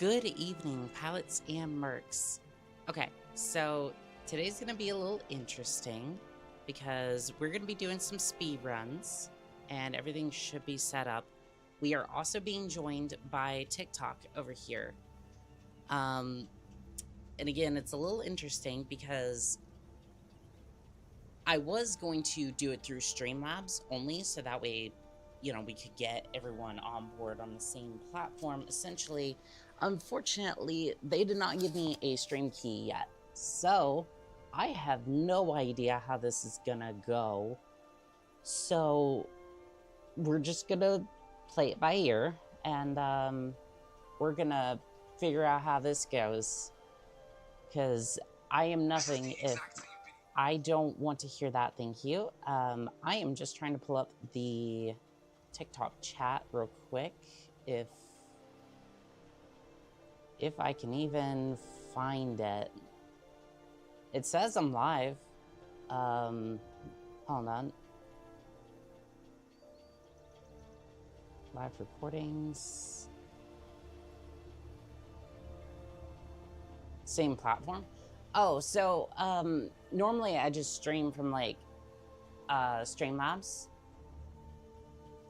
Good evening, pilots and mercs. Okay, so today's going to be a little interesting because we're going to be doing some speed runs and everything should be set up. We are also being joined by TikTok over here. And again, it's a little interesting because I was going to do it through Streamlabs only, so that way, we could get everyone on board on the same platform, essentially. Unfortunately, they did not give me a stream key yet, so I have no idea how this is gonna go. So we're just gonna play it by ear, and we're gonna figure out how this goes, because I am nothing if I don't want to hear that. Thank you. I am just trying to pull up the TikTok chat real quick, if I can even find it. It says I'm live. Hold on. Live recordings. Same platform. Oh, so normally I just stream from like Streamlabs,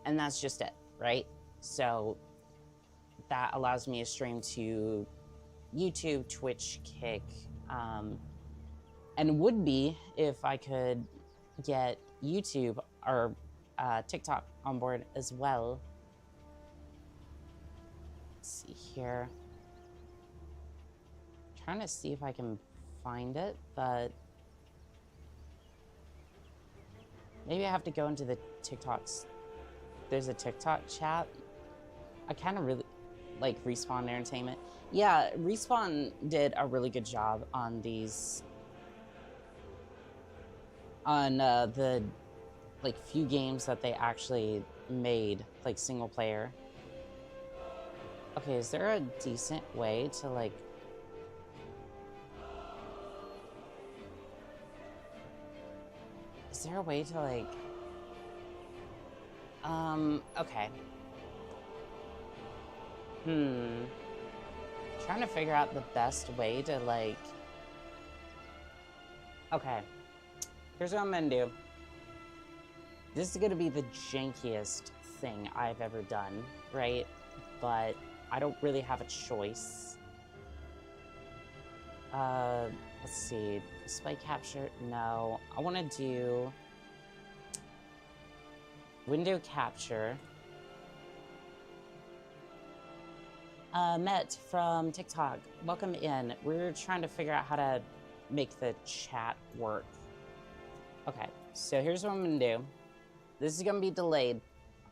and that's just it, right? So that allows me to stream to YouTube, Twitch, Kick, and would be if I could get YouTube or TikTok on board as well. Let's see here. Trying to see if I can find it, but maybe I have to go into the TikToks. There's a TikTok chat. I kind of really like Respawn Entertainment. Yeah, Respawn did a really good job on these, on the like few games that they actually made, like single player. Okay, is there a decent way to like... Is there a way to like... okay. Trying to figure out the best way to like... Okay. Here's what I'm gonna do. This is gonna be the jankiest thing I've ever done, right? But I don't really have a choice. Let's see. Display capture? No. I wanna do... window capture. Met from TikTok, welcome in. We're trying to figure out how to make the chat work. Okay, so here's what I'm gonna do. This is gonna be delayed,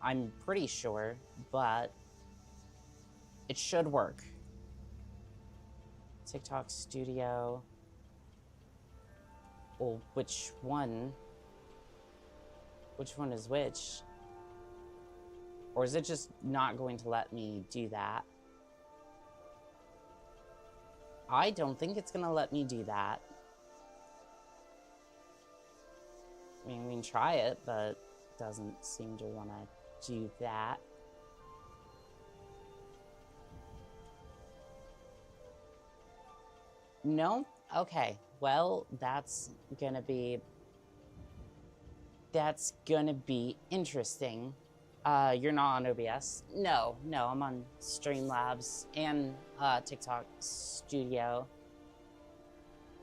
I'm pretty sure, but it should work. TikTok Studio. Well, which one? Which one is which? Or is it just not going to let me do that? I don't think it's gonna let me do that. I mean, we can try it, but it doesn't seem to want to do that. No? Okay. Well, that's gonna be interesting. You're not on OBS? No, I'm on Streamlabs and TikTok Studio.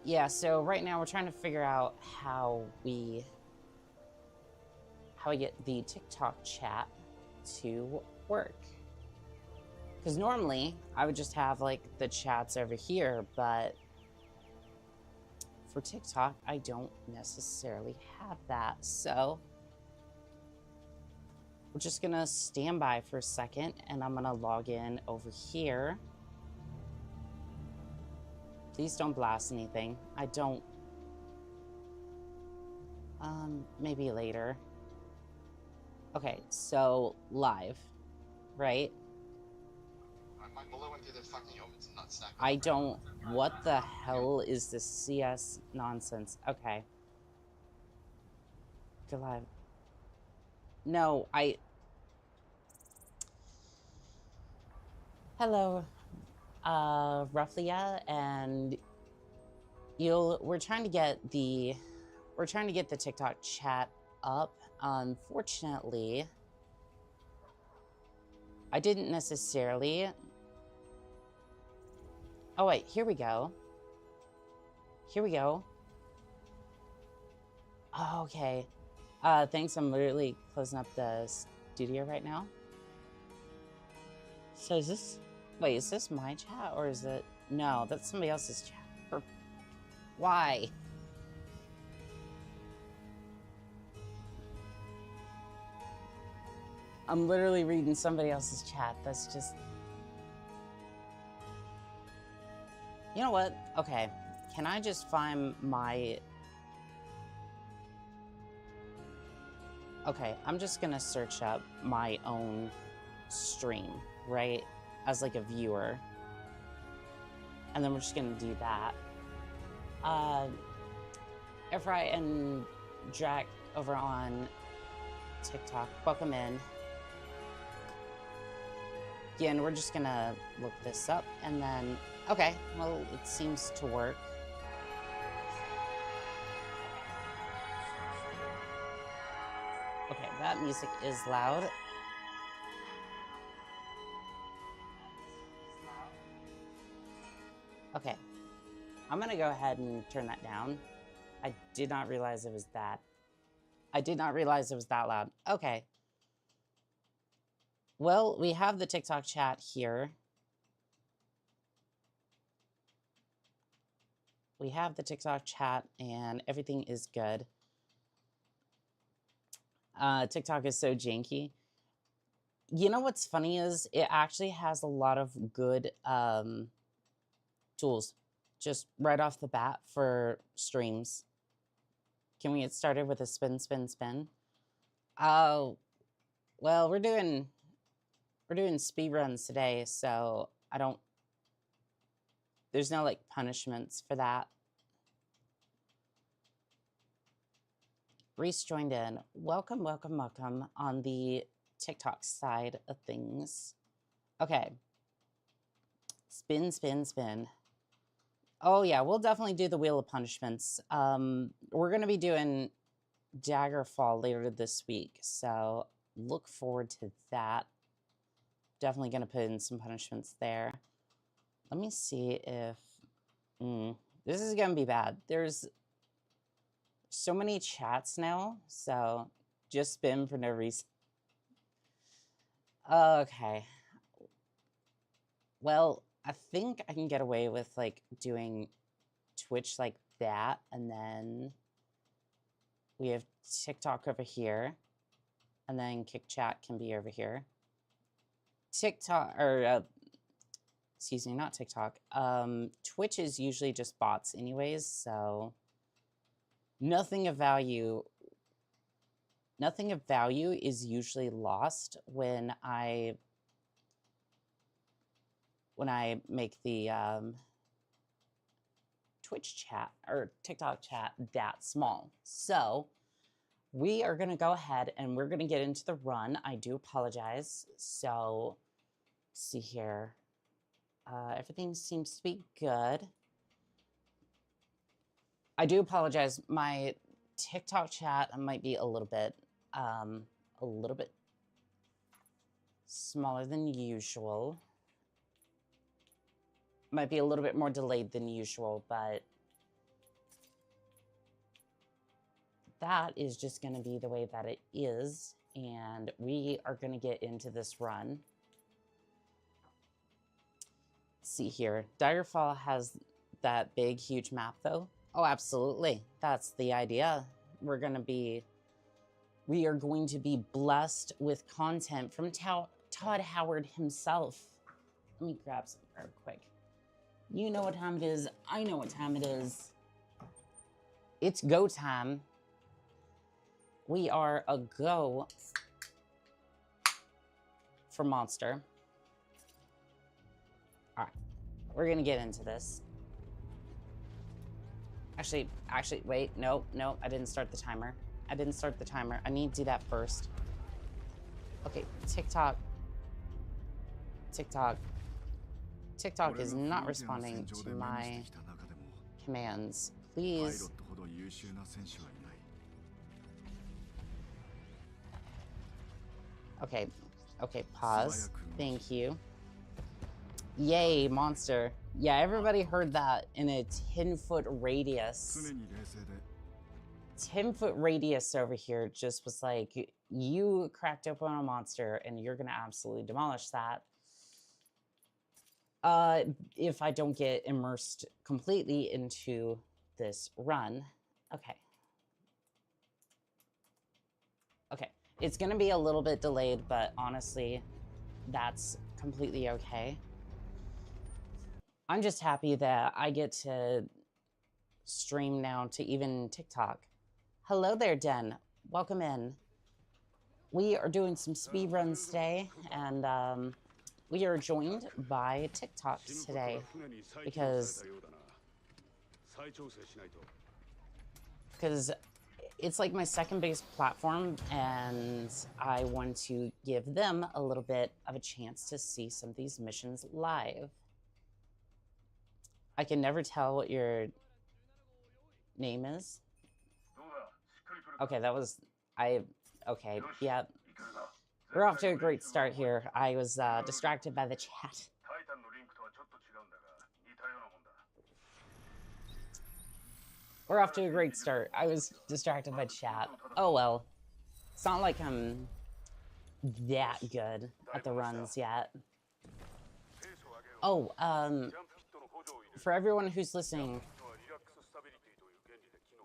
Yeah, so right now we're trying to figure out how we get the TikTok chat to work. Because normally I would just have like the chats over here, but for TikTok I don't necessarily have that, so we're just gonna stand by for a second, and I'm gonna log in over here. Please don't blast anything. I don't... maybe later. Okay, so live, right? I don't... What the hell is this CS nonsense? Okay. Go live. No, Hello. roughly, yeah, and we're trying to get the TikTok chat up. Unfortunately, I didn't necessarily. Oh wait, here we go. Here we go. Oh, okay. Thanks. I'm literally closing up the studio right now. So is this? Wait, is this my chat or is it? No, that's somebody else's chat. Why? I'm literally reading somebody else's chat. That's just... You know what? Okay. Can I just find my... Okay, I'm just gonna search up my own stream, right? As like a viewer. And then we're just gonna do that. Efri and Jack over on TikTok, welcome in. Again, we're just gonna look this up and then, okay, well, it seems to work. Okay, that music is loud. Okay, I'm gonna go ahead and turn that down. I did not realize it was that. I did not realize it was that loud. Okay. Well, we have the TikTok chat here. We have the TikTok chat and everything is good. TikTok is so janky. You know what's funny is it actually has a lot of good tools just right off the bat for streams. Can we get started with a spin, spin, spin? Oh, well, we're doing speed runs today, so there's no like punishments for that. Reese joined in. Welcome, welcome, welcome on the TikTok side of things. Okay. Spin, spin, spin. Oh yeah, we'll definitely do the Wheel of Punishments. We're gonna be doing Daggerfall later this week, so look forward to that. Definitely gonna put in some punishments there. Let me see if this is gonna be bad. There's so many chats now, so just spin for no reason. Okay. Well, I think I can get away with like doing Twitch like that, and then we have TikTok over here, and then Kick Chat can be over here. TikTok, or excuse me, not TikTok. Twitch is usually just bots anyways, so nothing of value is usually lost when I make the Twitch chat or TikTok chat that small. So we are going to go ahead and we're going to get into the run. I do apologize. So let's see here. Everything seems to be good. I do apologize. My TikTok chat might be a little bit smaller than usual. Might be a little bit more delayed than usual, but that is just going to be the way that it is, and we are going to get into this run. Let's see here. Daggerfall has that big, huge map, though. Oh, absolutely. That's the idea. We are going to be blessed with content from Todd Howard himself. Let me grab some real quick. You know what time it is. I know what time it is. It's go time. We are a go for Monster. All right. We're going to get into this. Actually, wait. No, I didn't start the timer. I need to do that first. Okay, TikTok. TikTok is not responding to my commands. Please. Okay. Okay, pause. Thank you. Yay, monster. Yeah, everybody heard that in a 10-foot radius. 10-foot radius over here just was like, you cracked open a monster and you're gonna absolutely demolish that. If I don't get immersed completely into this run. Okay. Okay. It's gonna be a little bit delayed, but honestly, that's completely okay. I'm just happy that I get to stream now to even TikTok. Hello there, Den. Welcome in. We are doing some speed runs today, and we are joined by TikTok today because it's like my second biggest platform, and I want to give them a little bit of a chance to see some of these missions live. I can never tell what your name is. Okay, that was... Okay, yeah. We're off to a great start here. I was distracted by the chat. We're off to a great start. I was distracted by chat. Oh well. It's not like I'm that good at the runs yet. Oh, for everyone who's listening,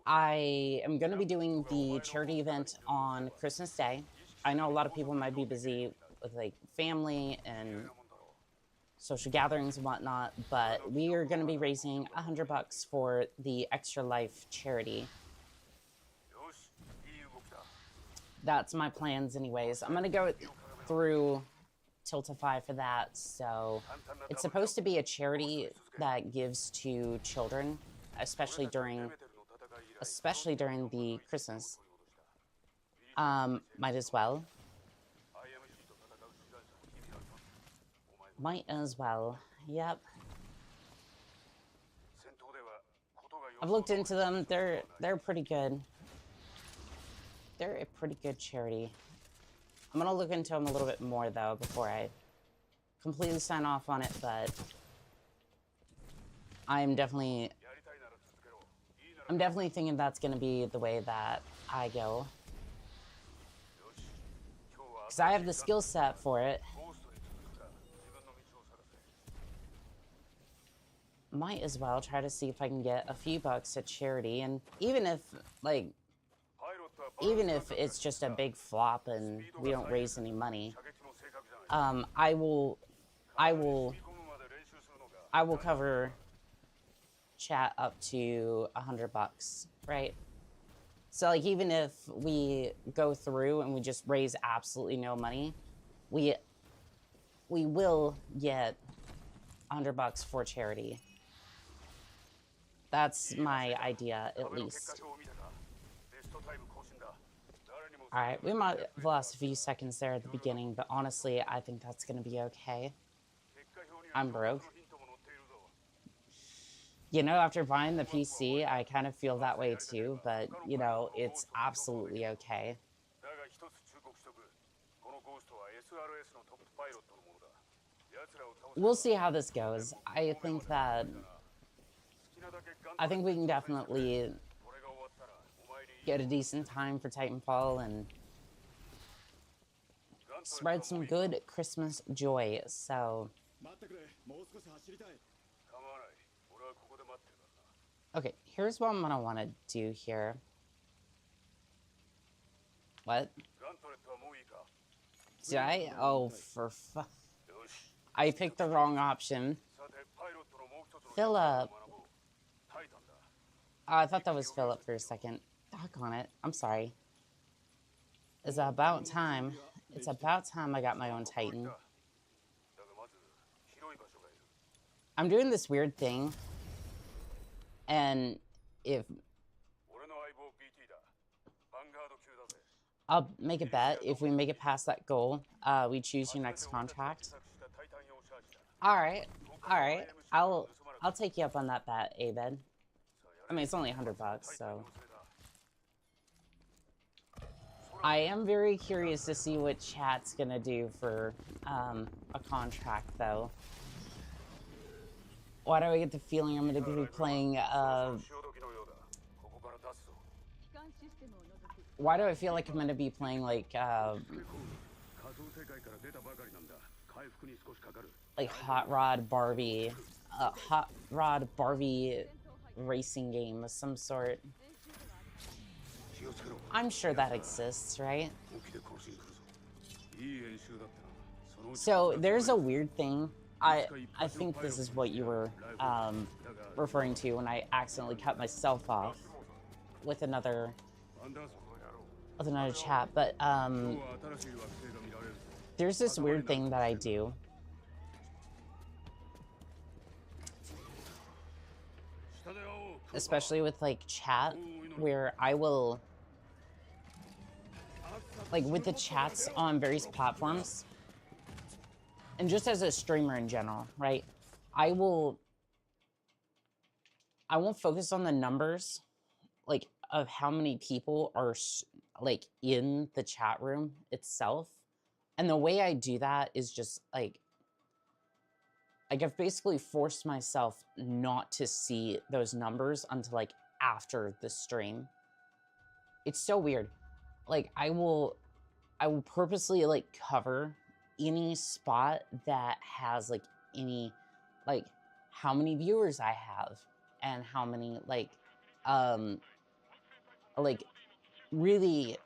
I am going to be doing the charity event on Christmas Day. I know a lot of people might be busy with like family and social gatherings and whatnot, but we are going to be raising $100 for the Extra Life charity. That's my plans anyways. I'm going to go through Tiltify for that. So it's supposed to be a charity that gives to children, especially during the Christmas. Might as well. Might as well. Yep. I've looked into them. They're pretty good. They're a pretty good charity. I'm gonna look into them a little bit more though before I completely sign off on it, but I'm definitely thinking that's gonna be the way that I go. Because I have the skill set for it. Might as well try to see if I can get a few bucks at charity, and even if it's just a big flop and we don't raise any money, I will cover chat up to $100, right? So like even if we go through and we just raise absolutely no money, we will get $100 for charity. That's my idea, at least. Alright, we might have lost a few seconds there at the beginning, but honestly, I think that's going to be okay. I'm broke. You know, after buying the PC, I kind of feel that way too, but, you know, it's absolutely okay. We'll see how this goes. I think we can definitely get a decent time for Titanfall and spread some good Christmas joy, so... Okay, here's what I'm gonna want to do here. What? Did I? Oh, for fuck. I picked the wrong option. Philip. Oh, I thought that was Philip for a second. Doggone it. I'm sorry. It's about time. It's about time I got my own Titan. I'm doing this weird thing. And if... I'll make a bet. If we make it past that goal, we choose your next contract. Alright. All right, I'll take you up on that bet, Abed. I mean, it's only $100, so. I am very curious to see what chat's gonna do for a contract, though. Why do I get the feeling I'm gonna be playing? Why do I feel like I'm gonna be playing like Hot Rod Barbie, Hot Rod Barbie racing game of some sort? I'm sure that exists, right? So there's a weird thing. I think this is what you were referring to when I accidentally cut myself off with another chat, but there's this weird thing that I do. Especially with like chat, where I will, like with the chats on various platforms, and just as a streamer in general, right? I won't focus on the numbers, like of how many people are like in the chat room itself. And the way I do that is just like I've basically forced myself not to see those numbers until like after the stream. It's so weird. Like I will purposely like cover any spot that has like any, like how many viewers I have and how many like really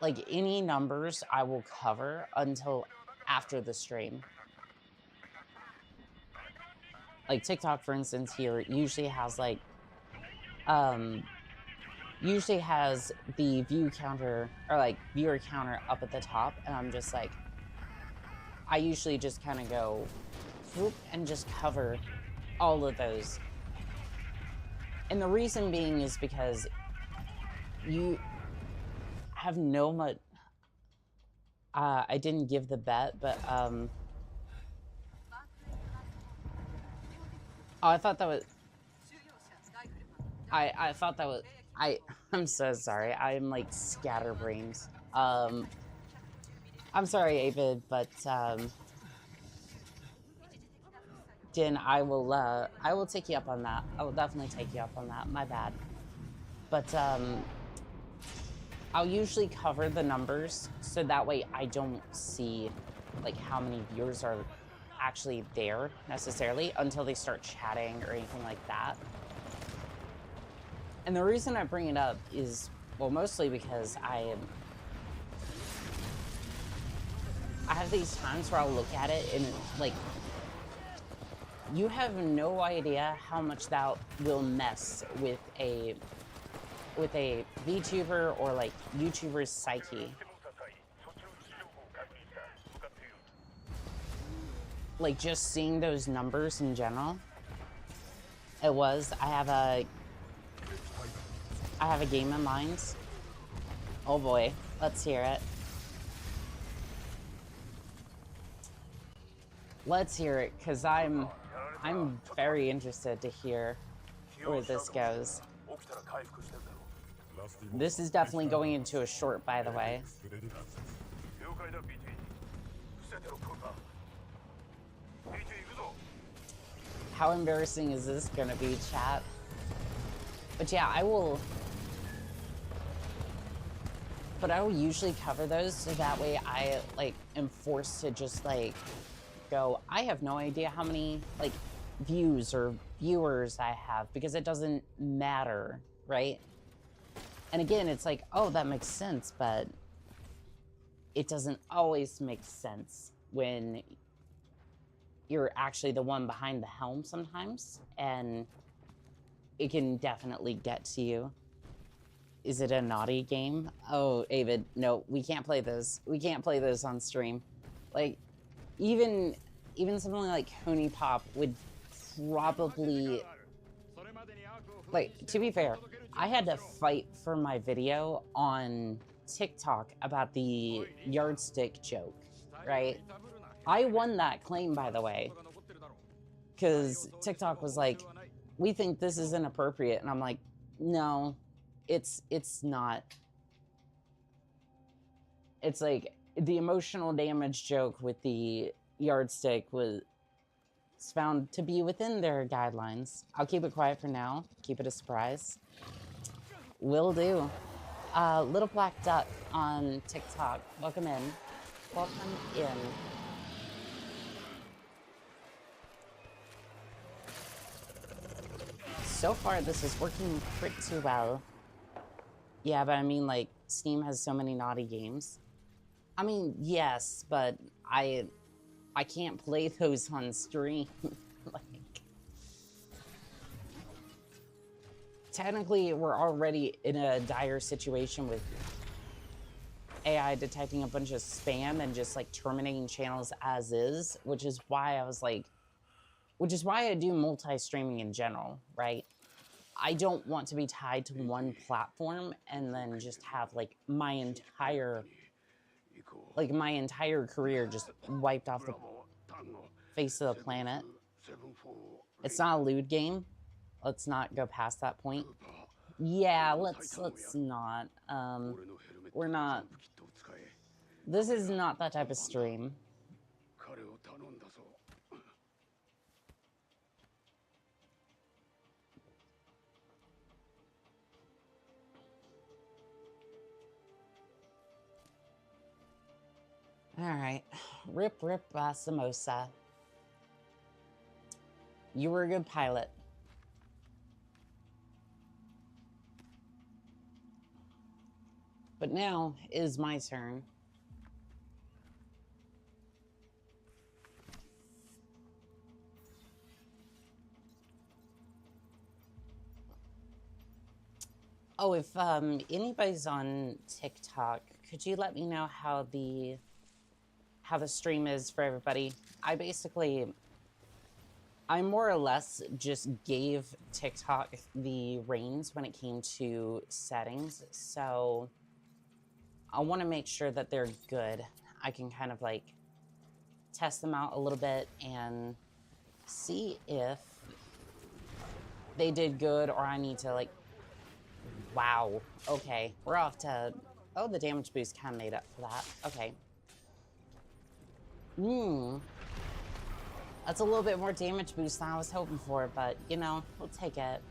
like any numbers I will cover until after the stream. Like TikTok, for instance, here usually has like usually has the view counter or like viewer counter up at the top, and I'm just like, I usually just kind of go whoop and just cover all of those. And the reason being is because you have no much. I didn't give the bet, but oh, I thought that was. I thought that was. I'm so sorry. I'm like scatterbrains. I'm sorry, Avid, but Din, I will take you up on that. I will definitely take you up on that. My bad. But I'll usually cover the numbers so that way I don't see like how many viewers are actually there necessarily until they start chatting or anything like that. And the reason I bring it up is, well, mostly because I have these times where I'll look at it and like, you have no idea how much that will mess with a VTuber or like YouTuber's psyche. Like just seeing those numbers in general. I have a game in mind. Oh boy, let's hear it. Let's hear it, because I'm very interested to hear where this goes. This is definitely going into a short, by the way. How embarrassing is this gonna be, chat? But yeah, I will usually cover those so that way I like am forced to just like go, I have no idea how many like views or viewers I have, because it doesn't matter, right? And again, it's like, oh, that makes sense, but it doesn't always make sense when you're actually the one behind the helm sometimes, and it can definitely get to you. Is it a naughty game? Oh, Avid, no, we can't play those. We can't play those on stream. Like, even something like Honey Pop would probably, like, to be fair, I had to fight for my video on TikTok about the yardstick joke, right? I won that claim, by the way. because TikTok was like, we think this is inappropriate, and I'm like, no, it's not. It's like the emotional damage joke with the yardstick was found to be within their guidelines. I'll keep it quiet for now. Keep it a surprise. Will do. Little Black Duck on TikTok. Welcome in. Welcome in. So far, this is working pretty well. Yeah, but I mean, like, Steam has so many naughty games. I mean, yes, but I can't play those on stream. Like, technically, we're already in a dire situation with AI detecting a bunch of spam and just like terminating channels as is, which is why I do multi-streaming in general, right? I don't want to be tied to one platform and then just have like my entire career just wiped off the face of the planet. It's not a lewd game. Let's not go past that point. Yeah, let's not. We're not. This is not that type of stream. All right, rip Samosa. You were a good pilot. But now is my turn. Oh, if anybody's on TikTok, could you let me know how the stream is for everybody? I more or less just gave TikTok the reins when it came to settings, so I want to make sure that they're good. I can kind of like test them out a little bit and see if they did good or I need to like, wow, okay, we're off to, oh, the damage boost kind of made up for that, okay. That's a little bit more damage boost than I was hoping for, but you know, we'll take it.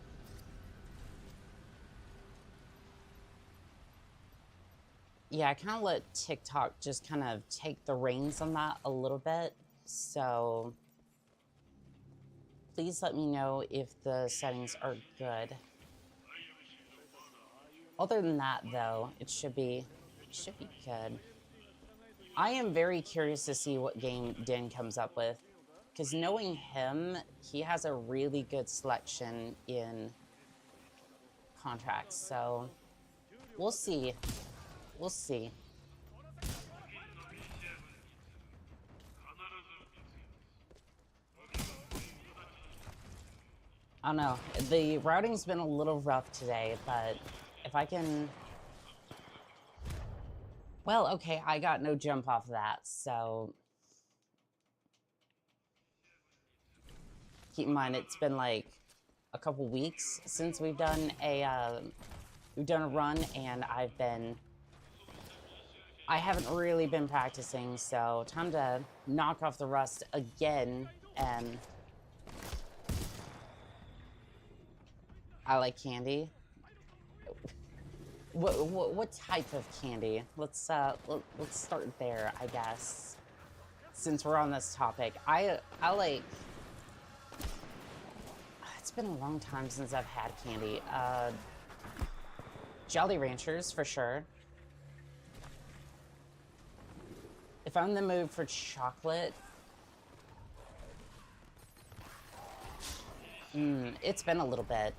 Yeah, I kind of let TikTok just kind of take the reins on that a little bit, so please let me know if the settings are good. Other than that, though, it should be good. I am very curious to see what game Din comes up with, because knowing him, he has a really good selection in contracts, so we'll see. We'll see. I don't know. The routing's been a little rough today, but if I can... Well, okay, I got no jump off of that, so... Keep in mind, it's been like a couple weeks since we've done a run, and I haven't really been practicing, so time to knock off the rust again, and I like candy. What type of candy? Let's start there, I guess. Since we're on this topic, I like. It's been a long time since I've had candy. Jolly Ranchers for sure. If I'm in the mood for chocolate, it's been a little bit.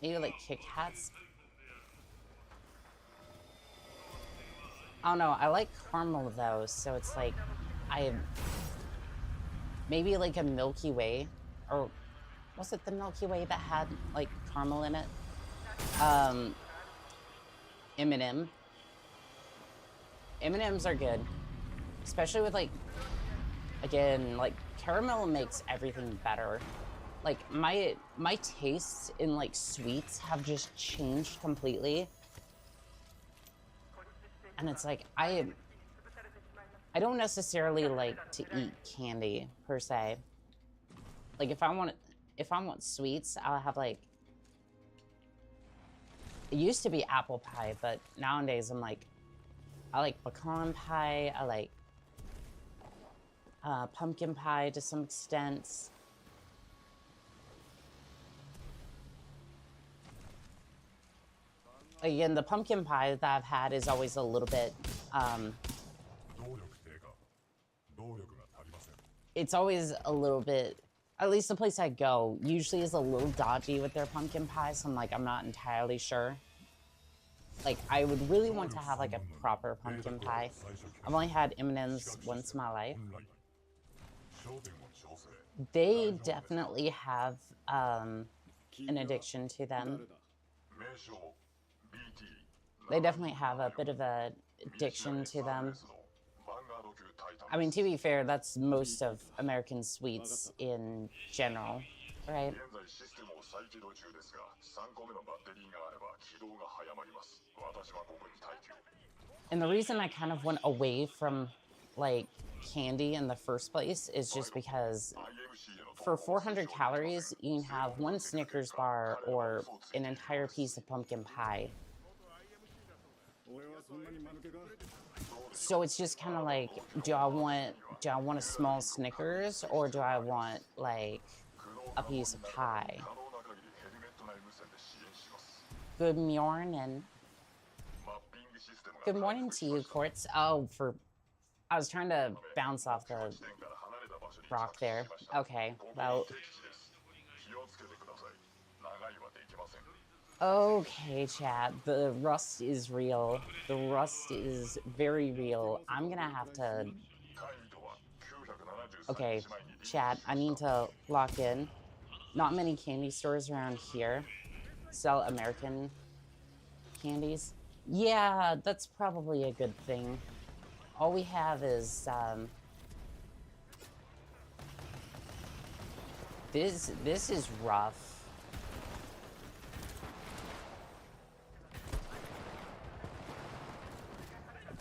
Maybe like Kit Kats. I don't know. I like caramel though, so it's like maybe like a Milky Way, or was it the Milky Way that had like caramel in it? M&M. M&Ms are good, especially with like Again, like, caramel makes everything better. Like, my tastes in, like, sweets have just changed completely. And it's like, I don't necessarily like to eat candy, per se. Like, if I want sweets, I'll have, like... It used to be apple pie, but nowadays I'm like... I like pecan pie, I like... pumpkin pie to some extent. Again, the pumpkin pie that I've had is always a little bit, it's always a little bit, at least the place I go, usually is a little dodgy with their pumpkin pie, so I'm like, I'm not entirely sure. Like, I would really want to have, like, a proper pumpkin pie. I've only had M&M's once in my life. They definitely have, an addiction to them. They definitely have a bit of an addiction to them. I mean, to be fair, that's most of American sweets in general, right? And the reason I kind of went away from, like, candy in the first place is just because for 400 calories, you can have one Snickers bar or an entire piece of pumpkin pie. So it's just kind of like, do I want a small Snickers or do I want, like, a piece of pie? Good morning. Good morning to you, Quartz. Oh, I was trying to bounce off the rock there. Okay, well. Okay, chat. The rust is real. The rust is very real. I'm gonna have to... Okay, chat, I need to lock in. Not many candy stores around here sell American candies. Yeah, that's probably a good thing. All we have is, this is rough.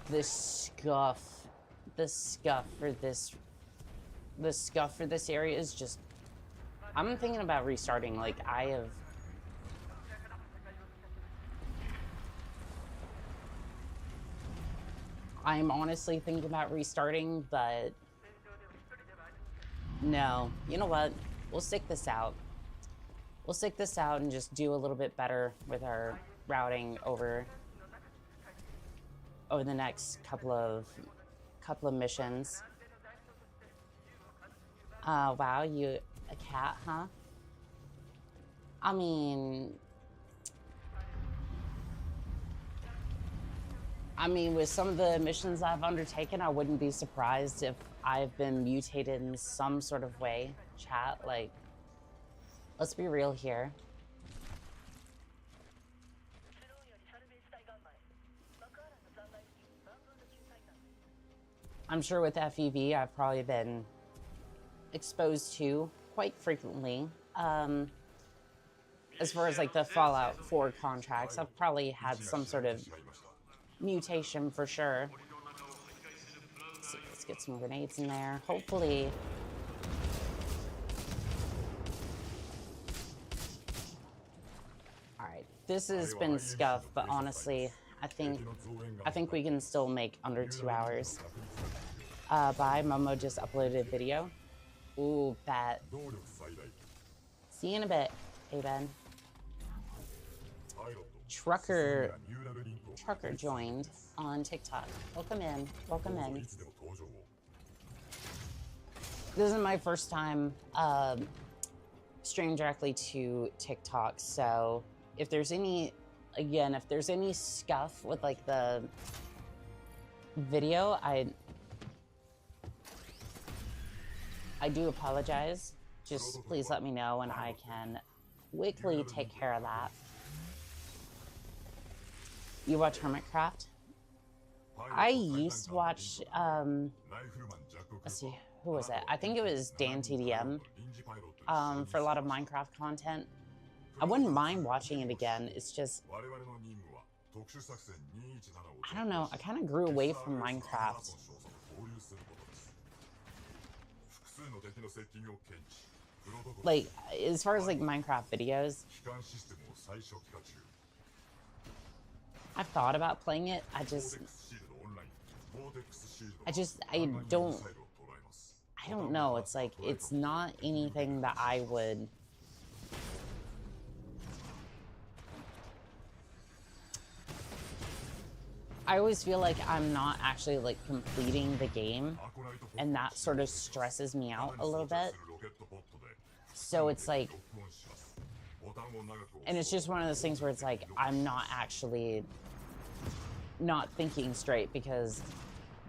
The scuff for this area is just... I'm thinking about restarting. Like, I'm honestly thinking about restarting, but no. You know what? We'll stick this out. We'll stick this out and just do a little bit better with our routing over the next couple of missions. Wow, you a cat, huh? I mean, with some of the missions I've undertaken, I wouldn't be surprised if I've been mutated in some sort of way. Chat, like, let's be real here. I'm sure with FEV, I've probably been exposed to quite frequently. As far as, like, the Fallout 4 contracts, I've probably had some sort of mutation for sure. Let's get some grenades in there. Hopefully... Alright, this has been scuffed, but honestly, I think we can still make under 2 hours. Bye, Momo just uploaded a video. Ooh, bet. See you in a bit, hey Ben. Trucker joined on TikTok. Welcome in, welcome in. This isn't my first time streaming directly to TikTok, so if there's any scuff with, like, the video, I do apologize. Just please let me know and I can quickly take care of that. You watch Hermitcraft? I used to watch, let's see, who was it? I think it was Dan TDM for a lot of Minecraft content. I wouldn't mind watching it again. It's just, I don't know, I kind of grew away from Minecraft. Like, as far as like Minecraft videos, I've thought about playing it. I don't know. It's like, it's not anything that I would. I always feel like I'm not actually like completing the game, and that sort of stresses me out a little bit. So it's like, and it's just one of those things where it's like, I'm not actually not thinking straight, because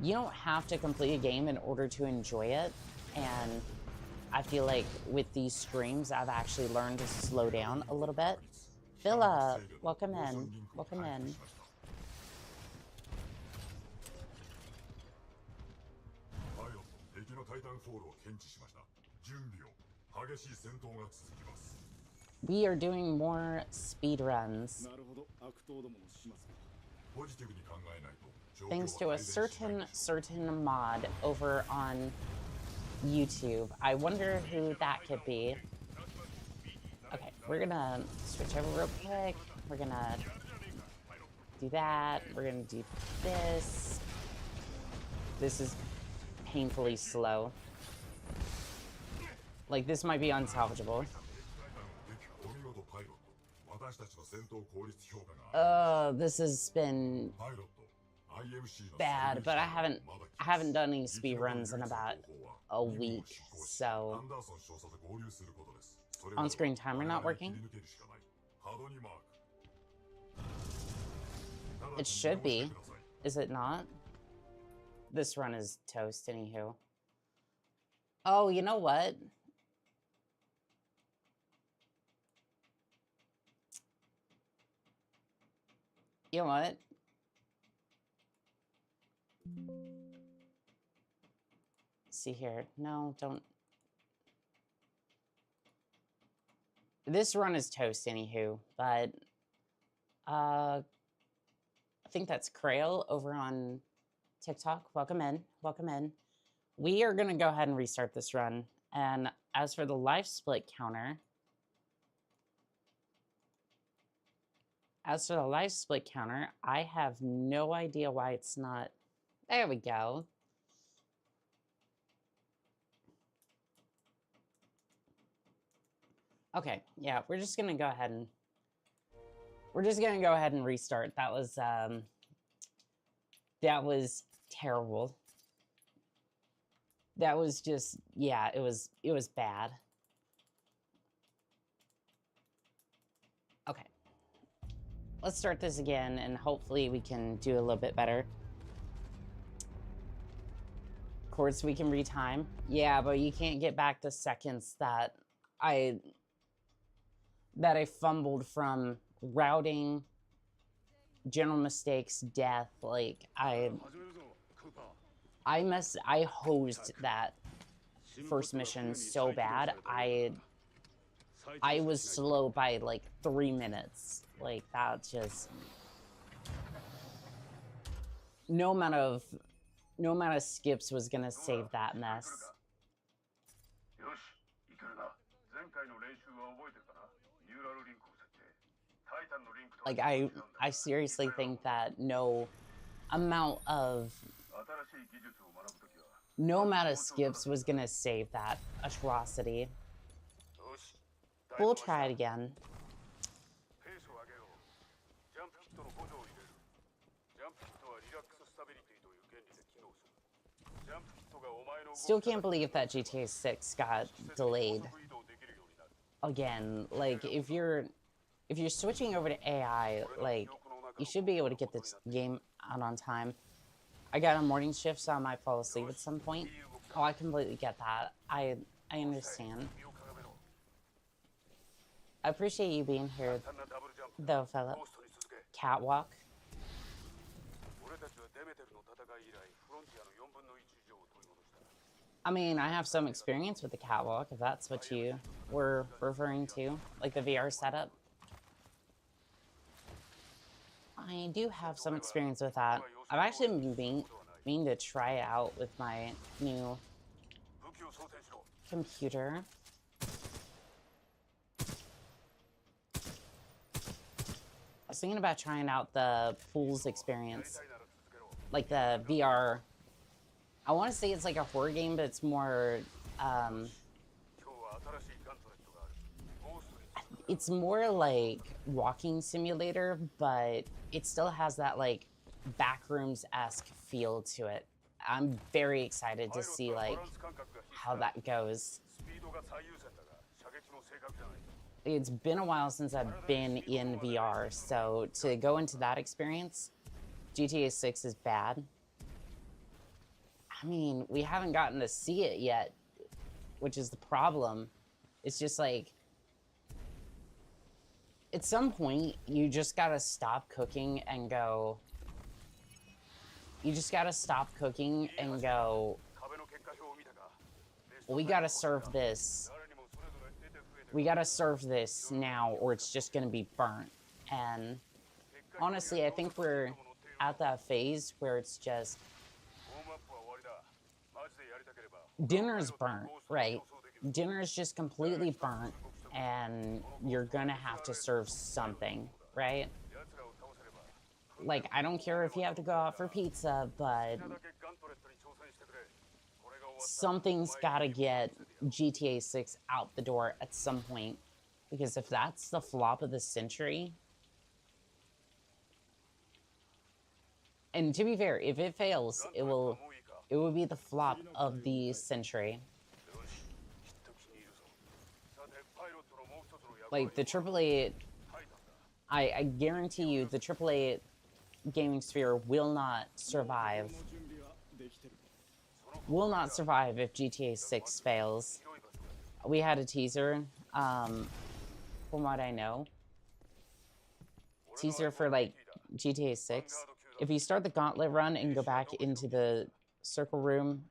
you don't have to complete a game in order to enjoy it. And I feel like with these streams, I've actually learned to slow down a little bit. Philip, welcome in. Welcome in. We are doing more speedruns. Thanks to a certain mod over on YouTube. I wonder who that could be. Okay, we're gonna switch over real quick. We're gonna do that. We're gonna do this. This is painfully slow. Like, this might be unsalvageable. This has been bad, but I haven't done any speedruns in about a week, so on-screen timer not working? It should be. Is it not? This run is toast, anywho. Oh, you know what? You know what? See here. No, don't. This run is toast, anywho, but I think that's Krail over on TikTok. Welcome in. Welcome in. We are going to go ahead and restart this run. And as for the life split counter, I have no idea why it's not. There we go. Okay, yeah, we're just gonna go ahead and restart. That was terrible. That was just, yeah, it was bad. Okay. Let's start this again, and hopefully we can do a little bit better. Of course, we can retime. Yeah, but you can't get back the seconds that I fumbled from routing, general mistakes, death. Like, I hosed that first mission so bad. I was slow by like 3 minutes. Like, that just, no amount of skips was gonna save that mess. Like, I seriously think that no amount of skips was gonna save that atrocity. We'll try it again. Still can't believe that GTA 6 got delayed again. Like, if you're switching over to AI, like, you should be able to get this game out on time. I got a morning shift, so I might fall asleep at some point. Oh, I completely get that. I understand. I appreciate you being here, though, Philip. Catwalk. I mean, I have some experience with the catwalk, if that's what you were referring to, like the VR setup. I do have some experience with that. I've actually been meaning to try it out with my new computer. I was thinking about trying out the pools experience, like the VR. I want to say it's like a horror game, but it's more, it's more like walking simulator, but it still has that like backrooms-esque feel to it. I'm very excited to see like how that goes. It's been a while since I've been in VR, so to go into that experience, GTA 6 is bad. I mean, we haven't gotten to see it yet, which is the problem. It's just like, at some point, you just gotta stop cooking and go. You just gotta stop cooking and go, well, we gotta serve this. We gotta serve this now, or it's just gonna be burnt. And honestly, I think we're at that phase where it's just, dinner's burnt, right? Dinner's just completely burnt, and you're gonna have to serve something, right? Like, I don't care if you have to go out for pizza, but something's gotta get GTA 6 out the door at some point. Because if that's the flop of the century, and to be fair, if it fails, it will be the flop of the century. Like, the AAA, I guarantee you, the AAA gaming sphere will not survive. Will not survive if GTA 6 fails. We had a teaser, from what I know. Teaser for, like, GTA 6. If you start the gauntlet run and go back into the circle room,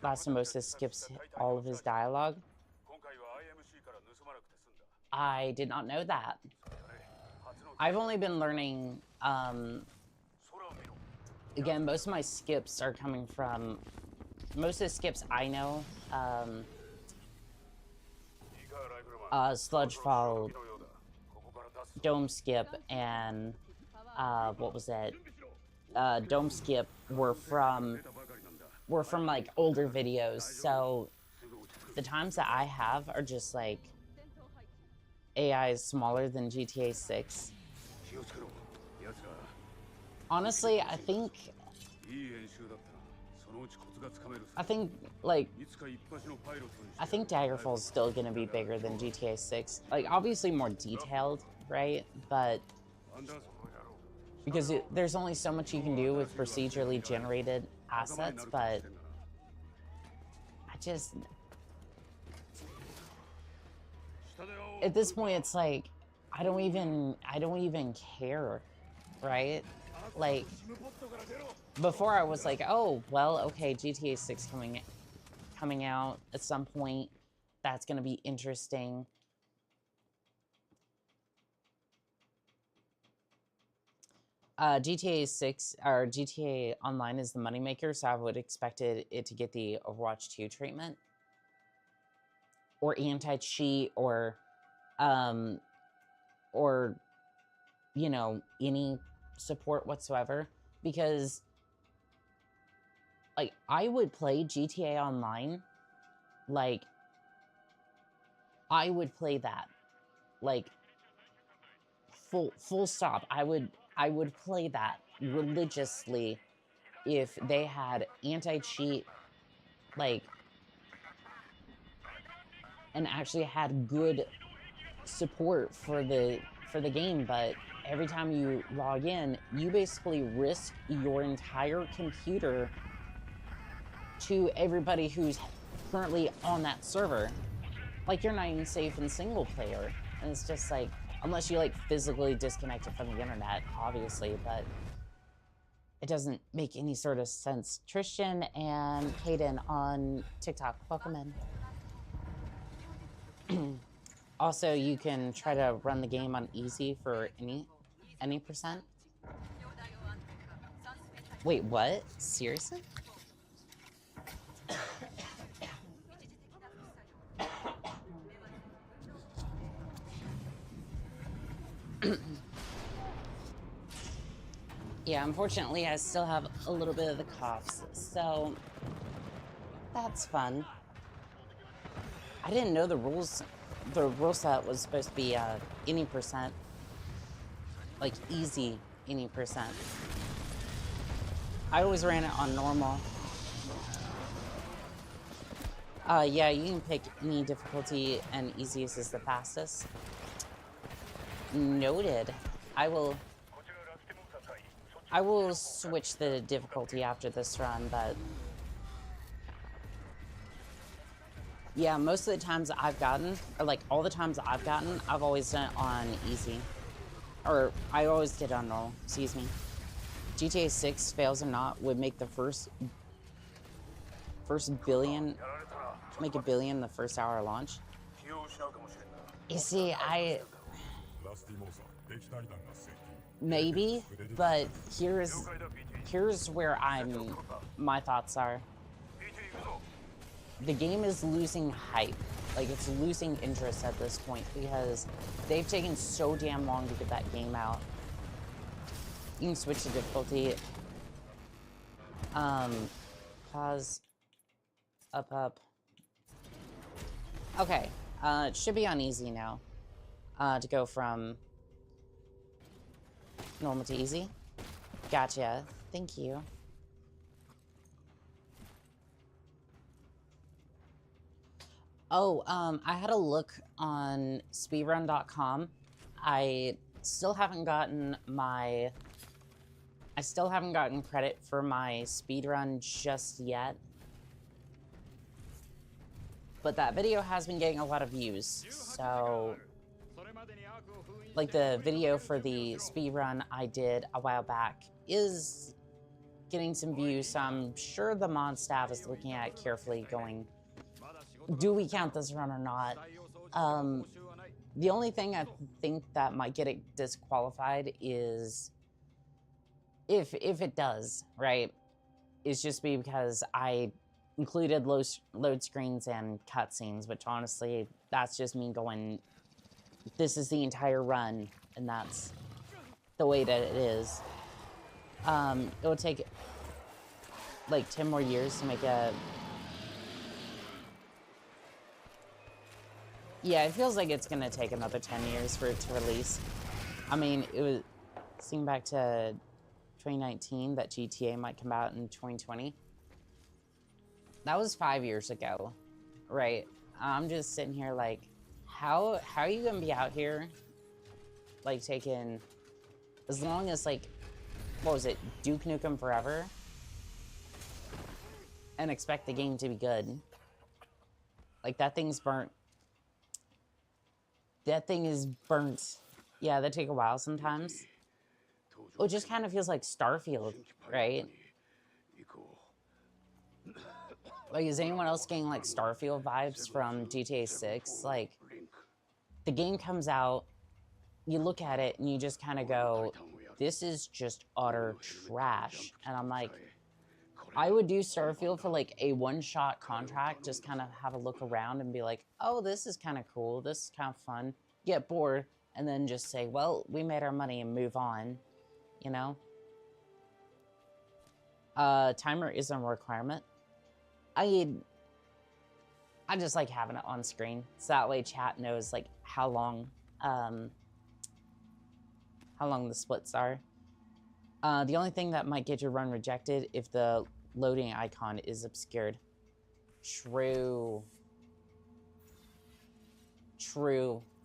Last Moses skips all of his dialogue. I did not know that. I've only been learning, again, most of my skips are coming from, most of the skips I know, Sludge Fall, Dome Skip, and, what was it? Dome Skip were from like older videos, so the times that I have are just like AI is smaller than GTA 6. Honestly, I think like Daggerfall is still gonna be bigger than GTA 6. Like, obviously more detailed, right? But because there's only so much you can do with procedurally generated assets, but I just, at this point, it's like, I don't even care, right? Like, before I was like, oh, well, okay, GTA 6 coming out at some point, that's gonna be interesting. GTA 6, or GTA Online is the moneymaker, so I would expect it to get the Overwatch 2 treatment. Or anti-cheat, or, you know, any support whatsoever. Because, like, I would play GTA Online, like, I would play that. Like, full stop. I would play that religiously if they had anti-cheat, like, and actually had good support for the game. But every time you log in, you basically risk your entire computer to everybody who's currently on that server. Like, you're not even safe in single player, and it's just like, unless you like physically disconnect it from the internet, obviously, but It doesn't make any sort of sense. Tristan and Hayden on TikTok, welcome in. Also, you can try to run the game on easy for any percent. Wait, what? Seriously? Yeah, unfortunately, I still have a little bit of the coughs, so that's fun. I didn't know the rule set was supposed to be any percent, like easy any percent. I always ran it on normal. Yeah, you can pick any difficulty, and easiest is the fastest. Noted. I will switch the difficulty after this run, but yeah, most of the times I've gotten, or like all the times I've gotten, I've always done it on easy. Or I always did on normal, excuse me. GTA 6, fails or not, would make the first billion, make $1 billion the first hour of launch. You see, maybe, but here's where my thoughts are. The game is losing hype. Like, it's losing interest at this point because they've taken so damn long to get that game out. You can switch to difficulty. Pause. Up. Okay, it should be on easy now. To go from normal to easy. Gotcha. Thank you. Oh, I had a look on speedrun.com. I still haven't gotten credit for my speedrun just yet. But that video has been getting a lot of views, so like the video for the speedrun I did a while back is getting some views, so I'm sure the mod staff is looking at it carefully going, do we count this run or not? The only thing I think that might get it disqualified is if it does, right, is just because I included load screens and cutscenes, which honestly, that's just me going, this is the entire run, and that's the way that it is. It will take like 10 more years to make a... Yeah, it feels like it's gonna take another 10 years for it to release. I mean, it was, seeing back to 2019, that GTA might come out in 2020. That was 5 years ago, right? I'm just sitting here like, how are you gonna be out here, like, taking, as long as, like, what was it, Duke Nukem Forever, and expect the game to be good? Like, that thing's burnt. That thing is burnt. Yeah, that take a while sometimes. It just kind of feels like Starfield, right? Like, is anyone else getting, like, Starfield vibes from GTA 6? Like, the game comes out, you look at it, and you just kind of go, this is just utter trash. And I'm like, I would do Starfield for, like, a one-shot contract, just kind of have a look around and be like, oh, this is kind of cool, this is kind of fun. Get bored, and then just say, well, we made our money and move on, you know? Timer isn't a requirement. I just like having it on screen, so that way chat knows, like, how long the splits are. The only thing that might get your run rejected if the loading icon is obscured. True.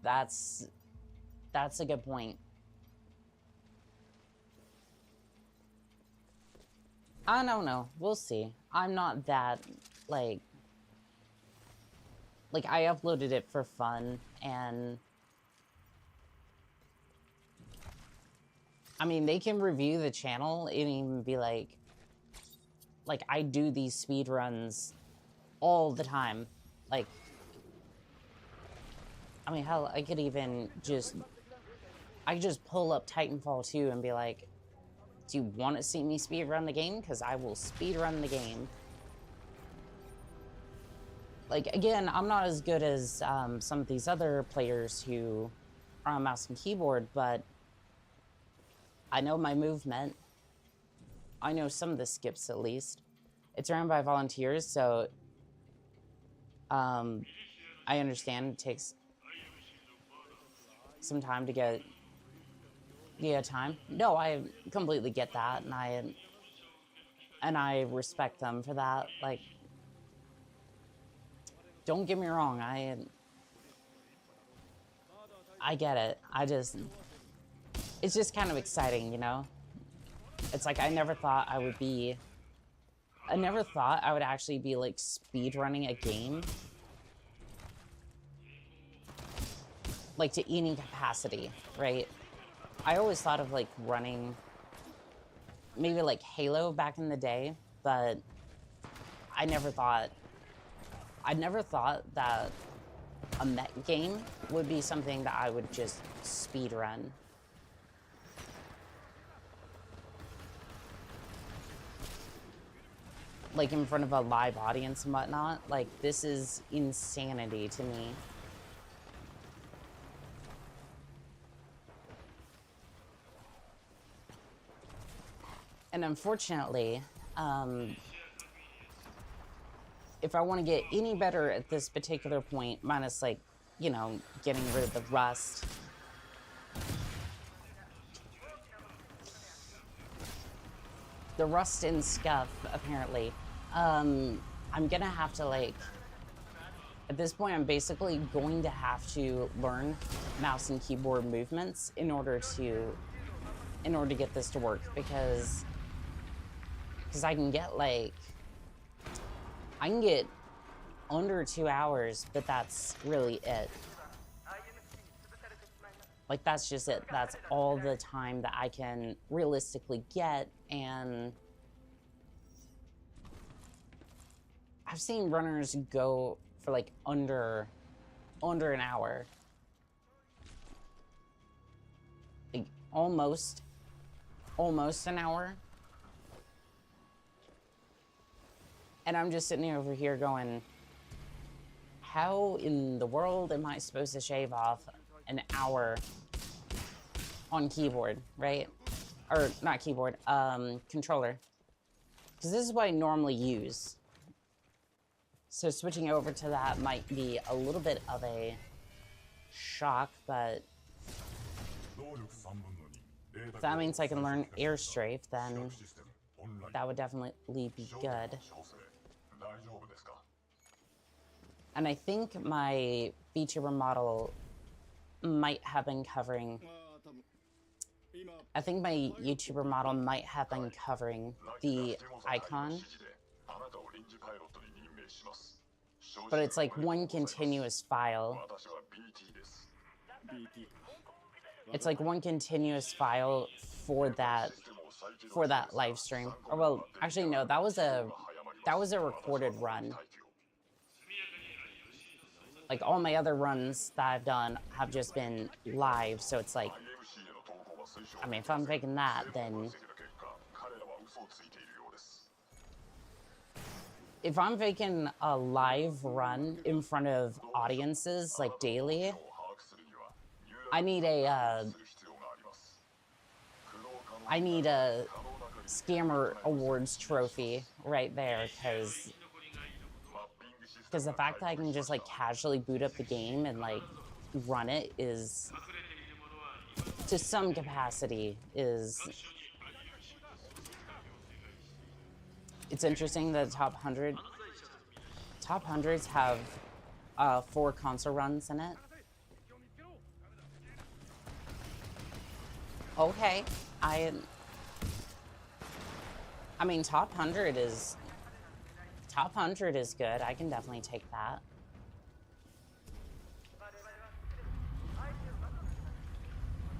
That's a good point. I don't know. We'll see. I'm not that, like, I uploaded it for fun, and I mean, they can review the channel and even be like I do these speed runs all the time. Like, I mean, hell, I could just pull up Titanfall 2 and be like, do you want to see me speed run the game? Because I will speed run the game. Like, again, I'm not as good as some of these other players who are on mouse and keyboard, but I know my movement. I know some of the skips, at least. It's ran by volunteers, so I understand it takes some time to get time. No, I completely get that, and I respect them for that. Like, don't get me wrong, I get it. It's just kind of exciting, you know? It's like I never thought I would actually be like speed running a game. Like to any capacity, right? I always thought of like running maybe like Halo back in the day, but I never thought that a mech game would be something that I would just speed run. Like in front of a live audience and whatnot. Like, this is insanity to me. And unfortunately, if I want to get any better at this particular point, minus like, you know, getting rid of the rust, and scuff, apparently, I'm gonna have to, like, at this point, I'm basically going to have to learn mouse and keyboard movements in order to get this to work, because I can get under 2 hours, but that's really it. Like, that's just it. That's all the time that I can realistically get, and I've seen runners go for like under an hour. Like almost an hour. And I'm just sitting over here going, how in the world am I supposed to shave off an hour on keyboard, right? Or not keyboard, controller. Because this is what I normally use. So switching over to that might be a little bit of a shock, but if that means I can learn air strafe, then that would definitely be good. And I think my VTuber model might have been covering... I think my YouTuber model might have been covering the icon. But it's like one continuous file. It's like one continuous file for that live stream. Or, well, actually no, that was a recorded run. Like, all my other runs that I've done have just been live, so it's like, I mean, if I'm faking that, then if I'm faking a live run in front of audiences, like, daily, I need a Scammer Awards trophy right there, because the fact that I can just, like, casually boot up the game and, like, run it is, to some capacity, it's interesting that top 100s have 4 console runs in it. Okay, I mean, top 100 is good. I can definitely take that.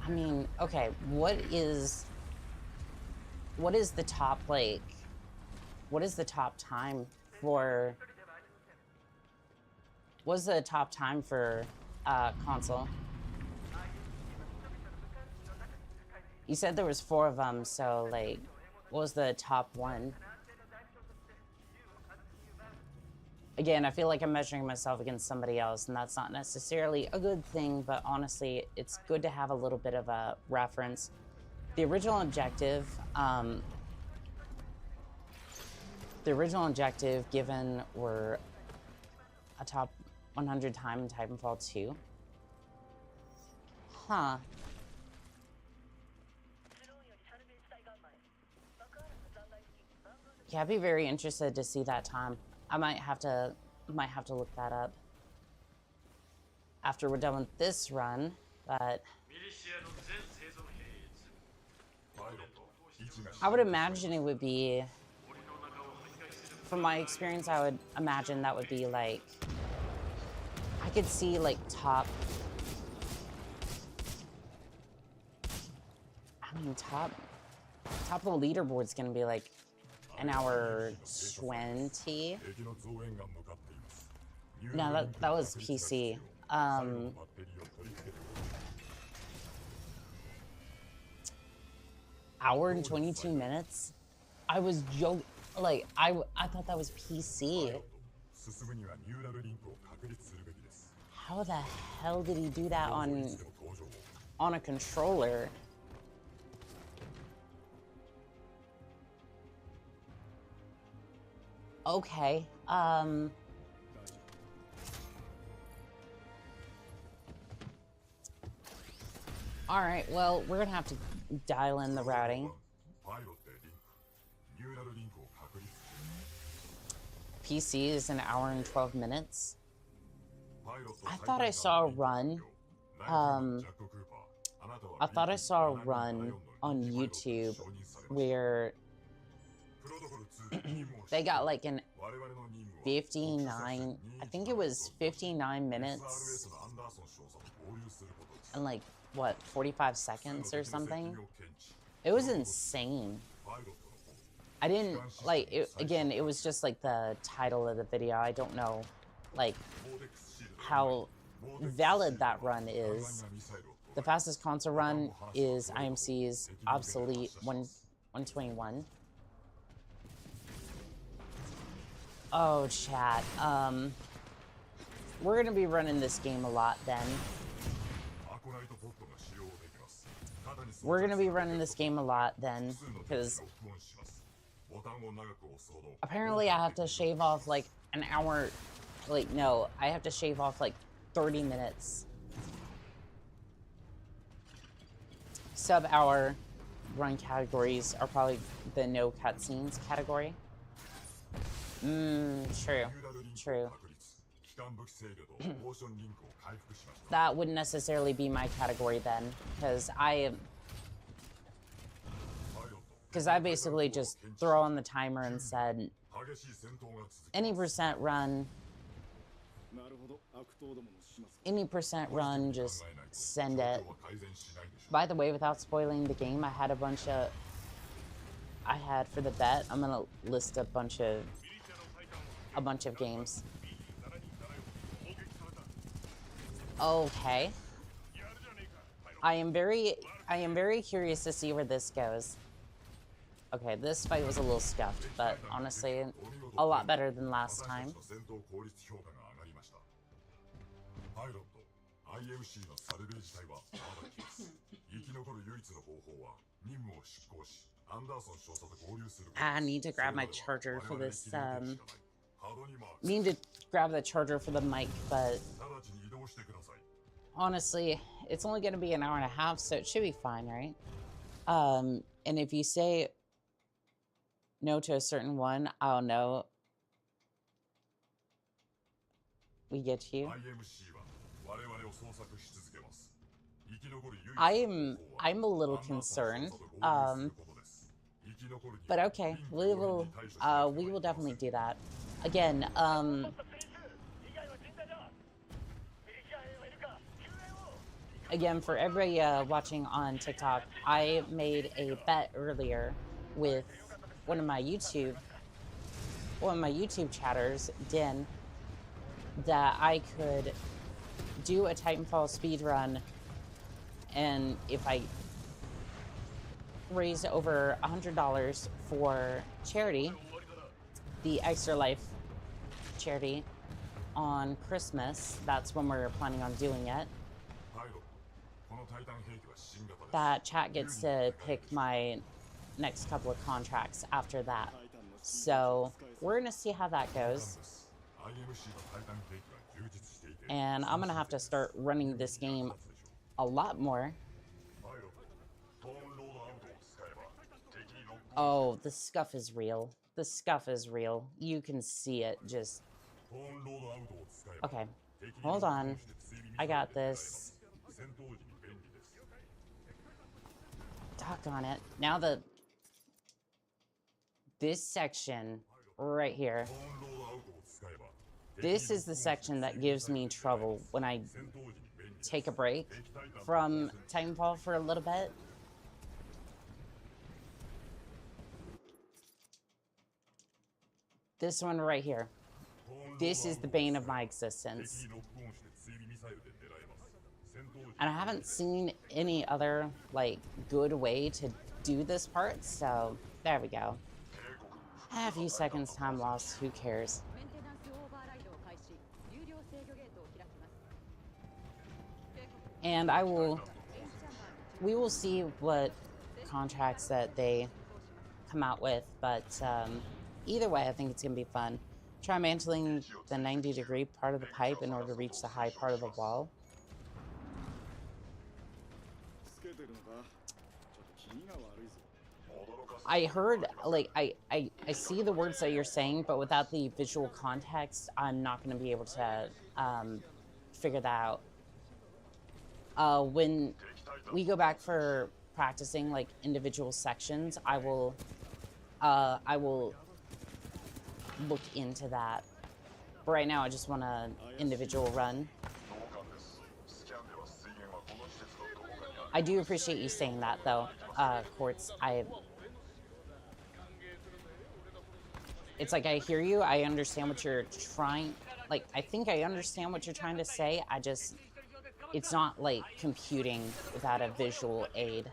I mean, okay, what is what is the top, like, what is the top time for, what's the top time for console? You said there was 4 of them, so, like, what was the top one? Again, I feel like I'm measuring myself against somebody else, and that's not necessarily a good thing, but honestly, it's good to have a little bit of a reference. The original objective given were a top 100 time in Titanfall 2. Huh. Yeah, I'd be very interested to see that time. I might have to look that up after we're done with this run, but I would imagine it would be, from my experience, I would imagine that would be like, I could see like top of the leaderboard's gonna be like an hour 20. No, that was PC. Hour and 22 minutes? I was joking, like, I thought that was PC. How the hell did he do that on a controller? Okay, alright, well, we're gonna have to dial in the routing. PC is an hour and 12 minutes. I thought I saw a run. I thought I saw a run on YouTube where they got like an 59, I think it was 59 minutes and like, what, 45 seconds or something? It was insane. I didn't, like, again, it was just like the title of the video. I don't know, like, how valid that run is. The fastest console run is IMC's obsolete 121. Oh, chat. We're gonna be running this game a lot then. We're gonna be running this game a lot then, because apparently I have to shave off like an hour, like, no, I have to shave off like 30 minutes. Sub-hour run categories are probably the no cutscenes category. True. That wouldn't necessarily be my category then, because I basically just throw on the timer and said, any percent run, just send it. By the way, without spoiling the game, I had for the bet, I'm gonna list a bunch of games. Okay. I am very curious to see where this goes. Okay, this fight was a little scuffed, but honestly, a lot better than last time. I need to grab my charger for this, need to grab the charger for the mic, but honestly, it's only going to be an hour and a half, so it should be fine, right? And if you say no to a certain one, I'll know. We get you. I'm a little concerned, but okay, we will definitely do that. Again, again, for everybody watching on TikTok, I made a bet earlier with one of my YouTube chatters, Din, that I could do a Titanfall speedrun, and if I raise over $100 for charity, the Extra Life charity, on Christmas, that's when we're planning on doing it, that chat gets to pick my next couple of contracts after that. So we're gonna see how that goes. And I'm gonna have to start running this game a lot more. Oh, the scuff is real. The scuff is real. You can see it just... Okay, hold on. I got this. Doggone it. Now this section right here, this is the section that gives me trouble when I take a break from Titanfall for a little bit. This one right here. This is the bane of my existence. And I haven't seen any other, like, good way to do this part, so there we go. A few seconds time lost, who cares? And we will see what contracts that they come out with, but either way, I think it's gonna be fun. Try mantling the 90-degree part of the pipe in order to reach the high part of the wall. I heard, like, I see the words that you're saying, but without the visual context, I'm not going to be able to figure that out. When we go back for practicing, like, individual sections, I will look into that. But right now, I just want an individual run. I do appreciate you saying that, though, Quartz. It's like I hear you. I understand what you're trying... Like, I think I understand what you're trying to say. I just... It's not, like, computing without a visual aid.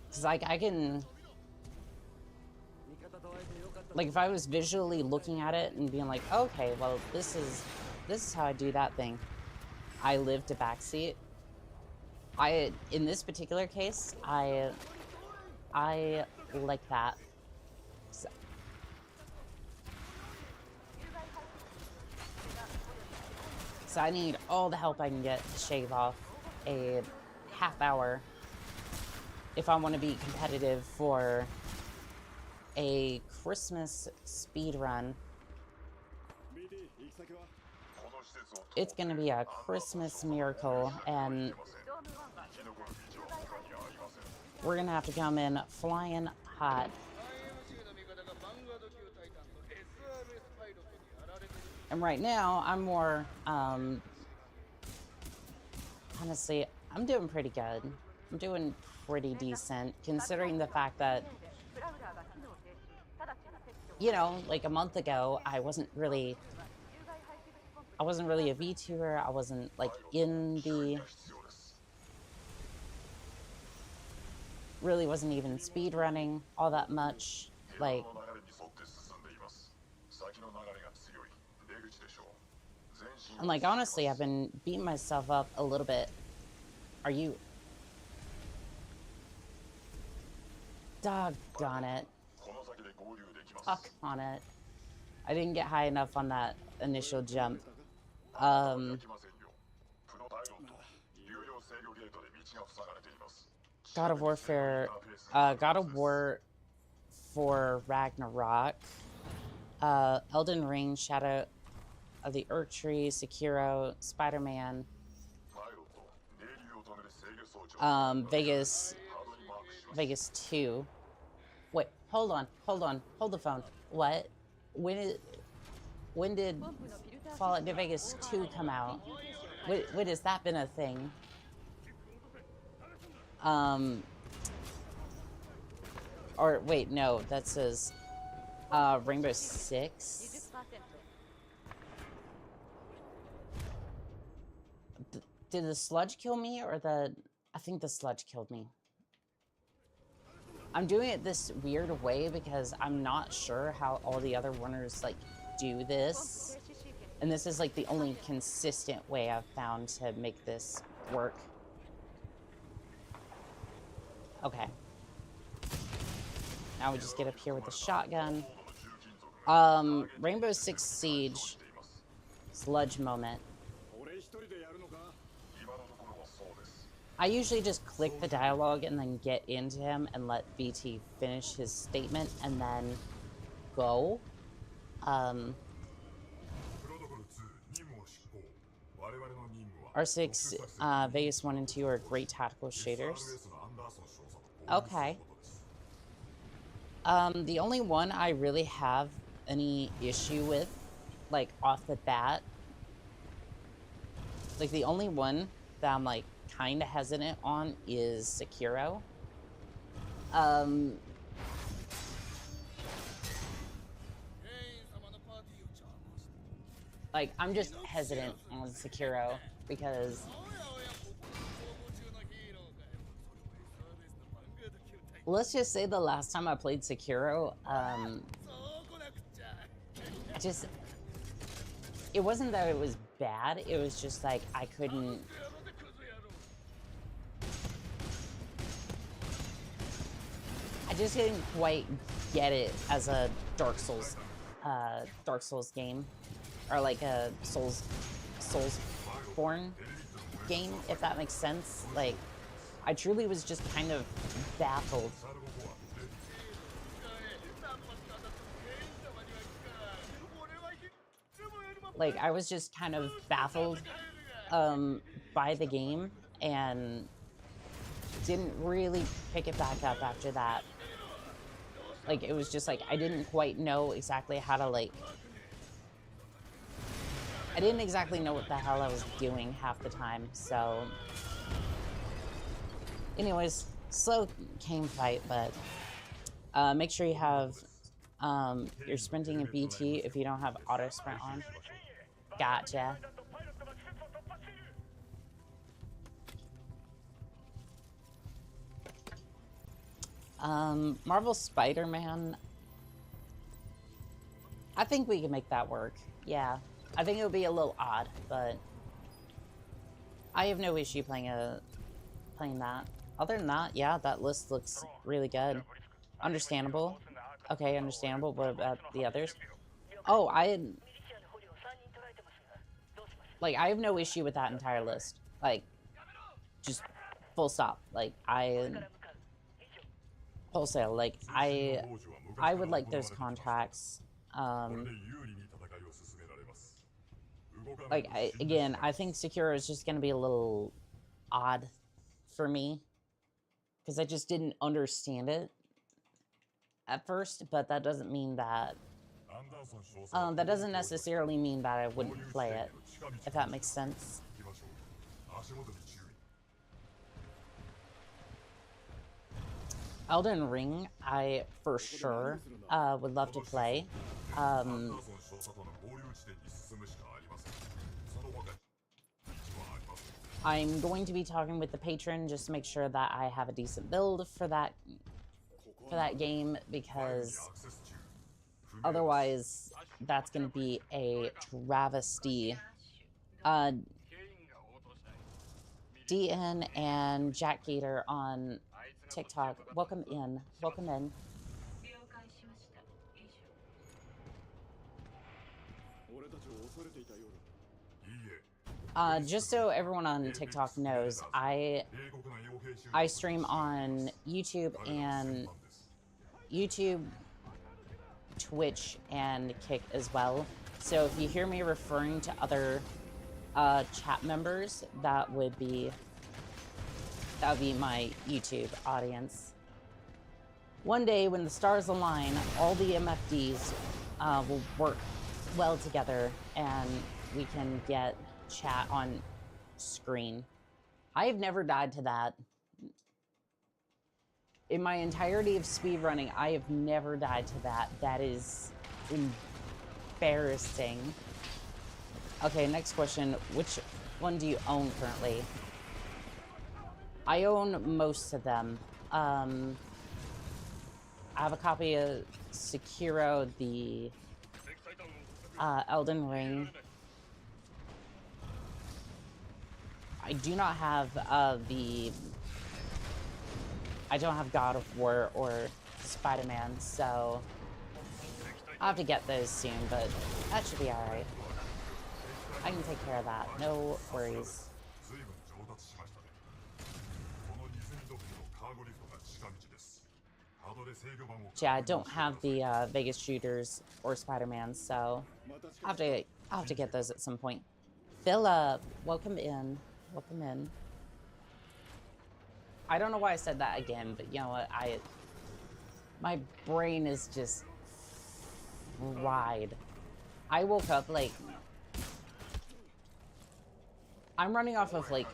Because, like, I can... Like, if I was visually looking at it and being like, okay, well, this is how I do that thing. I lived a backseat. In this particular case, I like that. So I need all the help I can get to shave off a half hour if I want to be competitive for a Christmas speedrun. It's gonna be a Christmas miracle, and we're gonna have to come in flying hot. And right now, I'm more, honestly, I'm doing pretty good. I'm doing pretty decent, considering the fact that, you know, like a month ago, I wasn't really a VTuber. I wasn't, like, really wasn't even speedrunning all that much. Like, and, like, honestly, I've been beating myself up a little bit. Are you... Doggone it. Fuck on it. I didn't get high enough on that initial jump. God of War for Ragnarok, Elden Ring, Shadow of the Earth Tree, Sekiro, Spider-Man, Vegas 2. Wait, hold the phone. What? When did Fallout New Vegas 2 come out? What has that been a thing? Or wait, no, that says Rainbow Six. Did the sludge kill me or the... I think the sludge killed me. I'm doing it this weird way because I'm not sure how all the other runners like do this. And this is like the only consistent way I've found to make this work. Okay. Now we just get up here with the shotgun. Rainbow Six Siege. Sludge moment. I usually just click the dialogue and then get into him and let VT finish his statement and then go. R6, Vegas 1 and 2 are great tactical shaders. Okay. The only one I really have any issue with, like, off the bat, like, the only one that I'm, like, kind of hesitant on is Sekiro. Like, I'm just hesitant on Sekiro because let's just say the last time I played Sekiro, it wasn't that it was bad, it was just like I couldn't... I just didn't quite get it as a Dark Souls game, or like a Soulsborne game, if that makes sense. Like, I truly was just kind of baffled. Like, I was just kind of baffled by the game and didn't really pick it back up after that. Like, it was just like, I didn't quite know exactly how to, like... I didn't exactly know what the hell I was doing half the time, so... Anyways, slow game fight, but make sure you have your sprinting and VT if you don't have auto sprint on. Gotcha. Marvel Spider-Man. I think we can make that work. Yeah. I think it'll be a little odd, but I have no issue playing that. Other than that, yeah, that list looks really good. Understandable. Okay, understandable. What about the others? Oh, I have no issue with that entire list. Like, just full stop. Like, wholesale. Like, I would like those contracts. Like, again, I think Sekiro is just going to be a little odd for me because I just didn't understand it at first, but that doesn't mean that that doesn't necessarily mean that I wouldn't play it, if that makes sense. Elden Ring, I for sure would love to play. I'm going to be talking with the Patron just to make sure that I have a decent build for that game, because otherwise that's going to be a travesty. DN and Jack Gator on TikTok, welcome in. Welcome in. Just so everyone on TikTok knows, I stream on YouTube and Twitch and Kick as well. So if you hear me referring to other chat members, that would be my YouTube audience. One day when the stars align, all the MFDs will work well together and we can get chat on screen. I have never died to that. In my entirety of speedrunning, I have never died to that. That is embarrassing. Okay, next question. Which one do you own currently? I own most of them. I have a copy of Sekiro, the Elden Ring. I do not have I don't have God of War or Spider-Man, so I'll have to get those soon, but that should be alright. I can take care of that, no worries. Yeah, I don't have the Vegas shooters or Spider-Man, so I'll have to get those at some point. Philip, welcome in. Welcome in. I don't know why I said that again, but you know what? My brain is just fried. I woke up like I'm running off of like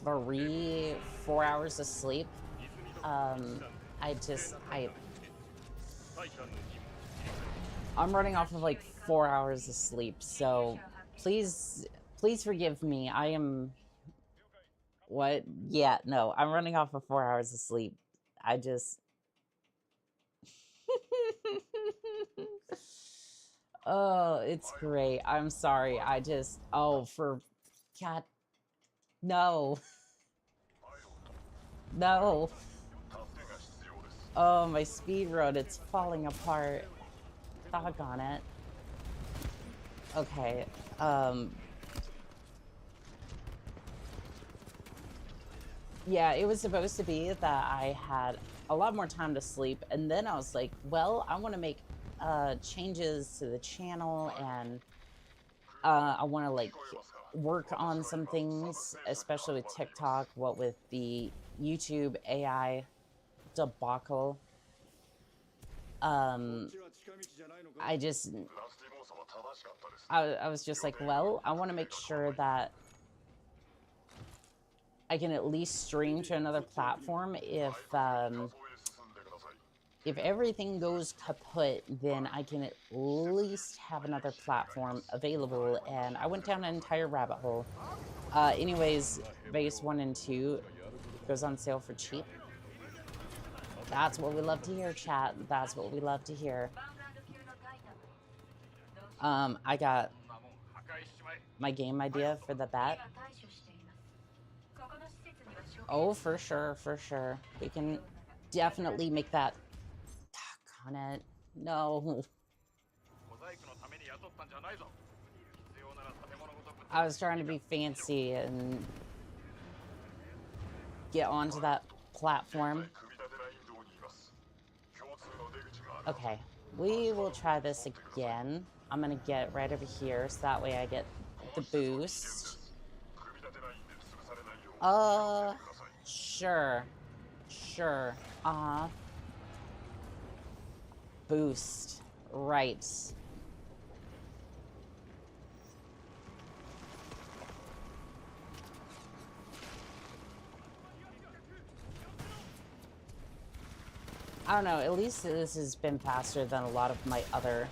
3-4 hours of sleep. I'm running off of like 4 hours of sleep, so please forgive me. I am what? Yeah, no, I'm running off of 4 hours of sleep. I just oh, it's great. I'm sorry. Oh, for God, no. No. Oh, my speedrun, it's falling apart. Doggone it. Okay, yeah, it was supposed to be that I had a lot more time to sleep, and then I was like, well, I want to make changes to the channel, and I want to like work on some things, especially with TikTok, what with the YouTube AI debacle. I was just like, well, I want to make sure that I can at least stream to another platform. If everything goes kaput, then I can at least have another platform available. And I went down an entire rabbit hole. Anyways, Vegas 1 and 2 goes on sale for cheap. That's what we love to hear, chat. That's what we love to hear. I got my game idea for the bet. Oh, for sure, for sure. We can definitely make that. On it. No. I was trying to be fancy and get onto that platform. Okay, we will try this again. I'm gonna get right over here so that way I get the boost. Sure. Sure. Boost. Right. I don't know, at least this has been faster than a lot of my other...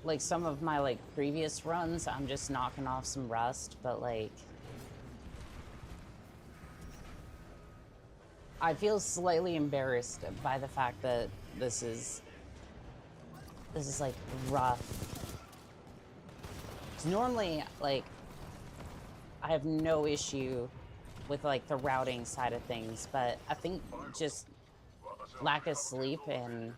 Like, some of my, like, previous runs, I'm just knocking off some rust, but, like... I feel slightly embarrassed by the fact that this is like, rough. 'Cause normally, like, I have no issue with, like, the routing side of things, but I think just lack of sleep and...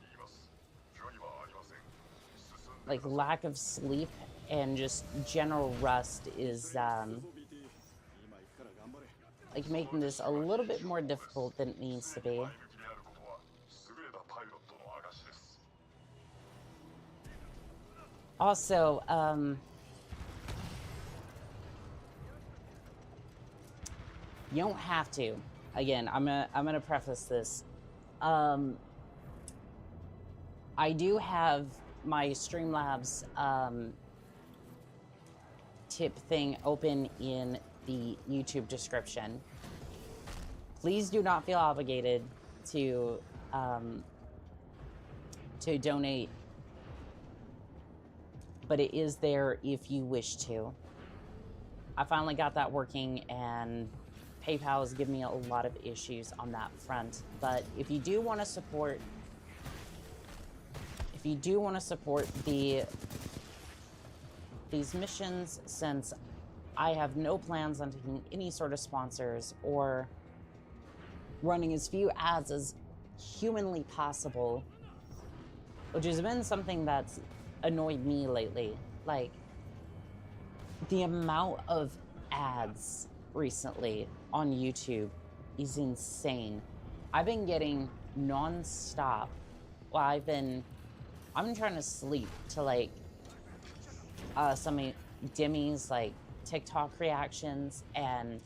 Like, lack of sleep and just general rust is, like, making this a little bit more difficult than it needs to be. Also, you don't have to. Again, I'm gonna preface this. I do have my Streamlabs tip thing open in the YouTube description. Please do not feel obligated to donate, but it is there if you wish to. I finally got that working, and PayPal has given me a lot of issues on that front. But if you do want to support, these missions, since I have no plans on taking any sort of sponsors or running as few ads as humanly possible, which has been something that's annoyed me lately. Like, the amount of ads recently on YouTube is insane. I've been getting non-stop. Well, I've been trying to sleep to like some Demi's like TikTok reactions, and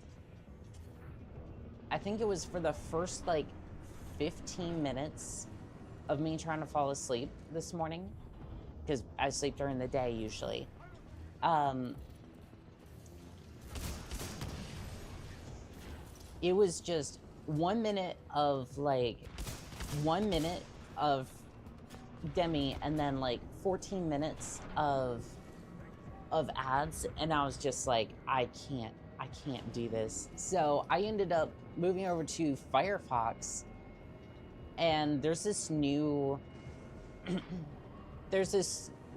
I think it was for the first like 15 minutes of me trying to fall asleep this morning, because I sleep during the day usually. It was just 1 minute of Demi, and then like 14 minutes of ads, and I was just like, I can't do this. So I ended up moving over to Firefox, and there's this new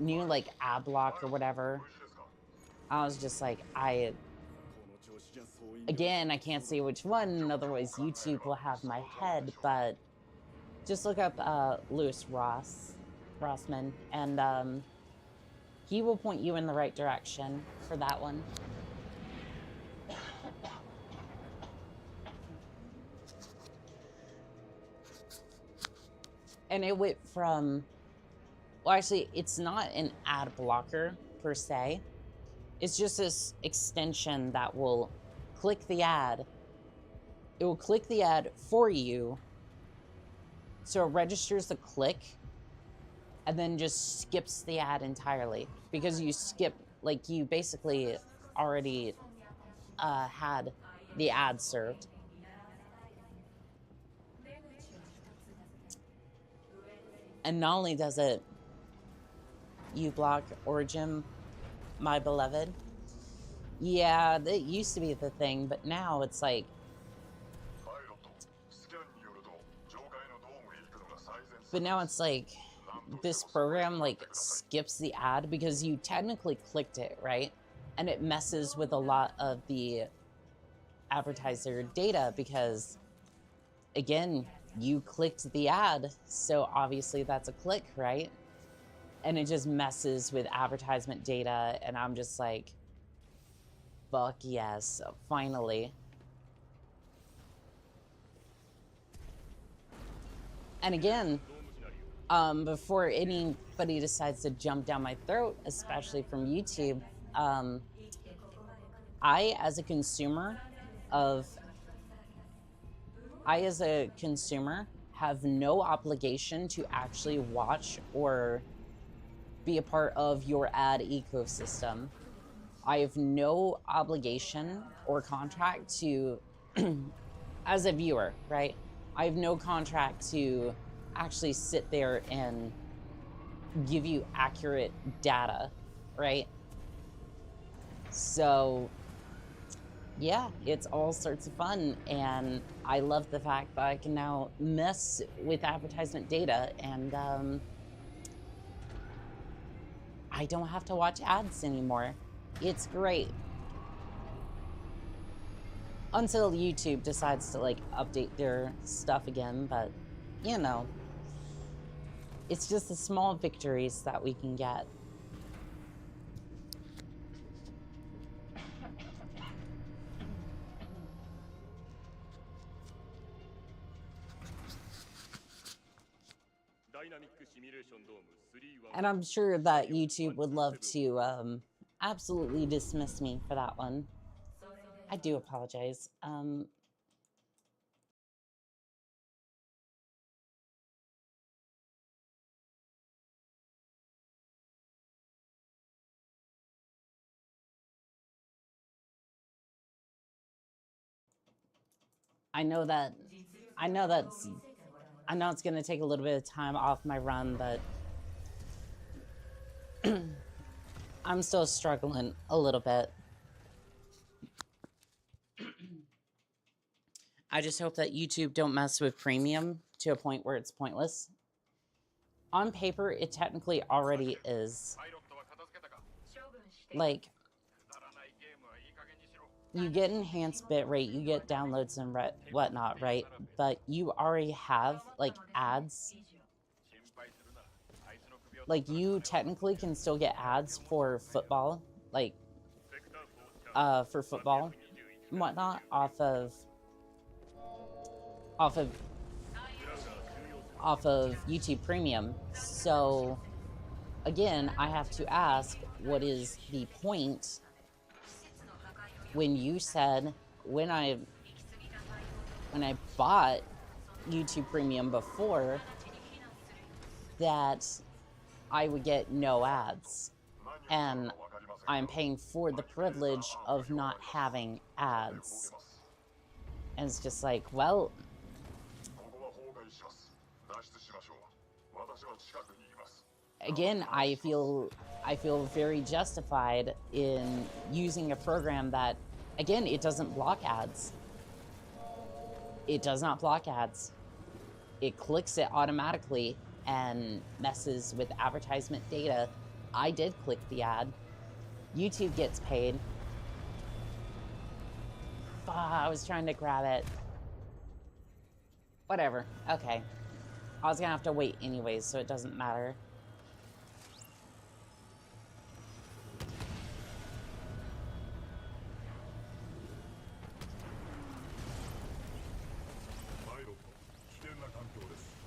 like ad block or whatever. I was just like, again, I can't say which one, otherwise YouTube will have my head, but just look up Lewis Rossman, and he will point you in the right direction for that one. And it went from, well, actually, it's not an ad blocker per se. It's just this extension that will click the ad. It will click the ad for you, so it registers the click, and then just skips the ad entirely, because you basically already had the ad served. And not only does it uBlock Origin, my beloved. Yeah, that used to be the thing, but now it's like, this program like skips the ad because you technically clicked it, right? And it messes with a lot of the advertiser data because, again, you clicked the ad, so obviously that's a click, right? And it just messes with advertisement data, and I'm just like, fuck yes, finally. And again, before anybody decides to jump down my throat, especially from YouTube, I as a consumer have no obligation to actually watch or be a part of your ad ecosystem. I have no obligation or contract to, as a viewer, right? I have no contract to actually sit there and give you accurate data, right? So yeah, it's all sorts of fun, and I love the fact that I can now mess with advertisement data, and I don't have to watch ads anymore. It's great. Until YouTube decides to like update their stuff again, but you know, it's just the small victories that we can get. And I'm sure that YouTube would love to absolutely dismiss me for that one. I do apologize. I know that I know that's I know it's gonna take a little bit of time off my run, but I'm still struggling a little bit. I just hope that YouTube don't mess with premium to a point where it's pointless. On paper, it technically already is. Like, you get enhanced bitrate, you get downloads and whatnot, right? But you already have, like, ads. Like, you technically can still get ads for football, like, for football and whatnot off of YouTube Premium. So, again, I have to ask, what is the point when you said, when I bought YouTube Premium before, that I would get no ads, and I'm paying for the privilege of not having ads. And it's just like, well, again, I feel very justified in using a program that, again, it doesn't block ads. It does not block ads. It clicks it automatically and messes with advertisement data. I did click the ad. YouTube gets paid. I was trying to grab it. Whatever. Okay. I was gonna have to wait anyways, so it doesn't matter.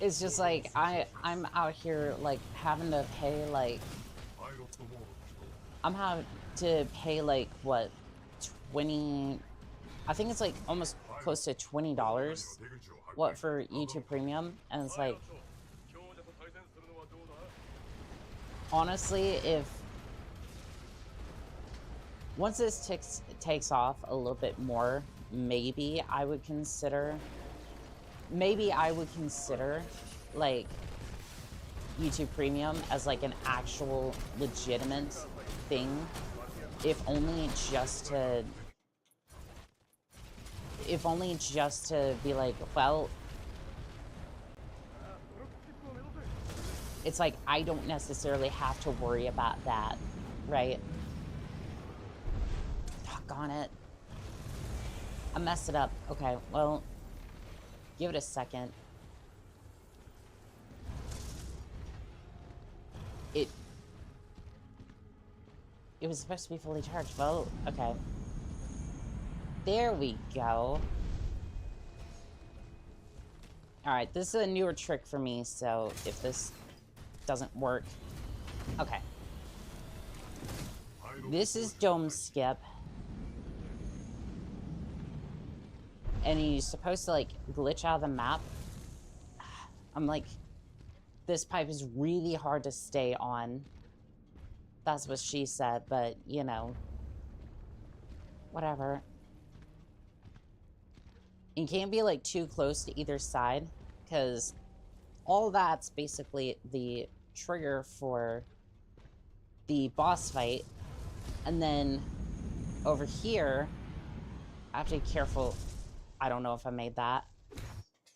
It's just like, I'm out here, like, having to pay, like, I'm having to pay, like, what, 20, I think it's, like, almost close to $20, what, for YouTube Premium, and it's like, honestly, once this takes off a little bit more, maybe I would consider, like, YouTube Premium as, like, an actual legitimate thing, if only just to be like, well, it's like, I don't necessarily have to worry about that, right? Doggone it. I messed it up. Okay, well, give it a second. It was supposed to be fully charged. Well, okay. There we go. Alright, this is a newer trick for me, so if this doesn't work... Okay. This is Dome Skip. And he's supposed to, like, glitch out of the map. I'm like, this pipe is really hard to stay on. That's what she said, but, you know, whatever. You can't be, like, too close to either side, because all that's basically the trigger for the boss fight. And then over here, I have to be careful. I don't know if I made that.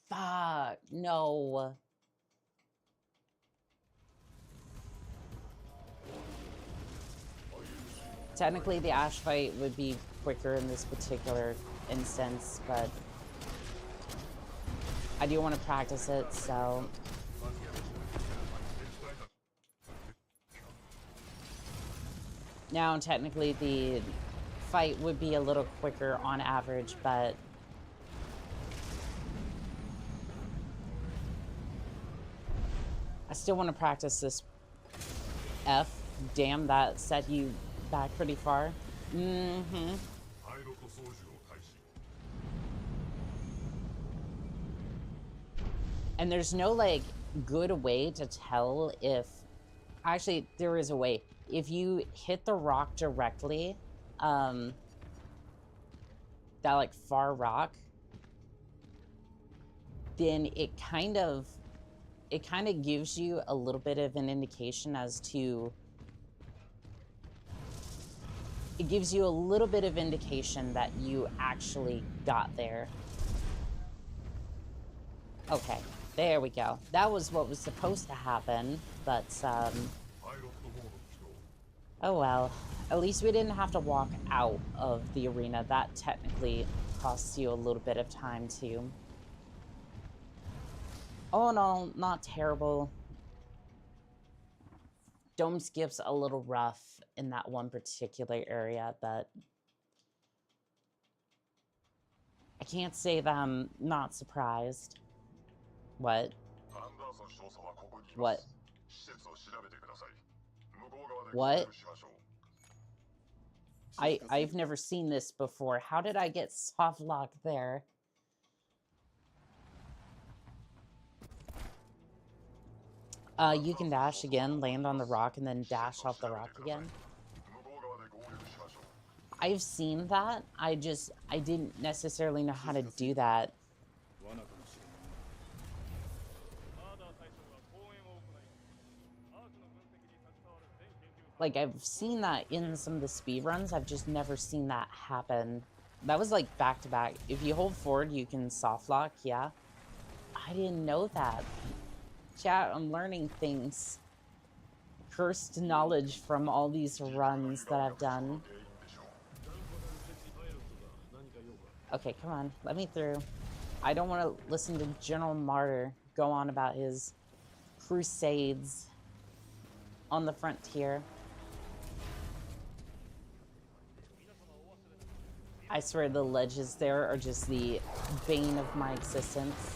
Fuck, no. Technically, the Ash fight would be quicker in this particular instance, but I do want to practice it, so... Now, technically, the fight would be a little quicker on average, but... I still want to practice this F. Damn, that set you back pretty far. Mm-hmm. And there's no, like, good way to tell if... Actually, there is a way. If you hit the rock directly, that, like, far rock, then it kind of gives you a little bit of an indication as to it gives you a little bit of indication that you actually got there. Okay, there we go. That was what was supposed to happen, but oh well. At least we didn't have to walk out of the arena. That technically costs you a little bit of time too. Oh no, not terrible. Dome skip's a little rough in that one particular area, but I can't say that I'm not surprised. What? What? What? I've never seen this before. How did I get soft locked there? You can dash again, land on the rock, and then dash off the rock again. I've seen that. I didn't necessarily know how to do that. Like, I've seen that in some of the speedruns. I've just never seen that happen. That was like back to back. If you hold forward, you can soft lock, yeah. I didn't know that. Chat, I'm learning things. Cursed knowledge from all these runs that I've done. Okay, come on, let me through. I don't want to listen to General Martyr go on about his crusades on the frontier. I swear the ledges there are just the bane of my existence.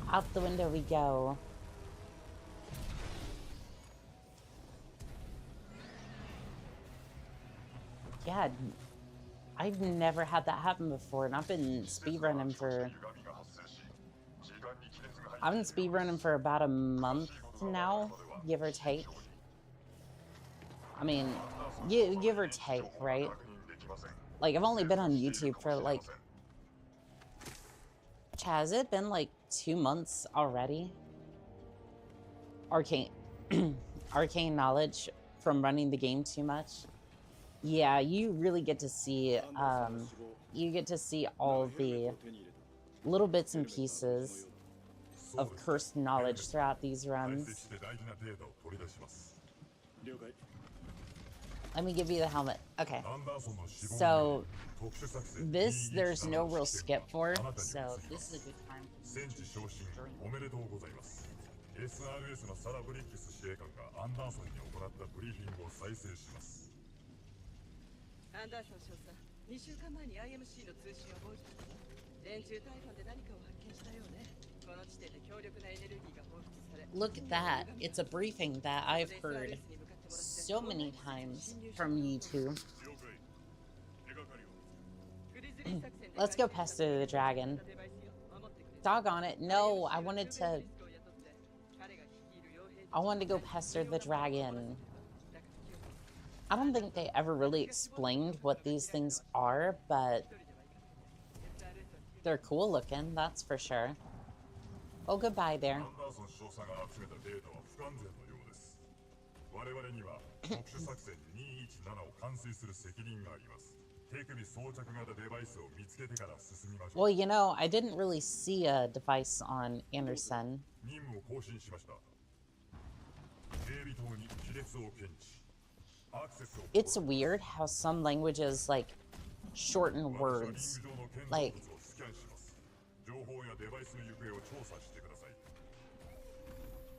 Out the window we go. Yeah, I've never had that happen before, and I've been speedrunning for about a month now, give or take. I mean, give or take, right? Like, I've only been on YouTube for like, has it been like 2 months already? Arcane knowledge from running the game too much. Yeah, you really get to see all the little bits and pieces of cursed knowledge throughout these runs. Let me give you the helmet. Okay. So there's no real skip for, so this is a good time to drink. Look at that. It's a briefing that I've heard so many times from YouTube. Let's go pester the dragon. Doggone it. No, I wanted to go pester the dragon. I don't think they ever really explained what these things are, but they're cool looking, that's for sure. Oh, goodbye there. Well, you know, I didn't really see a device on Anderson. It's weird how some languages, like, shorten words.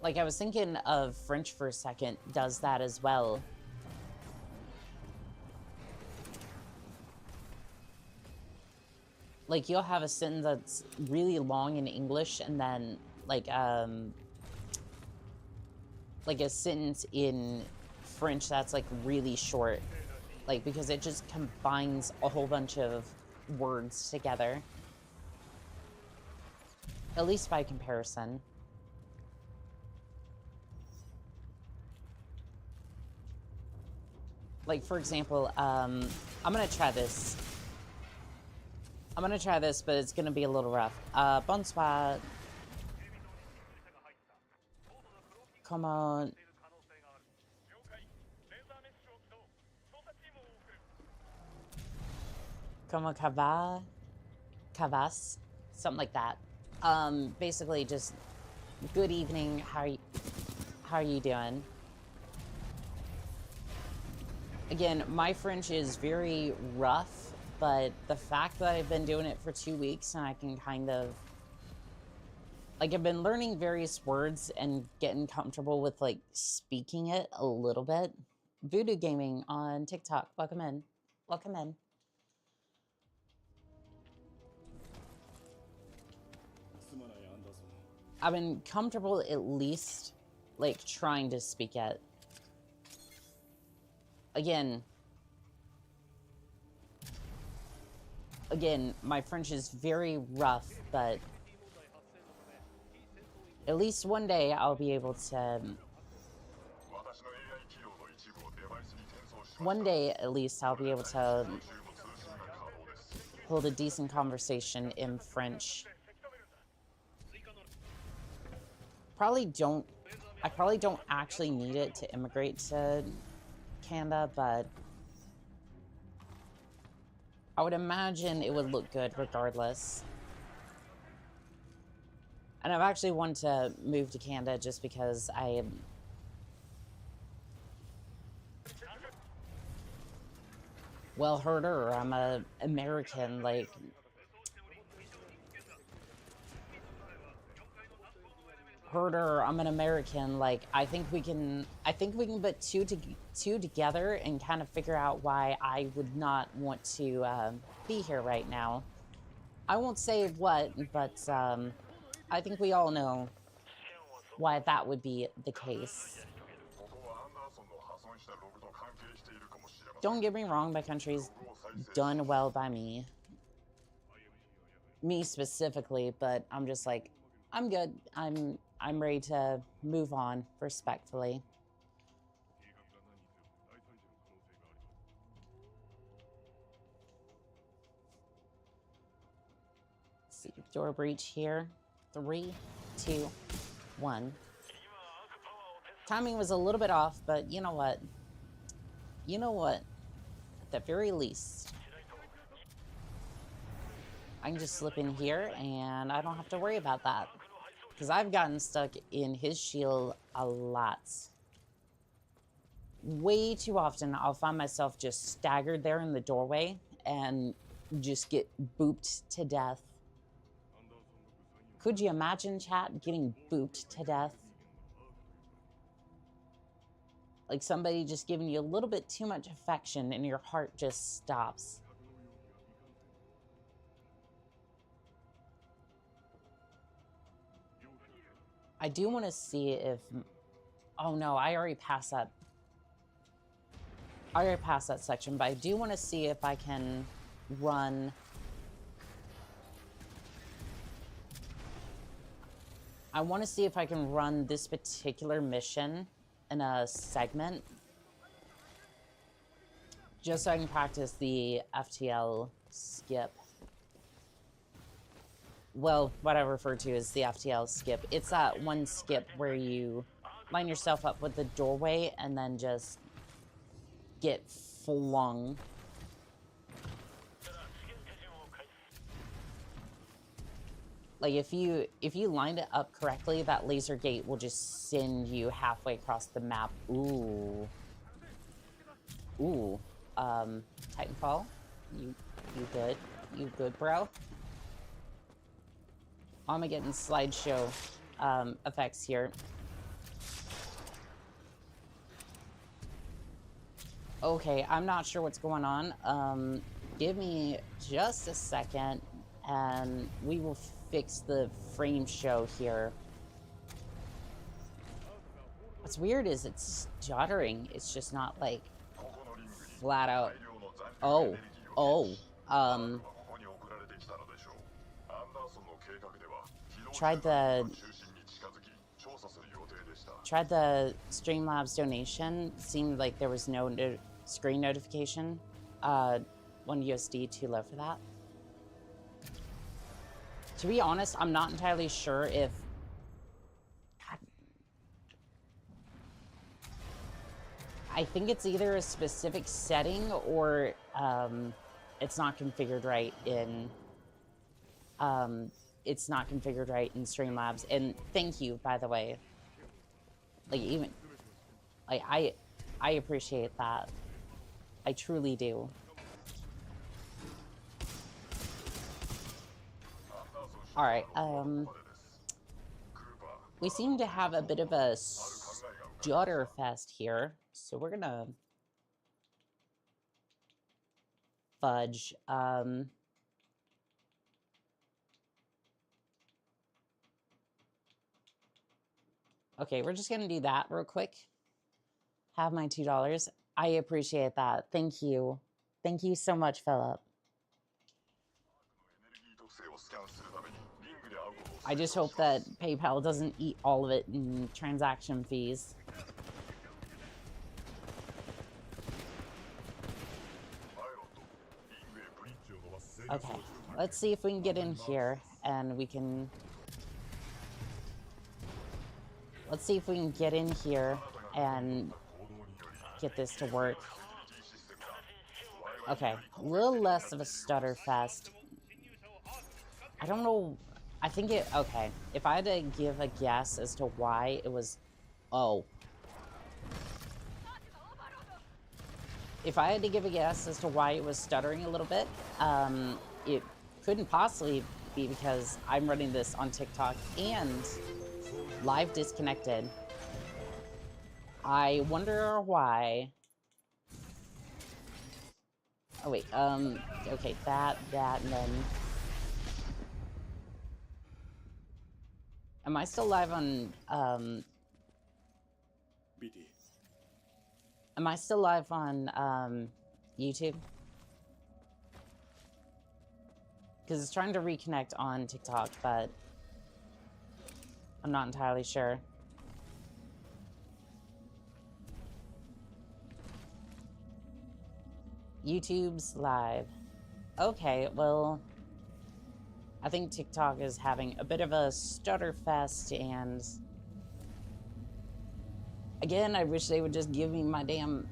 Like, I was thinking of French for a second, does that as well. Like, you'll have a sentence that's really long in English, and then, like a sentence in French that's, like, really short. Like, because it just combines a whole bunch of words together. At least by comparison. Like, for example, I'm gonna try this. I'm gonna try this, but it's gonna be a little rough. Bonsoir. Come on. Como Kavas? Something like that. Basically just good evening. How are you doing? Again, my French is very rough, but the fact that I've been doing it for 2 weeks and I can kind of, like, I've been learning various words and getting comfortable with, like, speaking it a little bit. Voodoo Gaming on TikTok. Welcome in. Welcome in. I've been comfortable at least, like, trying to speak it. Again, my French is very rough, but at least one day I'll be able to... One day, at least, I'll be able to hold a decent conversation in French. I probably don't actually need it to immigrate to Canada, but I would imagine it would look good regardless. And I've actually wanted to move to Canada just because well, herder, I'm a American, like... Herder, I'm an American, like, I think we can put two together and kind of figure out why I would not want to be here right now. I won't say what, but I think we all know why that would be the case. Don't get me wrong, my country's done well by me. Me specifically, but I'm just like, I'm good. I'm ready to move on respectfully. Let's see, door breach here. 3, 2, 1. Timing was a little bit off, but you know what? You know what? At the very least, I can just slip in here and I don't have to worry about that. Because I've gotten stuck in his shield a lot. Way too often, I'll find myself just staggered there in the doorway and just get booped to death. Could you imagine, chat, getting booped to death? Like somebody just giving you a little bit too much affection and your heart just stops. I do want to see if... Oh no, I already passed that. I already passed that section, but I do want to see if I can run... I want to see if I can run this particular mission in a segment. Just so I can practice the FTL skip. Well, what I refer to as the FTL skip. It's that one skip where you line yourself up with the doorway and then just get flung. Like if you lined it up correctly, that laser gate will just send you halfway across the map. Ooh. Ooh. Titanfall. You good? You good, bro? I'm getting slideshow effects here. Okay, I'm not sure what's going on. Give me just a second and we will fix the frame show here. What's weird is it's stuttering. It's just not like flat out. Oh. Tried the Streamlabs donation. Seemed like there was no screen notification. 1 USD too low for that. To be honest, I'm not entirely sure if... God. I think it's either a specific setting or it's not configured right in... it's not configured right in Streamlabs. And thank you, by the way. Like, even... Like, I appreciate that. I truly do. Alright, we seem to have a bit of a stutter fest here, so we're gonna fudge. Okay, we're just gonna do that real quick. Have my $2. I appreciate that. Thank you. Thank you so much, Philip. I just hope that PayPal doesn't eat all of it in transaction fees. Okay, let's see if we can get in here and we can... Let's see if we can get in here and get this to work. Okay, a little less of a stutter fest. I don't know... I think it... Okay, if I had to give a guess as to why it was... Oh. If I had to give a guess as to why it was stuttering a little bit, it couldn't possibly be because I'm running this on TikTok and live disconnected. I wonder why... Oh, wait, okay, that, and then... Am I still live on, Am I still live on, YouTube? Because it's trying to reconnect on TikTok, but I'm not entirely sure. YouTube's live. Okay, well... I think TikTok is having a bit of a stutter fest, and again, I wish they would just give me my damn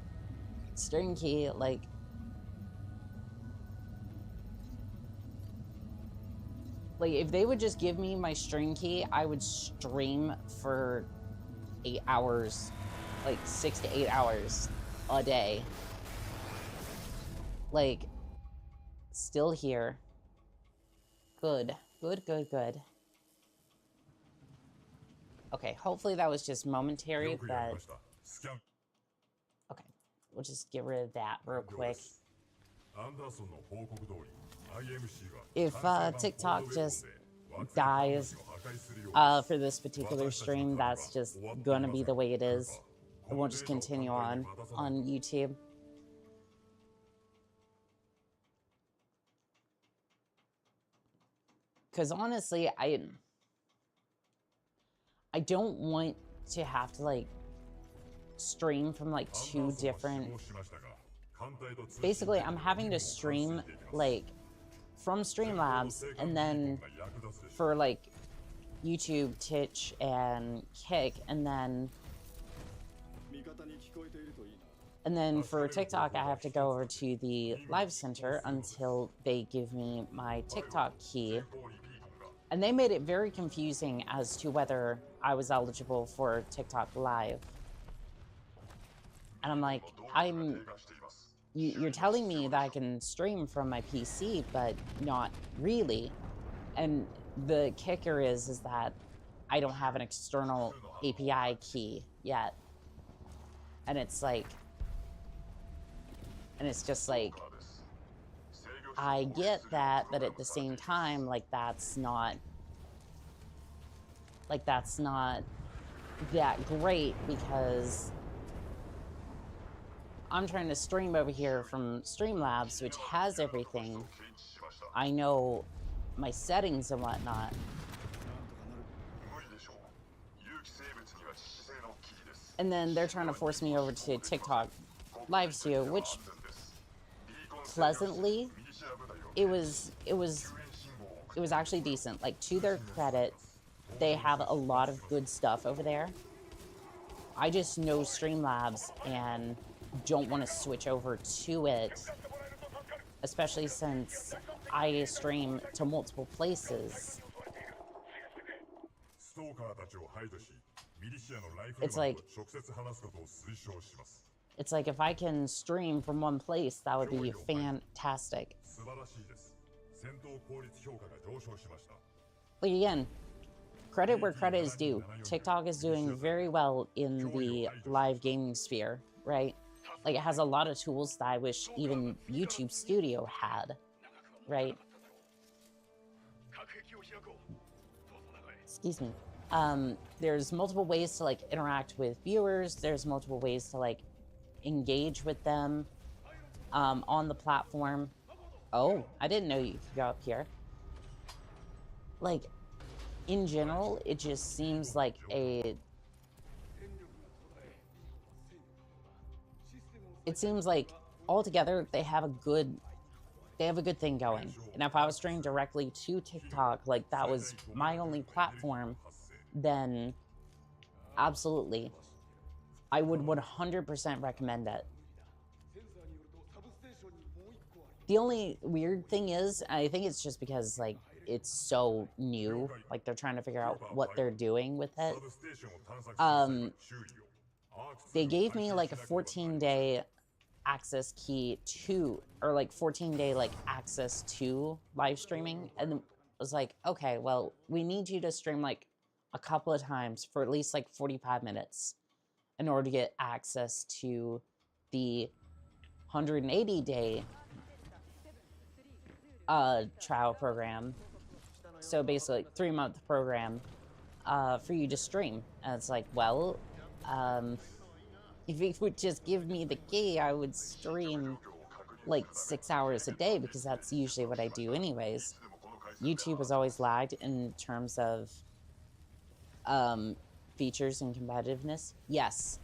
stream key. Like if they would just give me my stream key, I would stream for 8 hours, like 6 to 8 hours a day. Like, still here. Good. Good. Okay, hopefully that was just momentary, but... Okay, we'll just get rid of that real quick. If TikTok just dies for this particular stream, that's just gonna be the way it is. It won't just continue on YouTube. Because honestly, I don't want to have to, like, stream from, like, 2 different... Basically, I'm having to stream, like, from Streamlabs, and then for, like, YouTube, Twitch, and Kick, and then for TikTok, I have to go over to the Live Center until they give me my TikTok key. And they made it very confusing as to whether I was eligible for TikTok Live. And I'm like, you're telling me that I can stream from my PC, but not really. And the kicker is that I don't have an external API key yet. And it's like, and it's just like, I get that, but at the same time, like, that's not that great, because I'm trying to stream over here from Streamlabs, which has everything. I know my settings and whatnot. And then they're trying to force me over to TikTok Live Studio, which pleasantly, it was it was actually decent. Like, to their credit, they have a lot of good stuff over there. I just know Streamlabs and don't want to switch over to it, especially since I stream to multiple places. It's like if I can stream from one place, that would be fantastic. But again, credit where credit is due. TikTok is doing very well in the live gaming sphere, right? Like, it has a lot of tools that I wish even YouTube Studio had, right? Excuse me. There's multiple ways to, like, interact with viewers. There's multiple ways to, like, engage with them on the platform. Oh, I didn't know you could go up here. Like, in general, it just seems like it seems like altogether they have a good thing going. And if I was streaming directly to TikTok, like that was my only platform, then absolutely, I would 100% recommend it. The only weird thing is, I think it's just because, like, it's so new, like they're trying to figure out what they're doing with it. They gave me like a 14-day access key to, or like 14-day like access to live streaming, and it was like, okay, well, we need you to stream like a couple of times for at least like 45 minutes in order to get access to the 180-day trial program. So basically, 3-month program for you to stream. And it's like, well, if you would just give me the key, I would stream like 6 hours a day, because that's usually what I do anyways. YouTube has always lagged in terms of features and competitiveness. Yes,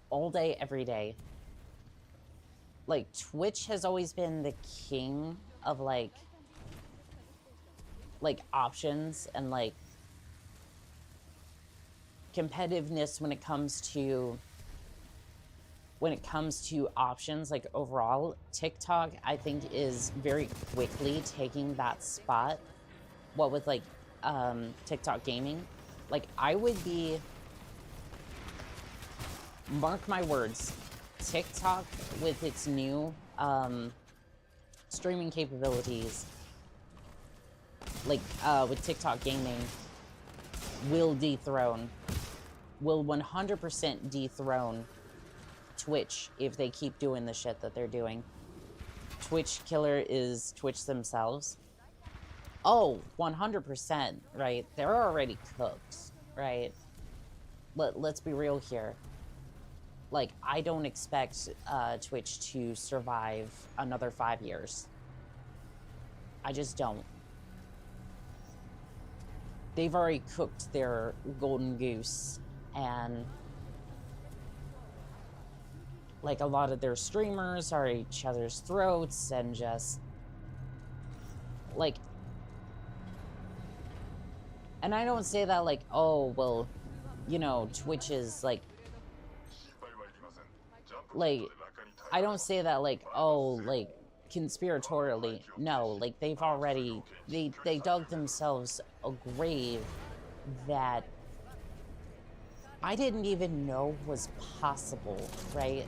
all day, every day. Like, Twitch has always been the king of like options and like competitiveness when it comes to options. Like, overall, TikTok, I think, is very quickly taking that spot. What with like TikTok gaming, like, I would be, mark my words, TikTok with its new streaming capabilities, like with TikTok gaming, will 100% dethrone Twitch if they keep doing the shit that they're doing. Twitch killer is Twitch themselves. Oh, 100%, right? They're already cooked, right? Let's be real here. Like, I don't expect Twitch to survive another 5 years. I just don't. They've already cooked their golden goose, and like, a lot of their streamers are at each other's throats, and just like, and I don't say that like, oh, well, you know, Twitch is like, I don't say that like, oh, like, conspiratorially. No, like, they've already, they dug themselves a grave that I didn't even know was possible, right?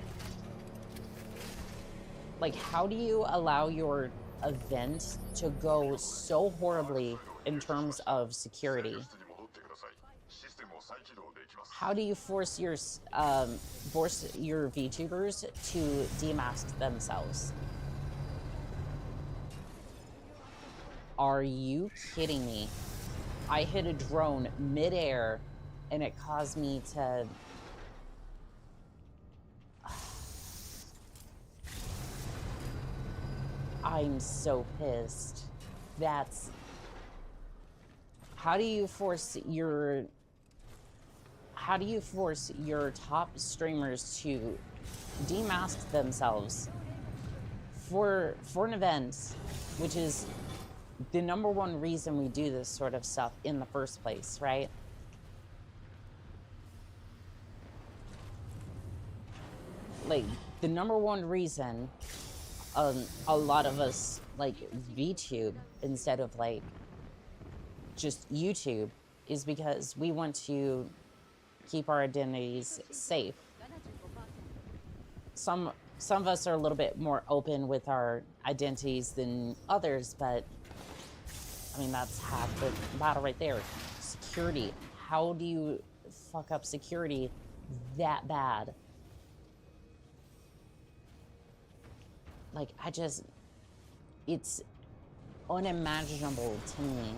Like, how do you allow your event to go so horribly in terms of security? How do you force your VTubers to demask themselves? Are you kidding me? I hit a drone mid-air and it caused me to... I'm so pissed. That's... How do you force your top streamers to demask themselves for an event which is the number one reason we do this sort of stuff in the first place, right? Like, the number one reason a lot of us like VTube instead of like just YouTube is because we want to keep our identities safe. Some of us are a little bit more open with our identities than others, but I mean, that's half the battle right there. Security. How do you fuck up security that bad? Like, it's unimaginable to me.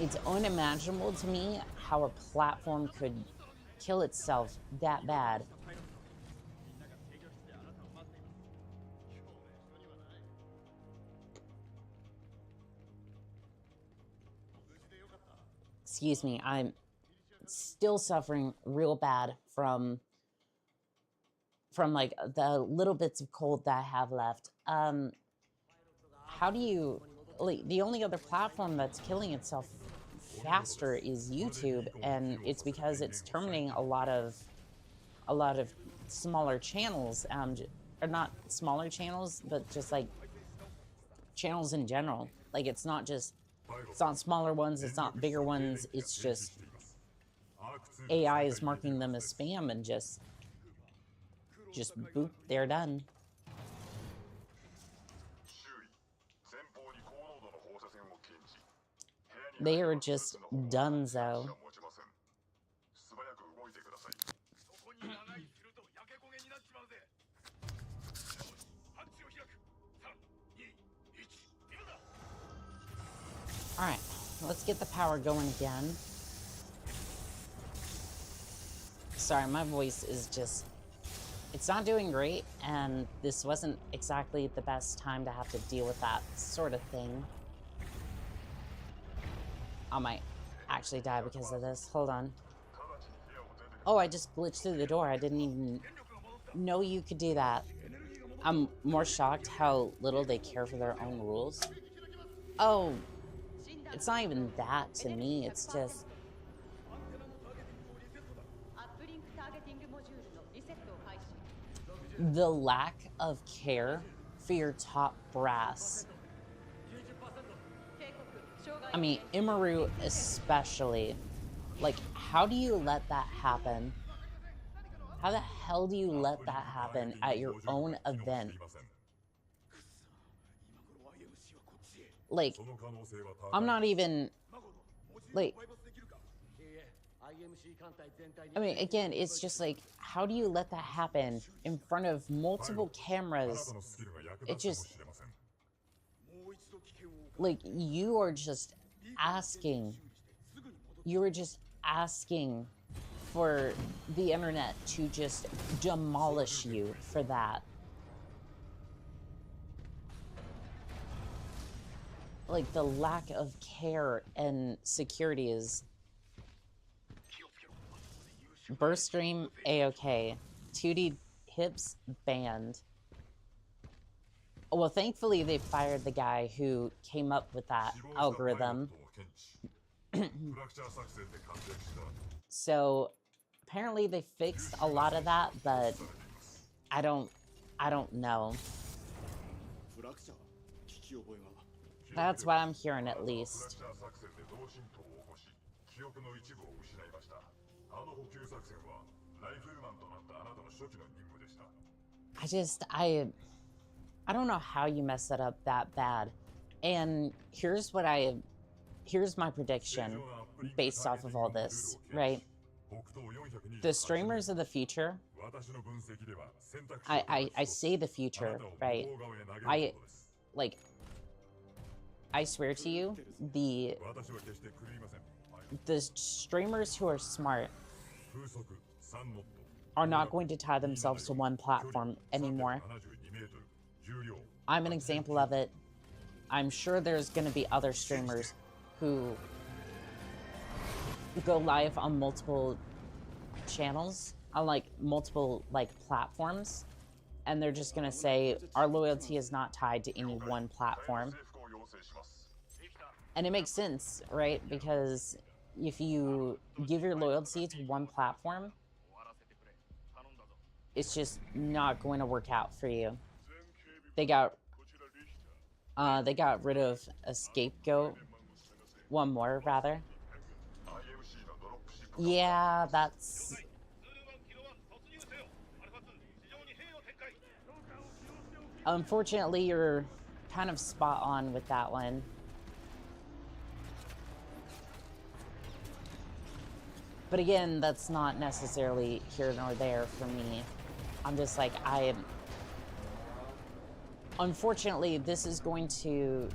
It's unimaginable to me how a platform could kill itself that bad. Excuse me, I'm still suffering real bad from like the little bits of cold that I have left. How do you, like, the only other platform that's killing itself faster is YouTube, and it's because it's terminating a lot of smaller channels, or not smaller channels, but just like channels in general. Like, it's not smaller ones, it's not bigger ones, it's just AI is marking them as spam and just boop, they're done. They are just donezo. All right, let's get the power going again. Sorry, my voice is just, it's not doing great, and this wasn't exactly the best time to have to deal with that sort of thing. I might actually die because of this. Hold on. Oh, I just glitched through the door. I didn't even know you could do that. I'm more shocked how little they care for their own rules. Oh, it's not even that to me. It's just the lack of care for your top brass. I mean, Imaru especially. Like, how do you let that happen? How the hell do you let that happen at your own event? Like, I'm not even, like, I mean, again, it's just like, how do you let that happen in front of multiple cameras? It just, like, you are just asking for the internet to just demolish you for that. Like, the lack of care and security is... Burst stream, A-okay. 2D hips, banned. Well, thankfully, they fired the guy who came up with that algorithm. So, apparently they fixed a lot of that, but I don't know. That's what I'm hearing, at least. I don't know how you mess that up that bad. And here's my prediction based off of all this, right? The streamers of the future, I say the future, right? I swear to you, the streamers who are smart are not going to tie themselves to one platform anymore. I'm an example of it. I'm sure there's going to be other streamers who go live on multiple channels, on like multiple like platforms, and they're just going to say, our loyalty is not tied to any one platform. And it makes sense, right? Because if you give your loyalty to one platform, it's just not going to work out for you. They got rid of a scapegoat. One more, rather. Yeah, that's... Unfortunately, you're kind of spot on with that one. But again, that's not necessarily here nor there for me. I'm just like, unfortunately, this is going to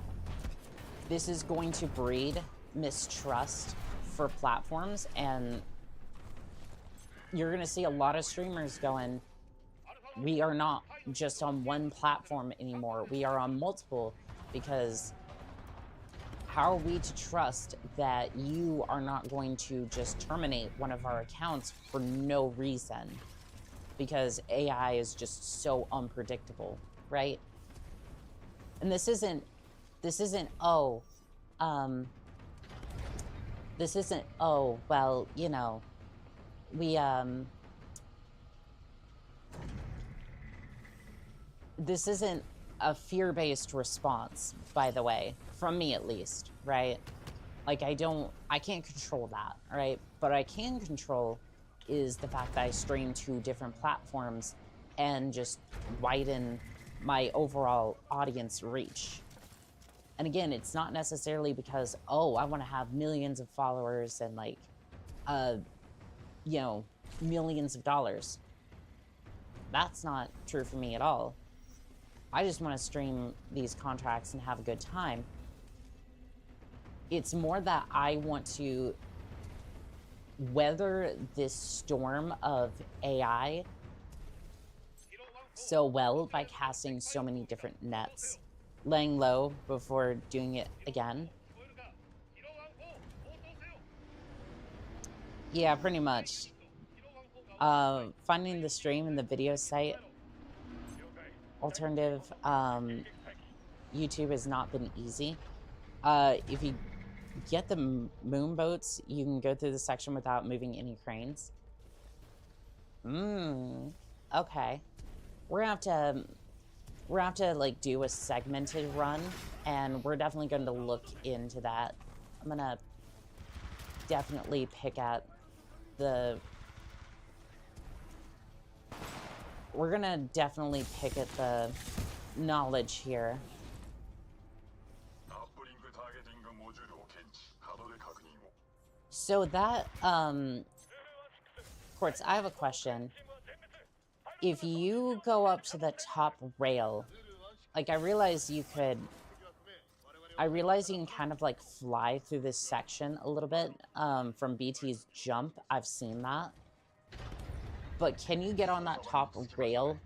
breed mistrust for platforms, and you're going to see a lot of streamers going, we are not just on one platform anymore. We are on multiple, because how are we to trust that you are not going to just terminate one of our accounts for no reason? Because AI is just so unpredictable, right? And this isn't, oh, well, you know, we, this isn't a fear-based response, by the way, from me at least, right? Like, I can't control that, right? But I can control is the fact that I stream to different platforms and just widen my overall audience reach. And again, it's not necessarily because, oh, I want to have millions of followers and, like, you know, millions of dollars. That's not true for me at all. I just want to stream these contracts and have a good time. It's more that I want to weather this storm of AI so well by casting so many different nets, laying low before doing it again. Yeah, pretty much. Finding the stream and the video site alternative, YouTube has not been easy. If you get the moon boats, you can go through the section without moving any cranes. Okay. We're gonna have to like do a segmented run, and we're definitely going to look into that. I'm gonna definitely pick at the... We're gonna definitely pick at the knowledge here. So that, Quartz, I have a question. If you go up to the top rail, like, I realize you can kind of, like, fly through this section a little bit, from BT's jump. I've seen that. But can you get on that top rail,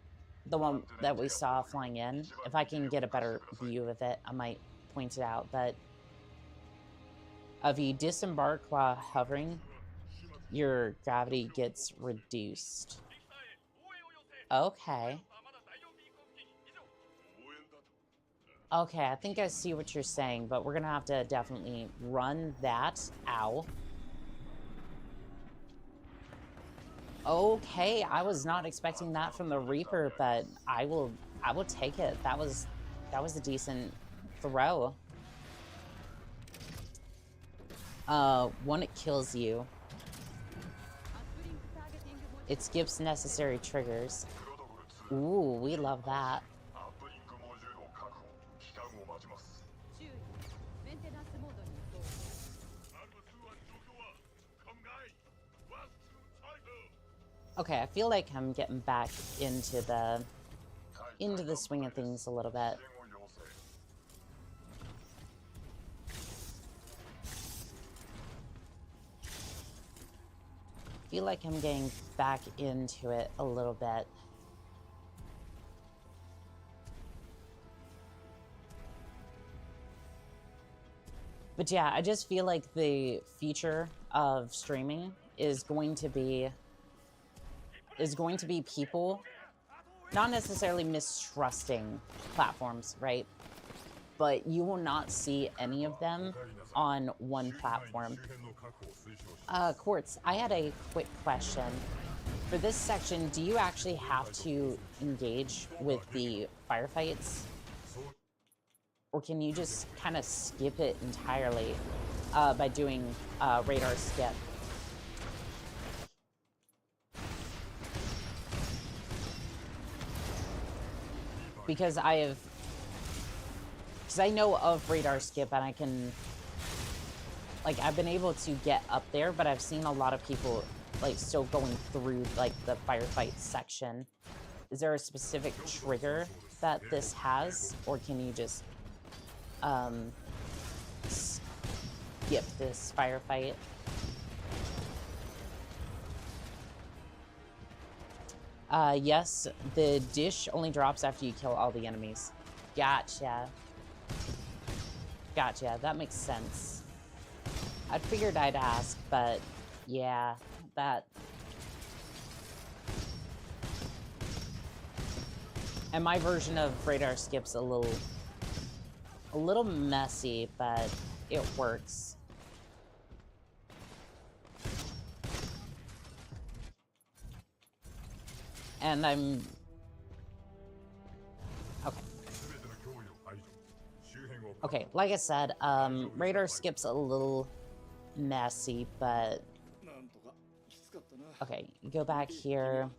the one that we saw flying in? If I can get a better view of it, I might point it out. But if you disembark while hovering, your gravity gets reduced. Okay. Okay, I think I see what you're saying, but we're gonna have to definitely run that. Ow. Okay, I was not expecting that from the Reaper, but I will take it. That was a decent throw. One, it kills you. It skips necessary triggers. Ooh, we love that. Okay, I feel like I'm getting back into the swing of things a little bit. I feel like I'm getting back into it a little bit. But yeah, I just feel like the future of streaming is going to be people not necessarily mistrusting platforms, right? But you will not see any of them on one platform. Quartz, I had a quick question. For this section, do you actually have to engage with the firefights? Or can you just kind of skip it entirely by doing radar skip? Because I know of radar skip and I can, like, I've been able to get up there, but I've seen a lot of people, like, still going through, like, the firefight section. Is there a specific trigger that this has, or can you just, skip this firefight? Yes, the dish only drops after you kill all the enemies. Gotcha. Gotcha, that makes sense. I figured I'd ask, but yeah, that... And my version of radar skip's a little messy, but it works. And I'm... Okay. Okay, like I said, radar skip's a little messy, but... Okay, go back here.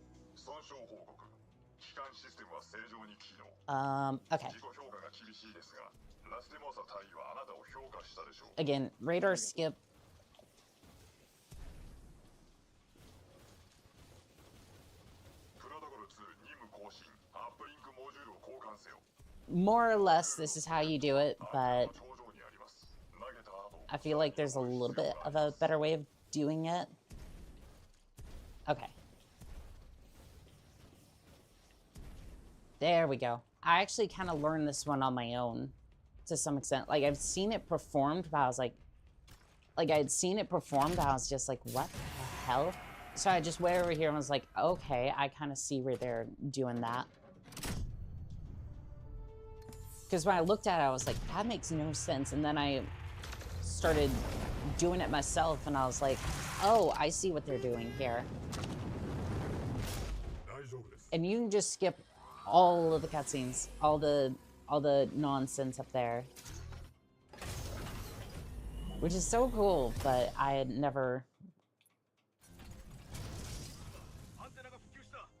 Okay. Again, radar skip. More or less, this is how you do it, but I feel like there's a little bit of a better way of doing it. Okay. There we go. I actually kind of learned this one on my own to some extent. Like, I've seen it performed, but I was like, I'd seen it performed, I was just like, what the hell? So I just went over here and was like, okay, I kind of see where they're doing that. Because when I looked at it, I was like, that makes no sense. And then I started doing it myself, and I was like, oh, I see what they're doing here. And you can just skip all of the cutscenes, all the nonsense up there. Which is so cool, but I had never...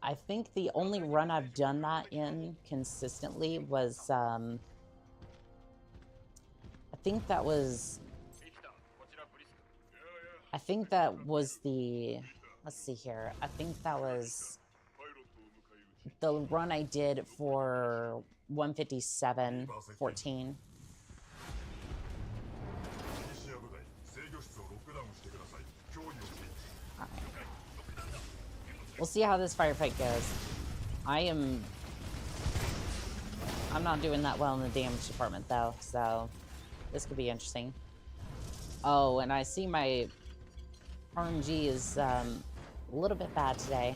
I think the only run I've done that in consistently was, I think that was the, let's see here, I think that was the run I did for 157.14. We'll see how this firefight goes. I'm not doing that well in the damage department, though, so this could be interesting. Oh, and I see my RNG is a little bit bad today.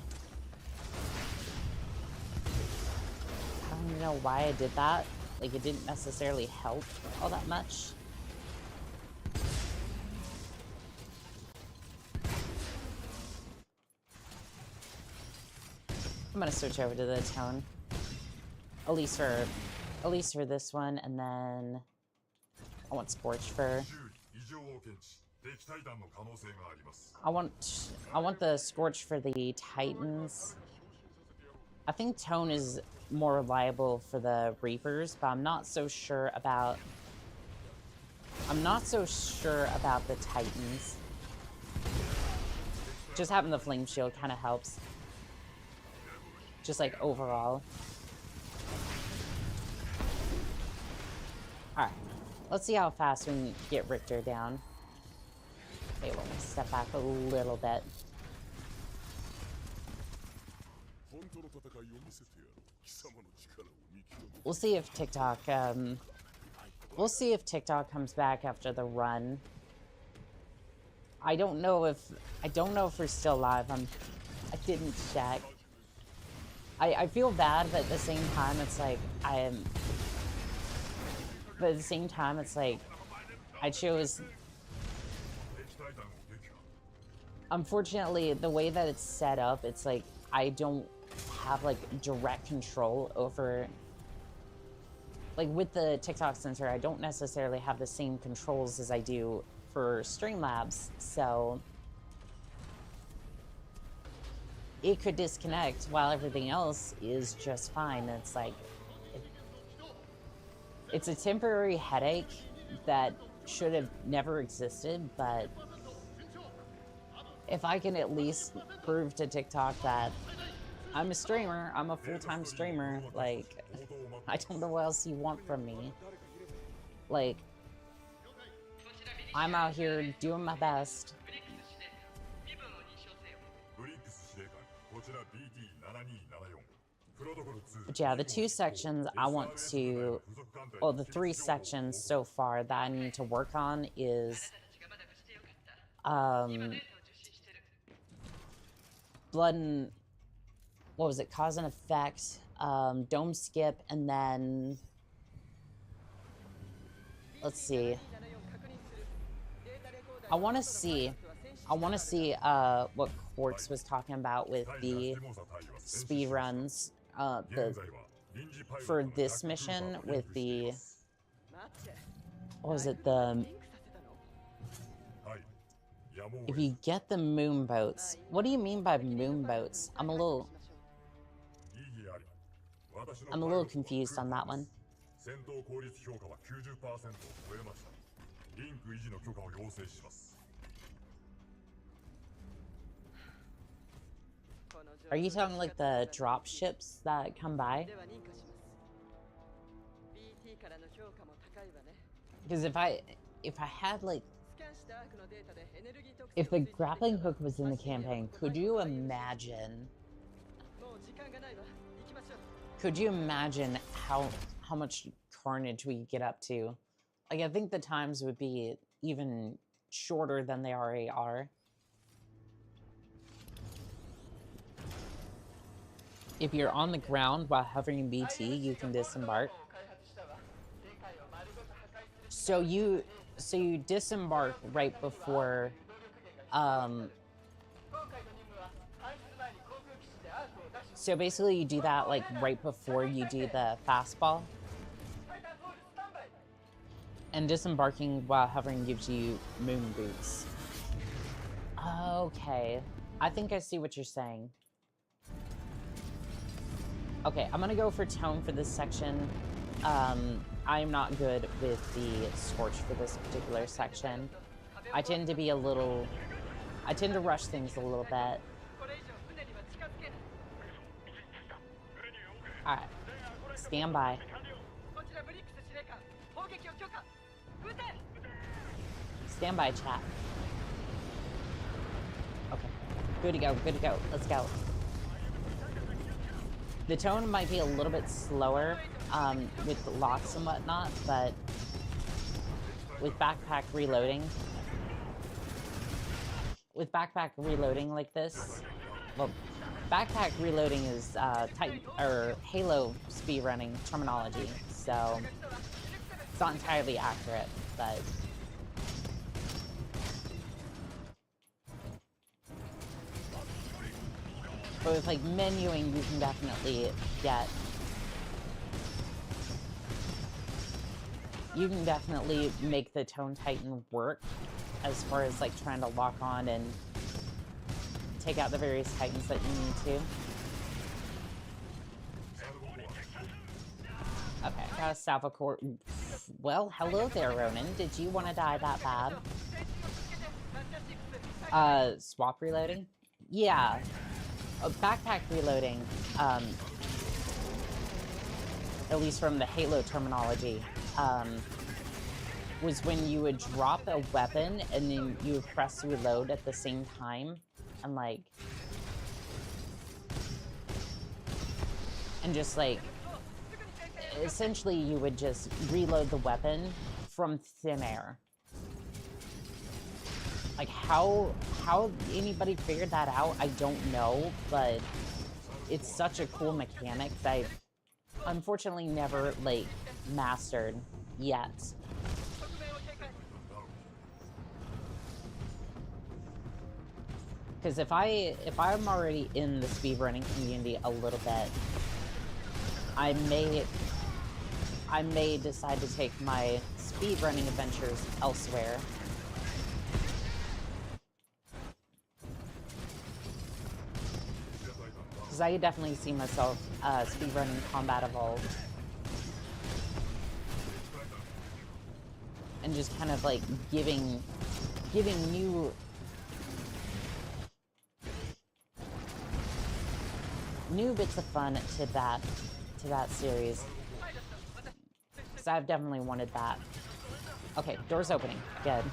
I don't even know why I did that. Like, it didn't necessarily help all that much. I'm gonna switch over to the tone, at least for this one, and then I want Scorch for. I want the Scorch for the Titans. I think tone is more reliable for the Reapers, but I'm not so sure about. The Titans. Just having the flame shield kind of helps. Just like overall. Alright. Let's see how fast we can get Richter down. Okay, we'll step back a little bit. We'll see if TikTok, comes back after the run. I don't know if we're still live. I didn't check. I feel bad, but at the same time, it's like but at the same time, it's like I chose. Unfortunately, the way that it's set up, it's like I don't have like direct control over. Like with the TikTok sensor, I don't necessarily have the same controls as I do for Streamlabs, so it could disconnect while everything else is just fine. It's like, it's a temporary headache that should have never existed, but if I can at least prove to TikTok that I'm a streamer, I'm a full-time streamer, like, I don't know what else you want from me. Like, I'm out here doing my best. But yeah, the two sections I want to, well, the three sections so far that I need to work on is blood and, what was it, cause and effect, dome skip, and then, let's see. I want to see what Quartz was talking about with the speed runs, for this mission with the, what was it, if you get the moon boats. What do you mean by moon boats? I'm a little confused on that one. Are you talking like the drop ships that come by? Because if I had like, if the grappling hook was in the campaign, could you imagine how much carnage we could get up to? Like, I think the times would be even shorter than they already are. If you're on the ground while hovering BT, you can disembark. So you disembark right before, so basically you do that like right before you do the fastball. And disembarking while hovering gives you moon boots. Okay, I think I see what you're saying. Okay, I'm gonna go for tone for this section. I'm not good with the Scorch for this particular section. I tend to rush things a little bit. Alright, stand by. Stand by, chat. Okay, good to go, let's go. The tone might be a little bit slower with the locks and whatnot, but with backpack reloading like this, well, backpack reloading is Titan or Halo speedrunning terminology, so it's not entirely accurate, but with like menuing, you can definitely make the Tone Titan work as far as like trying to lock on and take out the various Titans that you need to. Okay, got a Salva Core. Well, hello there, Ronan. Did you want to die that bad? Swap reloading? Yeah. Backpack reloading, at least from the Halo terminology, was when you would drop a weapon and then you would press reload at the same time, and like, and just like, essentially you would just reload the weapon from thin air. Like, how anybody figured that out, I don't know, but it's such a cool mechanic that I've unfortunately never, like, mastered yet. Because if I'm already in the speedrunning community a little bit, I may decide to take my speedrunning adventures elsewhere. Because I could definitely see myself speedrunning Combat Evolved. And just kind of like giving new bits of fun to that series. Because I've definitely wanted that. Okay, door's opening. Good.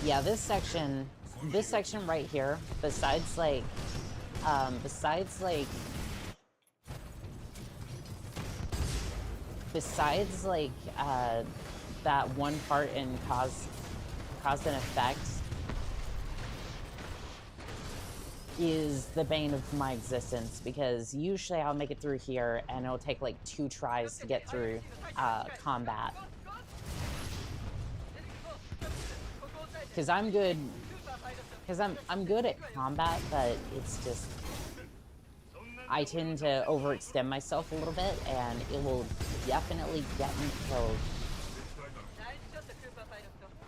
Yeah, this section right here, besides like that one part in cause and effect is the bane of my existence, because usually I'll make it through here and it'll take like 2 tries to get through combat. Because I'm good at combat, but it's just I tend to overextend myself a little bit, and it will definitely get me killed.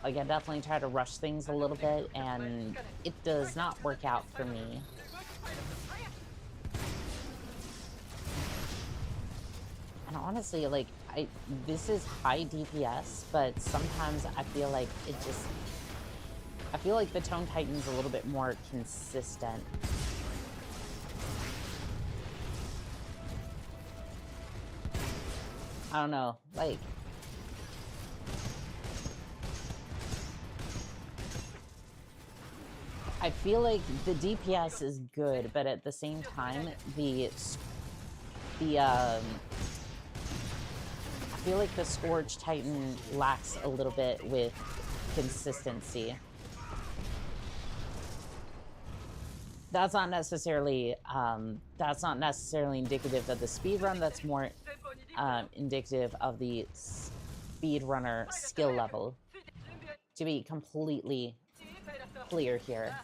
Like, I definitely try to rush things a little bit, and it does not work out for me. And honestly, like, this is high DPS, but sometimes I feel like the Tone Titan's a little bit more consistent. I don't know, like... I feel like the DPS is good, but at the same time, I feel like the Scourge Titan lacks a little bit with consistency. That's not necessarily indicative of the speedrun. That's more indicative of the speedrunner skill level. To be completely clear here.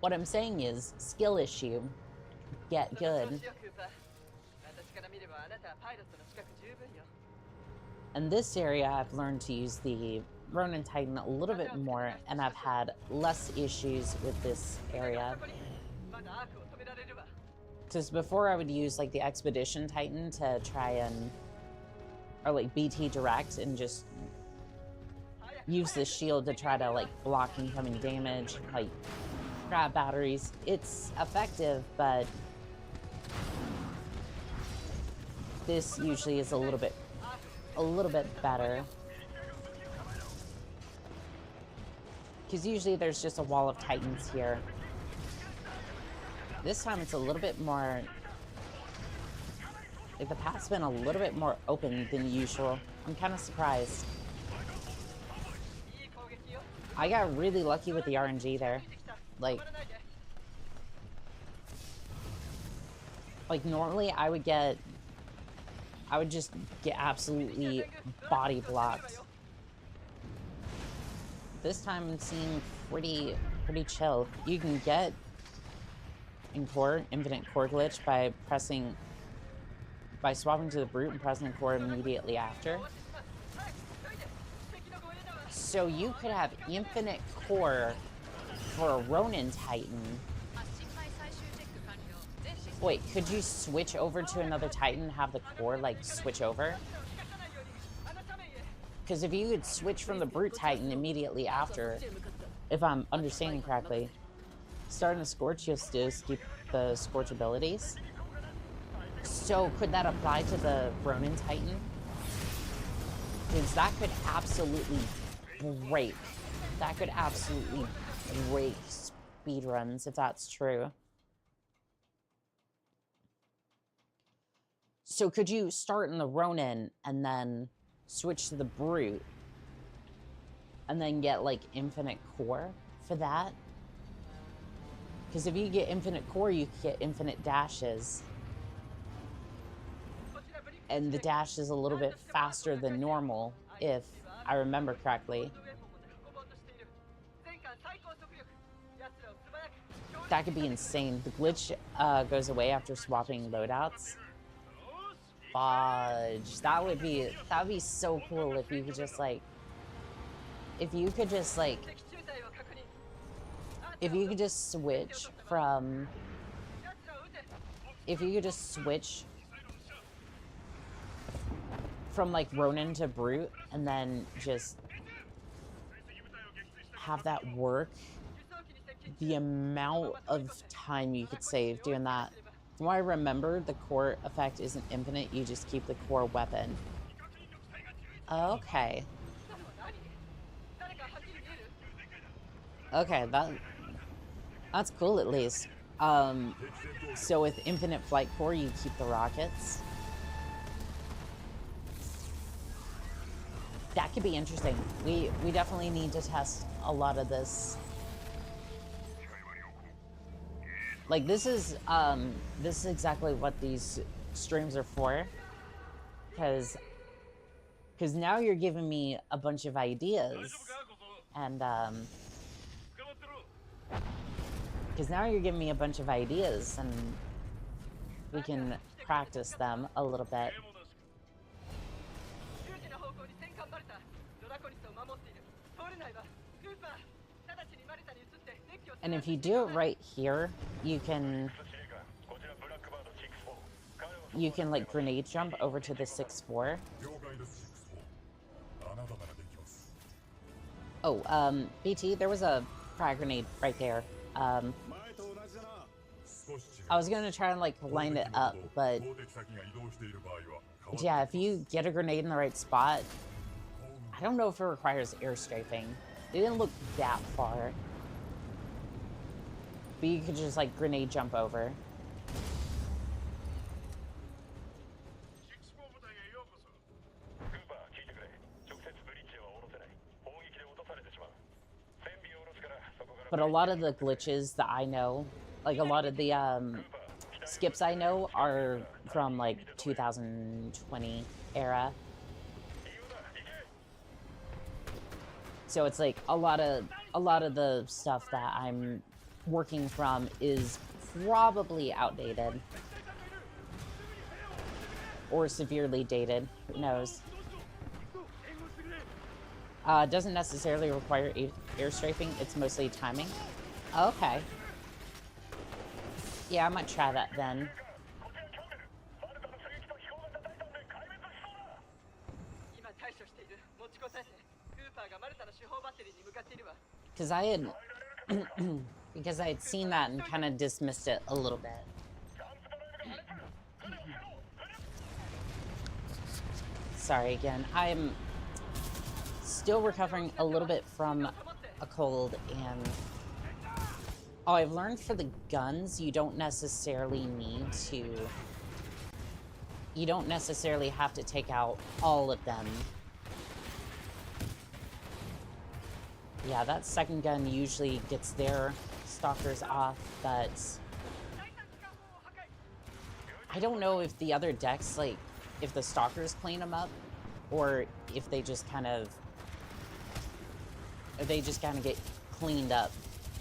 What I'm saying is, skill issue. Get good. In this area, I've learned to use the Ronin Titan a little bit more, and I've had less issues with this area. Because before I would use like the Expedition Titan to try and, or like BT Direct, and just use the shield to try to like block incoming damage, like grab batteries. It's effective, but this usually is a little bit better. Because usually there's just a wall of Titans here. This time it's a little bit more... like, the path's been a little bit more open than usual. I'm kind of surprised. I got really lucky with the RNG there. Like normally I would just get absolutely body blocked. This time I'm seeing pretty chill. You can get in core, infinite core glitch by swapping to the brute and pressing core immediately after. So you could have infinite core for a Ronin Titan. Wait, could you switch over to another Titan and have the core, like, switch over? Because if you could switch from the Brute Titan immediately after, if I'm understanding correctly, starting the Scorch, you'll still keep the Scorch abilities. So could that apply to the Ronin Titan? Because that could absolutely break. That could absolutely break speedruns, if that's true. So could you start in the Ronin and then switch to the Brute and then get like infinite core for that? Because if you get infinite core, you get infinite dashes. And the dash is a little bit faster than normal, if I remember correctly. That could be insane. The glitch goes away after swapping loadouts. Fudge. That would be so cool if you could just like, if you could just switch from, like Ronin to Brute and then just have that work, the amount of time you could save doing that. From what I remember, the core effect isn't infinite, you just keep the core weapon. Okay. Okay, that's cool at least. So with infinite flight core, you keep the rockets. That could be interesting. We definitely need to test a lot of this. Like this is exactly what these streams are for. Because now you're giving me a bunch of ideas. And because now you're giving me a bunch of ideas and we can practice them a little bit. And if you do it right here, you can like grenade jump over to the 6-4. Oh, BT, there was a frag grenade right there. I was gonna try and like line it up, but yeah, if you get a grenade in the right spot, I don't know if it requires airstrafing. They didn't look that far. But you could just like grenade jump over. But a lot of the glitches that I know, like a lot of the skips I know are from like 2020 era. So it's like a lot of the stuff that I'm working from is probably outdated or severely dated. Who knows? Doesn't necessarily require air strafing. It's mostly timing. Okay. Yeah, I might try that then. Because I had seen that and kind of dismissed it a little bit. Sorry again. I'm still recovering a little bit from a cold, and oh, I've learned for the guns, you don't necessarily have to take out all of them. Yeah, that second gun usually gets their stalkers off, but I don't know if the other decks, like, if the stalkers clean them up, or if they just kind of get cleaned up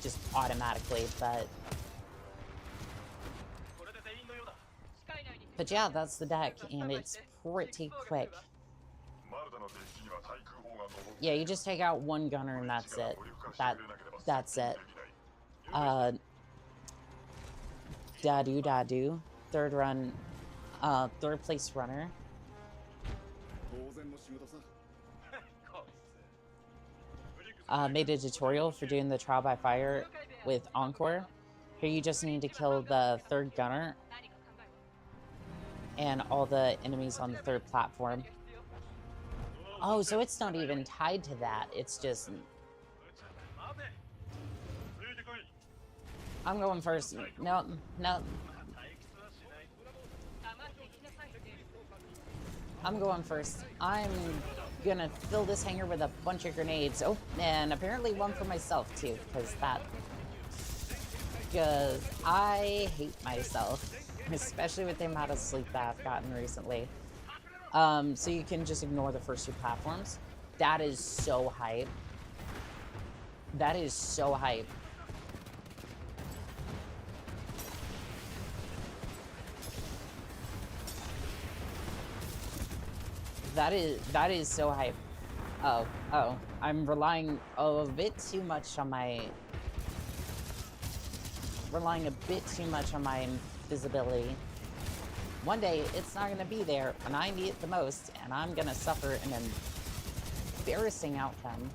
just automatically, but yeah, that's the deck, and it's pretty quick. Yeah, you just take out one gunner and that's it. That's it. Dadu. Third place runner. Made a tutorial for doing the trial by fire with Encore. Here you just need to kill the third gunner and all the enemies on the third platform. Oh, so it's not even tied to that. It's just... I'm going first. No. I'm going first. I'm gonna fill this hangar with a bunch of grenades. Oh, and apparently one for myself too, because I hate myself, especially with the amount of sleep that I've gotten recently. So you can just ignore the first two platforms. That is so hype. That is so hype. That is so hype. Oh, I'm relying a bit too much on my visibility. One day it's not gonna be there when I need it the most, and I'm gonna suffer an embarrassing outcome.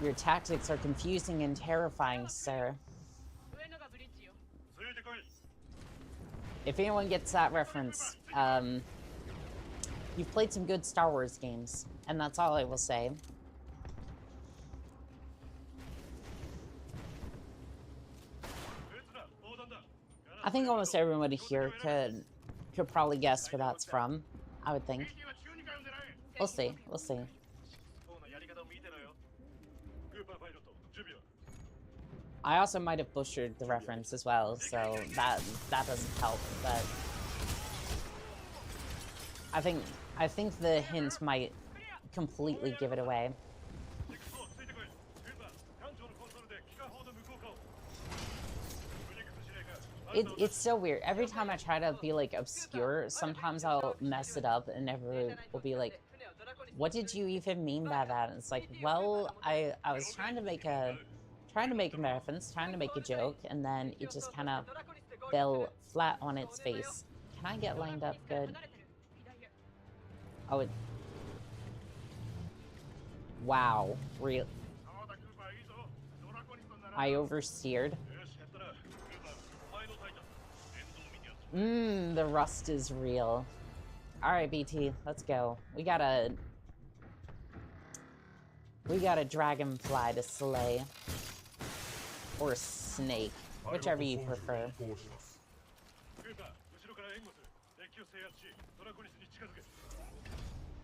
Your tactics are confusing and terrifying, sir. If anyone gets that reference, you've played some good Star Wars games, and that's all I will say. I think almost everybody here could probably guess where that's from, I would think. We'll see, we'll see. I also might have butchered the reference as well, so that doesn't help, but I think the hint might completely give it away. It's so weird. Every time I try to be like obscure, sometimes I'll mess it up and everyone will be like, what did you even mean by that? And it's like, well, I was trying to make a reference, trying to make a joke, and then it just kind of fell flat on its face. Can I get lined up good? Oh, wow, real. I oversteered. The rust is real. Alright, BT, let's go. We got a dragonfly to slay. Or a snake, whichever you prefer.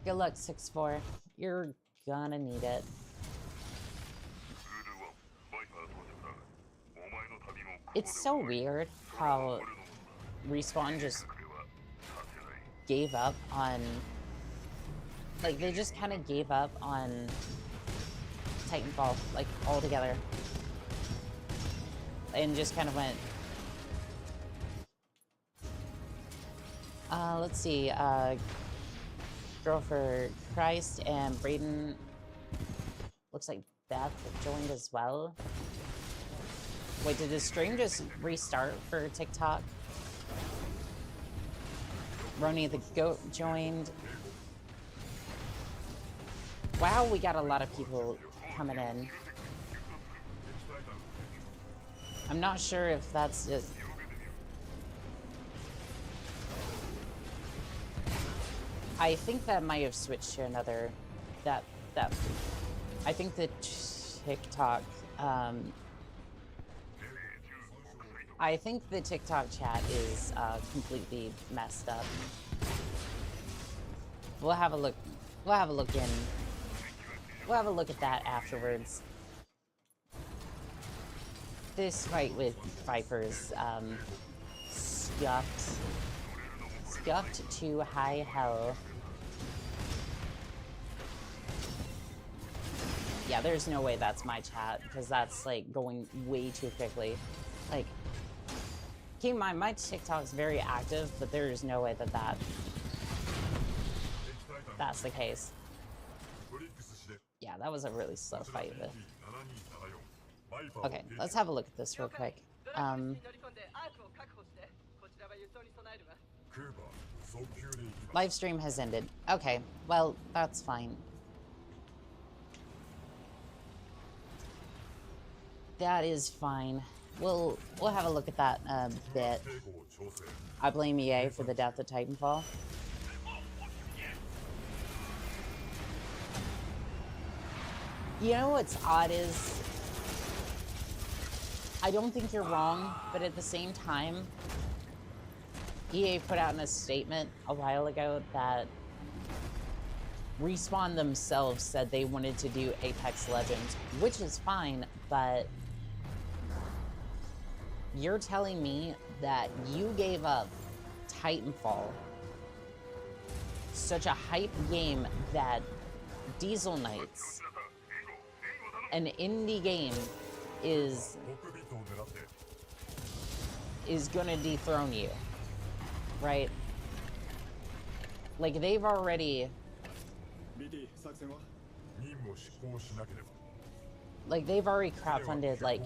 Good luck, 6-4. You're gonna need it. It's so weird how Respawn just gave up on... Like, they just kind of gave up on Titanfall, like, altogether. And just kind of went... let's see, Girl for Christ and Braden... Looks like Beth joined as well. Wait, did the stream just restart for TikTok? Roni the Goat joined. Wow, we got a lot of people coming in. I'm not sure if that's just... I think that might have switched to another... I think the TikTok... I think the TikTok chat is completely messed up. We'll have a look. We'll have a look at that afterwards. This fight with Vipers, scuffed to high hell. Yeah, there's no way that's my chat, because that's, like, going way too quickly. Like, keep in mind, my TikTok is very active, but there's no way that that's the case. Yeah, that was a really slow fight, but... Okay, let's have a look at this real quick. Live stream has ended. Okay, well, that's fine. That is fine. We'll have a look at that bit. I blame EA for the death of Titanfall. You know what's odd is, I don't think you're wrong, but at the same time, EA put out in a statement a while ago that Respawn themselves said they wanted to do Apex Legends, which is fine, but you're telling me that you gave up Titanfall, such a hype game that Diesel Knights, an indie game, is gonna dethrone you, right? Like, they've already... Like, they've already crowdfunded, like,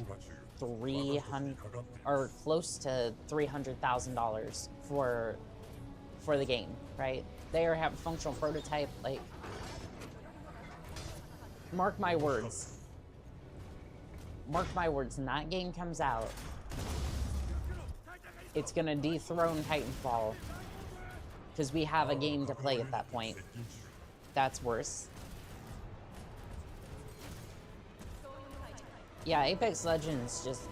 300 or close to $300,000 for the game, right? They have a functional prototype. Like, mark my words. Mark my words, when that game comes out, it's gonna dethrone Titanfall, because we have a game to play at that point. That's worse. Yeah, Apex Legends just...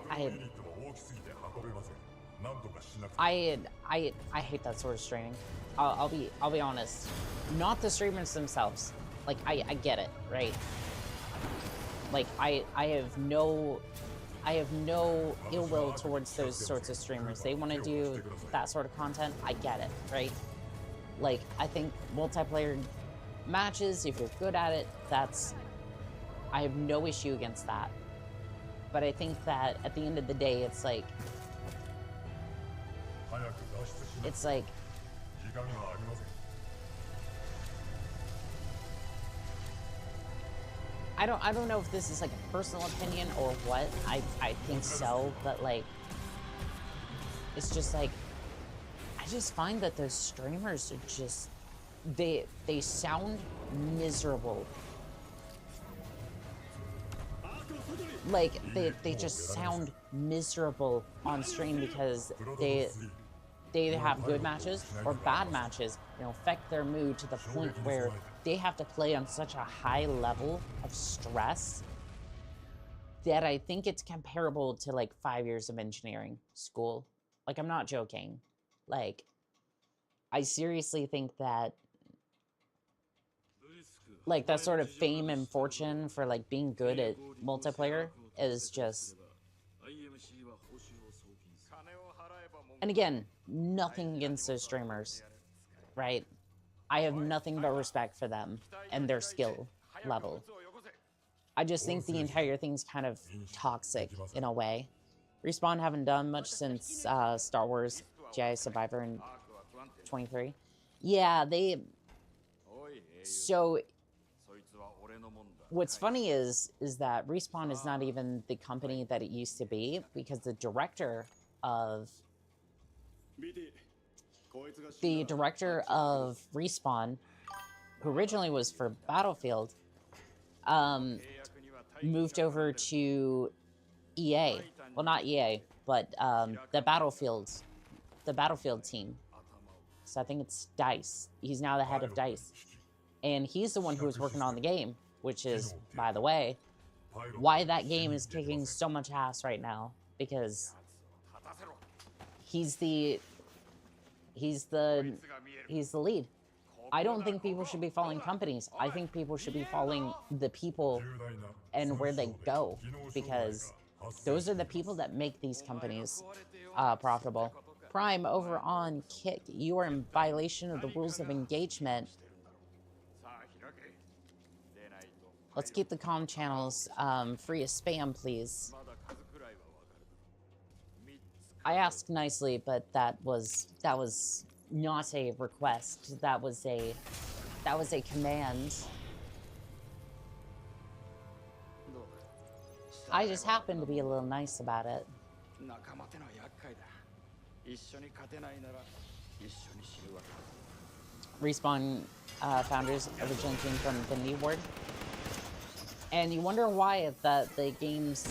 I hate that sort of streaming. I'll be honest. Not the streamers themselves. Like, I get it, right? Like, I have no ill will towards those sorts of streamers. They want to do that sort of content. I get it, right? Like, I think multiplayer matches, if you're good at it, I have no issue against that. But I think that at the end of the day, it's like I don't know if this is like a personal opinion or what. I think so, but like, it's just like, I just find that those streamers are just, they sound miserable. Like, they just sound miserable on stream because they either have good matches or bad matches, and affect their mood to the point where they have to play on such a high level of stress that I think it's comparable to like 5 years of engineering school. Like, I'm not joking. Like, I seriously think that, like, that sort of fame and fortune for like being good at multiplayer is just... And again, nothing against those streamers, right? I have nothing but respect for them and their skill level. I just think the entire thing's kind of toxic in a way. Respawn haven't done much since Star Wars Jedi Survivor in 23. Yeah, so what's funny is that Respawn is not even the company that it used to be, because the director of Respawn, who originally was for Battlefield, moved over to EA. Well, not EA, but the Battlefield team. So I think it's DICE. He's now the head of DICE. And he's the one who was working on the game, which is, by the way, why that game is kicking so much ass right now, because he's the lead. I don't think people should be following companies. I think people should be following the people and where they go, because those are the people that make these companies profitable. Prime, over on Kick, you are in violation of the rules of engagement. Let's keep the comm channels free of spam, please. I asked nicely, but that was not a request. That was a command. I just happened to be a little nice about it. Respawn founders originally came from Infinity Ward. And you wonder why the games...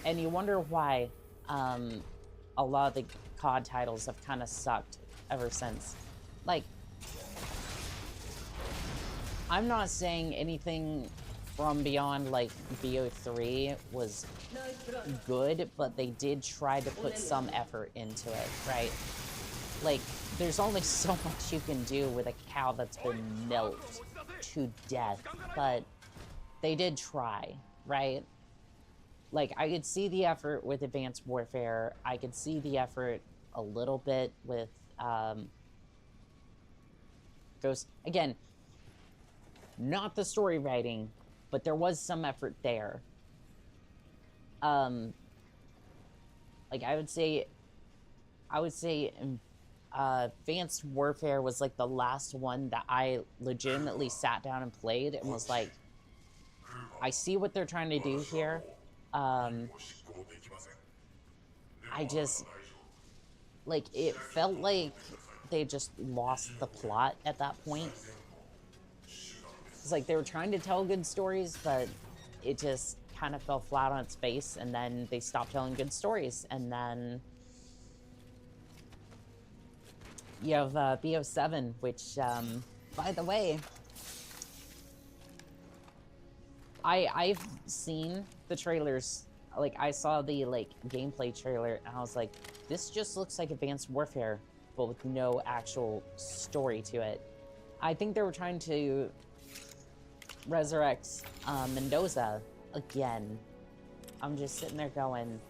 And you wonder why a lot of the COD titles have kind of sucked ever since. Like, I'm not saying anything from beyond, like, BO3 was good, but they did try to put some effort into it, right? Like, there's only so much you can do with a cow that's been milked to death, but they did try, right? Like, I could see the effort with Advanced Warfare. I could see the effort a little bit with, Ghost. Again, not the story writing, but there was some effort there. Like, I would say, Advanced Warfare was, like, the last one that I legitimately sat down and played and was like, I see what they're trying to do here. I just, like, it felt like they just lost the plot at that point. It's like they were trying to tell good stories, but it just kind of fell flat on its face, and then they stopped telling good stories, and then you have BO7, which, by the way, I've seen the trailers. Like, I saw the, like, gameplay trailer, and I was like, this just looks like Advanced Warfare, but with no actual story to it. I think they were trying to resurrect Mendoza again. I'm just sitting there going,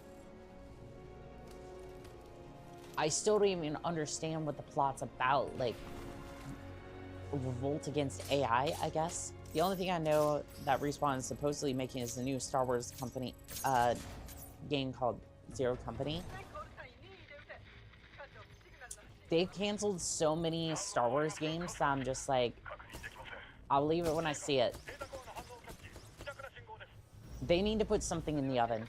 I still don't even understand what the plot's about. Like, revolt against AI, I guess. The only thing I know that Respawn is supposedly making is the new Star Wars company game called Zero Company. They've canceled so many Star Wars games that I'm just like, I'll leave it when I see it. They need to put something in the oven.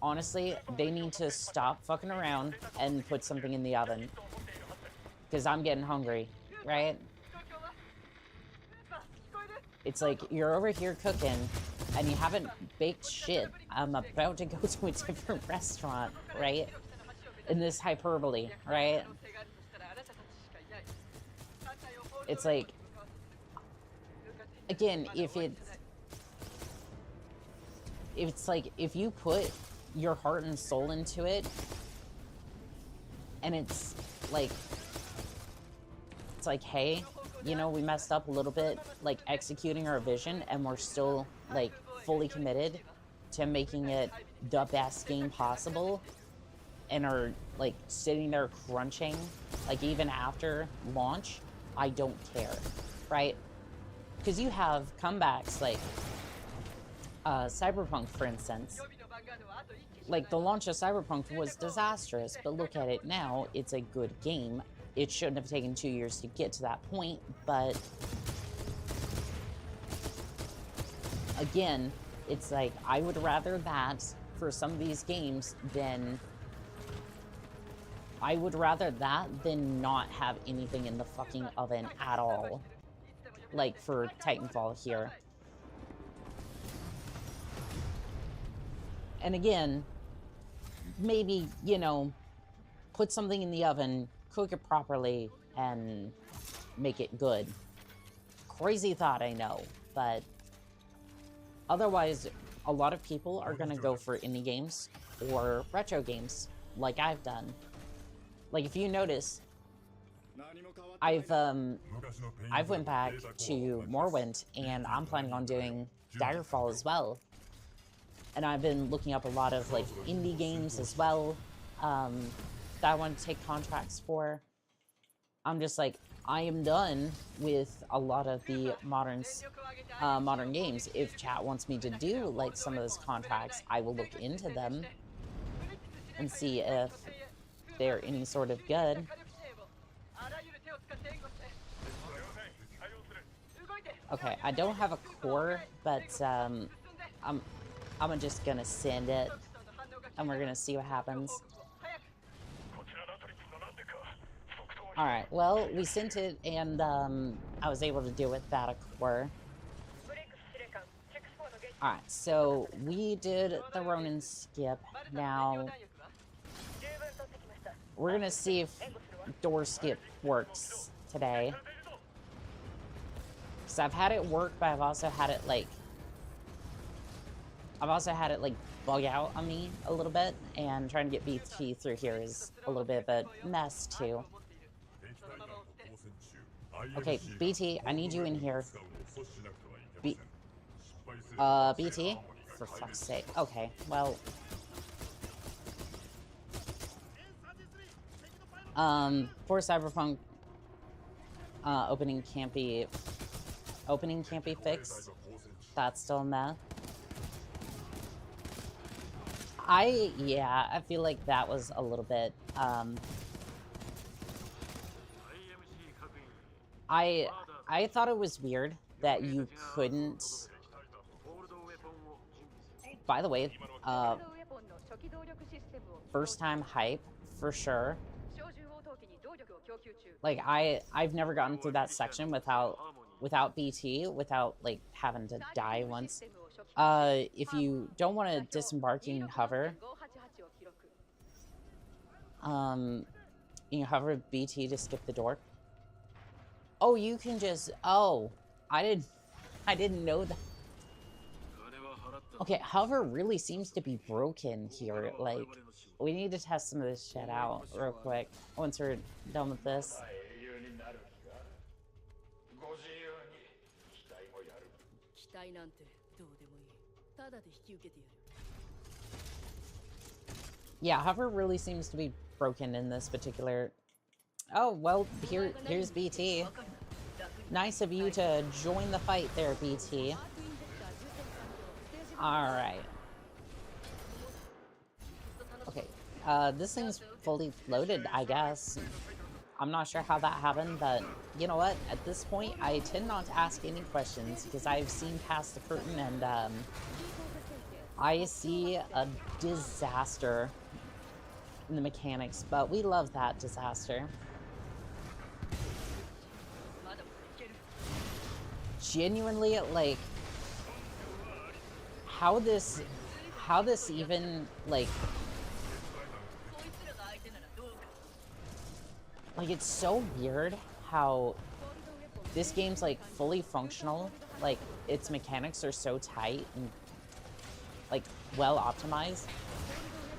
Honestly, they need to stop fucking around and put something in the oven. Because I'm getting hungry, right? It's like, you're over here cooking, and you haven't baked shit. I'm about to go to a different restaurant, right? In this hyperbole, right? It's like, again, if you put your heart and soul into it, and it's like, hey, you know, we messed up a little bit, like, executing our vision, and we're still, like, fully committed to making it the best game possible, and are, like, sitting there crunching, like, even after launch, I don't care, right? Because you have comebacks, like, Cyberpunk, for instance. Like, the launch of Cyberpunk was disastrous, but look at it now, it's a good game. It shouldn't have taken 2 years to get to that point, but again, it's like, I would rather that for some of these games than not have anything in the fucking oven at all. Like for Titanfall here. And again, maybe, you know, put something in the oven, cook it properly, and make it good. Crazy thought, I know, but otherwise, a lot of people are gonna go for indie games or retro games, like I've done. Like, if you notice, I've went back to Morrowind, and I'm planning on doing Daggerfall as well. And I've been looking up a lot of, like, indie games as well, that I want to take contracts for. I'm just like, I am done with a lot of the modern games. If chat wants me to do, like, some of those contracts, I will look into them and see if they're any sort of good. Okay, I don't have a core, but I'm just gonna send it, and we're gonna see what happens. Alright, well, we sent it, and I was able to deal with that a core. Alright, so we did the Ronin skip. Now, we're gonna see if door skip works today. Because I've had it work, but I've also had it like bug out on me a little bit, and trying to get BT through here is a little bit of a mess too. Okay, BT, I need you in here. BT? For fuck's sake. Okay, well. For Cyberpunk, opening can't be fixed. That's still a mess. Yeah, I feel like that was a little bit, I thought it was weird that you couldn't. By the way, first time hype for sure. Like I've never gotten through that section without BT, without like having to die once. If you don't want to disembark, you can hover. You can hover BT to skip the door. Oh, you can just. Oh, I didn't know that. Okay, hover really seems to be broken here. Like, we need to test some of this shit out real quick once we're done with this. Yeah, hover really seems to be broken in this particular. Oh, well, here's BT. Nice of you to join the fight there, BT. Alright. Okay, this thing's fully loaded, I guess. I'm not sure how that happened, but you know what? At this point, I tend not to ask any questions because I've seen past the curtain and I see a disaster in the mechanics, but we love that disaster. Genuinely, like, how this even, like, it's so weird how this game's, like, fully functional. Like, its mechanics are so tight and, like, well optimized.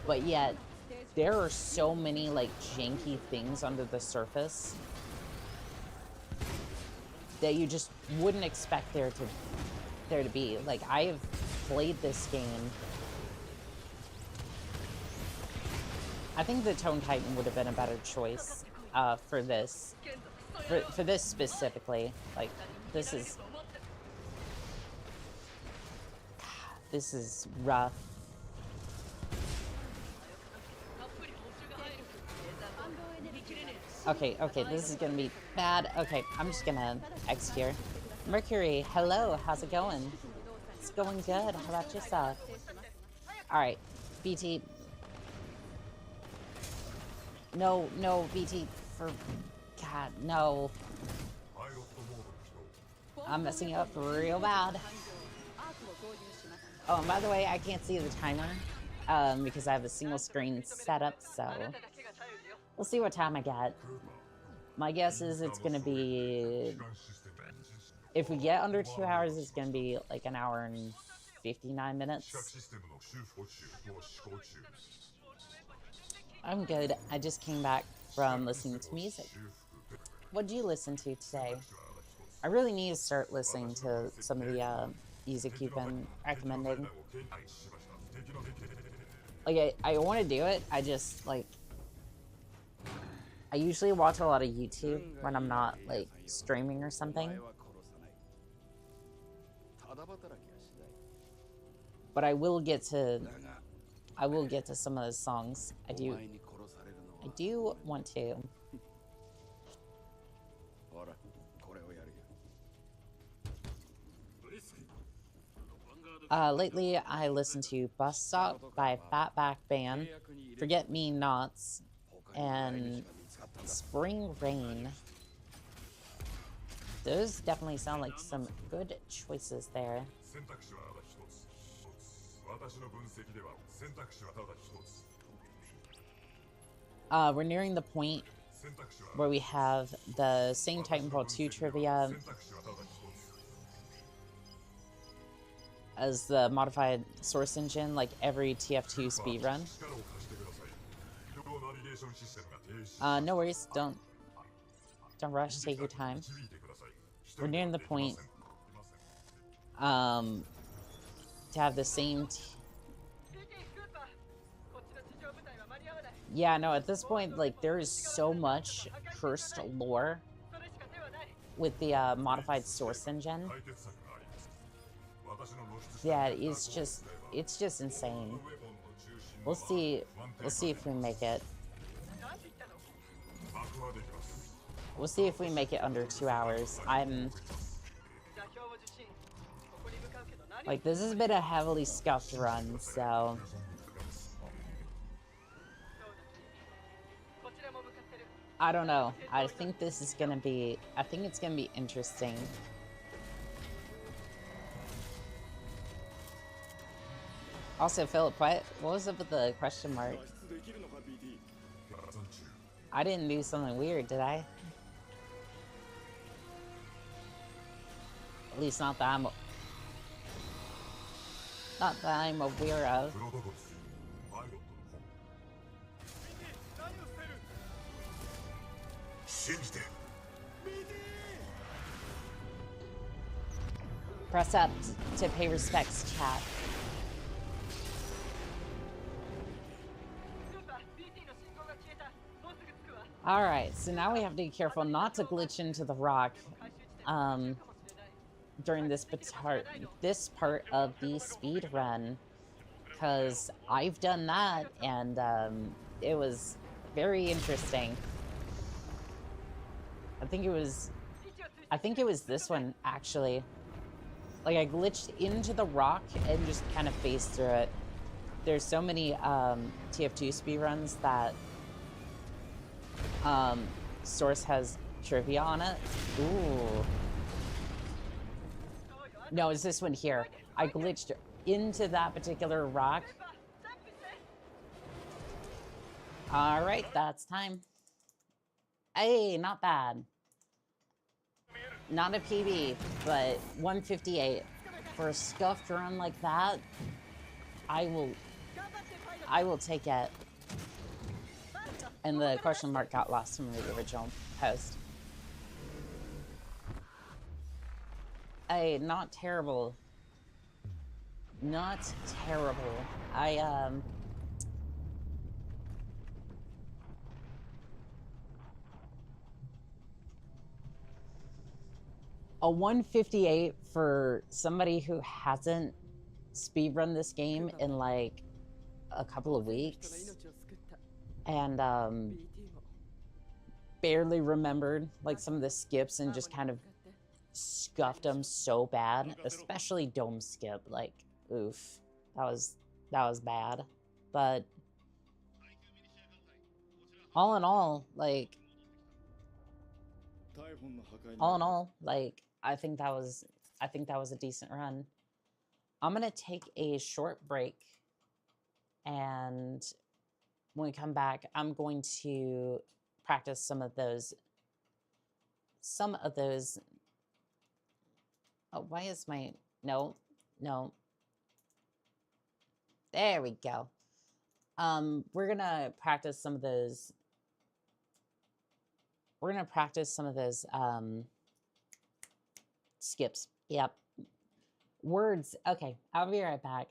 But yet, there are so many, like, janky things under the surface that you just wouldn't expect there to be. Like, I've played this game. I think the Tone Titan would have been a better choice for this. For this specifically. Like, this is rough. Okay, this is gonna be bad. Okay, I'm just gonna X here. Mercury, hello, how's it going? It's going good. How about yourself? Alright, BT. No, BT, for God, no. I'm messing up real bad. Oh, and by the way, I can't see the timer because I have a single screen setup, so we'll see what time I get. My guess is it's gonna be, if we get under 2 hours, it's gonna be like 1 hour and 59 minutes. I'm good. I just came back from listening to music. What did you listen to today? I really need to start listening to some of the music you've been recommending. Like, I want to do it. I just, like, I usually watch a lot of YouTube when I'm not, like, streaming or something. But I will get to some of those songs. I do want to. Lately, I listened to Bus Stop by Fatback Band, Forget Me Nots, and Spring Rain. Those definitely sound like some good choices there. We're nearing the point where we have the same Titanfall 2 trivia as the modified source engine like every TF2 speedrun. No worries, don't rush, take your time. We're nearing the point to have the same yeah, no, at this point, like, there is so much cursed lore with the modified source engine. Yeah, it's just insane. We'll see if we make it. We'll see if we make it under 2 hours. I'm like, this has been a heavily scuffed run, so I don't know. I think this is gonna be, I think it's gonna be interesting. Also, Philip, what was up with the question mark? I didn't do something weird, did I? At least not that I'm aware of. Press up to pay respects, chat. Alright, so now we have to be careful not to glitch into the rock during this part of the speed run, because I've done that and it was very interesting. I think it was this one, actually. Like, I glitched into the rock and just kind of phased through it. There's so many TF2 speedruns that Source has trivia on it. Ooh. No, it's this one here. I glitched into that particular rock. Alright, that's time. Hey, not bad. Not a PB, but 158. For a scuffed run like that, I will take it. And the question mark got lost from the original post. Hey, not terrible. Not terrible. A 158 for somebody who hasn't speedrun this game in like a couple of weeks and barely remembered like some of the skips and just kind of scuffed them so bad, especially dome skip. Like, oof, that was bad. But all in all, like, I think that was a decent run. I'm gonna take a short break, and when we come back, I'm going to practice some of those. Oh, why is my no? There we go. We're gonna practice some of those. We're gonna practice some of those skips. Yep. Words. Okay, I'll be right back.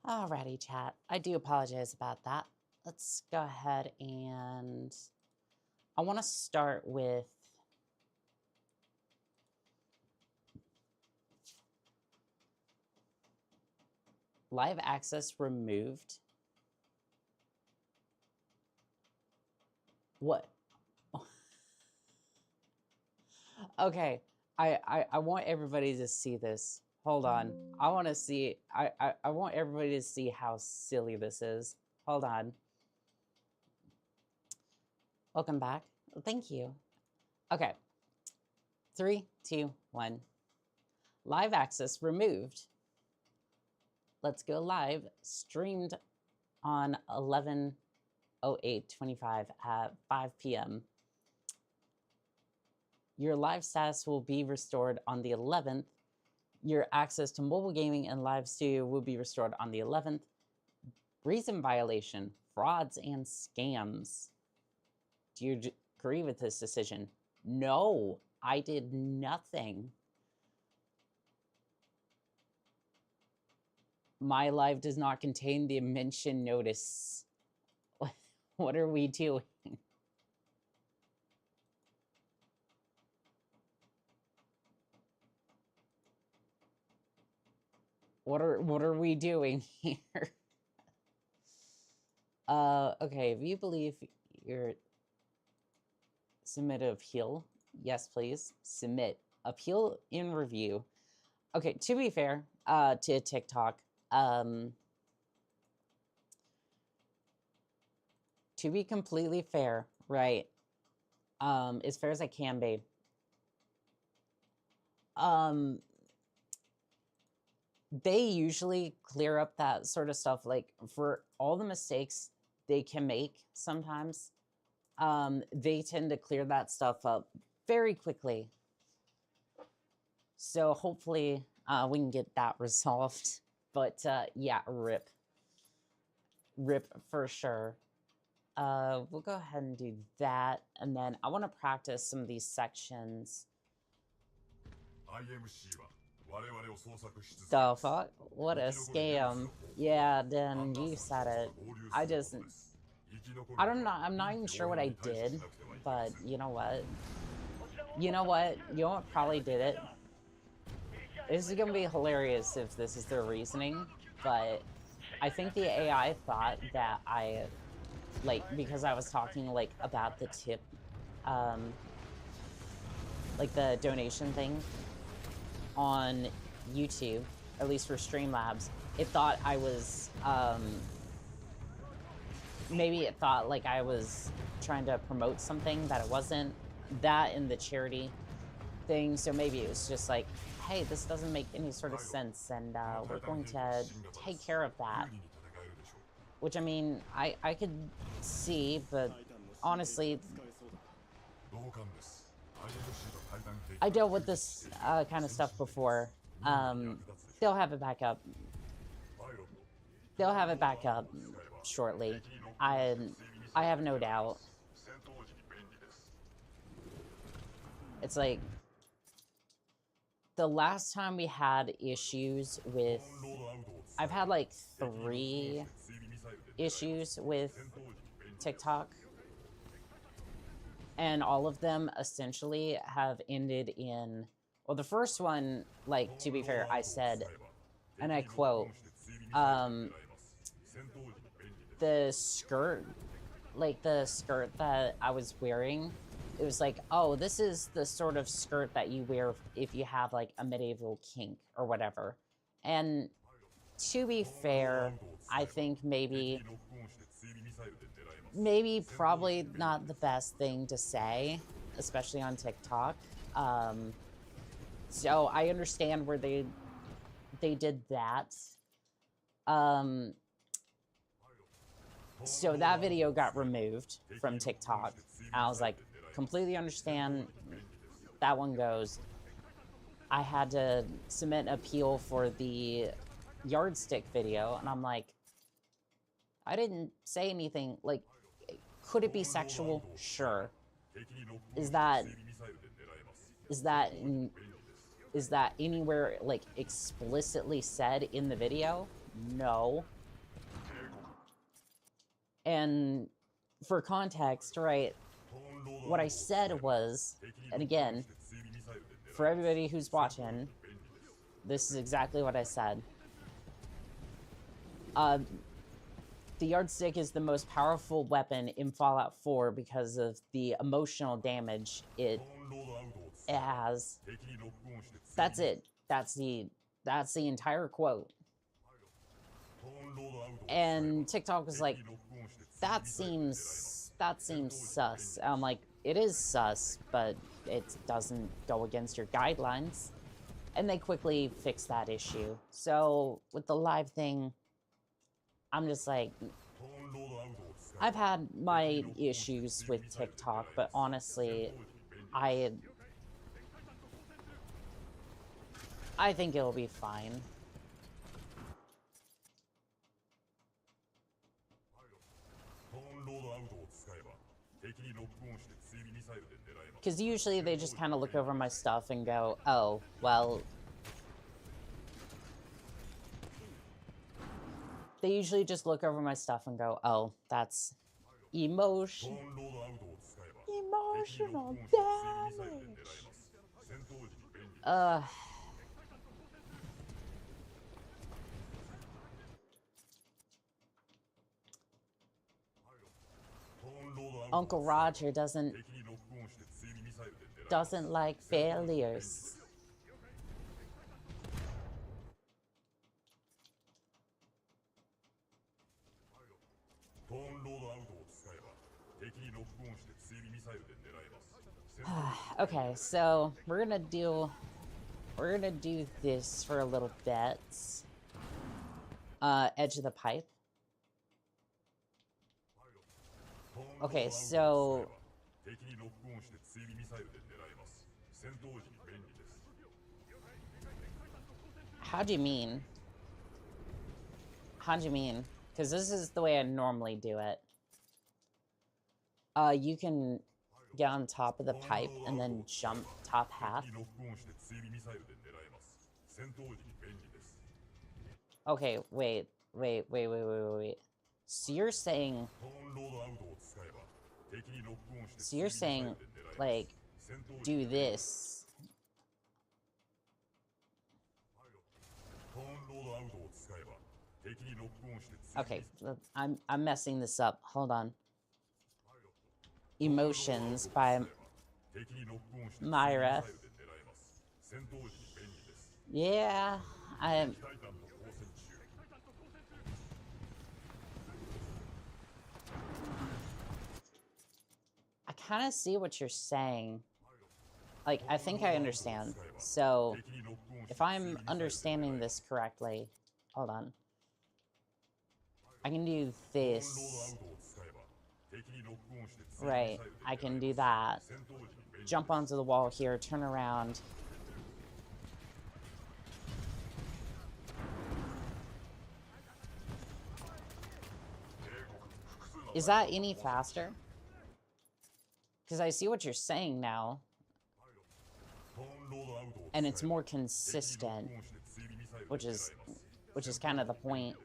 Alrighty, chat. I do apologize about that. Let's go ahead and I want to start with live access removed. What? Okay, I want everybody to see this. Hold on. I want to see, I want everybody to see how silly this is. Hold on. Welcome back. Thank you. Okay. 3, 2, 1. Live access removed. Let's go live. Streamed on 11/08/25 at 5 p.m. Your live status will be restored on the 11th. Your access to mobile gaming and live studio will be restored on the 11th. Reason violation, frauds and scams. Do you agree with this decision? No, I did nothing. My live does not contain the mention notice. What are we doing? What are we doing here? Okay, if you believe you're submit an appeal, yes please. Submit appeal in review. Okay, to be fair, to TikTok, to be completely fair, right? As fair as I can be. They usually clear up that sort of stuff, like for all the mistakes they can make sometimes, they tend to clear that stuff up very quickly. So hopefully we can get that resolved. But yeah, rip for sure. We'll go ahead and do that. And then I want to practice some of these sections. The fuck? What a scam. Yeah, then you said it. I'm not even sure what I did, but you know what? You know what probably did it? This is gonna be hilarious if this is their reasoning, but I think the AI thought that I, like, because I was talking, like, about the tip, like the donation thing on YouTube, at least for Streamlabs, it thought I was, maybe it thought like I was trying to promote something that it wasn't, that in the charity thing, so maybe it was just like, hey, this doesn't make any sort of sense, and we're going to take care of that. Which, I mean, I could see, but honestly, I dealt with this kind of stuff before. They'll have it back up. They'll have it back up shortly. I have no doubt. It's like, the last time we had issues with, I've had like 3 issues with TikTok, and all of them essentially have ended in, well, the first one, like, to be fair, I said, and I quote, the skirt, like the skirt that I was wearing, it was like, oh, this is the sort of skirt that you wear if you have like a medieval kink or whatever. And to be fair, I think maybe probably not the best thing to say, especially on TikTok. So I understand where they did that. So that video got removed from TikTok. I was like, completely understand, that one goes. I had to submit an appeal for the yardstick video, and I'm like, I didn't say anything. Like, could it be sexual? Sure. Is that anywhere, like, explicitly said in the video? No. And for context, right, what I said was, and again, for everybody who's watching, this is exactly what I said. The yardstick is the most powerful weapon in Fallout 4 because of the emotional damage it has. That's it. That's the entire quote. And TikTok was like, that seems sus. I'm like, it is sus, but it doesn't go against your guidelines. And they quickly fixed that issue. So with the live thing, I'm just like, I've had my issues with TikTok, but honestly, I think it'll be fine. Because usually they just kind of look over my stuff and go, oh, well... They usually just look over my stuff and go, oh, that's emotional damage. Uncle Roger doesn't like failures. Okay, so we're gonna do this for a little bit. Edge of the pipe. Okay, so how do you mean? How do you mean? Because this is the way I normally do it. You can get on top of the pipe and then jump top half. Okay, wait. So you're saying... like, do this. Okay, I'm messing this up. Hold on. Emotions by Myra. Yeah, I kind of see what you're saying. Like, I think I understand. So, if I'm understanding this correctly, hold on. I can do this. Right, I can do that. Jump onto the wall here, turn around. Is that any faster? Because I see what you're saying now. And it's more consistent, which is kind of the point.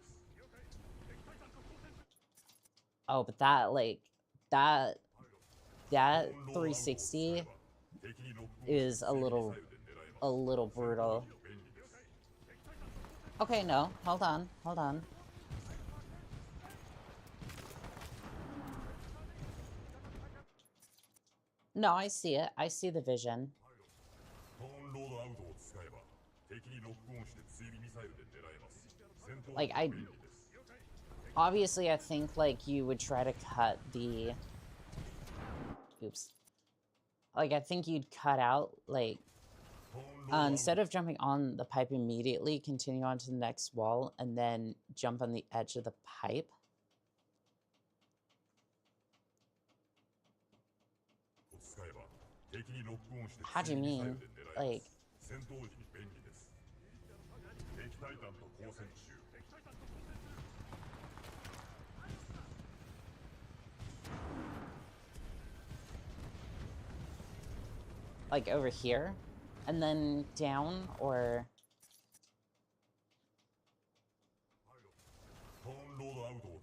Oh, but that, like, that 360 is a little brutal. Okay, no, hold on. No, I see it. I see the vision. Like, obviously, I think, like, you would try to cut the... Oops. Like, I think you'd cut out, like... instead of jumping on the pipe immediately, continue on to the next wall, and then jump on the edge of the pipe. How do you mean? Like... Like, over here? And then down, or...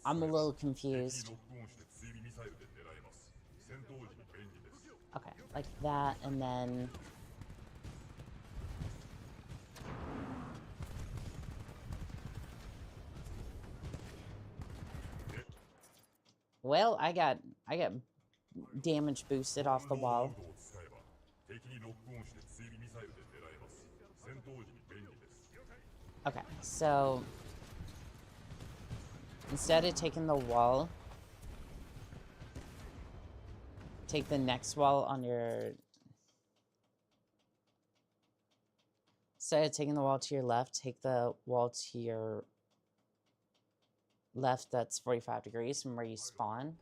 I'm a little confused. Okay, like that, and then... Well, I got damage boosted off the wall. Okay, so instead of taking the wall, take the next wall on your... Instead of taking the wall to your left, take the wall to your left that's 45 degrees from where you spawn.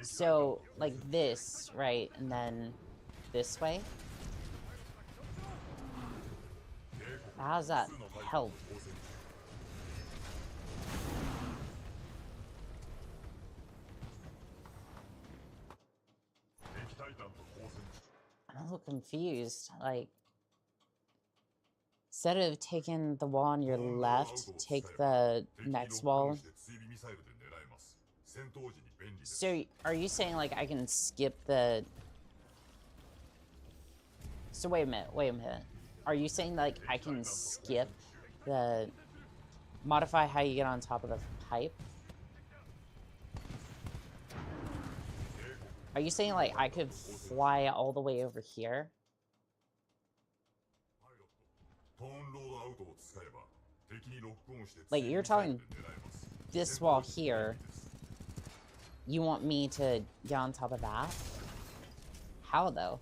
So, like this, right? And then this way. How does that help? I'm a little confused. Like, instead of taking the wall on your left, take the next wall. So, are you saying, like, I can skip the... So, wait a minute. Are you saying, like, I can skip the... Modify how you get on top of the pipe? Are you saying, like, I could fly all the way over here? Like, you're talking this wall here. You want me to get on top of that? How, though?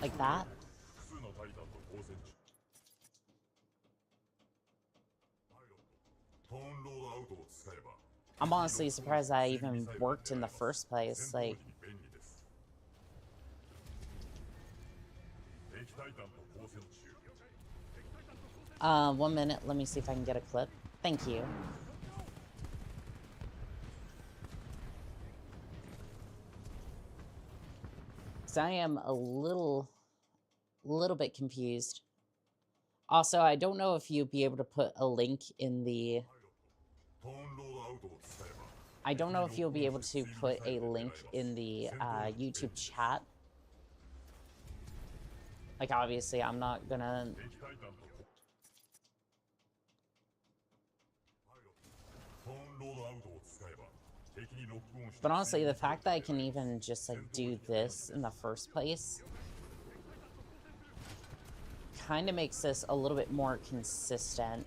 Like that? I'm honestly surprised I even worked in the first place, like... 1 minute, let me see if I can get a clip. Thank you. So I am a little bit confused. Also, I don't know if you'd be able to put a link in the... I don't know if you'll be able to put a link in the YouTube chat. Like, obviously, I'm not gonna... But honestly, the fact that I can even just, like, do this in the first place kind of makes this a little bit more consistent.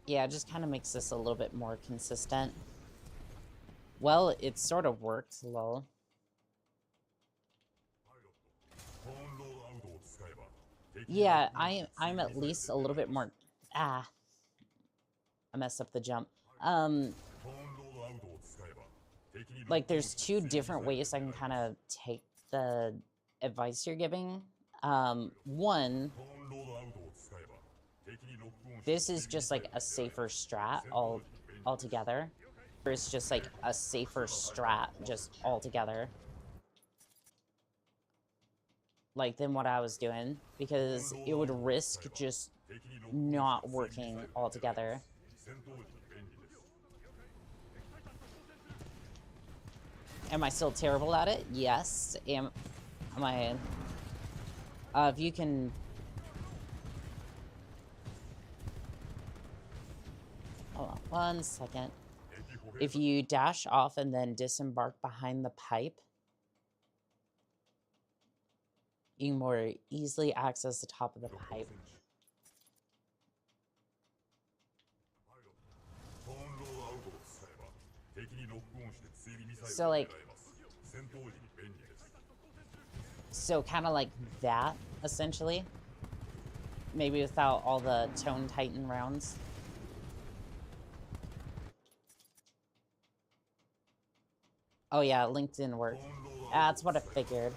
Yeah, it just kind of makes this a little bit more consistent. Well, it sort of worked, lol. Yeah, I'm at least a little bit more... Ah. I messed up the jump. Like, there's two different ways I can kind of take the advice you're giving. One, this is just, like, a safer strat altogether. It's just, like, a safer strat just altogether. Like, than what I was doing. Because it would risk just not working altogether. Am I still terrible at it? Yes. Am I... if you can... Hold on 1 second. If you dash off and then disembark behind the pipe, you can more easily access the top of the pipe. So, like... So, kind of like that, essentially. Maybe without all the Tone Titan rounds. Oh yeah, LinkedIn work. That's what I figured.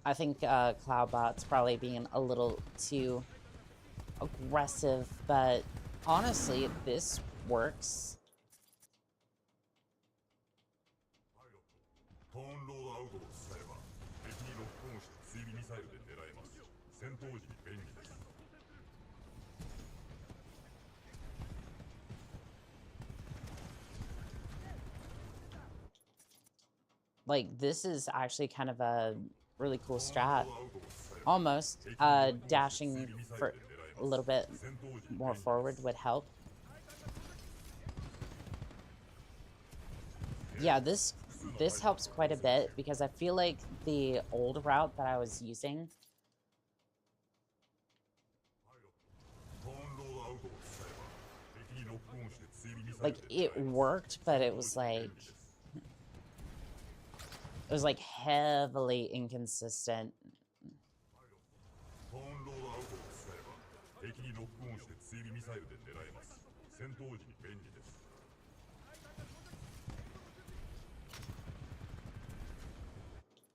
I think Cloudbot's probably being a little too aggressive, but honestly, this works. Like, this is actually kind of a really cool strat. Almost. Dashing for a little bit more forward would help. Yeah, this helps quite a bit because I feel like the old route that I was using, like, it worked, but it was like heavily inconsistent.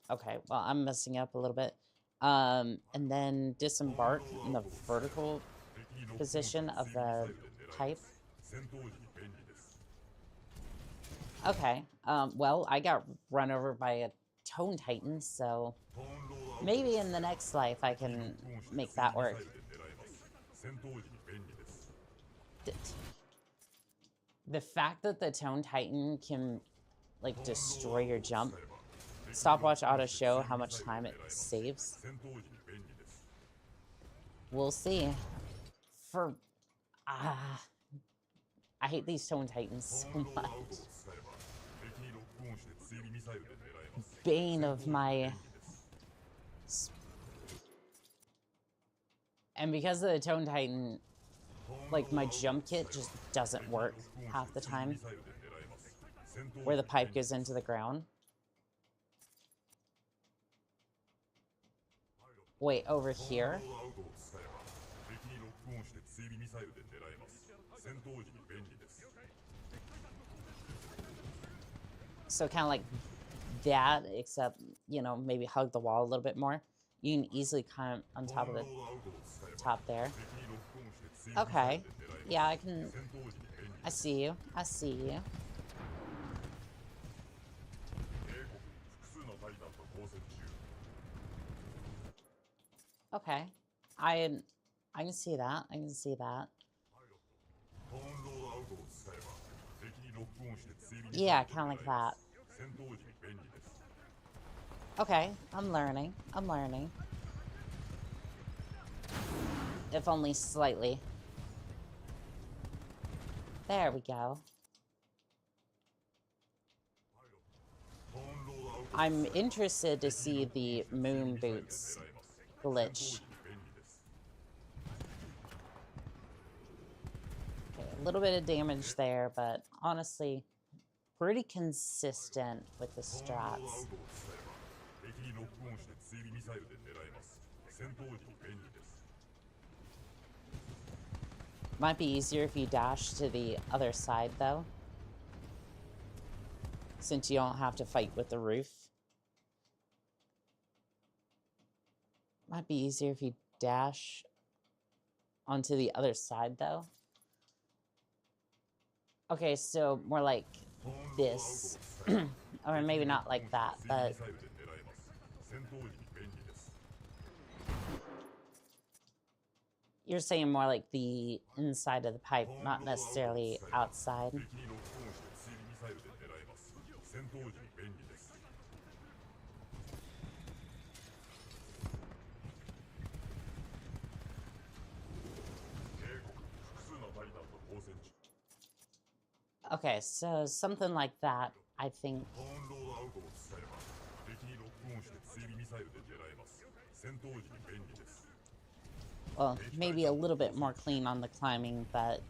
Okay, well, I'm messing up a little bit. And then disembark in the vertical position of the pipe. Okay, well, I got run over by a Tone Titan, so maybe in the next life I can make that work. The fact that the Tone Titan can, like, destroy your jump. Stopwatch auto show how much time it saves. We'll see. For I hate these Tone Titans so much. Bane of my... And because of the Tone Titan, like, my jump kit just doesn't work half the time. Where the pipe goes into the ground. Wait, over here? So kind of like that, except, you know, maybe hug the wall a little bit more. You can easily climb on top of the top there. Okay. Yeah, I can... I see you. I see you. Okay. I can see that. I can see that. Yeah, kind of like that. Okay, I'm learning. I'm learning. If only slightly. There we go. I'm interested to see the moon boots glitch. Okay, a little bit of damage there, but honestly, pretty consistent with the strats. Might be easier if you dash to the other side, though, since you don't have to fight with the roof. Might be easier if you dash onto the other side, though. Okay, so more like this. Or maybe not like that, but... You're saying more like the inside of the pipe, not necessarily outside. Okay, so something like that, I think. Well, maybe a little bit more clean on the climbing, but...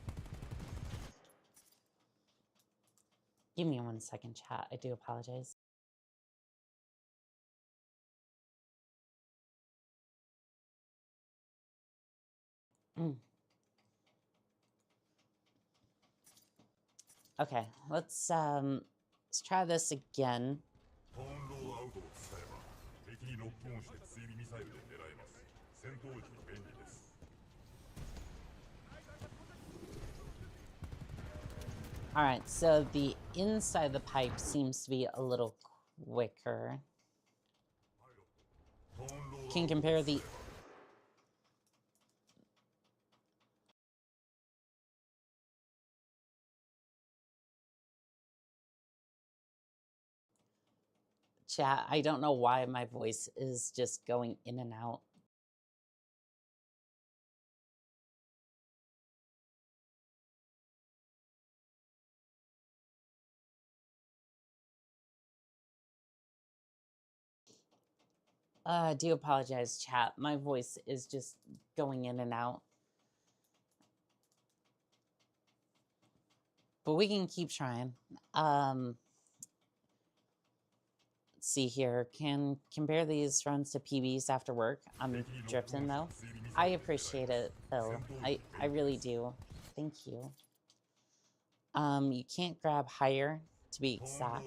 Give me 1 second, chat. I do apologize. Okay, let's try this again. All right, so the inside of the pipe seems to be a little quicker. Can compare the... Chat, I don't know why my voice is just going in and out. I do apologize, chat. My voice is just going in and out. But we can keep trying. Let's see here. Can compare these runs to PBs after work. I'm drifting though. I appreciate it, Phil. I really do. Thank you. You can't grab higher, to be exact.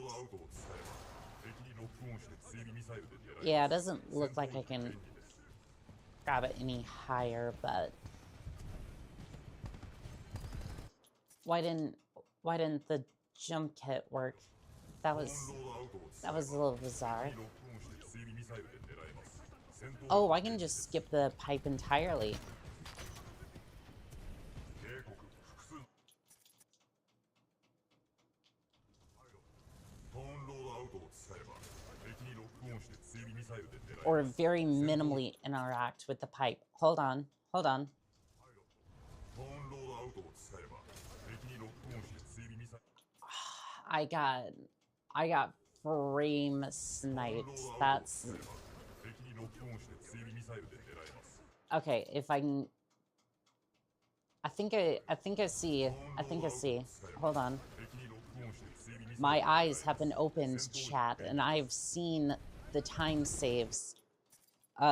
Yeah, it doesn't look like I can grab it any higher, but why didn't the jump kit work? That was a little bizarre. Oh, I can just skip the pipe entirely. Or very minimally interact with the pipe. Hold on, hold on. I got frame sniped. That's... Okay, if I can... I think I see. Hold on. My eyes have been opened, chat, and I've seen the time saves.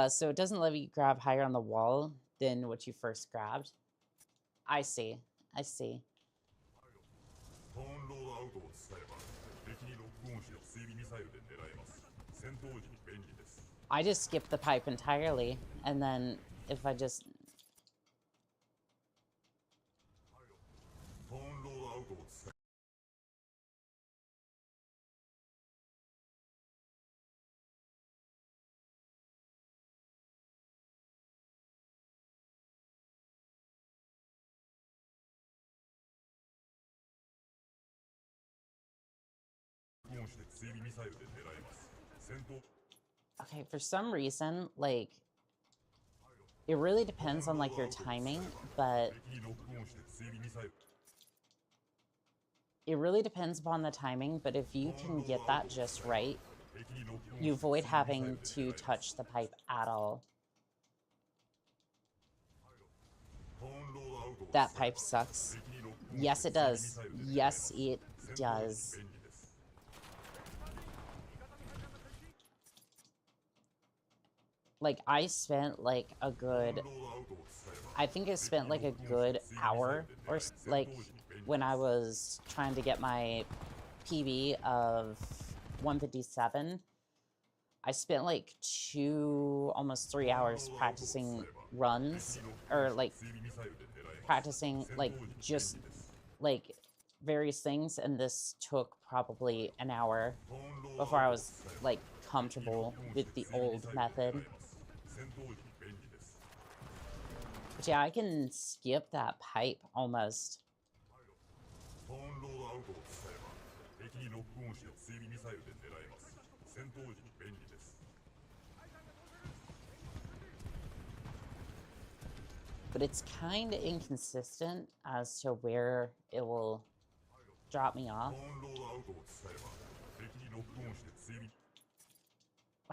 So it doesn't let you grab higher on the wall than what you first grabbed. I see. I just skipped the pipe entirely, and then if I just... Okay, for some reason, like, it really depends on, like, your timing, but... It really depends upon the timing, but if you can get that just right, you avoid having to touch the pipe at all. That pipe sucks. Yes, it does. Yes, it does. Like, I spent, like, a good... I think I spent, like, a good hour, or, like, when I was trying to get my PB of 157, I spent, like, almost 3 hours practicing runs, or, like, practicing, like, just, like, various things, and this took probably an hour before I was, like, comfortable with the old method. But yeah, I can skip that pipe almost. But it's kind of inconsistent as to where it will drop me off.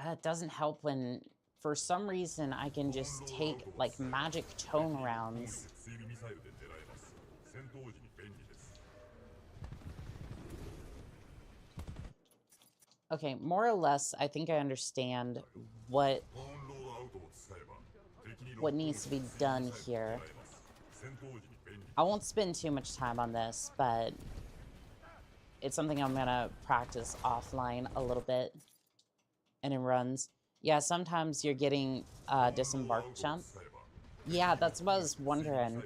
It doesn't help when, for some reason, I can just take, like, magic tone rounds. Okay, more or less, I think I understand what needs to be done here. I won't spend too much time on this, but it's something I'm gonna practice offline a little bit and in runs. Yeah, sometimes you're getting disembark jump. Yeah, that's what I was wondering.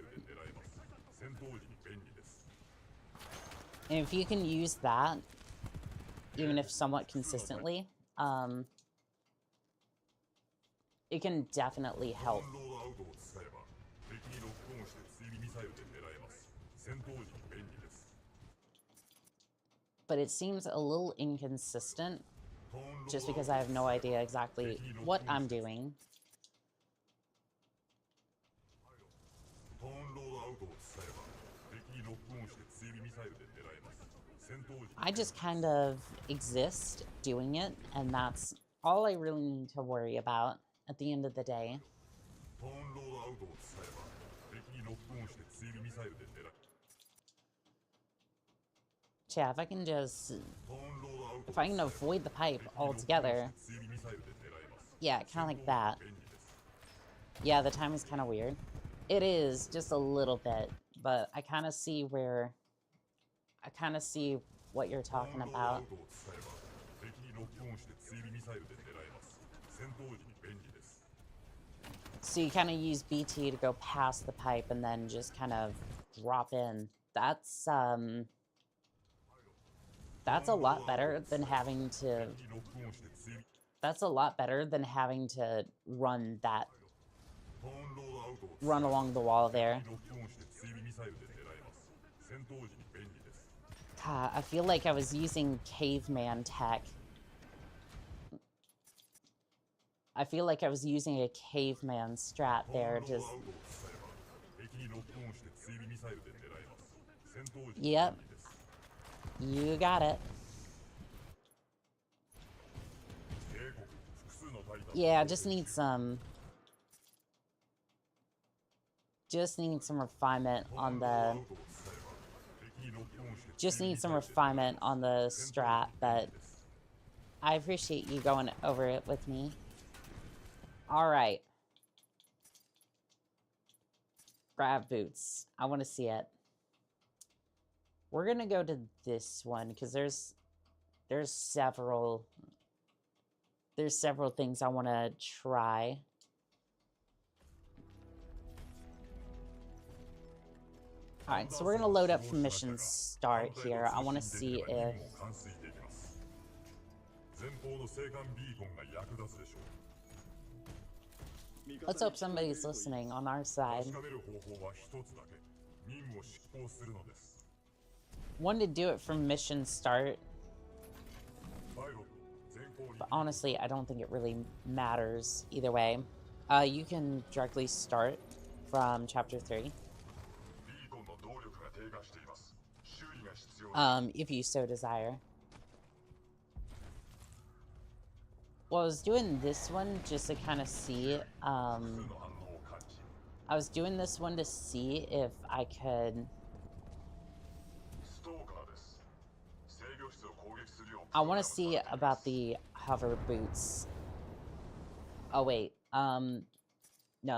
And if you can use that, even if somewhat consistently, it can definitely help. But it seems a little inconsistent just because I have no idea exactly what I'm doing. I just kind of exist doing it, and that's all I really need to worry about at the end of the day. Yeah, if I can just... if I can avoid the pipe altogether... yeah, kind of like that. Yeah, the time is kind of weird. It is, just a little bit, but I kind of see where... I kind of see what you're talking about. So you kind of use BT to go past the pipe and then just kind of drop in. That's a lot better than having to... that's a lot better than having to run along the wall there. God, I feel like I was using caveman tech. I feel like I was using a caveman strat there, just... yep. You got it. Yeah, just need some refinement on the... just need some refinement on the strat, but I appreciate you going over it with me. Alright. Grab boots. I want to see it. We're gonna go to this one, because there's several things I want to try. Alright, so we're gonna load up from mission start here. I want to see if... let's hope somebody's listening on our side. Wanted to do it from mission start, but honestly, I don't think it really matters either way. You can directly start from chapter 3. If you so desire. Well, I was doing this one just to kind of see, I was doing this one to see if I could... I want to see about the hover boots. Oh, wait. No,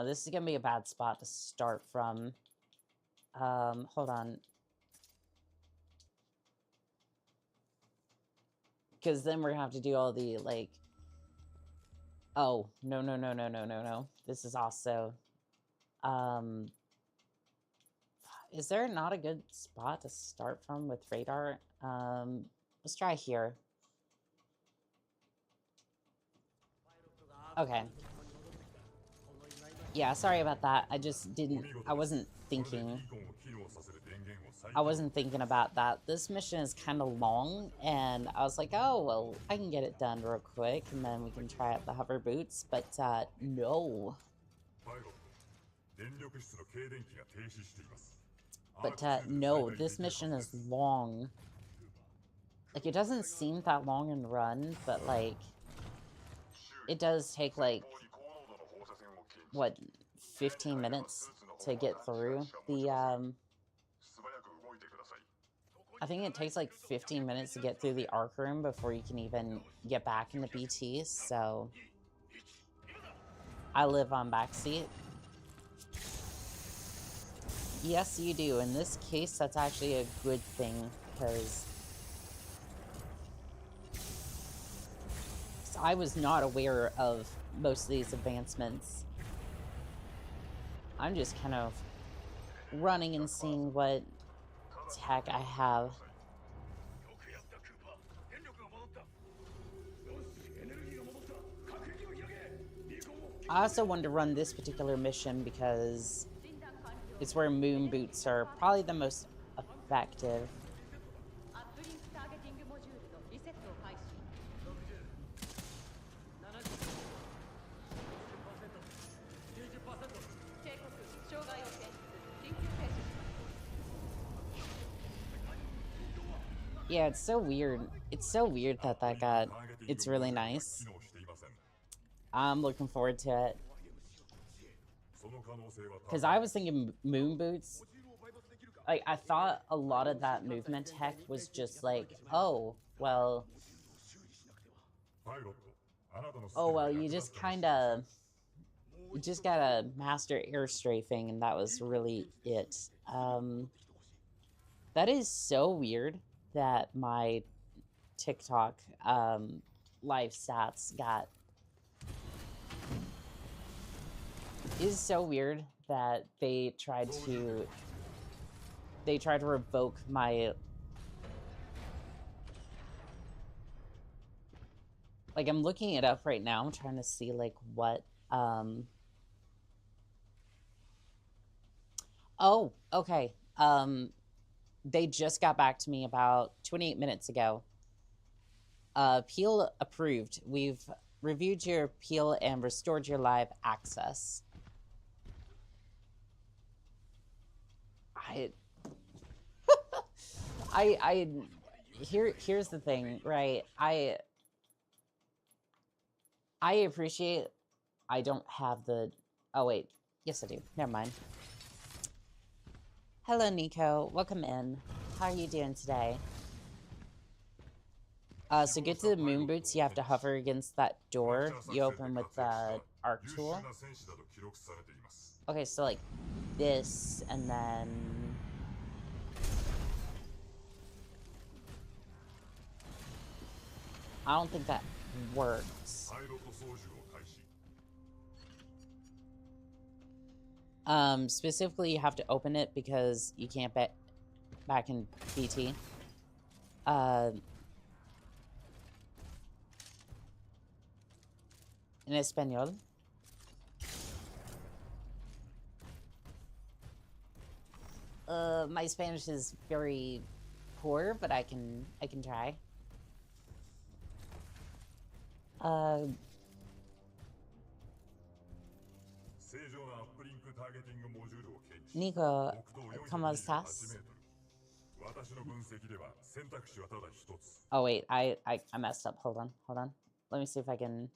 this is gonna be a bad spot to start from. Hold on. Because then we're gonna have to do all the, like... oh, no. This is also... is there not a good spot to start from with radar? Let's try here. Okay. Yeah, sorry about that. I just didn't... I wasn't thinking about that. This mission is kind of long, and I was like, oh, well, I can get it done real quick, and then we can try out the hover boots, but, no. But, no, this mission is long. Like, it doesn't seem that long in run, but, like, it does take, like, what, 15 minutes to get through the, I think it takes, like, 15 minutes to get through the arc room before you can even get back into BT, so... I live on backseat. Yes, you do. In this case, that's actually a good thing, because I was not aware of most of these advancements. I'm just kind of running and seeing what tech I have. I also wanted to run this particular mission because it's where moon boots are probably the most effective. Yeah, it's so weird. It's so weird that that got... It's really nice. I'm looking forward to it. Because I was thinking moon boots. Like, I thought a lot of that movement tech was just like, oh, well, you just kind of... You just gotta master air strafing, and that was really it. That is so weird that my TikTok live stats got... It is so weird that they tried to revoke my... Like, I'm looking it up right now. I'm trying to see, like, what... Oh, okay. They just got back to me about 28 minutes ago. Appeal approved. We've reviewed your appeal and restored your live access. Here's the thing, right? I appreciate I don't have the... Oh, wait. Yes, I do. Never mind. Hello, Nico. Welcome in. How are you doing today? So get to the moon boots, you have to hover against that door you open with the arc tool. Okay, so like this, and then... I don't think that works. Specifically, you have to open it because you can't back in BT. En español. My Spanish is very poor, but I can try. Nico, ¿cómo estás? Oh wait, I messed up. Hold on. Let me see if I can...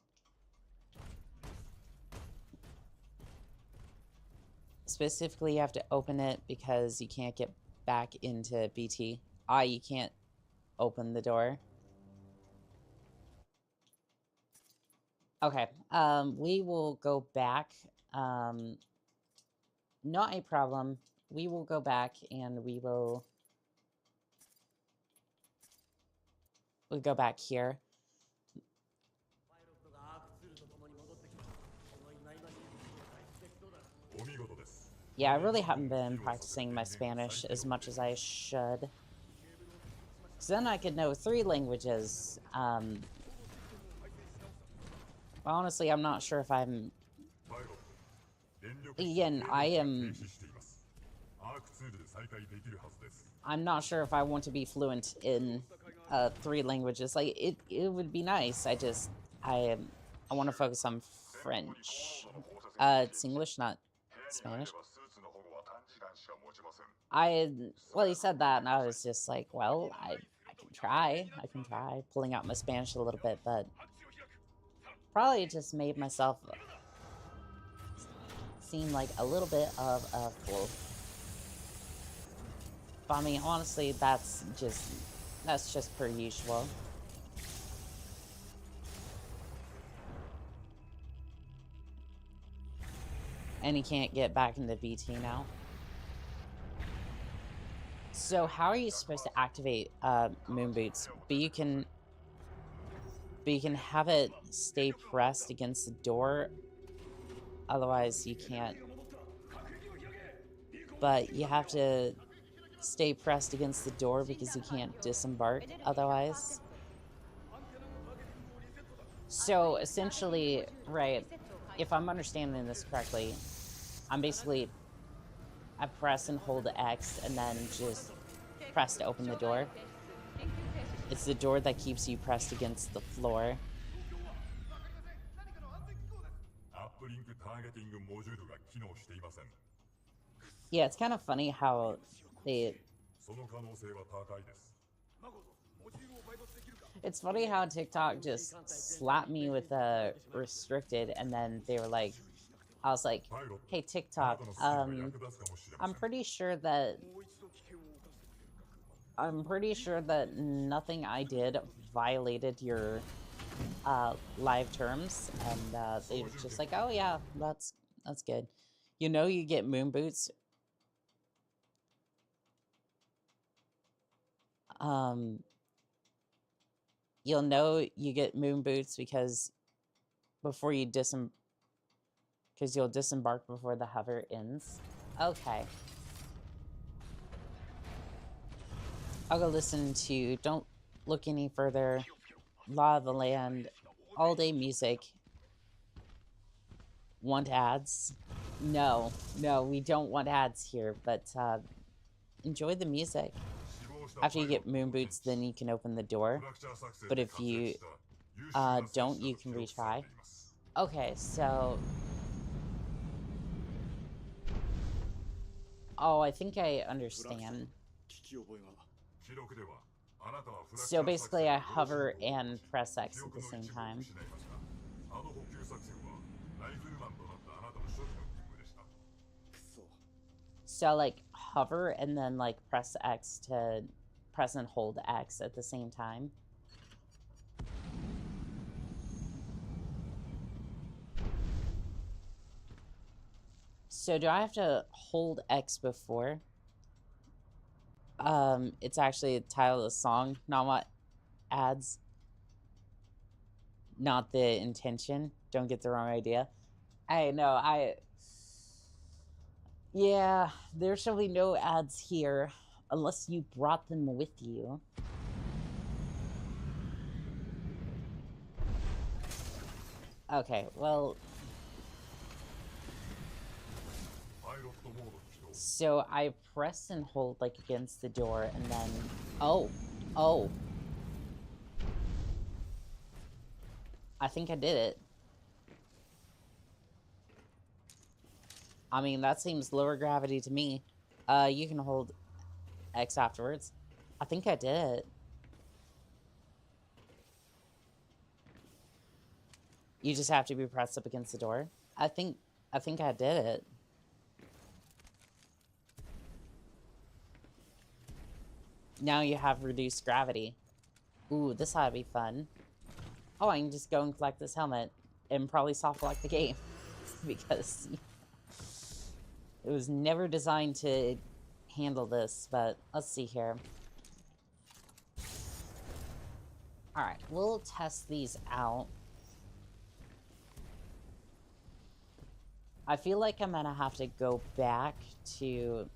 Specifically, you have to open it because you can't get back into BT. You can't open the door. Okay, we will go back. Not a problem. We will go back and we'll go back here. Yeah, I really haven't been practicing my Spanish as much as I should. Because then I could know 3 languages. Honestly, I'm not sure if I'm... Again, I'm not sure if I want to be fluent in 3 languages. Like, it would be nice. I want to focus on French. It's English, not Spanish. Well, he said that, and I was just like, well, I can try. I can try pulling out my Spanish a little bit, but probably just made myself seem like a little bit of a fool. But I mean, honestly, that's just per usual. And he can't get back into BT now. So how are you supposed to activate moon boots? But you can... But you can have it stay pressed against the door. Otherwise, you can't. But you have to stay pressed against the door because you can't disembark otherwise. So essentially, right, if I'm understanding this correctly, I'm basically, I press and hold X and then just press to open the door. It's the door that keeps you pressed against the floor. Yeah, it's kind of funny how they... It's funny how TikTok just slapped me with a restricted, and then they were like, I was like, hey, TikTok, I'm pretty sure that nothing I did violated your live terms, and they were just like, oh yeah, that's good. You know, you get moon boots. You'll know you get moon boots because before you because you'll disembark before the hover ends. Okay. I'll go listen to Don't Look Any Further, Law of the Land, All Day Music. Want ads? No, we don't want ads here, but enjoy the music. After you get moon boots, then you can open the door. But if you don't, you can retry. Okay, so... Oh, I think I understand. So basically, I hover and press X at the same time. So, like, hover and then, like, press X to press and hold X at the same time. So, do I have to hold X before? It's actually the title of the song, not what ads. Not the intention. Don't get the wrong idea. Yeah, there shall be no ads here unless you brought them with you. Okay, well... So I press and hold, like, against the door, and then... Oh! I think I did it. I mean, that seems lower gravity to me. You can hold X afterwards. I think I did it. You just have to be pressed up against the door. I think I did it. Now you have reduced gravity. Ooh, this ought to be fun. Oh, I can just go and collect this helmet and probably soft lock the game. Because it was never designed to handle this, but let's see here. Alright, we'll test these out. I feel like I'm gonna have to go back to...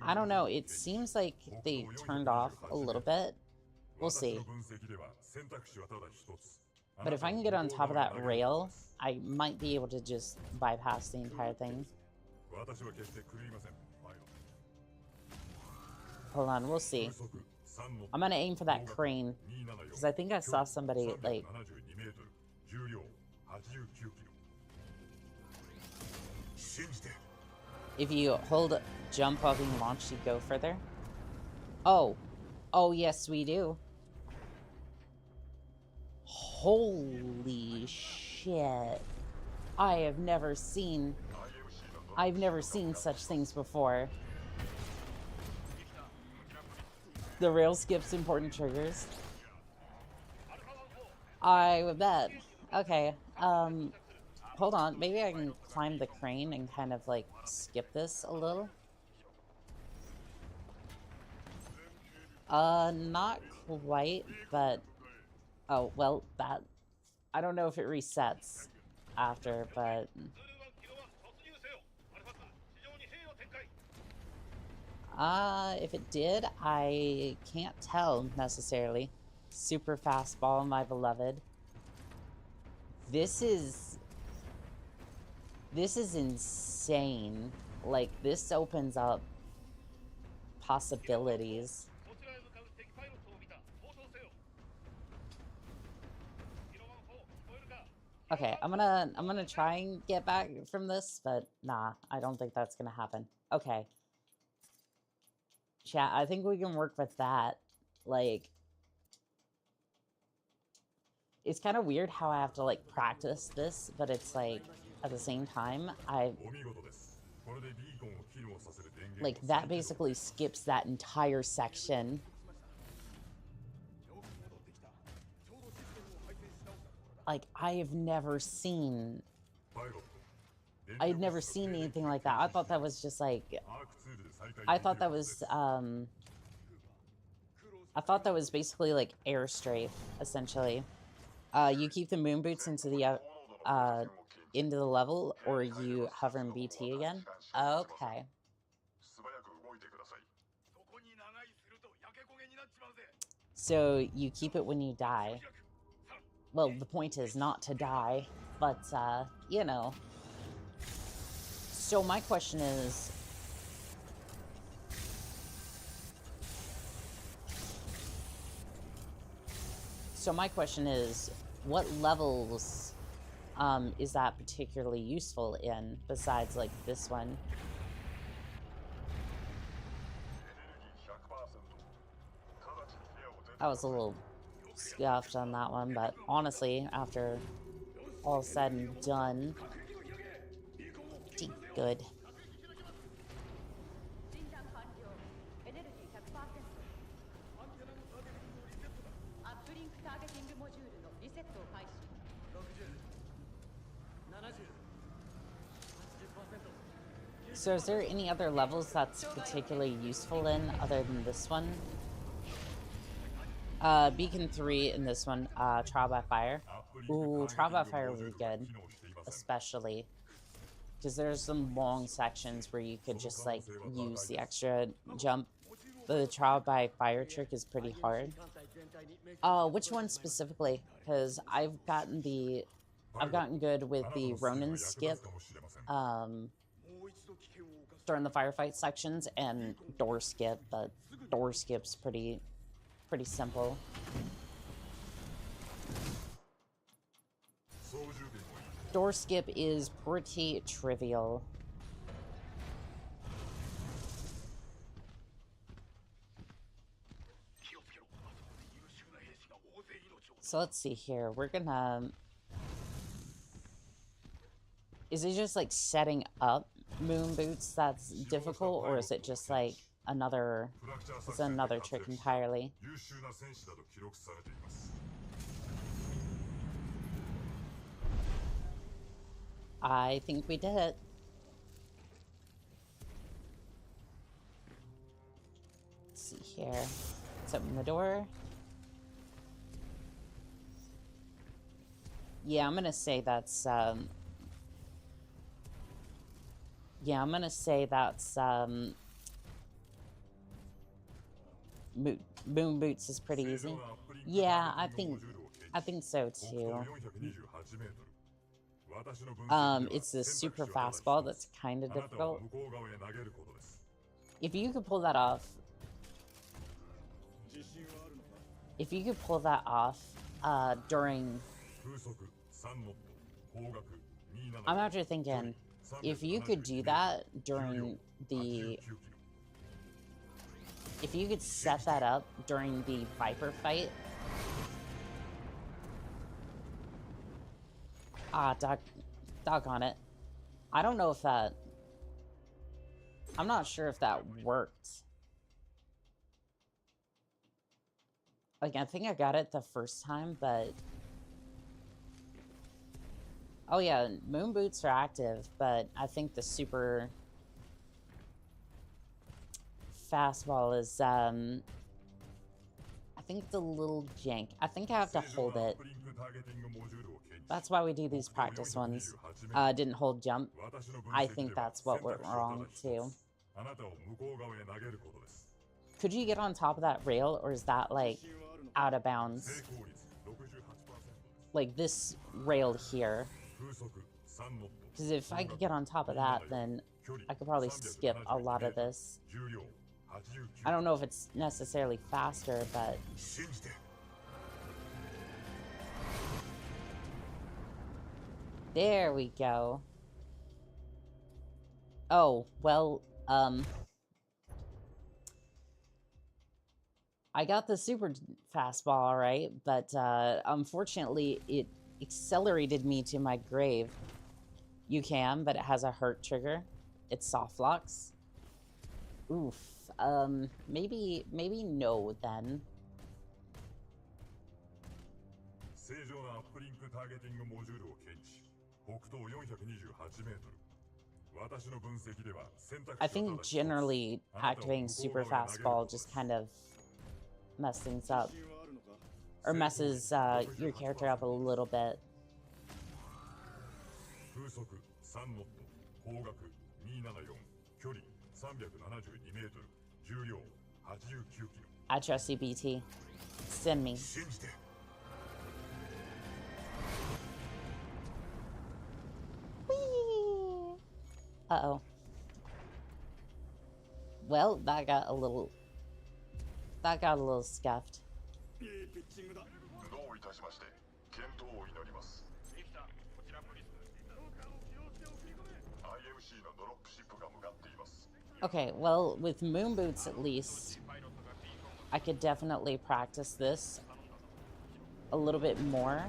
I don't know, it seems like they turned off a little bit. We'll see. But if I can get on top of that rail, I might be able to just bypass the entire thing. Hold on, we'll see. I'm gonna aim for that crane, because I think I saw somebody, like... If you hold jump while being launched, you go further. Oh. Oh, yes, we do. Holy shit. I've never seen such things before. The rail skips important triggers. I would bet. Okay, hold on. Maybe I can climb the crane and kind of, like, skip this a little. Not quite, but oh, well, that I don't know if it resets after, but if it did, I can't tell necessarily. Super fastball, my beloved. This is insane. Like, this opens up possibilities. Okay, I'm gonna try and get back from this, but nah, I don't think that's gonna happen. Okay. Chat, I think we can work with that. Like, it's kind of weird how I have to, like, practice this, but it's like, at the same time, like, that basically skips that entire section. Like, I've never seen anything like that. I thought that was just like, I thought that was basically like airstrafe, essentially. You keep the moon boots into the level, or you hover in BT again. Okay. So you keep it when you die. Well, the point is not to die, but you know. So my question is, what levels is that particularly useful in, besides like this one? I was a little scuffed on that one, but honestly, after all said and done, pretty good. So is there any other levels that's particularly useful in other than this one? Beacon 3 in this one, Trial by Fire. Ooh, Trial by Fire would be good, especially because there's some long sections where you could just like use the extra jump. The Trial by Fire trick is pretty hard. Which one specifically? Because I've gotten good with the Ronin skip during the firefight sections, and door skip, but door skip's pretty simple. Door skip is pretty trivial. So let's see here. We're gonna... Is it just like setting up moon boots that's difficult, or is it just like another trick entirely? I think we did it. Let's see here. Let's open the door. Yeah, I'm gonna say that's moon boots is pretty easy. Yeah, I think so too. It's the super fastball that's kind of difficult. If you could pull that off, during... I'm after thinking, if you could do that during the... If you could set that up during the Viper fight... doggone it. I don't know if that... I'm not sure if that worked. Like, I think I got it the first time, but... Oh yeah, moon boots are active, but I think the super fastball is, think it's a little jank. I think I have to hold it. That's why we do these practice ones. Didn't hold jump. I think that's what went wrong too. Could you get on top of that rail, or is that like out of bounds? Like this rail here. Because if I could get on top of that, then I could probably skip a lot of this. I don't know if it's necessarily faster, but... There we go. Oh, well, I got the super fastball, right? But, unfortunately, it accelerated me to my grave. You can, but it has a hurt trigger. It soft locks. Oof. Maybe no, then. I think generally activating super fastball just kind of messes things up. Or messes your character up a little bit. I trust you, BT. Send me. Whee! Uh-oh. Well, that got a little scuffed. Okay, well, with moon boots at least, I could definitely practice this a little bit more.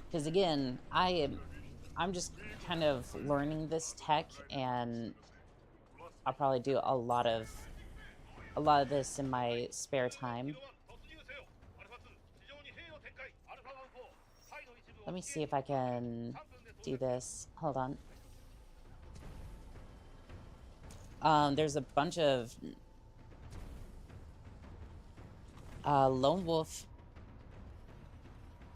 Because again, I'm just kind of learning this tech, and I'll probably do a lot of this in my spare time. Let me see if I can do this. Hold on. There's a bunch of Lone Wolf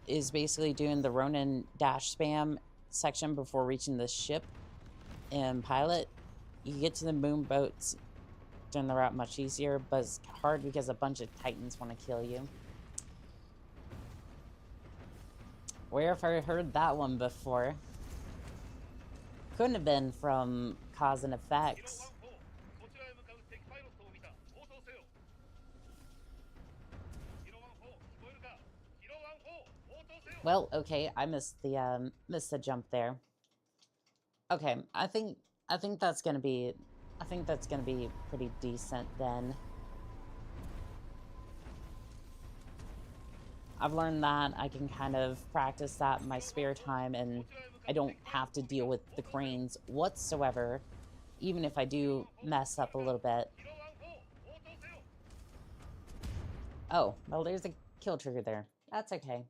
is basically doing the Ronin dash spam section before reaching the ship in Pilot. You get to the moon boats during the route much easier, but it's hard because a bunch of Titans want to kill you. Where have I heard that one before? Couldn't have been from Cause and Effects. Well, okay, I missed the jump there. Okay, I think that's gonna be pretty decent then. I've learned that I can kind of practice that in my spare time, and I don't have to deal with the cranes whatsoever, even if I do mess up a little bit. Oh, well, there's a kill trigger there. That's okay.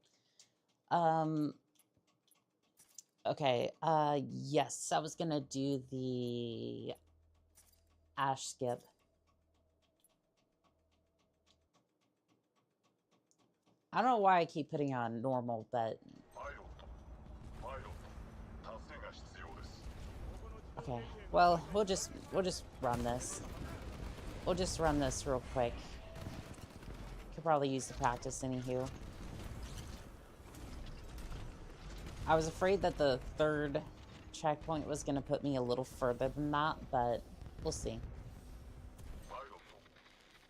Okay, yes, I was gonna do the ash skip. I don't know why I keep putting on normal, but... Okay, well, we'll just run this. We'll just run this real quick. Could probably use the practice anywho. I was afraid that the third checkpoint was going to put me a little further than that, but we'll see.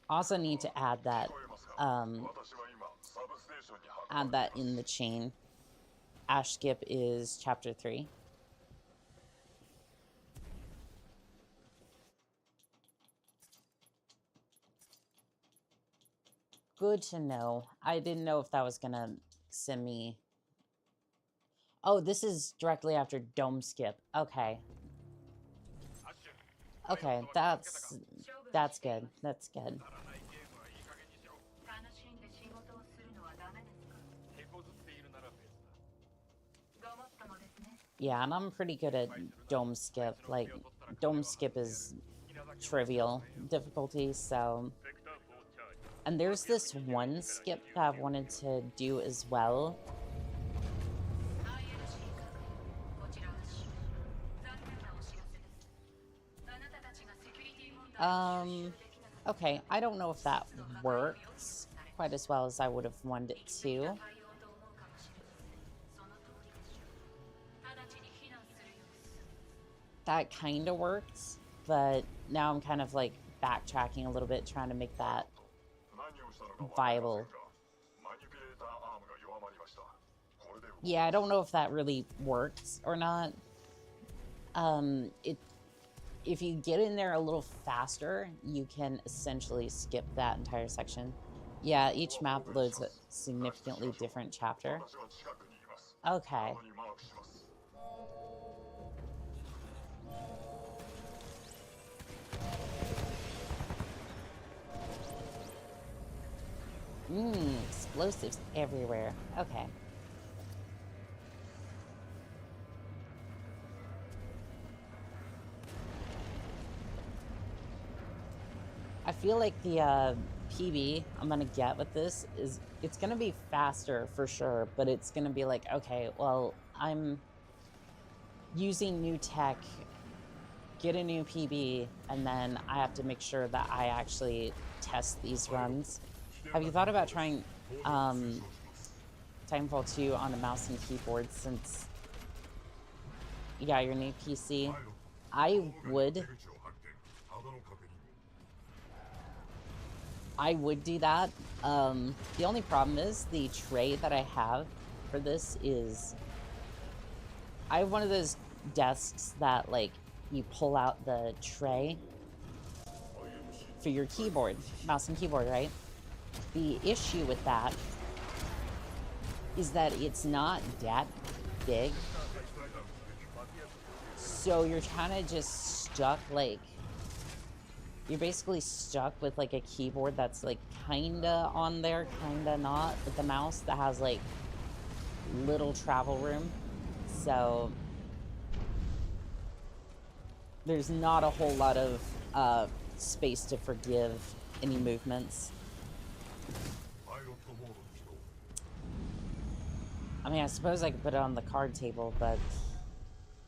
Also need to add that in the chain. Ash skip is chapter 3. Good to know. I didn't know if that was going to send me... Oh, this is directly after Dome Skip. Okay. Okay, that's good. That's good. Yeah, and I'm pretty good at Dome Skip. Like, Dome Skip is trivial difficulty, so... And there's this one skip that I've wanted to do as well. Okay, I don't know if that works quite as well as I would have wanted it to. That kind of works, but now I'm kind of like backtracking a little bit, trying to make that viable. Yeah, I don't know if that really works or not. If you get in there a little faster, you can essentially skip that entire section. Yeah, each map loads a significantly different chapter. Okay. Explosives everywhere. Okay. I feel like the PB I'm gonna get with this is it's gonna be faster for sure, but it's gonna be like, okay, well, I'm using new tech, get a new PB, and then I have to make sure that I actually test these runs. Have you thought about trying Titanfall 2 on a mouse and keyboard since, yeah, your new PC? I would do that. The only problem is the tray that I have for this is I have one of those desks that, like, you pull out the tray for your keyboard, mouse and keyboard, right? The issue with that is that it's not that big. So you're kind of just stuck, like, you're basically stuck with like a keyboard that's like kinda on there, kinda not, with the mouse that has like little travel room. So there's not a whole lot of space to forgive any movements. I mean, I suppose I could put it on the card table, but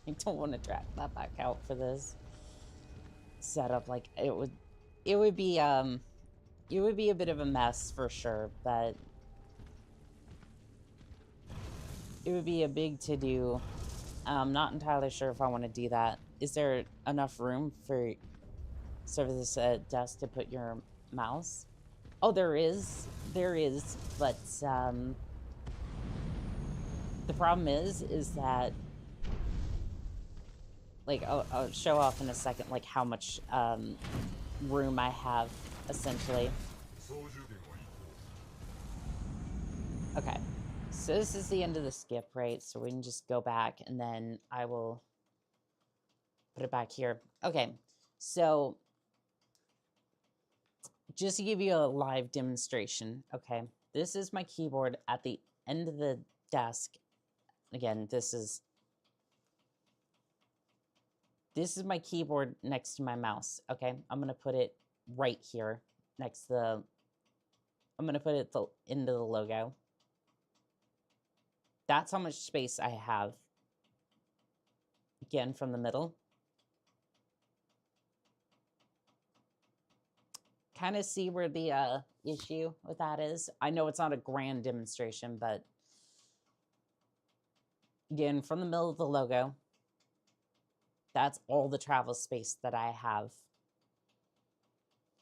I don't want to drag that back out for this setup. Like, it would be a bit of a mess for sure, but it would be a big to-do. I'm not entirely sure if I want to do that. Is there enough room for this desk to put your mouse? Oh, there is, but the problem is that, like, I'll show off in a second, like, how much room I have, essentially. Okay, so this is the end of the skip, right? So we can just go back, and then I will put it back here. Okay, so just to give you a live demonstration, okay, this is my keyboard at the end of the desk. Again, this is my keyboard next to my mouse, okay? I'm gonna put it right here next to I'm gonna put it into the logo. That's how much space I have. Again, from the middle. Kind of see where the issue with that is. I know it's not a grand demonstration, but again, from the middle of the logo, that's all the travel space that I have.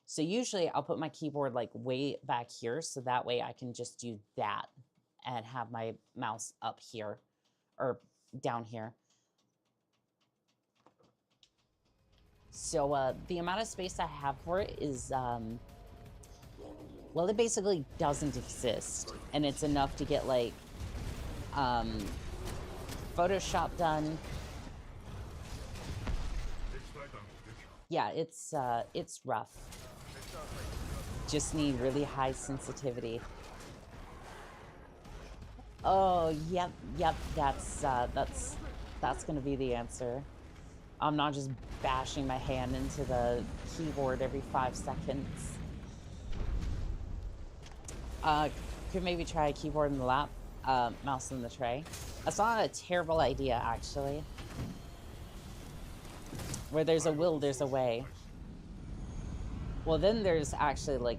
So usually I'll put my keyboard like way back here, so that way I can just do that and have my mouse up here or down here. So the amount of space I have for it is, well, it basically doesn't exist. And it's enough to get like Photoshop done. Yeah, it's rough. Just need really high sensitivity. Oh, yep, that's gonna be the answer. I'm not just bashing my hand into the keyboard every 5 seconds. Could maybe try a keyboard in the lap, mouse in the tray. That's not a terrible idea, actually. Where there's a will, there's a way. Well, then there's actually, like,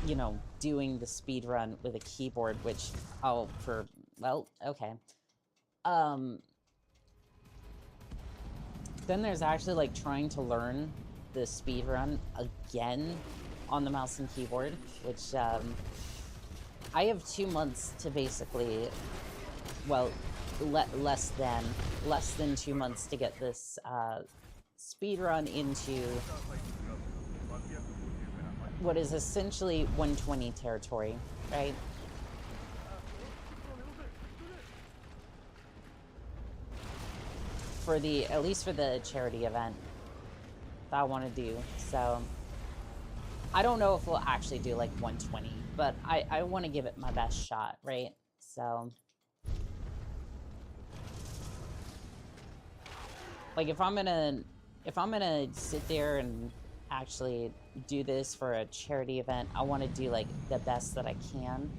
you know, doing the speed run with a keyboard, which, oh, well, okay. Then there's actually, like, trying to learn the speed run again on the mouse and keyboard, which, I have 2 months to basically, well, less than 2 months to get this, speed run into what is essentially 120 territory, right? For the, at least for the charity event that I want to do. So I don't know if we'll actually do like 120, but I want to give it my best shot, right? So like if I'm gonna sit there and actually do this for a charity event, I want to do like the best that I can.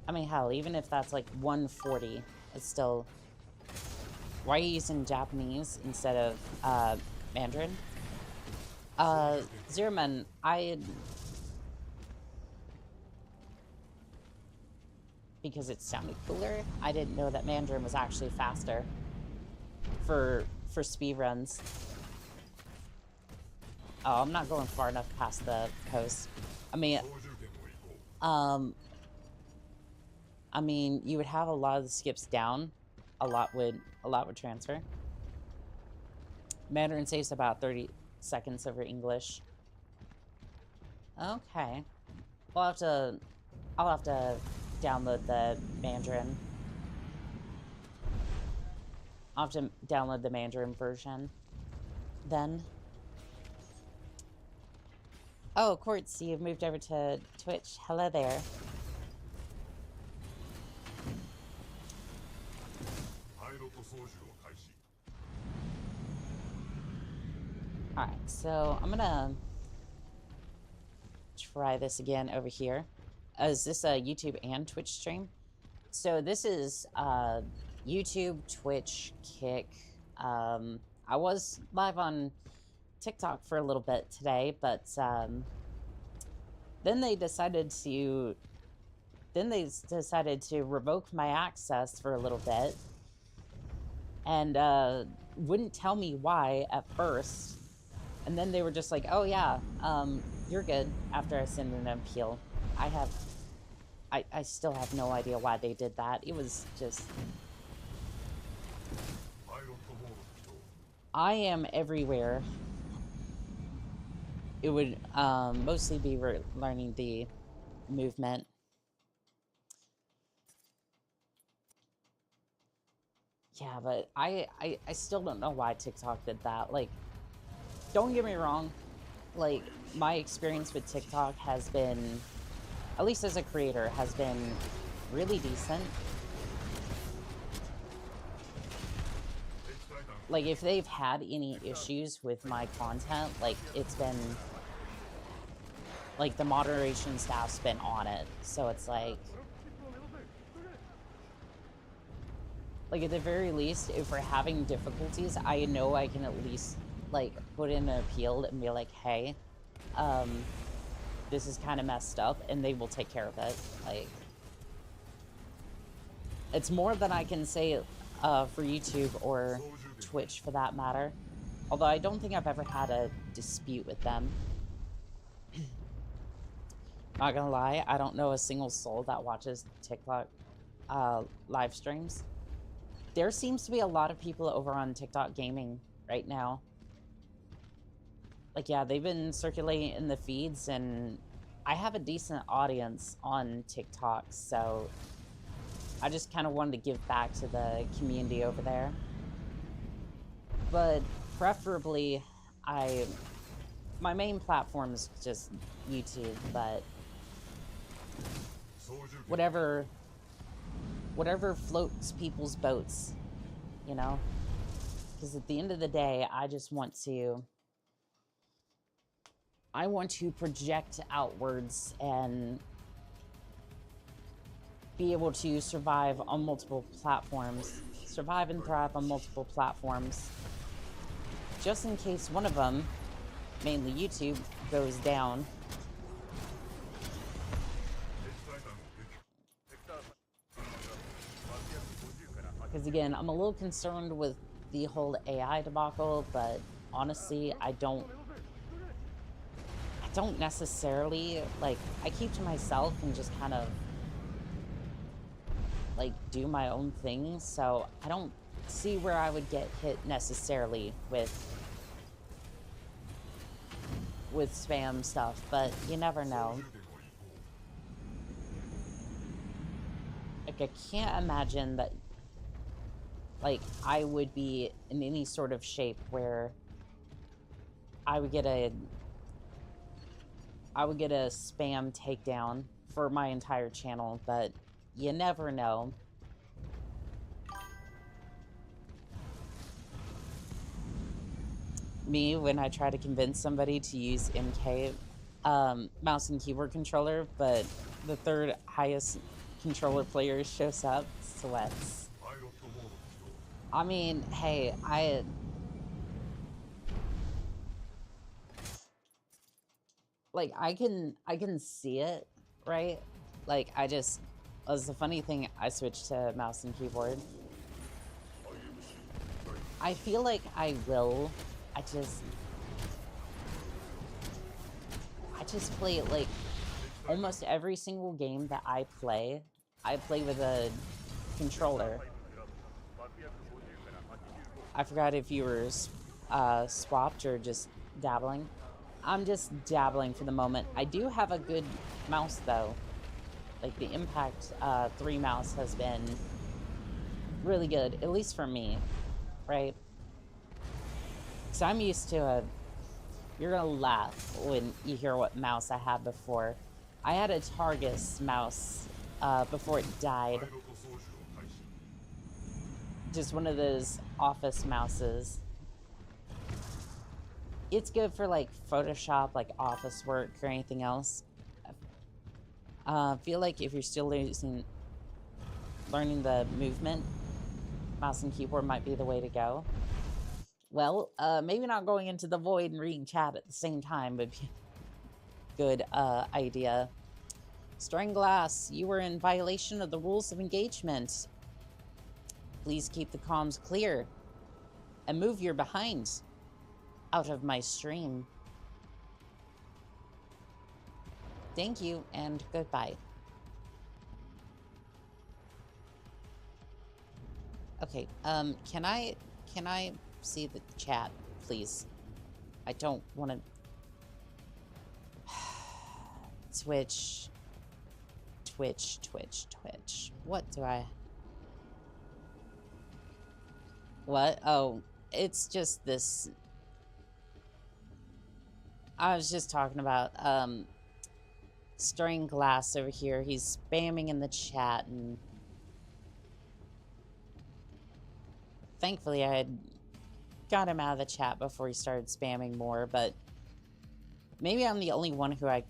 I mean, hell, even if that's like 140, it's still... Why are you using Japanese instead of Mandarin? Zero Man, because it sounded cooler, I didn't know that Mandarin was actually faster for speedruns. Oh, I'm not going far enough past the coast. I mean, you would have a lot of the skips down. A lot would transfer. Mandarin saves about 30 seconds over English. Okay. I'll have to download the Mandarin. I'll have to download the Mandarin version then. Oh, Quartz, you've moved over to Twitch. Hello there. Alright, so I'm gonna try this again over here. Is this a YouTube and Twitch stream? So this is YouTube, Twitch, Kick. I was live on TikTok for a little bit today, but then they decided to revoke my access for a little bit, and wouldn't tell me why at first, and then they were just like, "Oh yeah, you're good." After I send an appeal, I still have no idea why they did that. It was just... I am everywhere. It would mostly be learning the movement. Yeah, but I still don't know why TikTok did that. Like, don't get me wrong. Like, my experience with TikTok has been, at least as a creator, has been really decent. Like, if they've had any issues with my content, like, it's been... Like, the moderation staff's been on it. So it's like... Like, at the very least, if we're having difficulties, I know I can at least, like, put in an appeal and be like, hey, this is kind of messed up, and they will take care of it. Like... It's more than I can say for YouTube or Twitch, for that matter. Although I don't think I've ever had a dispute with them. Not gonna lie, I don't know a single soul that watches TikTok live streams. There seems to be a lot of people over on TikTok gaming right now. Like, yeah, they've been circulating in the feeds, and I have a decent audience on TikTok, so I just kind of wanted to give back to the community over there. But preferably, my main platform is just YouTube, but whatever floats people's boats, you know? Because at the end of the day, I I want to project outwards and be able to survive on multiple platforms. Survive and thrive on multiple platforms. Just in case one of them, mainly YouTube, goes down. Because again, I'm a little concerned with the whole AI debacle, but honestly, I don't necessarily, like, I keep to myself and just kind of, like, do my own thing, so I don't see where I would get hit necessarily with spam stuff, but you never know. Like, I can't imagine that, like, I would be in any sort of shape where I would get a spam takedown for my entire channel, but you never know. Me, when I try to convince somebody to use MK mouse and keyboard controller, but the third highest controller player shows up, sweats. I mean, hey, I can see it, right? Like, as the funny thing, I switched to mouse and keyboard. I feel like I will. I just play, like, almost every single game that I play with a controller. I forgot if you were swapped or just dabbling. I'm just dabbling for the moment. I do have a good mouse, though. Like, the Impact 3 mouse has been really good, at least for me, right? So I'm used to you're gonna laugh when you hear what mouse I had before. I had a Targus mouse before it died. Just one of those office mouses. It's good for, like, Photoshop, like, office work or anything else. I feel like if you're still learning the movement, mouse and keyboard might be the way to go. Well, maybe not going into the void and reading chat at the same time would be a good idea. Stirring Glass, you were in violation of the rules of engagement. Please keep the comms clear and move your behind out of my stream. Thank you and goodbye. Okay, can I see the chat, please? I don't want to... Twitch. What do I... What? Oh, it's just this... I was just talking about, Stirring Glass over here. He's spamming in the chat, and... Thankfully, I had got him out of the chat before he started spamming more, but... Maybe I'm the only one who I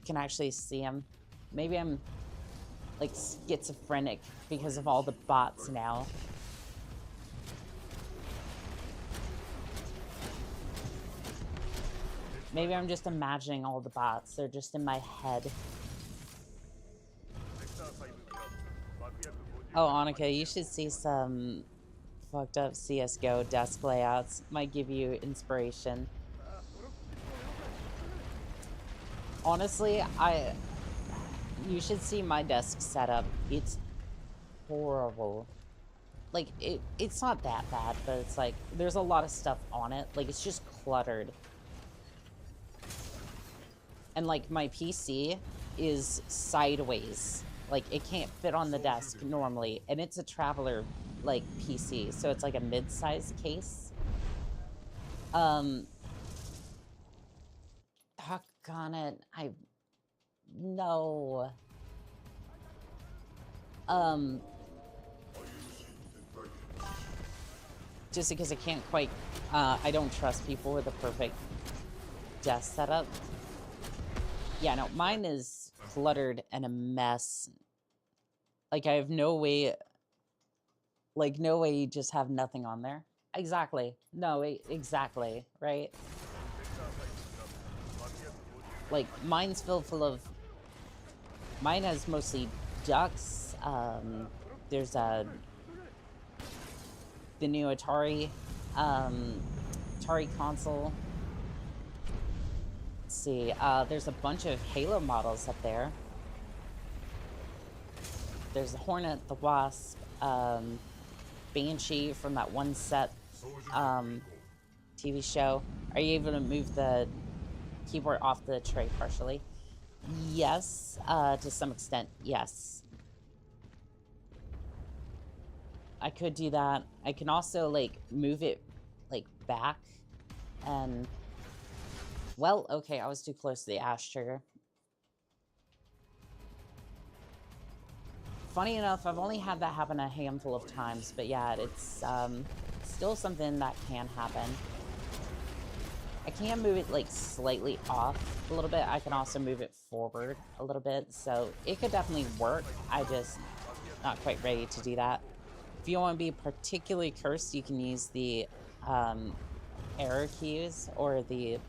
can actually see him. Maybe I'm, like, schizophrenic because of all the bots now. Maybe I'm just imagining all the bots. They're just in my head. Oh, Annika, you should see some fucked up CSGO desk layouts. Might give you inspiration. Honestly, you should see my desk setup. It's horrible. Like, it's not that bad, but it's like, there's a lot of stuff on it. Like, it's just cluttered. And, like, my PC is sideways. Like, it can't fit on the desk normally. And it's a traveler, like, PC. So it's like a mid-sized case. Doggone it. No. Just because I can't quite, I don't trust people with a perfect desk setup. Yeah, no, mine is cluttered and a mess. Like, I have no way... Like, no way you just have nothing on there. Exactly. No, exactly, right? Like, mine's filled full of... Mine has mostly ducks. There's the new Atari console. Let's see. There's a bunch of Halo models up there. There's the Hornet, the Wasp, Banshee from that one set TV show. Are you able to move the keyboard off the tray partially? Yes, to some extent, yes. I could do that. I can also, like, move it, like, back and... Well, okay, I was too close to the ash trigger. Funny enough, I've only had that happen a handful of times, but yeah, it's still something that can happen. I can move it, like, slightly off a little bit. I can also move it forward a little bit, so it could definitely work. I just not quite ready to do that. If you want to be particularly cursed, you can use the arrow keys or the...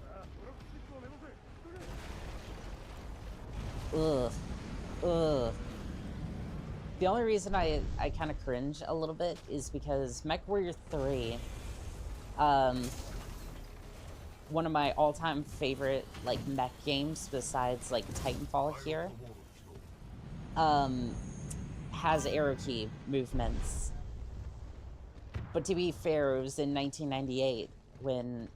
Ugh. The only reason I kind of cringe a little bit is because MechWarrior 3, one of my all-time favorite, like, mech games besides, like, Titanfall here, has arrow key movements. But to be fair, it was in 1998 when,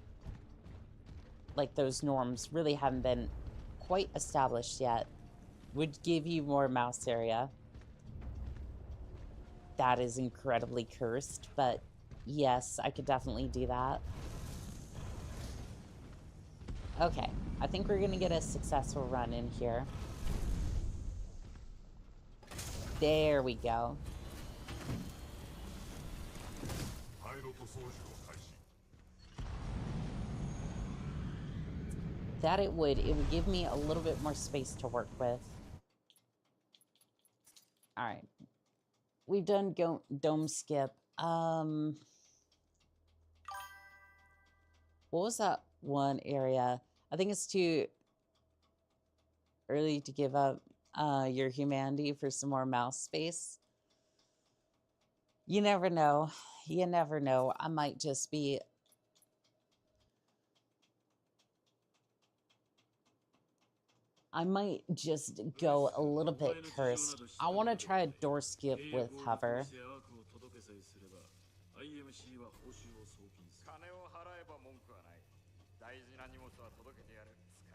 like, those norms really hadn't been quite established yet. Would give you more mouse area. That is incredibly cursed, but yes, I could definitely do that. Okay, I think we're gonna get a successful run in here. There we go. That it would give me a little bit more space to work with. All right. We've done dome skip. What was that one area? I think it's too early to give up your humanity for some more mouse space. You never know. You never know. I might just be... I might just go a little bit cursed. I want to try a door skip with hover.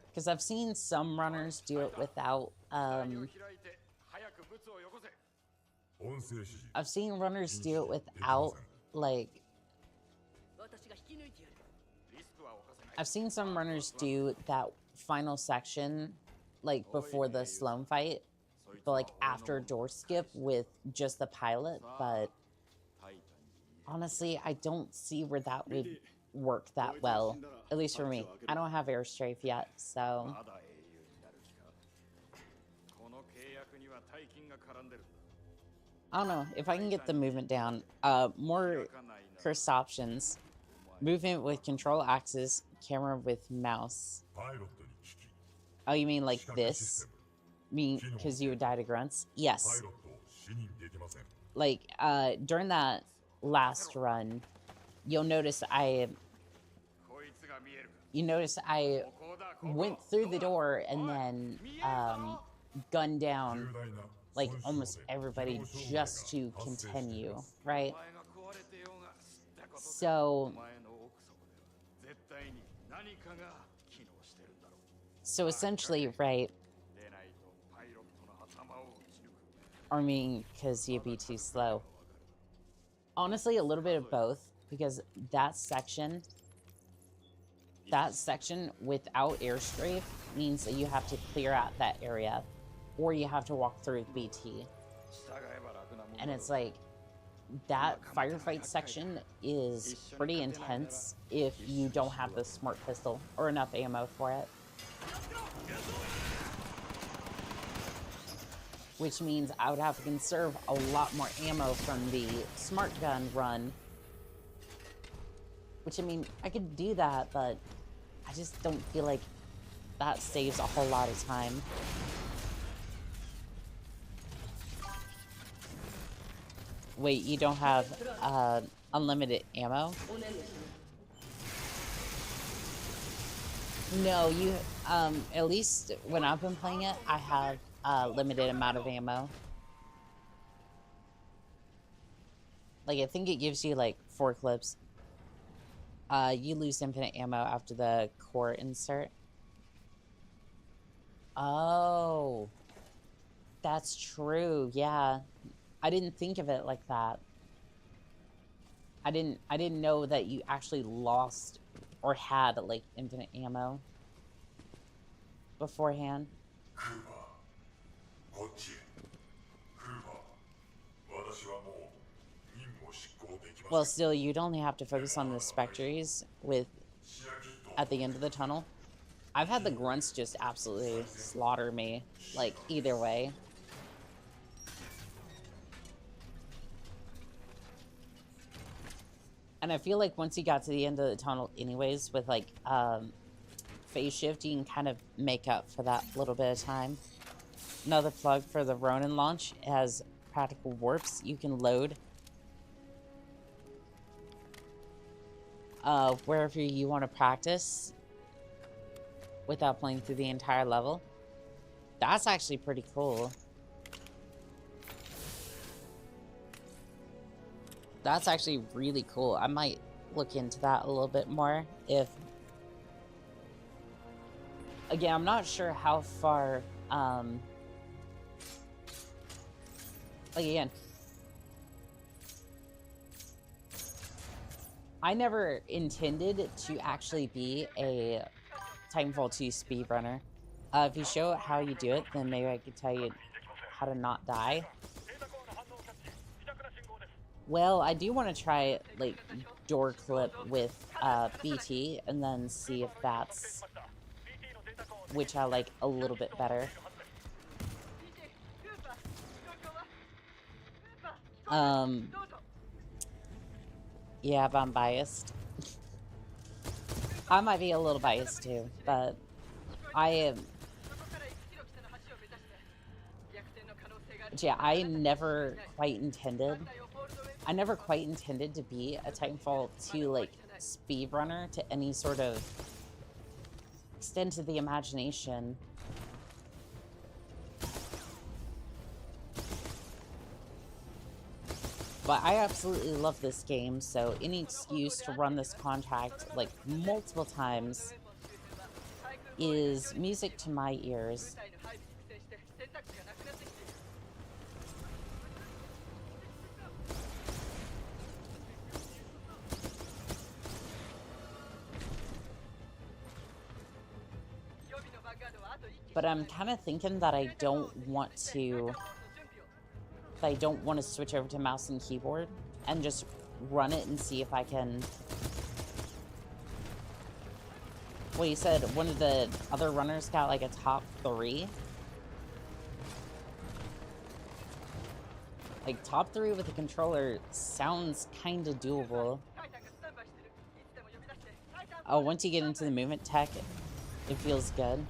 Because I've seen some runners do it without, I've seen runners do it without, like... I've seen some runners do that final section, like, before the Sloan fight, but, like, after a door skip with just the pilot, but... Honestly, I don't see where that would work that well, at least for me. I don't have air strafe yet, so... I don't know, if I can get the movement down. More cursed options. Movement with control axis, camera with mouse. Oh, you mean like this? Because you would die to grunts? Yes. Like, during that last run, you'll notice I went through the door and then gunned down, like, almost everybody just to continue, right? So essentially, right, I mean, because you'd be too slow. Honestly, a little bit of both, because that section without air strafe means that you have to clear out that area, or you have to walk through BT. And it's like, that firefight section is pretty intense if you don't have the smart pistol or enough ammo for it. Which means I would have to conserve a lot more ammo from the smart gun run. Which, I mean, I could do that, but I just don't feel like that saves a whole lot of time. Wait, you don't have unlimited ammo? No, you, at least when I've been playing it, I have a limited amount of ammo. Like, I think it gives you, like, 4 clips. You lose infinite ammo after the core insert. Oh. That's true, yeah. I didn't think of it like that. I didn't know that you actually lost or had, like, infinite ammo beforehand. Well, still, you'd only have to focus on the spectres with at the end of the tunnel. I've had the grunts just absolutely slaughter me, like, either way. And I feel like once you got to the end of the tunnel anyways, with, like, phase shift, you can kind of make up for that little bit of time. Another plug for the Ronin launch. It has practical warps you can load wherever you want to practice without playing through the entire level. That's actually pretty cool. That's actually really cool. I might look into that a little bit more if... Again, I'm not sure how far, like, again, I never intended to actually be a Titanfall 2 speedrunner. If you show how you do it, then maybe I could tell you how to not die. Well, I do want to try, like, door clip with BT and then see if that's which I like a little bit better. Yeah, but I'm biased. I might be a little biased too, but I am... Yeah, I never quite intended to be a Titanfall 2, like, speedrunner to any sort of extent of the imagination. But I absolutely love this game, so any excuse to run this contract, like, multiple times is music to my ears. But I'm kind of thinking that I don't want to switch over to mouse and keyboard and just run it and see if I can... Well, you said one of the other runners got, like, a top 3? Like, top 3 with a controller sounds kind of doable. Oh, once you get into the movement tech, it feels good.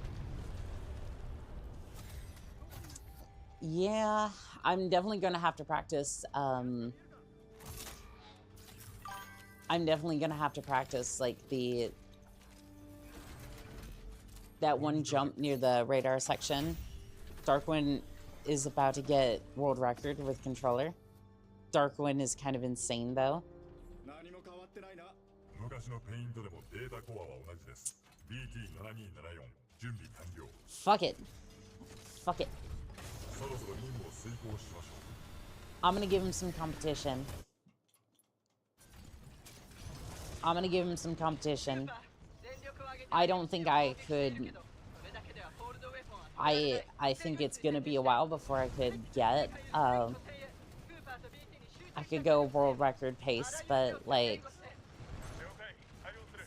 Yeah, I'm definitely going to have to practice, I'm definitely going to have to practice, like, that one jump near the radar section. Darkwind is about to get world record with controller. Darkwind is kind of insane, though. Fuck it. Fuck it. I'm gonna give him some competition. I don't think I could... I think it's gonna be a while before I could get... I I could go world record pace, but like,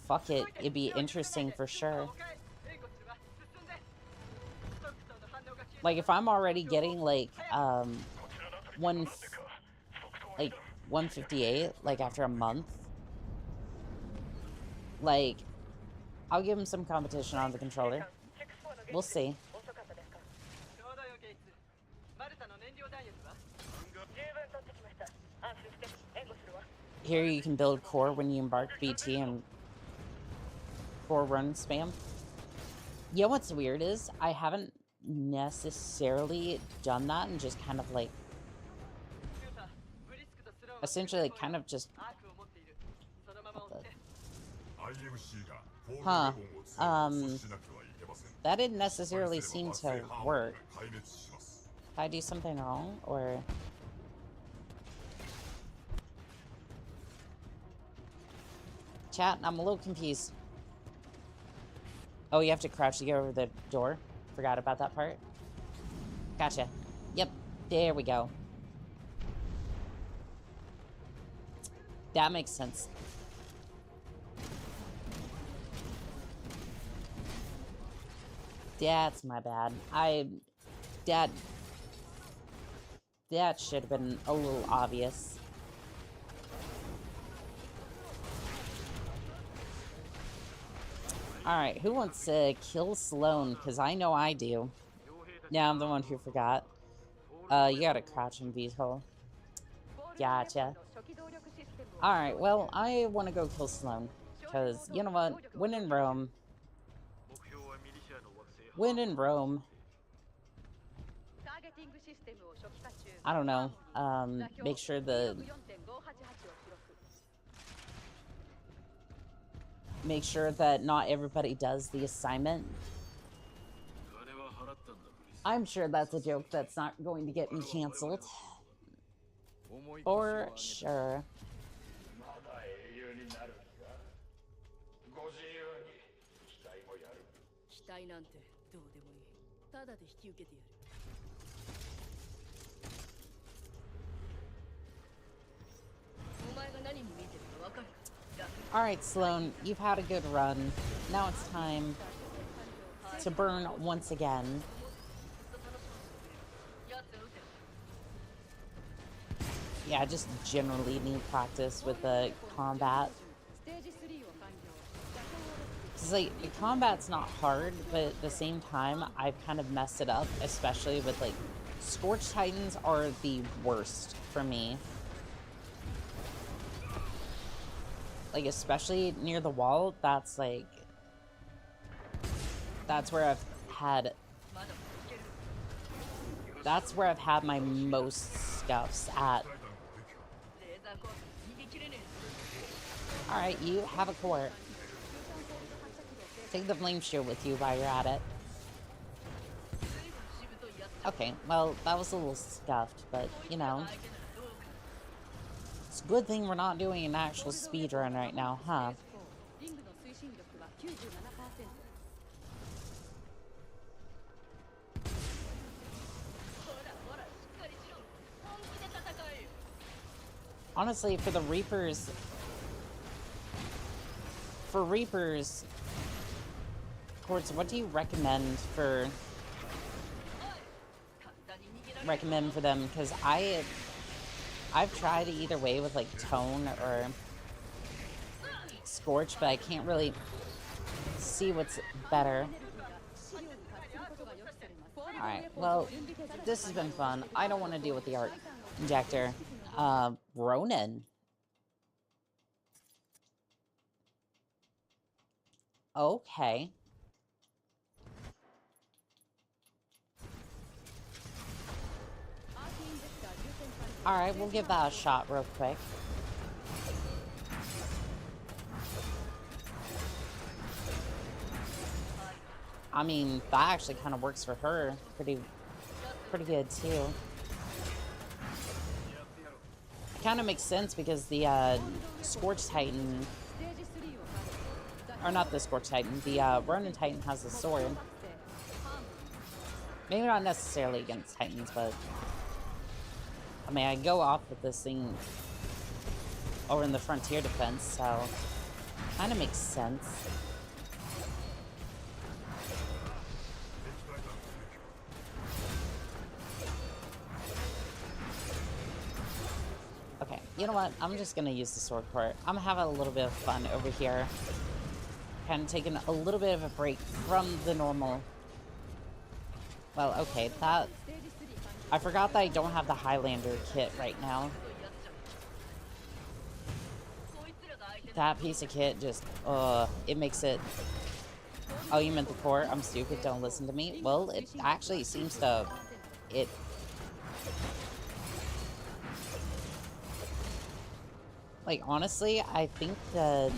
fuck it, it'd be interesting for sure. Like if I'm already getting like 158 like after a month, like I'll give him some competition on the controller. We'll see. Here you can build core when you embark BT and core run spam. You know what's weird is I haven't necessarily done that and just kind of like essentially like kind of just that didn't necessarily seem to work. Did I do something wrong or chat? I'm a little confused. Oh, you have to crouch to get over the door. Forgot about that part. Gotcha. Yep. There we go. That makes sense. That's my bad. That should have been a little obvious. Alright, who wants to kill Sloan? Because I know I do. Yeah, I'm the one who forgot. You gotta crouch in VTOL. Gotcha. Alright, well, I want to go kill Sloan. Because, you know what? When in Rome. When in Rome. I don't know. Make sure the... Make sure that not everybody does the assignment. I'm sure that's a joke that's not going to get me canceled. For sure. Alright, Sloan, you've had a good run. Now it's time to burn once again. Yeah, I just generally need practice with the combat. Because, like, the combat's not hard, but at the same time, I've kind of messed it up, especially with, like, Scorch Titans are the worst for me. Like, especially near the wall, that's, like... That's where I've had... That's where I've had my most scuffs at. Alright, you have a core. Take the flame shield with you while you're at it. Okay, well, that was a little scuffed, but, you know... It's a good thing we're not doing an actual speedrun right now, huh? Honestly, for the Reapers... For Reapers... Quartz, what do you recommend for... Recommend for them? Because I've tried either way with, like, Tone or Scorch, but I can't really see what's better. Alright, well, this has been fun. I don't want to deal with the Arc Injector. Ronin. Okay. Alright, we'll give that a shot real quick. I mean, that actually kind of works for her. Pretty good, too. Kind of makes sense because the Scorch Titan... Or not the Scorch Titan, the Ronin Titan has a sword. Maybe not necessarily against Titans, but... I mean, I go off with this thing over in the frontier defense, so kind of makes sense. Okay, you know what? I'm just gonna use the sword port. I'm having a little bit of fun over here. Kind of taking a little bit of a break from the normal. Well, okay, that... I forgot that I don't have the Highlander kit right now. That piece of kit just, it makes it... Oh, you meant the core? I'm stupid, don't listen to me. Well, it actually seems to... It... Like, honestly, I think the...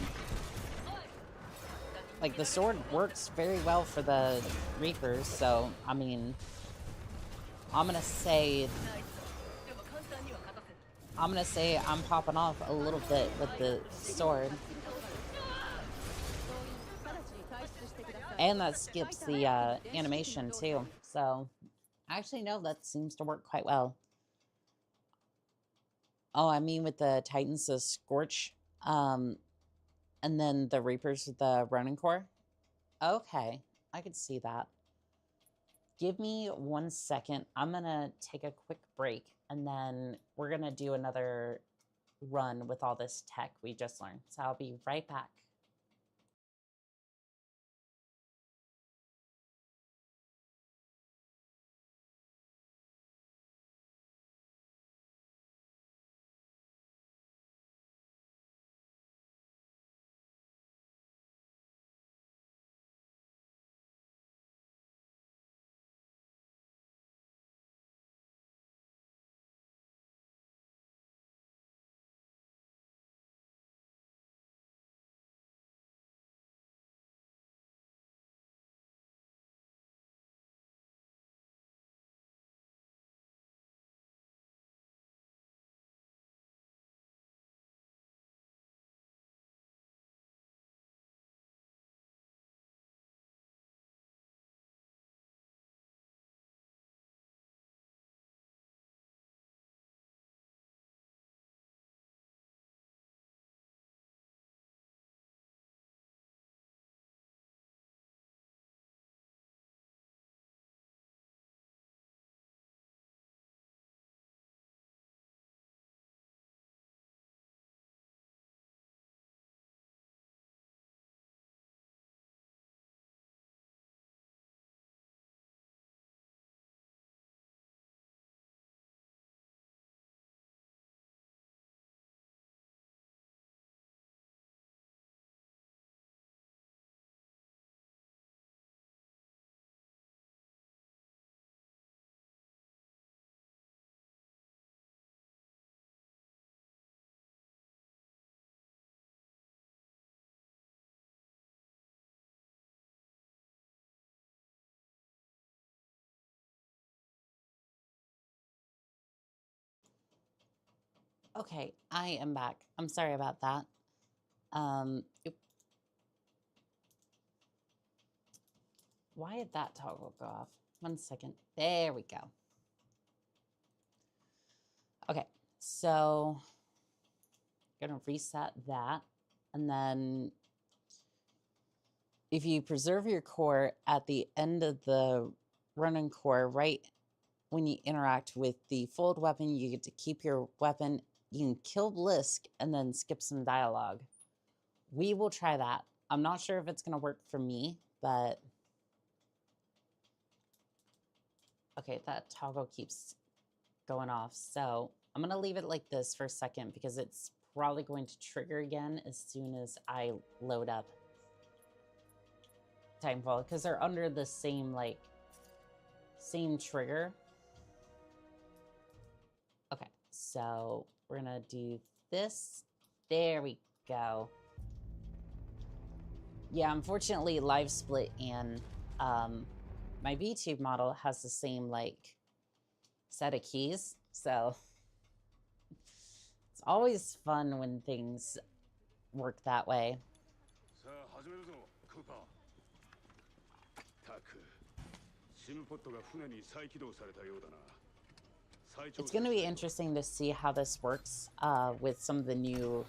Like, the sword works very well for the Reapers, so, I mean... I'm gonna say I'm popping off a little bit with the sword. And that skips the animation too. So, actually, no, that seems to work quite well. Oh, I mean with the Titans, the Scorch, and then the Reapers with the Ronin Core. Okay, I could see that. Give me 1 second. I'm gonna take a quick break, and then we're gonna do another run with all this tech we just learned. So I'll be right back. Okay, I am back. I'm sorry about that. Why did that toggle go off? 1 second. There we go. Okay, so gonna reset that, and then if you preserve your core at the end of the running core, right when you interact with the fold weapon, you get to keep your weapon. You can kill Blisk and then skip some dialogue. We will try that. I'm not sure if it's gonna work for me, but okay, that toggle keeps going off. So I'm gonna leave it like this for a second because it's probably going to trigger again as soon as I load up Titanfall, because they're under the same same trigger. Okay, so we're gonna do this. There we go. Yeah, unfortunately, Live Split and my VTube model has the same set of keys, so it's always fun when things work that way. it's going to be interesting to see how this works with some of the new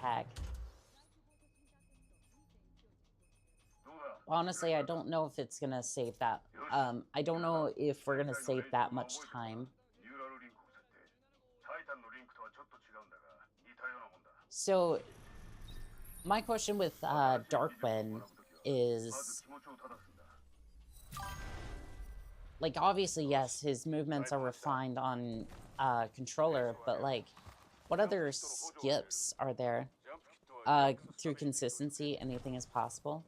tech. Honestly, I don't know if it's going to save that. I don't know if we're going to save that much time. So, my question with Darkwind is, like, obviously, yes, his movements are refined on controller, but, like, what other skips are there? Through consistency, anything is possible?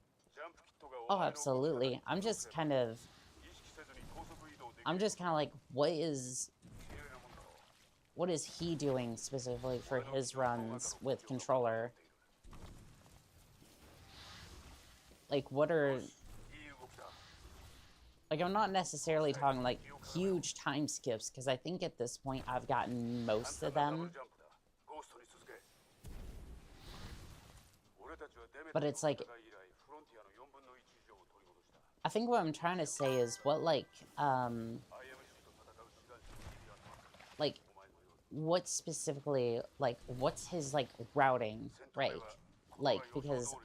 Oh, absolutely. I'm just kind of like, what is he doing specifically for his runs with controller? Like, what are... Like, I'm not necessarily talking, like, huge time skips, because I think at this point I've gotten most of them. But it's like... I think what I'm trying to say is what, like, what specifically, like, what's his, like, routing, right? Like, because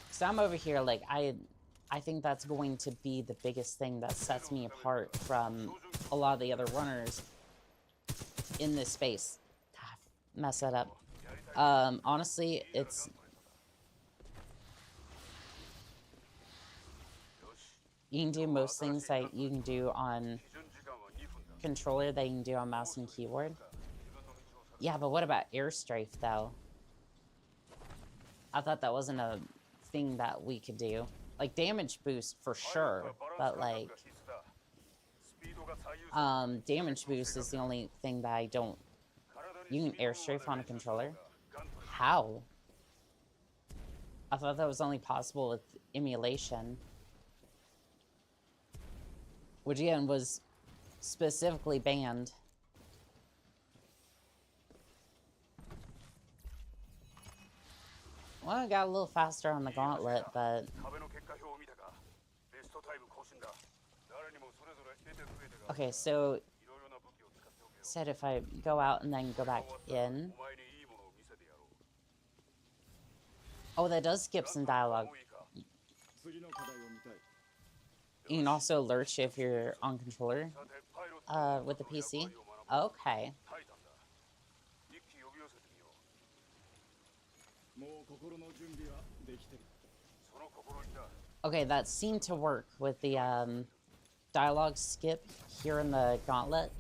so I'm over here, like, I think that's going to be the biggest thing that sets me apart from a lot of the other runners in this space. God, mess that up. Honestly, it's... You can do most things that you can do on controller that you can do on mouse and keyboard. Yeah, but what about airstrafe, though? I thought that wasn't a thing that we could do. Like, damage boost, for sure, but, like... damage boost is the only thing that I don't... You can airstrafe on a controller? How? I thought that was only possible with emulation. Which, again, was specifically banned. Well, I got a little faster on the gauntlet, but... Okay, so... Said if I go out and then go back in... Oh, that does skip some dialogue. You can also alert you if you're on controller with the PC. Okay. Okay, that seemed to work with the dialogue skip here in the gauntlet.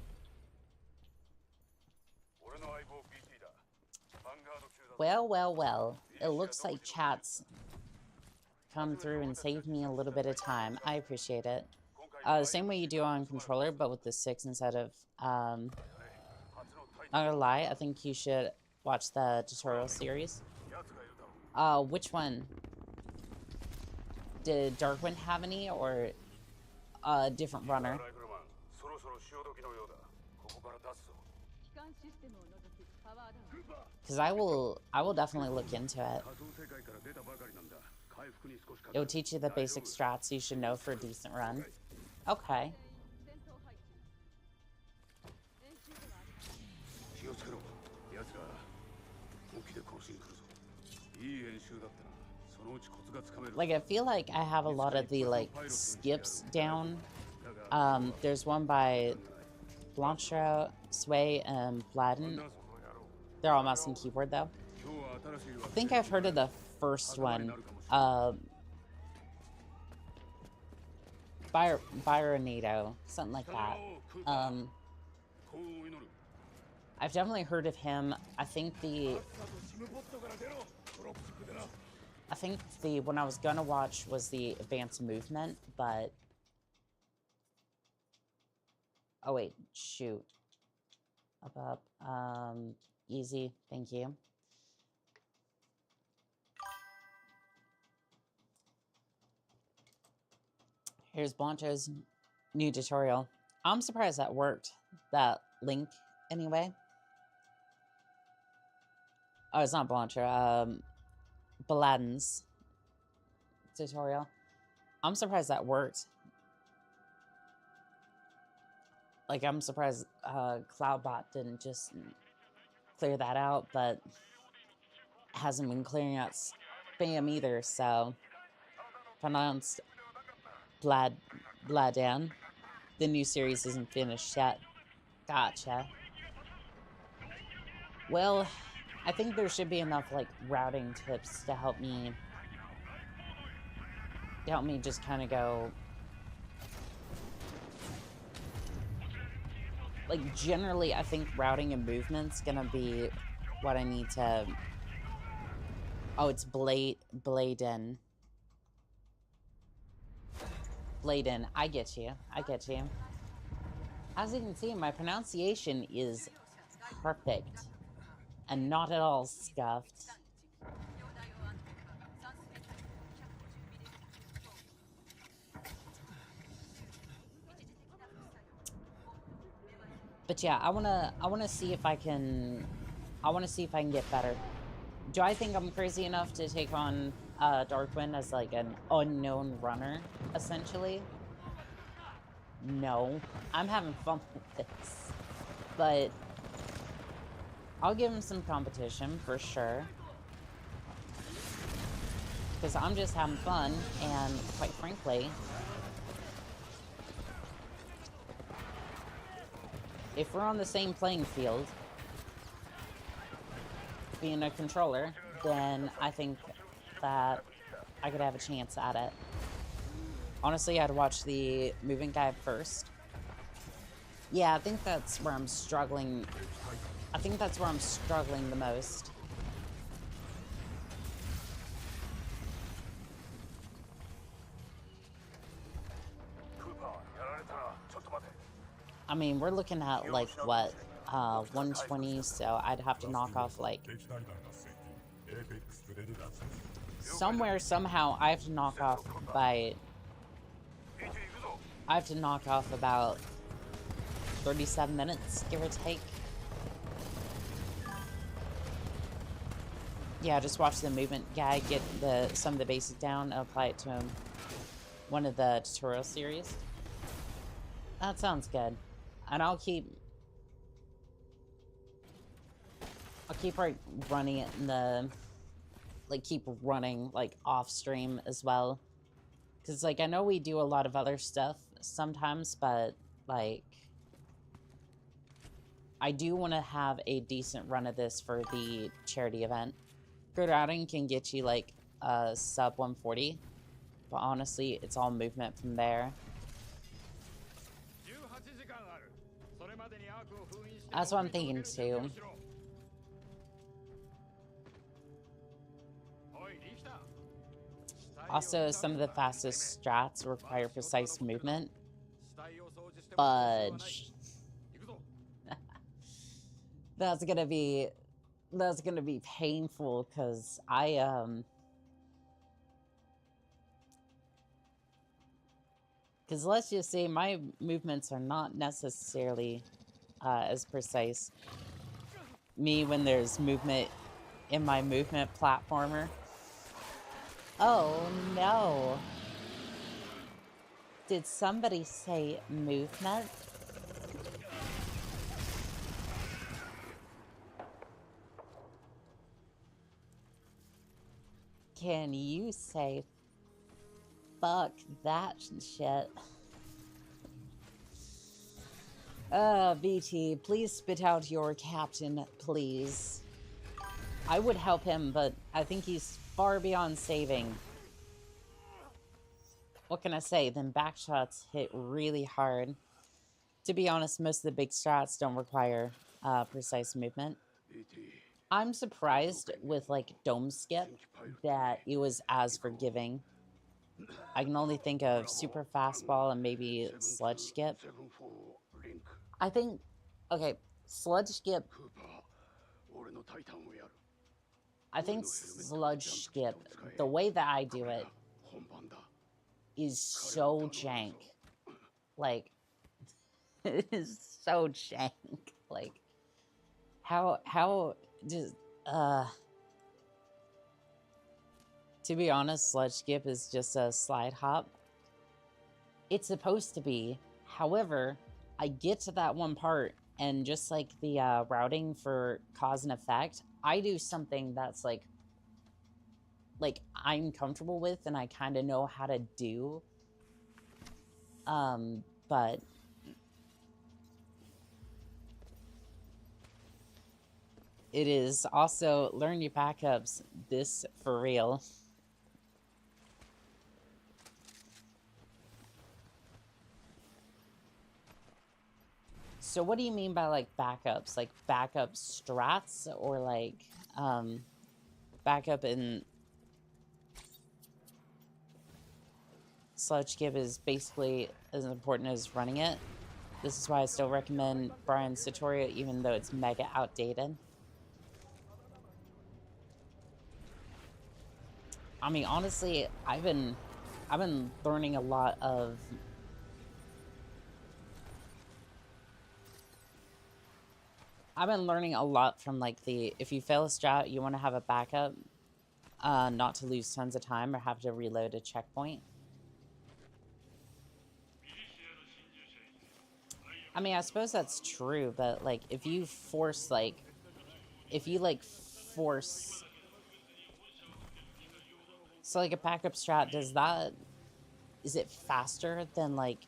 Well, well, well. It looks like chat's come through and saved me a little bit of time. I appreciate it. The same way you do on controller, but with the 6 instead of... not gonna lie, I think you should watch the tutorial series. Which one? Did Darkwind have any, or a different runner? Because I will definitely look into it. It will teach you the basic strats you should know for a decent run. Okay. Like, I feel like I have a lot of the, like, skips down. There's one by Blanchard, Sway, and Bladden. They're all mouse and keyboard, though. I think I've heard of the first one. Byronado, something like that. I've definitely heard of him. I think the one I was gonna watch was the advanced movement, but... Oh wait, shoot. Up. Easy, thank you. Here's Blancho's new tutorial. I'm surprised that worked. That link, anyway. Oh, it's not Blancho. Bladden's tutorial. I'm surprised that worked. Like, I'm surprised Cloudbot didn't just clear that out, but hasn't been clearing out spam either, so pronounced Bladan. The new series isn't finished yet. Gotcha. Well, I think there should be enough, like, routing tips to help me just kind of go, like, generally, I think routing and movement's gonna be what I need to... Oh, it's Bladen. Bladen, I get you. I get you. As you can see, my pronunciation is perfect and not at all scuffed. But yeah, I wanna see if I can get better. Do I think I'm crazy enough to take on Darkwind as like an unknown runner, essentially? No. I'm having fun with this. But I'll give him some competition for sure. Because I'm just having fun, and quite frankly, if we're on the same playing field, being a controller, then I think that I could have a chance at it. Honestly, I'd watch the moving guide first. Yeah, I think that's where I'm struggling. I think that's where I'm struggling the most. I mean, we're looking at, like, what, 120, so I'd have to knock off, like... Somewhere, somehow, I have to knock off by... I have to knock off about 37 minutes, give or take. Yeah, just watch the movement guide, get some of the basic down, and apply it to one of the tutorial series. That sounds good. And I'll keep like running it in the, like, keep running like off stream as well. Cause like I know we do a lot of other stuff sometimes, but like I do want to have a decent run of this for the charity event. Good routing can get you like sub 140, but honestly, it's all movement from there. That's what I'm thinking too. Also, some of the fastest strats require precise movement. Fudge. That's gonna be painful because because let's just say my movements are not necessarily as precise. Me when there's movement in my movement platformer. Oh no. Did somebody say movement? Can you say fuck that shit? BT, please spit out your captain, please. I would help him, but I think he's far beyond saving. What can I say? Them back shots hit really hard. To be honest, most of the big strats don't require precise movement. I'm surprised with, like, Dome Skip that it was as forgiving. I can only think of Super Fastball and maybe Sludge Skip. I think, okay, Sludge Skip... I think Sludge Skip, the way that I do it, is so jank. Like, it is so jank. Like, how just, to be honest, Sludge Skip is just a slide hop. It's supposed to be. However, I get to that one part, and just like the routing for cause and effect, I do something that's like I'm comfortable with and I kind of know how to do. But it is also learn your backups. This for real. So what do you mean by like backups? Like backup strats or like backup in Sludge Skip is basically as important as running it. This is why I still recommend Brian's tutorial even though it's mega outdated. I mean, honestly, I've been learning a lot of from like the if you fail a strat, you want to have a backup, not to lose tons of time or have to reload a checkpoint. I mean, I suppose that's true, but like if you force so like a backup strat, is it faster than like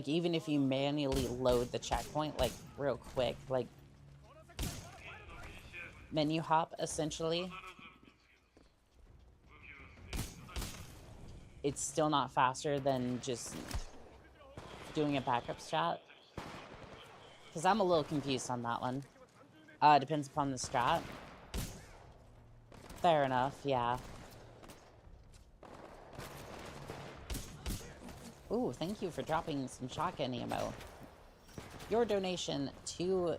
even if you manually load the checkpoint like real quick, like menu hop essentially, it's still not faster than just doing a backup strat? Because I'm a little confused on that one. Depends upon the strat. Fair enough, yeah. Ooh, thank you for dropping some shotgun ammo. Your donation to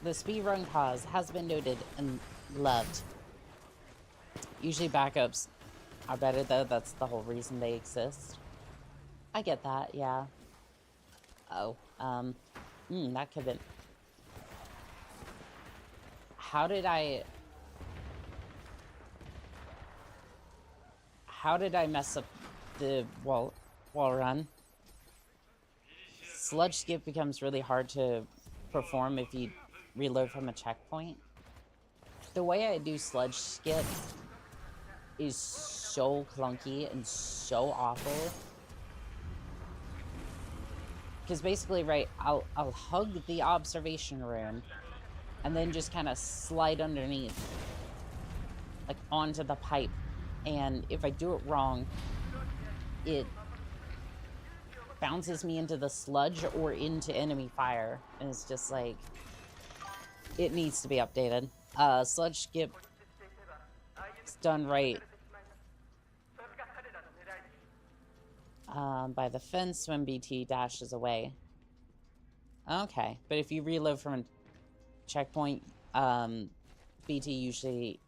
the speedrun cause has been noted and loved. Usually backups are better though, that's the whole reason they exist. I get that, yeah. Oh, that could've been... How did I mess up the wall run? Sludge skip becomes really hard to perform if you reload from a checkpoint. The way I do sludge skip is so clunky and so awful. Because basically, right, I'll hug the observation room and then just kind of slide underneath, like onto the pipe. And if I do it wrong, it bounces me into the sludge or into enemy fire. And it's just like, it needs to be updated. Sludge skip is done right. By the fence when BT dashes away. Okay, but if you reload from a checkpoint, BT usually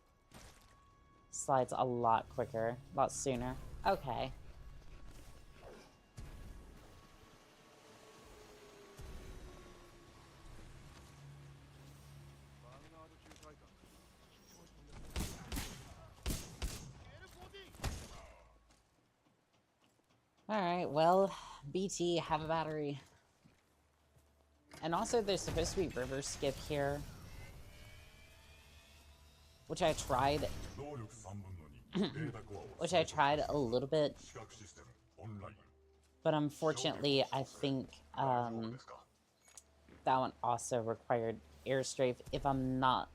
slides a lot quicker, a lot sooner. Okay. Alright, well, BT, have a battery. And also, there's supposed to be river skip here, which I tried. Which I tried a little bit. But unfortunately, I think that one also required airstrafe, if I'm not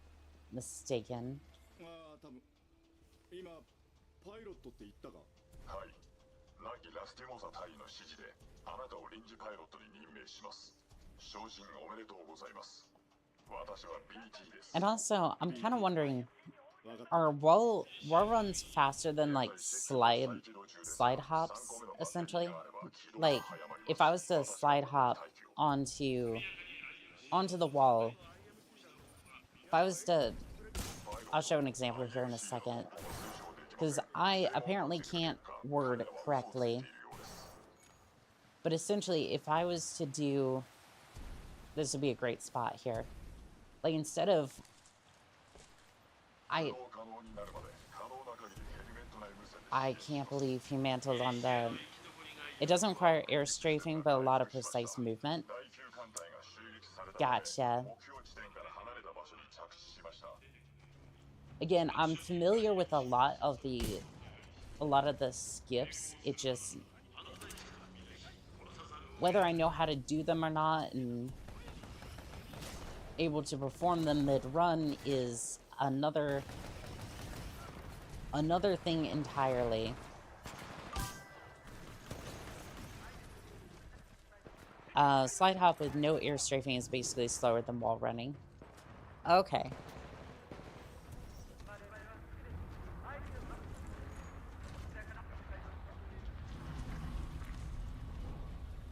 mistaken. And also, I'm kind of wondering, are wall runs faster than like slide hops, essentially? Like, if I was to slide hop onto the wall, if I was to, I'll show an example here in a second, because I apparently can't word correctly. But essentially, if I was to do, this would be a great spot here. Like, instead of, I can't believe he mantled on the It doesn't require air strafing, but a lot of precise movement. Gotcha. Again, I'm familiar with a lot of the skips. It just, whether I know how to do them or not and able to perform them mid-run is another thing entirely. Slide hop with no air strafing is basically slower than wall running. Okay.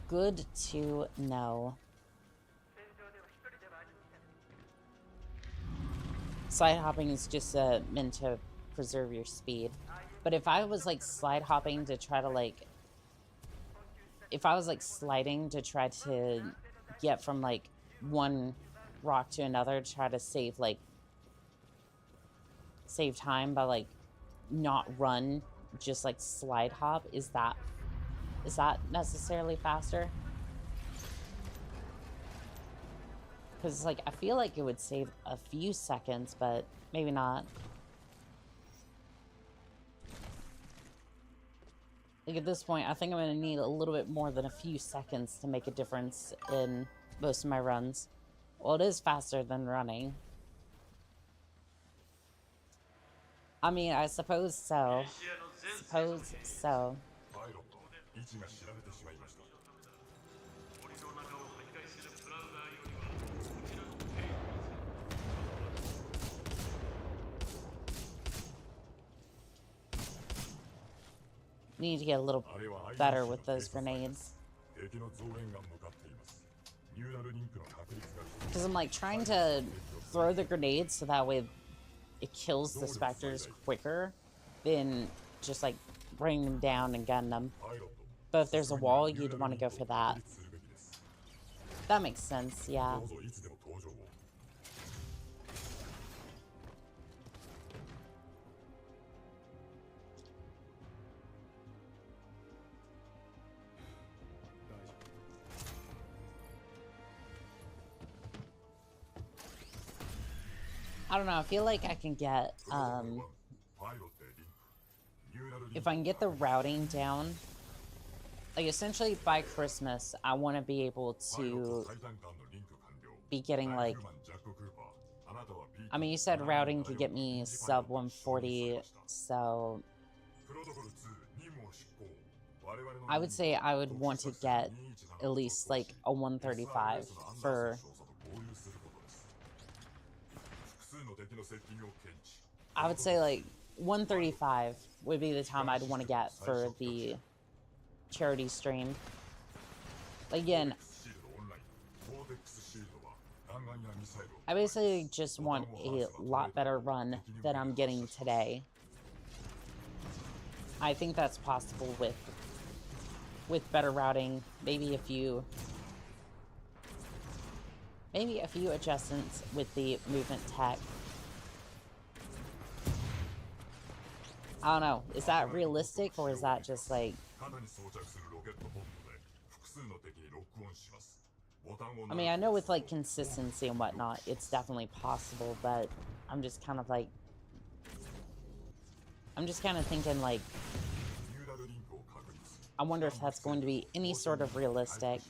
Good to know. Slide hopping is just meant to preserve your speed. But if I was like slide hopping to try to like, if I was like sliding to try to get from like one rock to another to try to save time by like not run, just like slide hop, is that necessarily faster? Because like I feel like it would save a few seconds, but maybe not. Like at this point, I think I'm going to need a little bit more than a few seconds to make a difference in most of my runs. Well, it is faster than running. I mean, I suppose so. Suppose so. Need to get a little better with those grenades. Because I'm like trying to throw the grenades so that way it kills the specters quicker than just like bring them down and gun them. But if there's a wall, you'd want to go for that. That makes sense, yeah. I don't know, I feel like I can get, if I can get the routing down, like essentially by Christmas, I want to be able to be getting like, I mean, you said routing could get me sub 140, so I would say I would want to get at least like a 135 for, I would say like 135 would be the time I'd want to get for the charity stream. Again, I basically just want a lot better run than I'm getting today. I think that's possible with better routing, maybe a few adjustments with the movement tech. I don't know, is that realistic or is that just like, I mean, I know with like consistency and whatnot, it's definitely possible, but I'm just kind of like, I'm just kind of thinking like, I wonder if that's going to be any sort of realistic.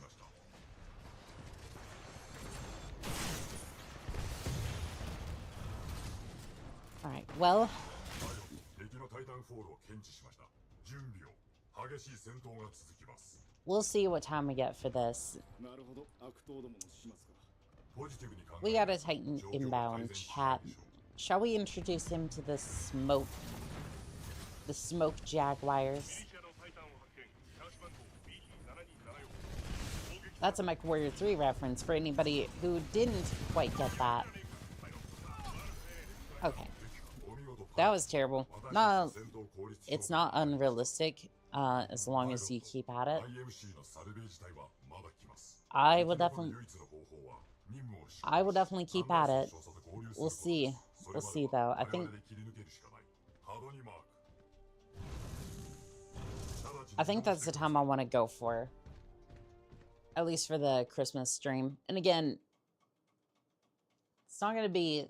Alright, well, we'll see what time we get for this. We got a Titan inbound chat. Shall we introduce him to the smoke jaguars? That's a MechWarrior 3 reference for anybody who didn't quite get that. Okay. That was terrible. No, it's not unrealistic, as long as you keep at it. I will definitely keep at it. We'll see. We'll see, though. I think I think that's the time I want to go for. At least for the Christmas stream. And again, it's not going to be...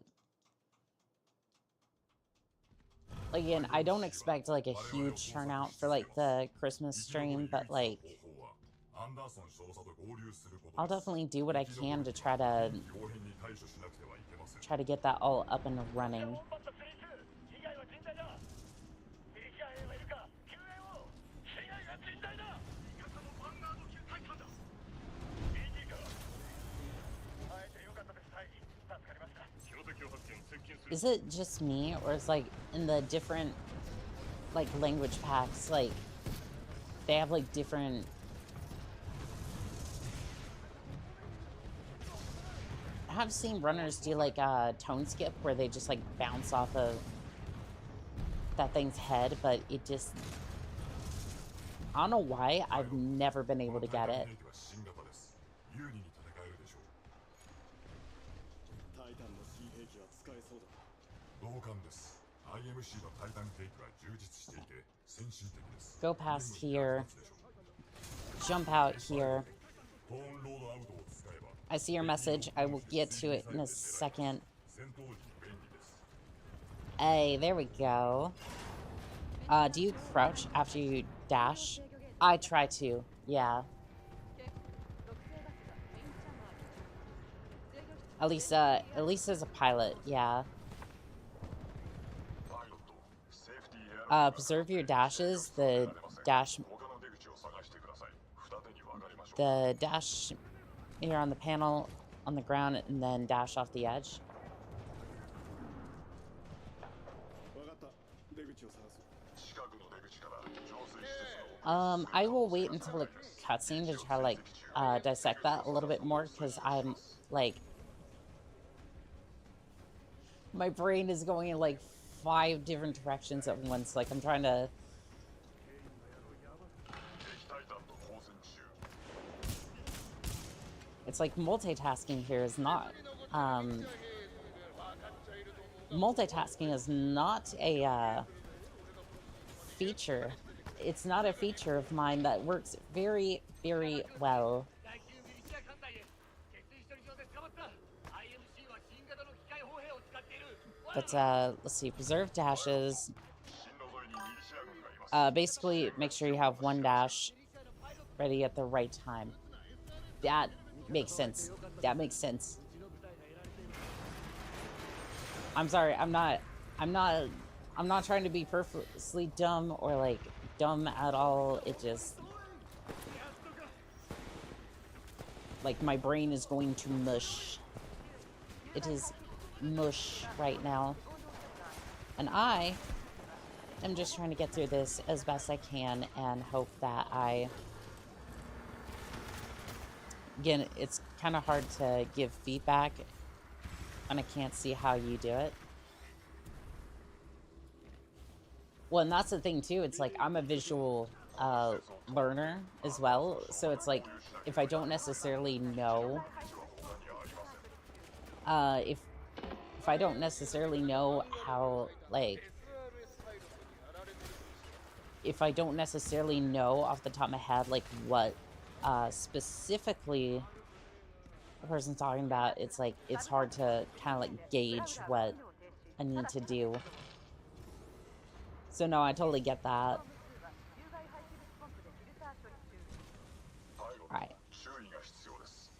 Again, I don't expect, like, a huge turnout for, like, the Christmas stream, but, like... I'll definitely do what I can to try to get that all up and running. Is it just me, or is, like, in the different, like, language packs, like, they have, like, different... I have seen runners do, like, a tone skip where they just, like, bounce off of that thing's head, but it just... I don't know why, I've never been able to get it. Go past here. Jump out here. I see your message. I will get to it in a second. Hey, there we go. Do you crouch after you dash? I try to, yeah. At least as a pilot, yeah. Preserve your dashes. The dash here on the panel, on the ground, and then dash off the edge. I will wait until the cutscene to try to, like, dissect that a little bit more, because I'm, like... My brain is going in, like, 5 different directions at once. Like, I'm trying to... It's like multitasking here is not... multitasking is not a feature. It's not a feature of mine that works very, very well. But, let's see. Preserve dashes. Basically, make sure you have one dash ready at the right time. That makes sense. That makes sense. I'm sorry. I'm not trying to be purposely dumb or, like, dumb at all. It just... Like, my brain is going to mush. It is mush right now. And I am just trying to get through this as best I can and hope that I... Again, it's kind of hard to give feedback and I can't see how you do it. Well, and that's the thing too. It's like I'm a visual learner as well, so it's like if I don't necessarily know, if I don't necessarily know how, like, if I don't necessarily know off the top of my head, like, what specifically the person's talking about, it's like it's hard to kind of like gauge what I need to do. So no, I totally get that. Alright.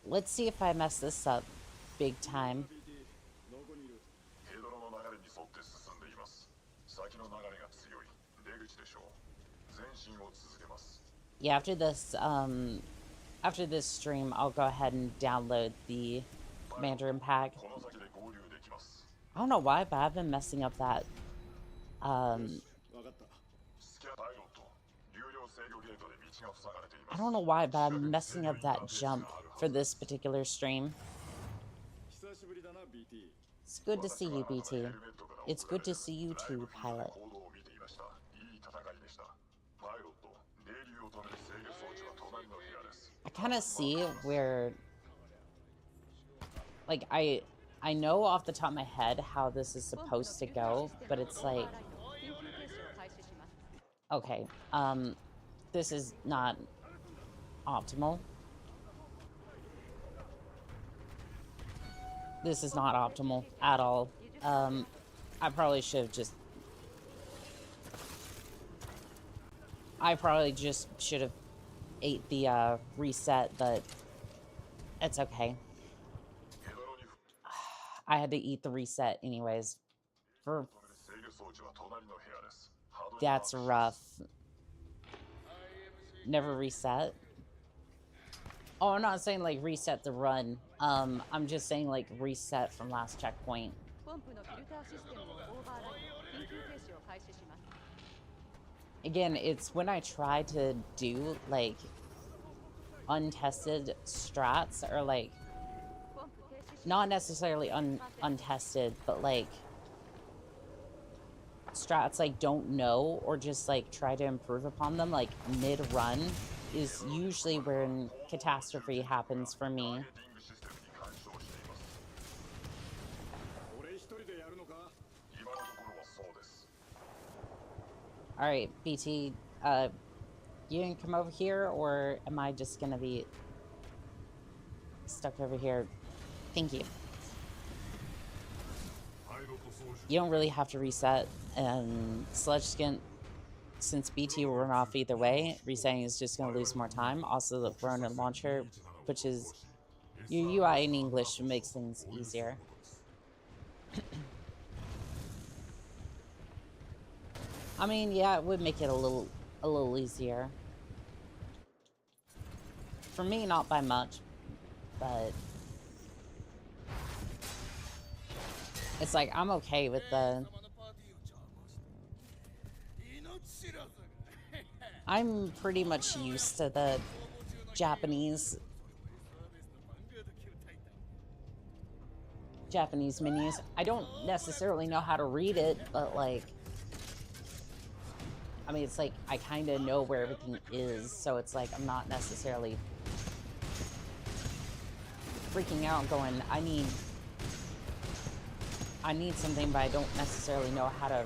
Let's see if I mess this up big time. Yeah, after this stream, I'll go ahead and download the Mandarin pack. I don't know why, but I've been messing up that, I don't know why, but I'm messing up that jump for this particular stream. It's good to see you, BT. It's good to see you too, pilot. I kind of see where, like, I know off the top of my head how this is supposed to go, but it's like, okay, This is not optimal. This is not optimal at all. I probably should have just... I probably just should have ate the reset, but it's okay. I had to eat the reset anyways. That's rough. Never reset. Oh, I'm not saying like reset the run. I'm just saying like reset from last checkpoint. Again, it's when I try to do like untested strats, or like not necessarily untested, but like strats like don't know, or just like try to improve upon them like mid-run is usually when catastrophe happens for me. Alright, BT, you can come over here, or am I just gonna be stuck over here? Thank you. You don't really have to reset, and Sledge Skin, since BT will run off either way, resetting is just gonna lose more time. Also, the Ronin launcher, which is your UI in English, makes things easier. I mean, yeah, it would make it a little easier. For me, not by much, but it's like I'm okay with the... I'm pretty much used to the Japanese menus. I don't necessarily know how to read it, but like, I mean, it's like I kind of know where everything is, so it's like I'm not necessarily freaking out going, I need something, but I don't necessarily know how to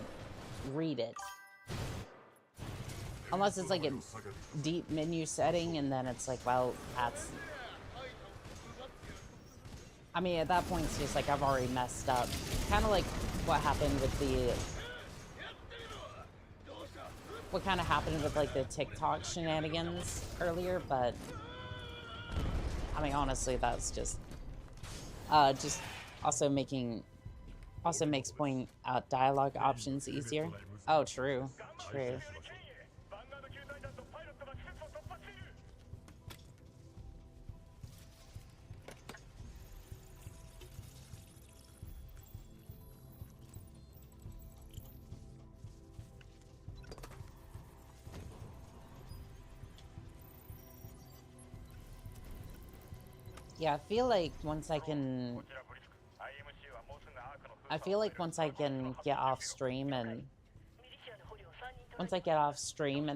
read it. Unless it's like a deep menu setting, and then it's like, well, that's... I mean, at that point, it's just like I've already messed up. Kind of like what happened with the... What kind of happened with like the TikTok shenanigans earlier, but... I mean, honestly, that's just also makes pointing out dialogue options easier. Oh, true. True. Yeah, I feel like once I can get off stream and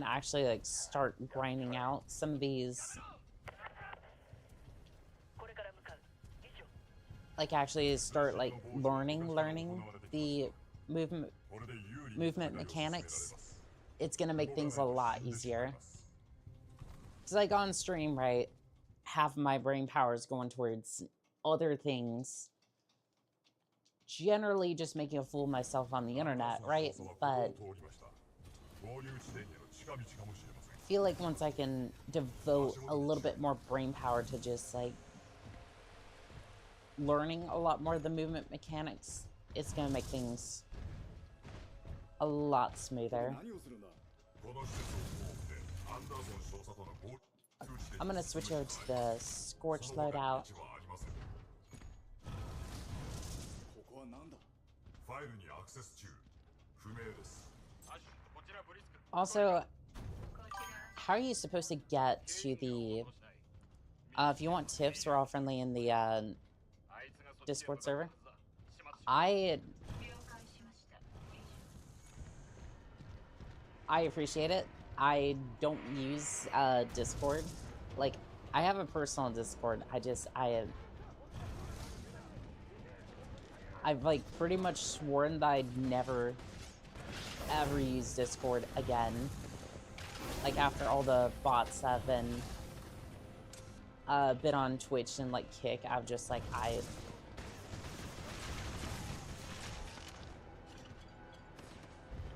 actually like start grinding out some of these, like actually start like learning the movement mechanics, it's gonna make things a lot easier. It's like on stream, right? Half of my brain power is going towards other things. Generally just making a fool of myself on the internet, right? But I feel like once I can devote a little bit more brain power to just like learning a lot more of the movement mechanics, it's gonna make things a lot smoother. I'm gonna switch over to the Scorch loadout. Also, how are you supposed to get to the... if you want tips, we're all friendly in the Discord server. I appreciate it. I don't use Discord. Like, I have a personal Discord. I've like pretty much sworn that I'd never ever use Discord again. like after all the bots have been on Twitch and like Kick, I've just like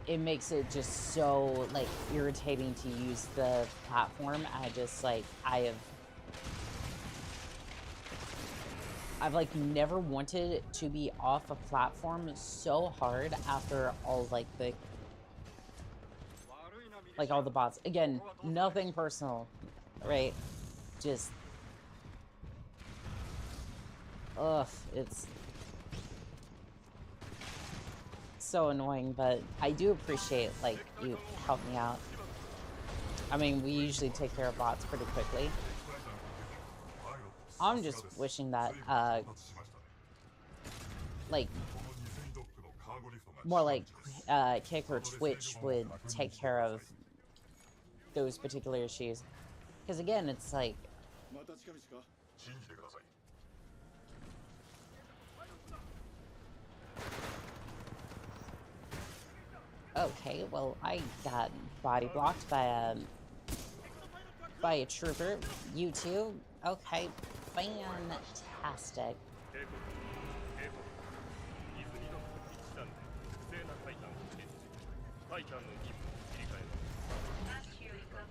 it makes it just so like irritating to use the platform. I've like never wanted to be off a platform so hard after all like all the bots. Again, nothing personal, right? Just ugh, it's so annoying, but I do appreciate like you help me out. I mean, we usually take care of bots pretty quickly. I'm just wishing that like more like Kick or Twitch would take care of those particular issues, because again, it's like okay, well, I got body blocked by a trooper. You too? Okay, fantastic.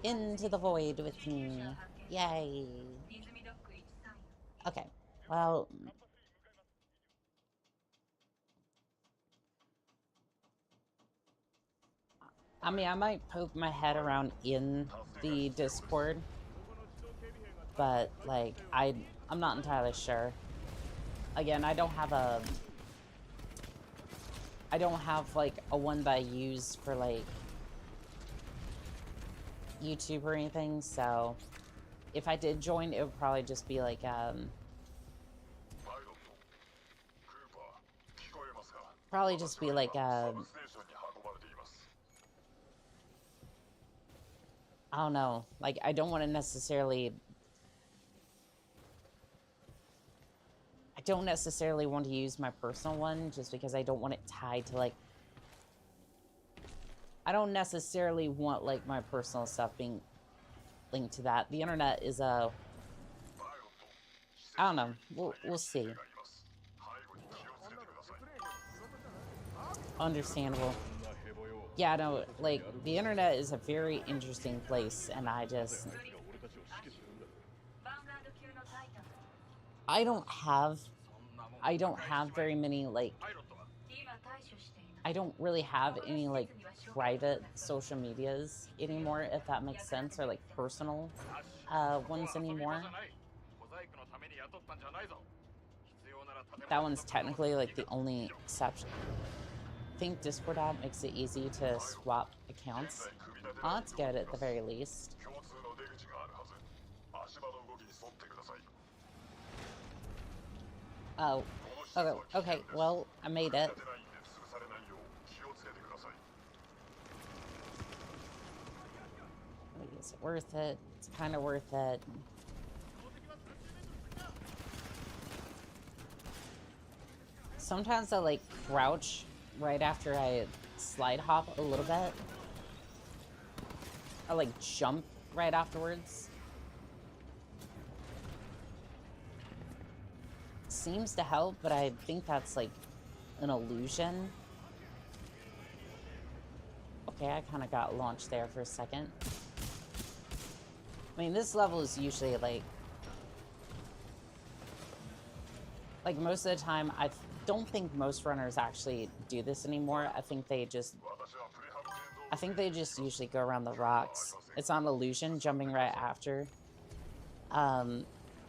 Into the void with me. Yay. Okay, well, I mean, I might poke my head around in the Discord, but like I'm not entirely sure. Again, I don't have like a one that I use for like YouTube or anything, so if I did join, it would probably just be like I don't know, like I don't want to necessarily want to use my personal one, just because I don't want it tied to like I don't necessarily want like my personal stuff being linked to that. The internet is I don't know. We'll see. Understandable. Yeah, no, like the internet is a very interesting place, and I don't have very many like I don't really have any like private social medias anymore, if that makes sense, or like personal ones anymore. That one's technically like the only exception. I think Discord app makes it easy to swap accounts. Oh, that's good at the very least. Oh, okay, well, I made it. Is it worth it? It's kind of worth it. Sometimes I like crouch right after I slide hop a little bit. I like jump right afterwards. Seems to help, but I think that's like an illusion. Okay, I kind of got launched there for a second. I mean, this level is usually like most of the time, I don't think most runners actually do this anymore. I think they just usually go around the rocks. It's not an illusion. Jumping right after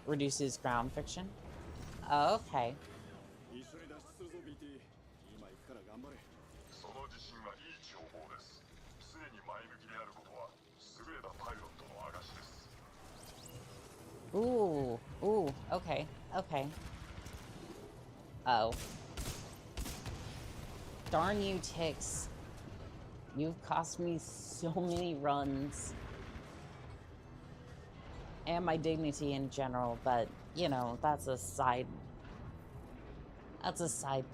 reduces ground friction. Oh, okay. Ooh, okay, okay. Oh. Darn you, ticks. You've cost me so many runs. And my dignity in general, but, you know, that's a side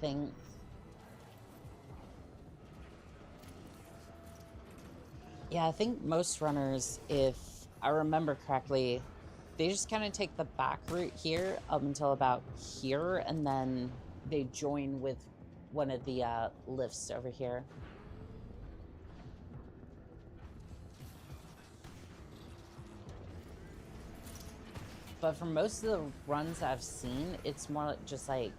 thing. Yeah, I think most runners, if I remember correctly, they just kind of take the back route here up until about here, and then they join with one of the lifts over here. But for most of the runs I've seen, it's more just like,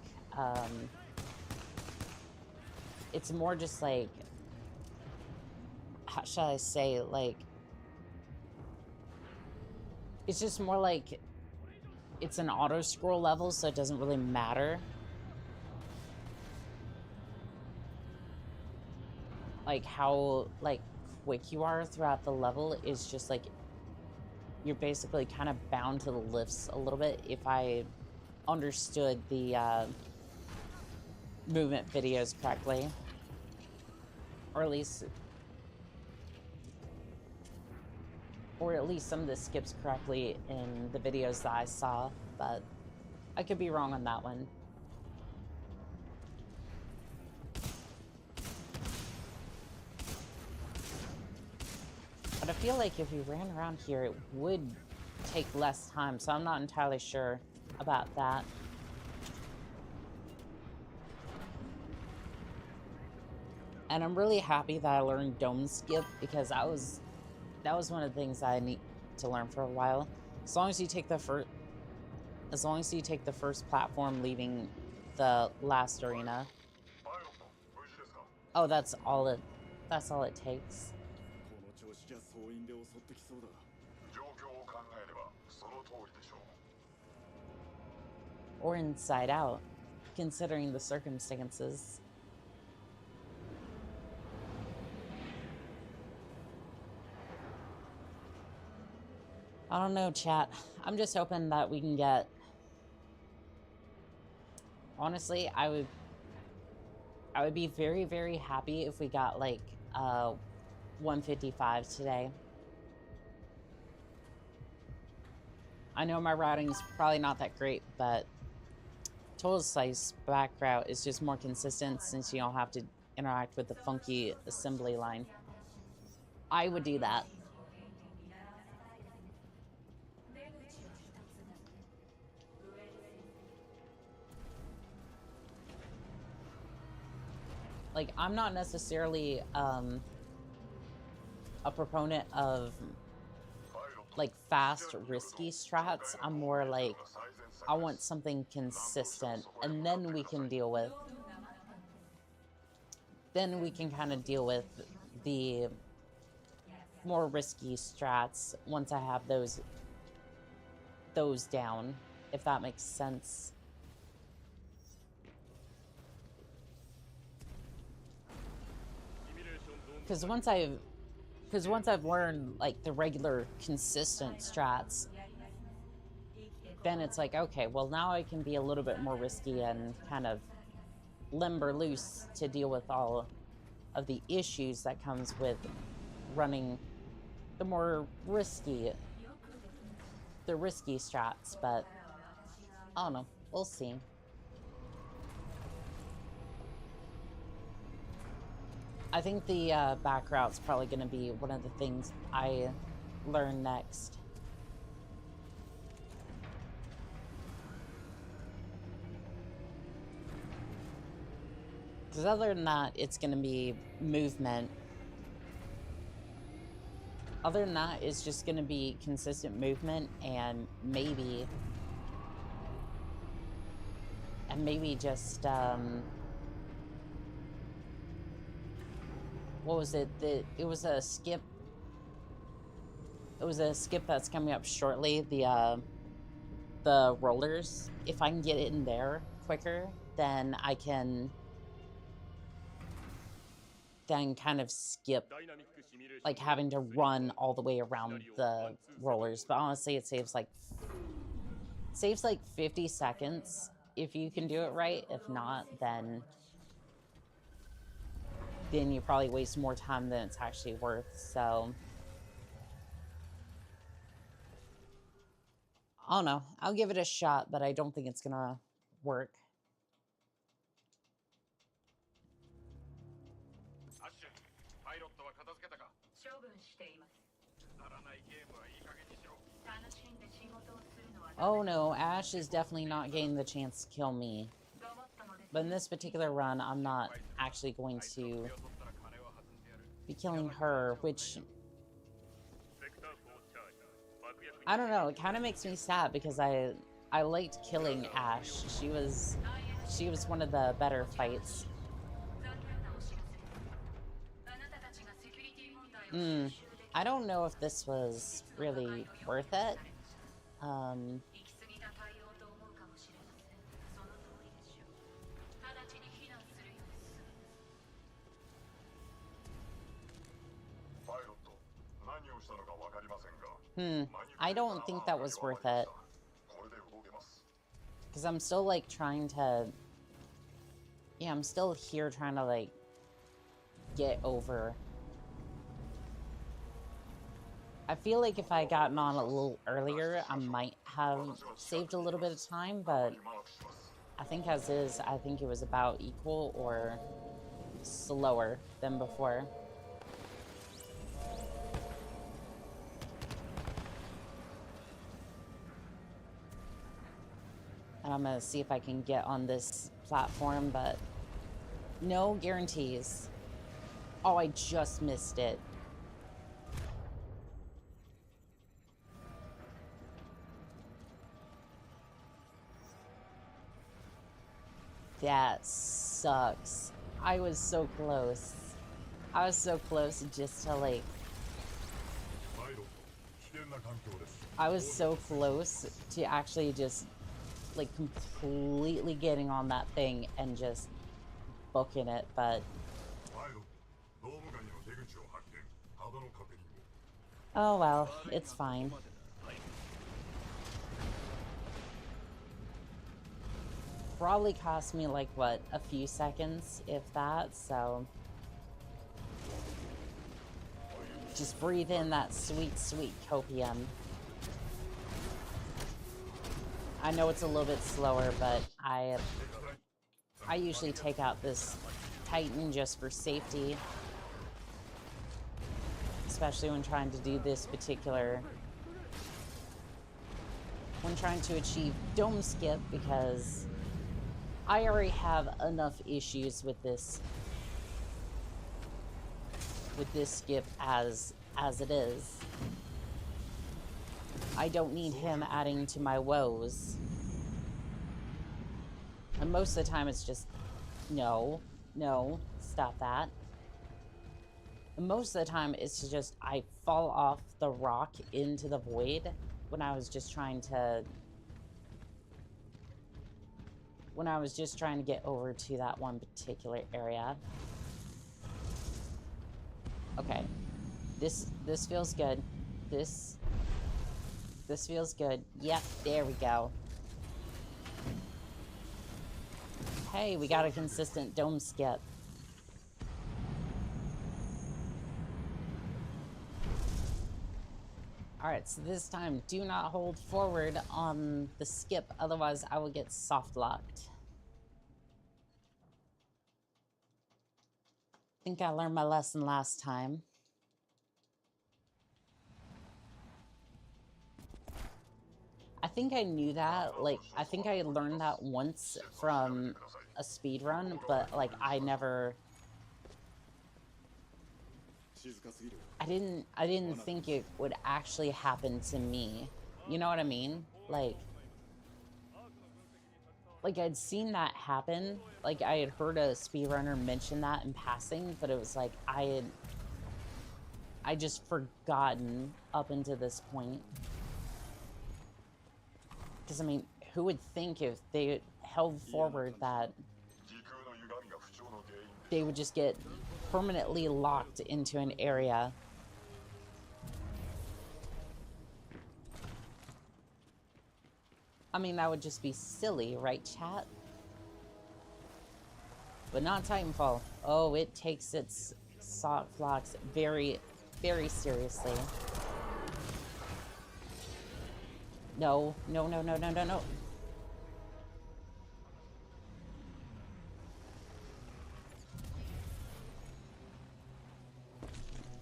it's more just like, how shall I say, like, it's just more like it's an auto scroll level, so it doesn't really matter. Like how like quick you are throughout the level is just like you're basically kind of bound to the lifts a little bit, if I understood the movement videos correctly, or at least some of the skips correctly in the videos that I saw, but I could be wrong on that one. But I feel like if we ran around here, it would take less time, so I'm not entirely sure about that. And I'm really happy that I learned dome skip, because that was one of the things I need to learn for a while. As long as you take the first platform leaving the last arena. Oh, that's all it takes. Or inside out, considering the circumstances. I don't know, chat. I'm just hoping that we can get... Honestly, I would be very, very happy if we got like 155 today. I know my routing is probably not that great, but total slice back route is just more consistent since you don't have to interact with the funky assembly line. I would do that. Like, I'm not necessarily a proponent of like fast, risky strats. I'm more like, I want something consistent, and then we can deal with, kind of deal with the more risky strats once I have those down, if that makes sense. Because once I've learned like the regular consistent strats, then it's like, okay, well now I can be a little bit more risky and kind of limber loose to deal with all of the issues that comes with running the more risky strats. But I don't know, we'll see. I think the back route's probably going to be one of the things I learn next. Because other than that, it's going to be movement. Other than that, it's just going to be consistent movement and maybe just, what was it? It was a skip. It was a skip that's coming up shortly. The rollers. If I can get it in there quicker, then I can then kind of skip like having to run all the way around the rollers. But honestly, it saves like 50 seconds if you can do it right. If not, then you probably waste more time than it's actually worth. So I don't know. I'll give it a shot, but I don't think it's gonna work. Oh no, Ash is definitely not getting the chance to kill me. But in this particular run, I'm not actually going to be killing her, which... I don't know, it kind of makes me sad because I liked killing Ash. She was one of the better fights. I don't know if this was really worth it. I don't think that was worth it. Because I'm still, like, trying to... Yeah, I'm still here trying to, like, get over... I feel like if I had gotten on a little earlier, I might have saved a little bit of time, but I think as is, I think it was about equal or slower than before. And I'm gonna see if I can get on this platform, but no guarantees. Oh, I just missed it. That sucks. I was so close. I was so close just to, like... I was so close to actually just, like, completely getting on that thing and just booking it, but... Oh well, it's fine. Probably cost me, like, what, a few seconds, if that, so... Just breathe in that sweet, sweet copium. I know it's a little bit slower, but I usually take out this Titan just for safety. Especially when trying to do this particular... When trying to achieve dome skip, because... I already have enough issues with this skip as it is. I don't need him adding to my woes. And most of the time it's just, no, stop that. And most of the time it's just, I fall off the rock into the void when I was just trying to... When I was just trying to get over to that one particular area. Okay. This feels good. This feels good. Yep, there we go. Hey, we got a consistent dome skip. Alright, so this time, do not hold forward on the skip, otherwise I will get soft locked. I think I learned my lesson last time. I think I knew that, like, I think I had learned that once from a speedrun, but, like, I never... I didn't think it would actually happen to me. You know what I mean? Like, I'd seen that happen. Like, I had heard a speedrunner mention that in passing, but it was like, I just forgotten up until this point. Because, I mean, who would think if they held forward that they would just get permanently locked into an area? I mean, that would just be silly, right, chat? But not Titanfall. Oh, it takes its soft locks very, very seriously. No, no, no, no, no, no, no.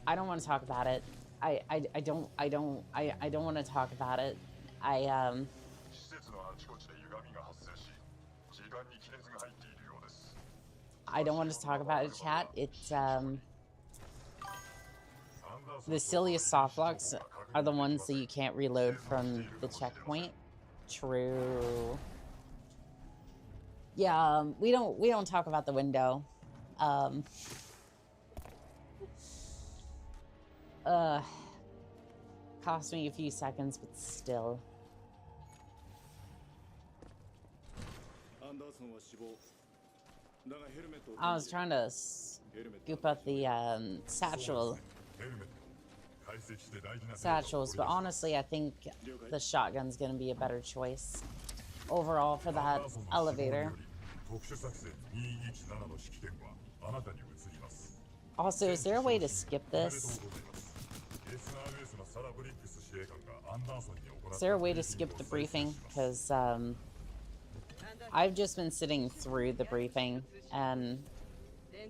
I don't want to talk about it. I don't want to talk about it. I don't want to talk about it, chat. It's the silliest softlocks are the ones that you can't reload from the checkpoint. True. Yeah, we don't talk about the window. Cost me a few seconds, but still. I was trying to scoop up the satchels, but honestly, I think the shotgun's gonna be a better choice overall for that elevator. Also, is there a way to skip this? Is there a way to skip the briefing? Because I've just been sitting through the briefing, and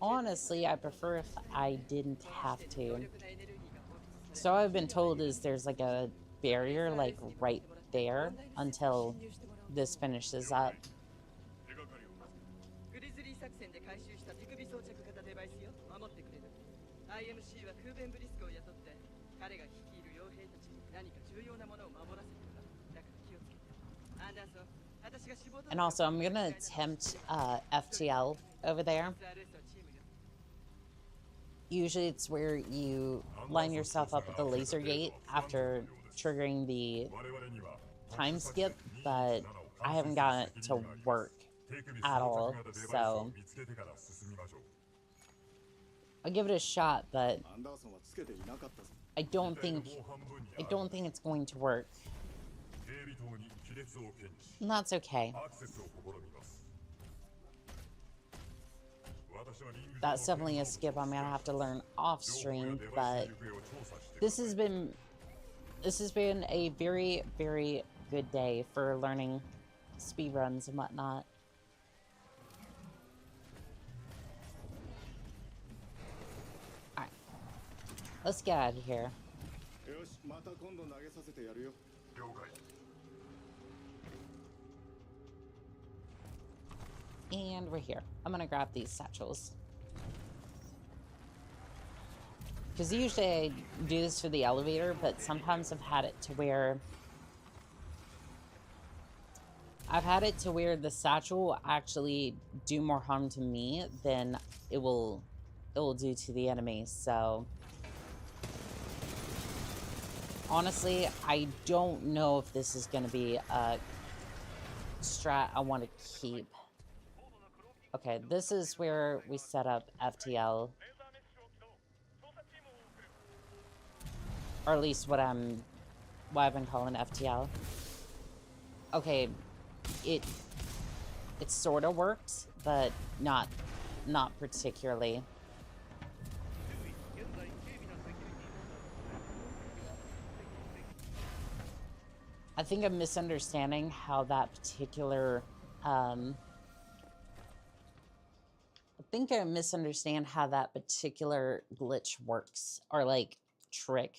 honestly, I prefer if I didn't have to. So I've been told is there's like a barrier like right there until this finishes up. And also, I'm gonna attempt FTL over there. Usually it's where you line yourself up at the laser gate after triggering the time skip, but I haven't gotten it to work at all, so I'll give it a shot, but I don't think it's going to work. And that's okay. That's definitely a skip I'm gonna have to learn off stream, but this has been a very, very good day for learning speedruns and whatnot. Alright. Let's get out of here. And we're here. I'm gonna grab these satchels. Because usually I do this for the elevator, but sometimes I've had it to where the satchel will actually do more harm to me than it will do to the enemy. So honestly, I don't know if this is going to be a strat I want to keep. Okay, this is where we set up FTL. Or at least what I've been calling FTL. Okay, it sort of worked, but not particularly. I think I'm misunderstanding how that particular I think I misunderstand how that particular glitch works, or like trick.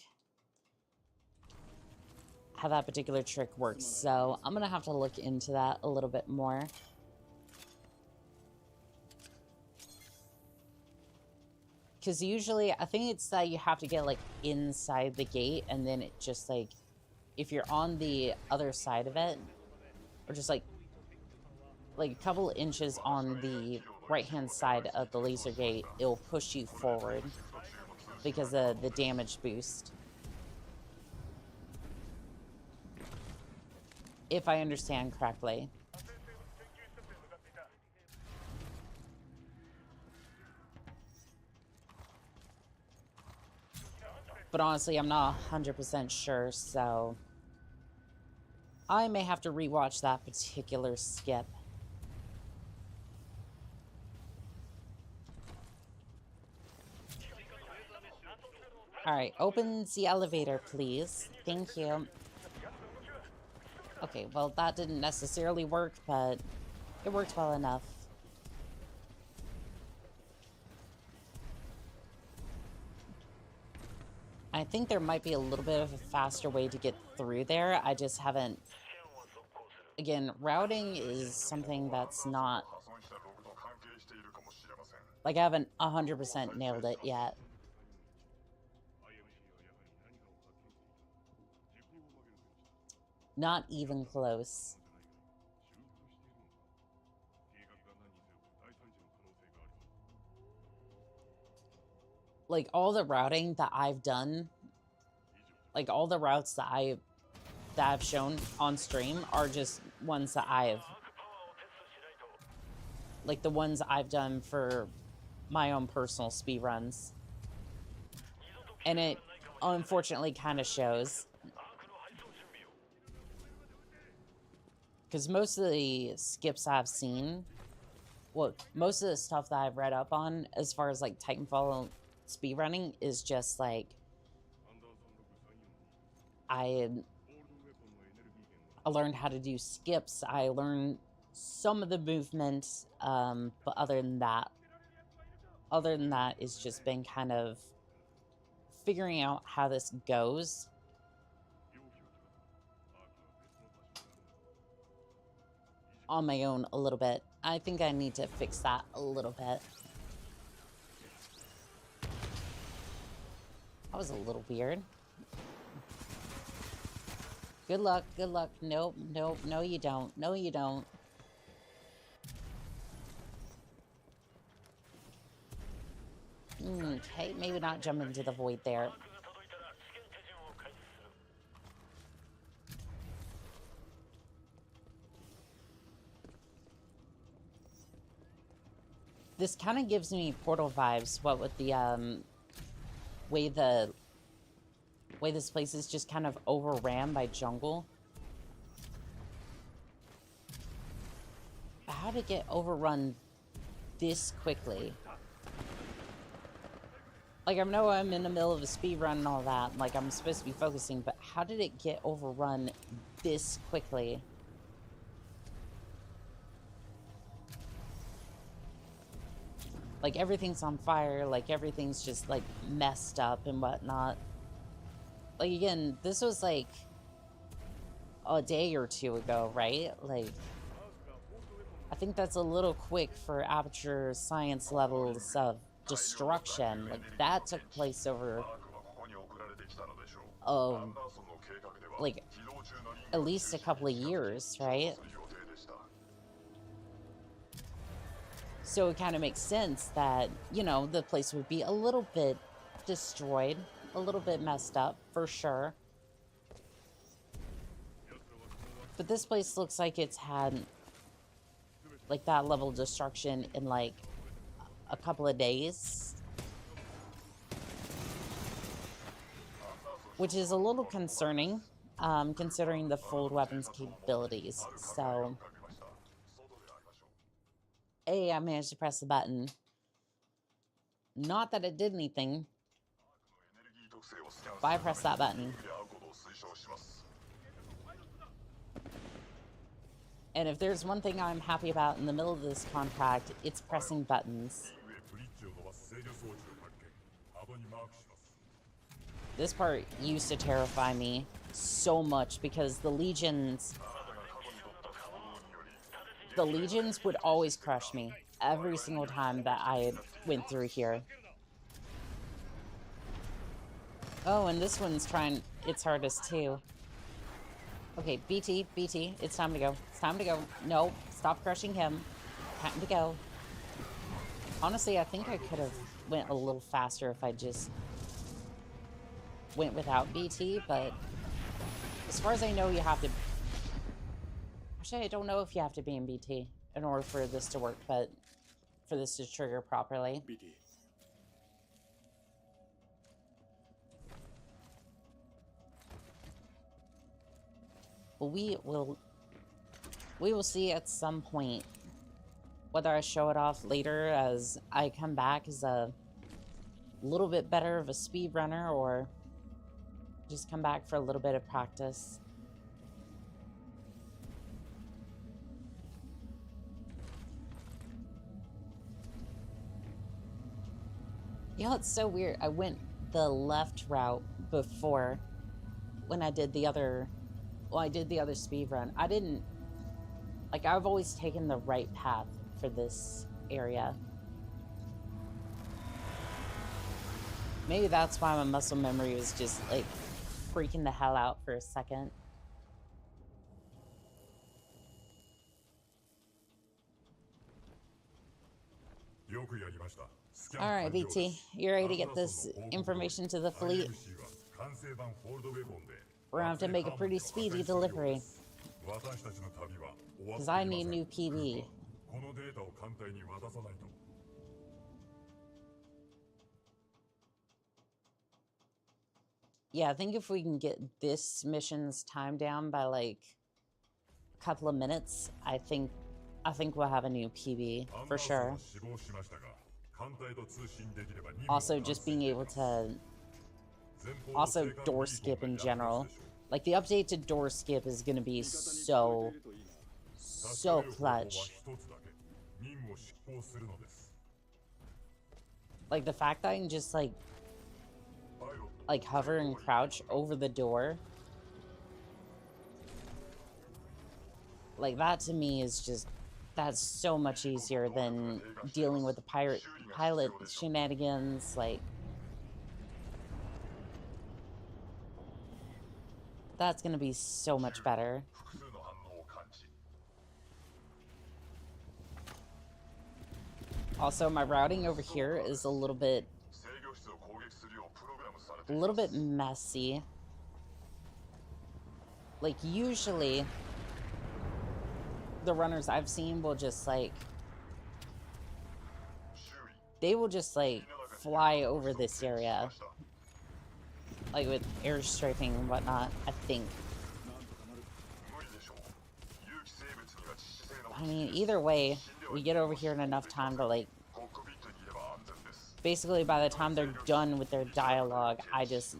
How that particular trick works. So I'm gonna have to look into that a little bit more. Because usually I think it's that you have to get like inside the gate, and then it just like, if you're on the other side of it, or just like a couple inches on the right hand side of the laser gate, it'll push you forward because of the damage boost. If I understand correctly. But honestly, I'm not 100% sure, so I may have to rewatch that particular skip. Alright, open the elevator, please. Thank you. Okay, well, that didn't necessarily work, but it worked well enough. I think there might be a little bit of a faster way to get through there. I just haven't... Again, routing is something that's not... Like, I haven't 100% nailed it yet. Not even close. Like, all the routing that I've done, like, all the routes that I've shown on stream are just ones that like, the ones I've done for my own personal speedruns. And it, unfortunately, kind of shows. Because most of the skips I've seen, well, most of the stuff that I've read up on as far as, like, Titanfall speedrunning is just, like, I learned how to do skips. I learned some of the movements, but other than that, it's just been kind of figuring out how this goes. On my own a little bit. I think I need to fix that a little bit. That was a little weird. Good luck, good luck. Nope, nope, no you don't. No you don't. Okay, maybe not jump into the void there. This kind of gives me Portal vibes, what with the way this place is just kind of overran by jungle. How to get overrun this quickly? Like, I know I'm in the middle of a speed run and all that, like, I'm supposed to be focusing, but how did it get overrun this quickly? Like, everything's on fire, like, everything's just, like, messed up and whatnot. Like, again, this was, like, a day or two ago, right? Like, I think that's a little quick for Aperture Science levels of destruction. Like, that took place over like, at least a couple of years, right? So it kind of makes sense that, you know, the place would be a little bit destroyed, a little bit messed up, for sure. But this place looks like it's had, like, that level of destruction in, like, a couple of days. Which is a little concerning, considering the full weapons capabilities. So, hey, I managed to press the button. Not that it did anything, but I pressed that button. And if there's one thing I'm happy about in the middle of this contract, it's pressing buttons. This part used to terrify me so much because the legions would always crush me every single time that I went through here. Oh, and this one's trying its hardest too. Okay, BT, it's time to go. It's time to go. No, stop crushing him. Time to go. Honestly, I think I could have went a little faster if I just went without BT, but as far as I know, you have to... Actually, I don't know if you have to be in BT in order for this to work, but for this to trigger properly. BT. Well, we will see at some point whether I show it off later as I come back as a little bit better of a speedrunner, or just come back for a little bit of practice. Yeah, it's so weird. I went the left route before when I did the other, well, I did the other speed run. I didn't, like, I've always taken the right path for this area. Maybe that's why my muscle memory was just, like, freaking the hell out for a second. Alright, BT, you ready to get this information to the fleet? We're gonna have to make a pretty speedy delivery. Because I need new PB. Yeah, I think if we can get this mission's time down by like a couple of minutes, I think we'll have a new PB for sure. Also, just being able to also door skip in general. Like the update to door skip is gonna be so clutch. Like the fact that I can just like hover and crouch over the door. Like that to me is just, that's so much easier than dealing with the pilot shenanigans. Like that's gonna be so much better. Also, my routing over here is a little bit messy. Like usually the runners I've seen will just like, they will just like fly over this area, like with airstrafing and whatnot, I think. I mean, either way, we get over here in enough time to like, basically by the time they're done with their dialogue, I just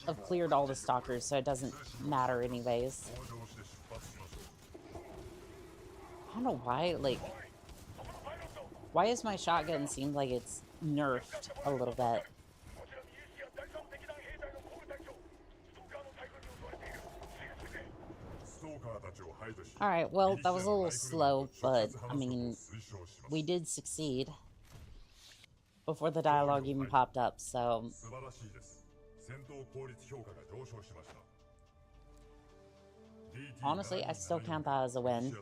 have cleared all the stalkers, so it doesn't matter anyways. I don't know why, like, why is my shotgun seem like it's nerfed a little bit? Alright, well, that was a little slow, but, I mean, we did succeed before the dialogue even popped up, so... Honestly, I still count that as a win.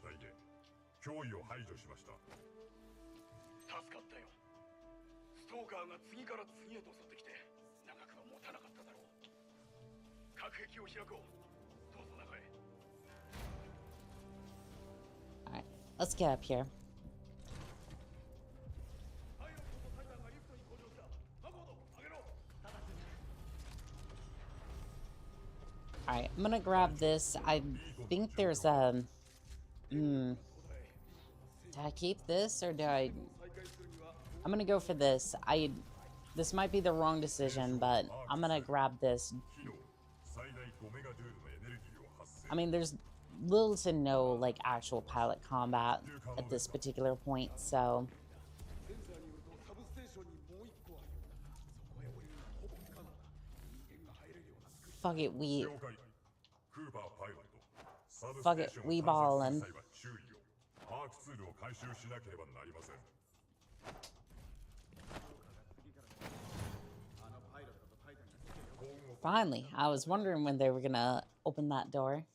Alright, let's get up here. Alright, I'm gonna grab this. I think there's a... did I keep this or do I... I'm gonna go for this. This might be the wrong decision, but I'm gonna grab this. I mean, there's little to no, like, actual pilot combat at this particular point, so... Fuck it, we ballin'. Finally, I was wondering when they were gonna open that door.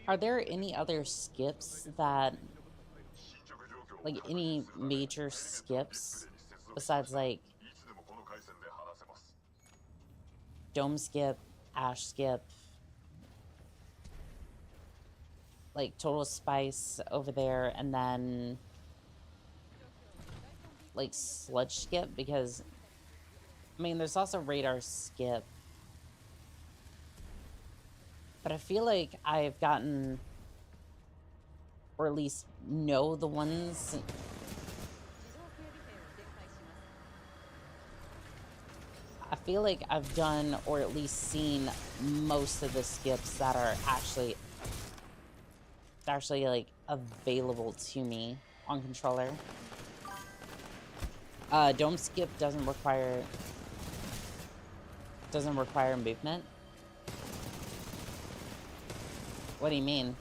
Are there any other skips that, like, any major skips besides, like, Dome skip, Ash skip, like, Total Spice over there, and then, like, Sludge skip? Because, I mean, there's also Radar skip. But I feel like I've gotten, or at least know the ones. I feel like I've done, or at least seen, most of the skips that are actually like available to me on controller. Dome skip doesn't require movement. What do you mean?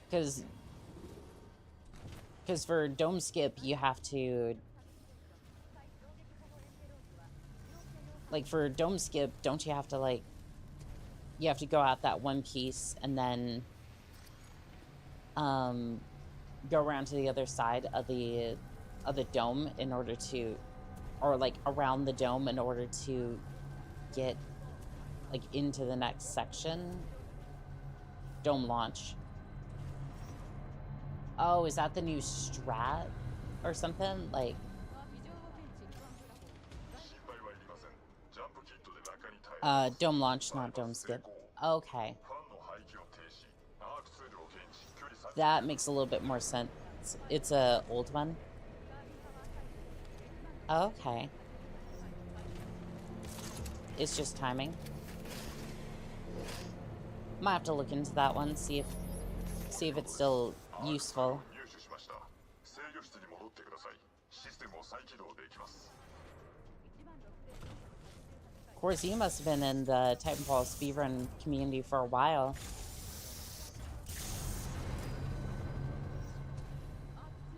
Because for dome skip, you have to... Like, for dome skip, don't you have to, like... You have to go out that one piece and then... go around to the other side of the dome in order to... Or, like, around the dome in order to get, like, into the next section. Dome launch. Oh, is that the new strat or something? Like, dome launch, not dome skip. Okay. That makes a little bit more sense. It's a old one. Okay. It's just timing. Might have to look into that one, see if it's still useful. Of course, you must have been in the Titanfall speedrun community for a while.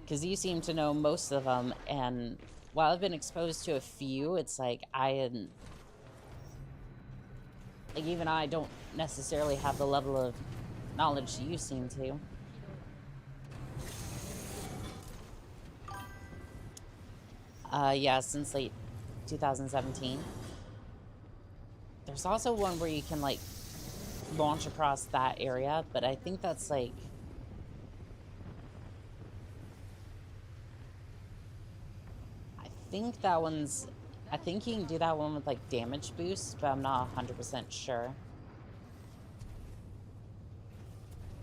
Because you seem to know most of them, and while I've been exposed to a few, it's like even I don't necessarily have the level of knowledge you seem to. Yeah, since late 2017. There's also one where you can, like, launch across that area, but I think that's, like... I think you can do that one with, like, damage boost, but I'm not 100% sure.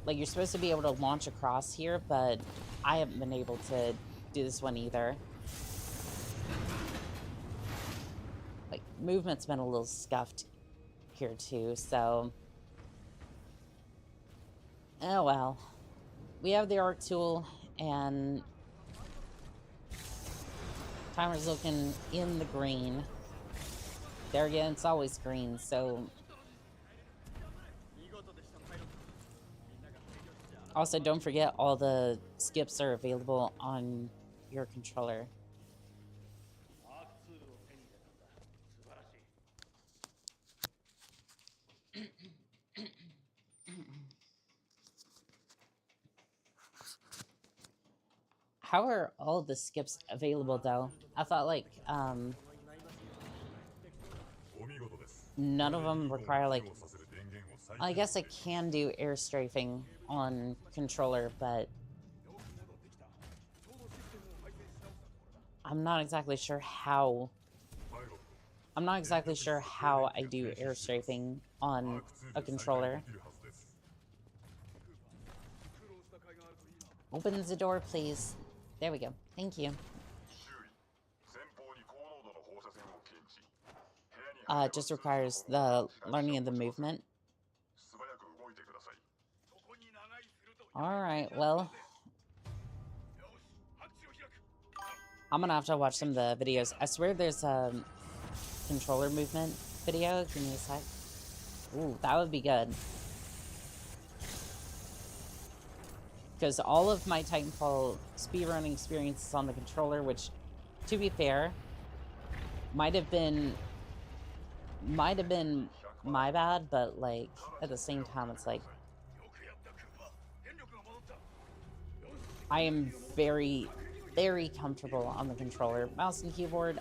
Like, you're supposed to be able to launch across here, but I haven't been able to do this one either. Like, movement's been a little scuffed here too, so... Oh well. We have the arc tool, and... Timer's looking in the green. There again, it's always green, so... Also, don't forget all the skips are available on your controller. How are all the skips available, though? I thought, like, none of them require, like... I guess I can do air strafing on controller, but... I'm not exactly sure how... I'm not exactly sure how I do air strafing on a controller. Open the door, please. There we go. Thank you. It just requires the learning of the movement. Alright, well... I'm gonna have to watch some of the videos. I swear there's a controller movement video. Give me a sec. Ooh, that would be good. Because all of my Titanfall speedrunning experience is on the controller, which, to be fair, might have been my bad, but, like, at the same time, it's like... I am very, very comfortable on the controller. Mouse and keyboard,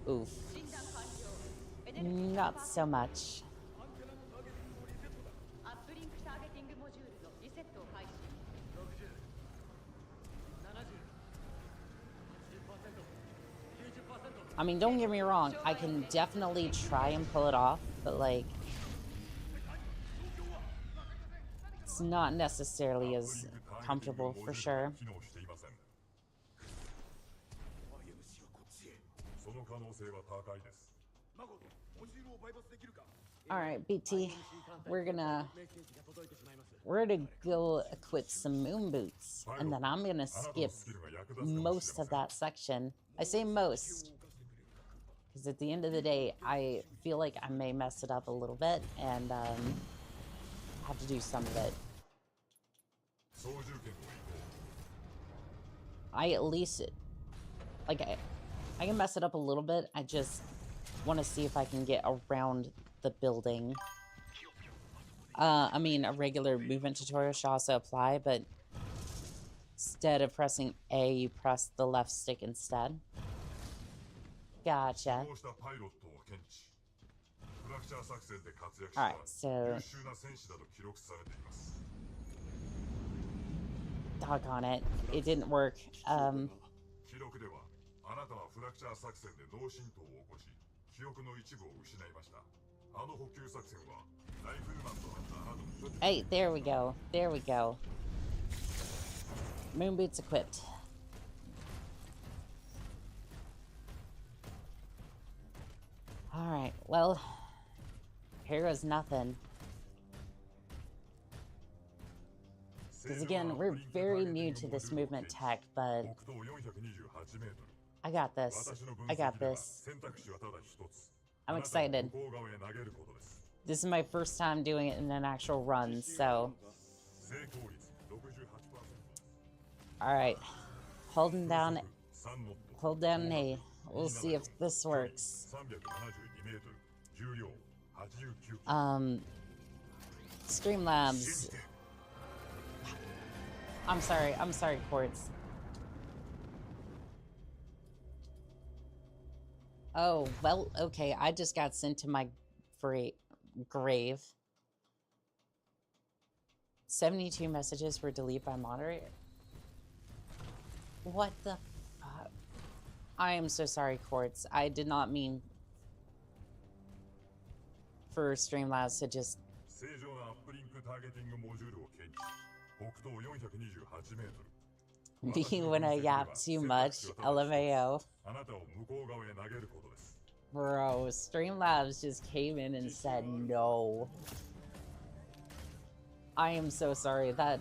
oof. Not so much. I mean, don't get me wrong, I can definitely try and pull it off, but, like, it's not necessarily as comfortable, for sure. All right, BT, we're gonna go equip some moon boots, and then I'm gonna skip most of that section. I say most because at the end of the day, I feel like I may mess it up a little bit and have to do some of it. I at least, like, I can mess it up a little bit. I just want to see if I can get around the building. I mean, a regular movement tutorial should also apply, but instead of pressing A, you press the left stick instead. Gotcha. Alright, so... Doggone it. It didn't work. Hey, there we go. There we go. Moon boots equipped. Alright, well, here goes nothing. Because again, we're very new to this movement tech, but I got this. I got this. I'm excited. This is my first time doing it in an actual run, so... Alright. Hold down A. We'll see if this works. Streamlabs. I'm sorry, Quartz. Oh, well, okay, I just got sent to my grave. 72 messages were deleted by moderator. What the fuck? I am so sorry, Quartz. I did not mean for Streamlabs to just... Me when I yap too much, LMAO. Bro, Streamlabs just came in and said no. I am so sorry that...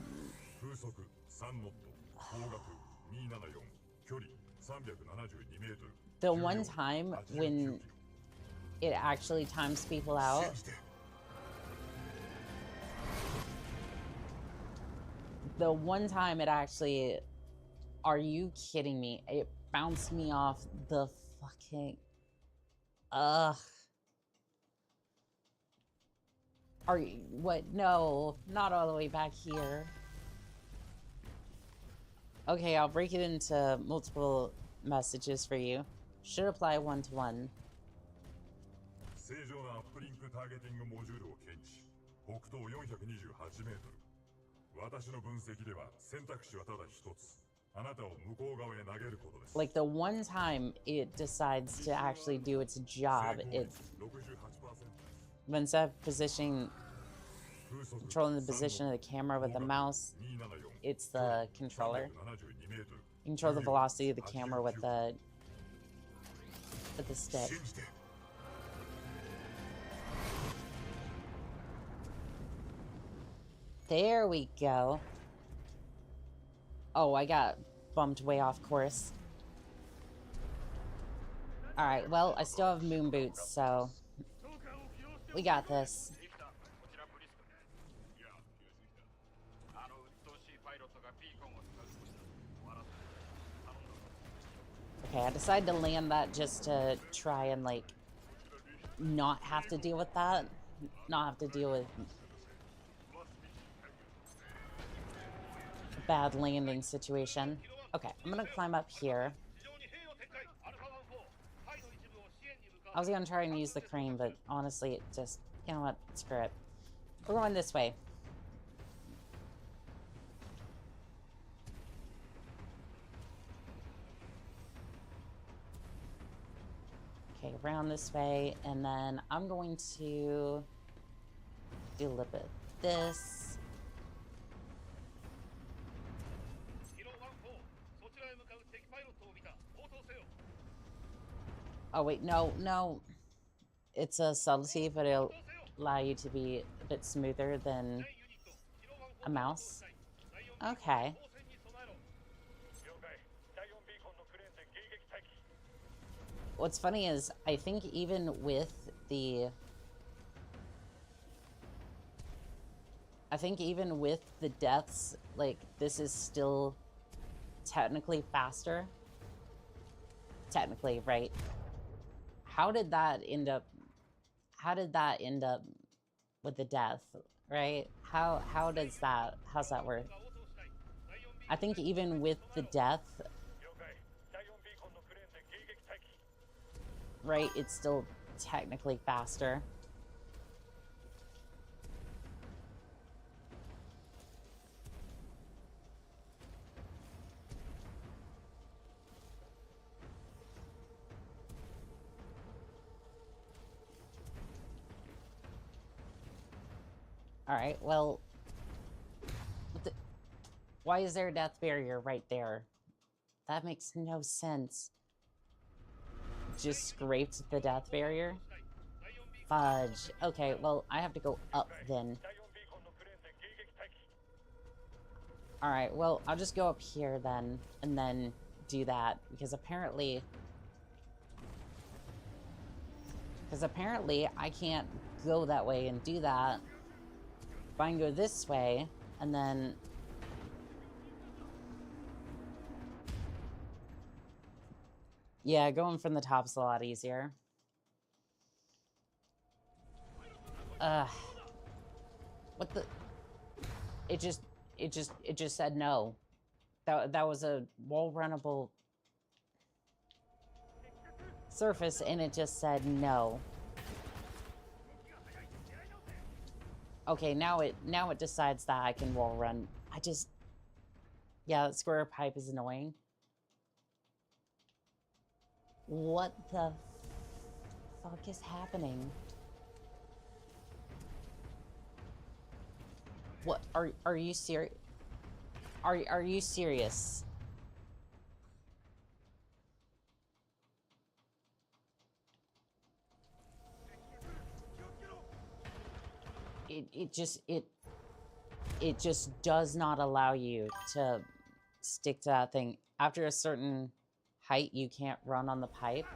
The one time when it actually times people out... The one time it actually... Are you kidding me? It bounced me off the fucking... Ugh. Are you... What? No. Not all the way back here. Okay, I'll break it into multiple messages for you. Should apply one-to-one. Like the one time it decides to actually do its job, instead of controlling the position of the camera with the mouse, it's the controller. You control the velocity of the camera with the stick. There we go. Oh, I got bumped way off course. Alright, well, I still have moon boots, so... We got this. Okay, I decided to land that just to try and, like, not have to deal with that. Not have to deal with... a bad landing situation. Okay, I'm gonna climb up here. I was gonna try and use the crane, but honestly, it just... You know what? Screw it. We're going this way. Okay, around this way, and then I'm going to do a little bit of this. Oh, wait, no, no. It's a subtlety, but it'll allow you to be a bit smoother than a mouse. Okay. What's funny is, I think even with the... deaths, like, this is still technically faster. Technically, right? How did that end up with the death, right? How's that work? I think even with the death, right, it's still technically faster. Alright, well... Why is there a death barrier right there? That makes no sense. Just scraped the death barrier? Fudge. Okay, well, I have to go up then. Alright, well, I'll just go up here then, and then do that, because apparently I can't go that way and do that. If I can go this way, and then... Yeah, going from the top's a lot easier. What the... It just said no. That was a wall-runnable surface, and it just said no. Okay, now it decides that I can wall run. Yeah, that square pipe is annoying. What the fuck is happening? What are you serious? Are you serious? It just does not allow you to stick to that thing. After a certain height, you can't run on the pipe.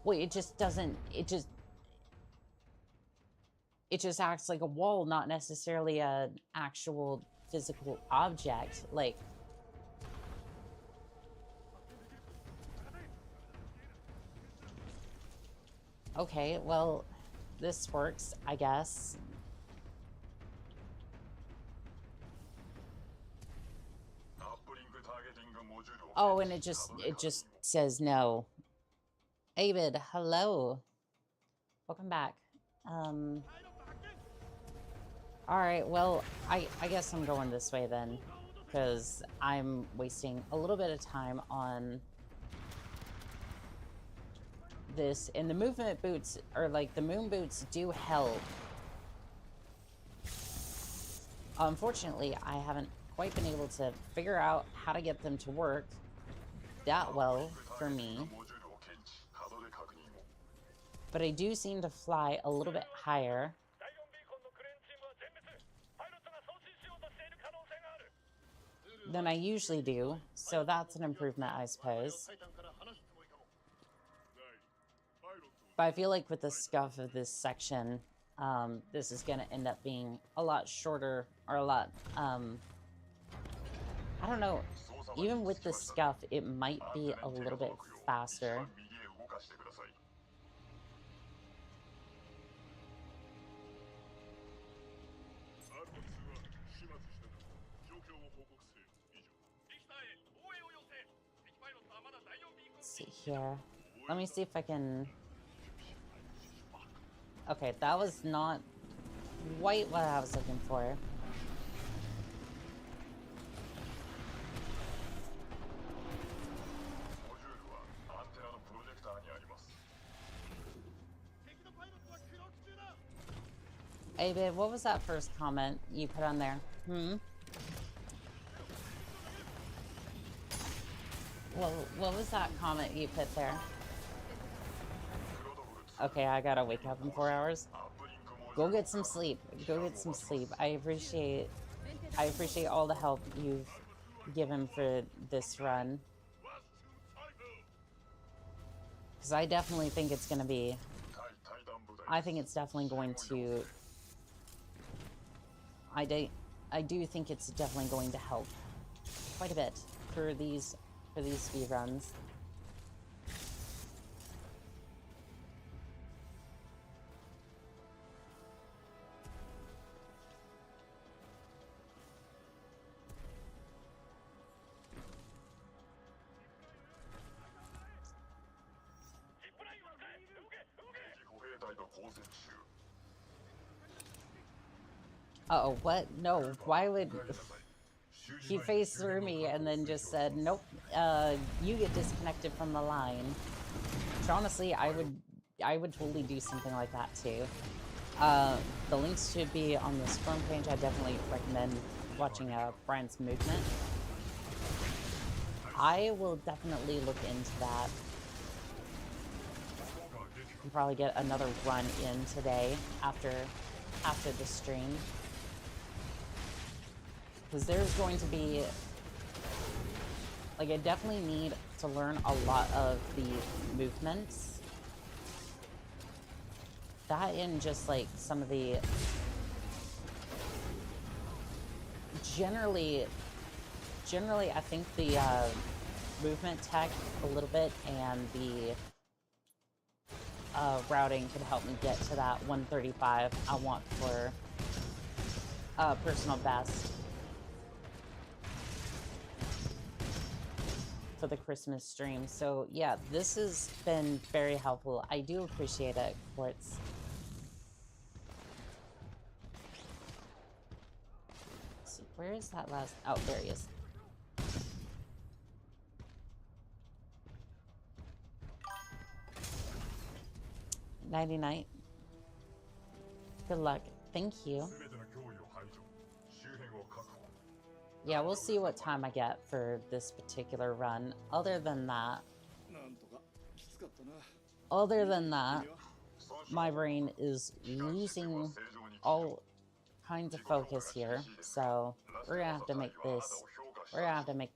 Wait, it just doesn't... It just acts like a wall, not necessarily an actual physical object. Like... Okay, well, this works, I guess. Oh, and it just says no. David, hello. Welcome back. Alright, well, I guess I'm going this way then, because I'm wasting a little bit of time on this, and the movement boots, or like the moon boots, do help. Unfortunately, I haven't quite been able to figure out how to get them to work that well for me. But I do seem to fly a little bit higher than I usually do, so that's an improvement, I suppose. But I feel like with the scuff of this section, this is going to end up being a lot shorter, or a lot, I don't know, even with the scuff, it might be a little bit faster. Let's see here. Let me see if I can... Okay, that was not quite what I was looking for. Hey babe, what was that first comment you put on there? Well, what was that comment you put there? Okay, I gotta wake up in 4 hours. Go get some sleep. Go get some sleep. I appreciate all the help you've given for this run. Because I definitely think it's gonna be... I think it's definitely going to... I do think it's definitely going to help quite a bit for these speed runs. Uh-oh, what? No, why would... He phased through me and then just said, nope, you get disconnected from the line. Which honestly, I would totally do something like that too. The links should be on the Scrum page. I definitely recommend watching Brian's movement. I will definitely look into that. I'll probably get another run in today after the stream. Because there's going to be, like, I definitely need to learn a lot of the movements. That and just, like, some of the, generally, I think the movement tech a little bit and the routing could help me get to that 135 I want for personal best. For the Christmas stream. So yeah, this has been very helpful. I do appreciate it, Quartz. So where is that last... Oh, there he is. Nighty-night. Good luck. Thank you. Yeah, we'll see what time I get for this particular run. Other than that, my brain is losing all kinds of focus here. So we're gonna have to make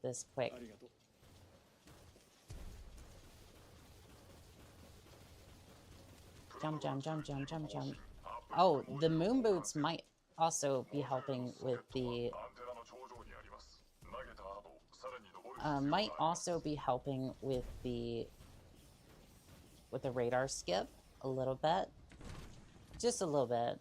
this quick. Jump, jump, jump, jump, jump, jump. Oh, the moon boots might also be helping with the... might also be helping with the radar skip a little bit. Just a little bit.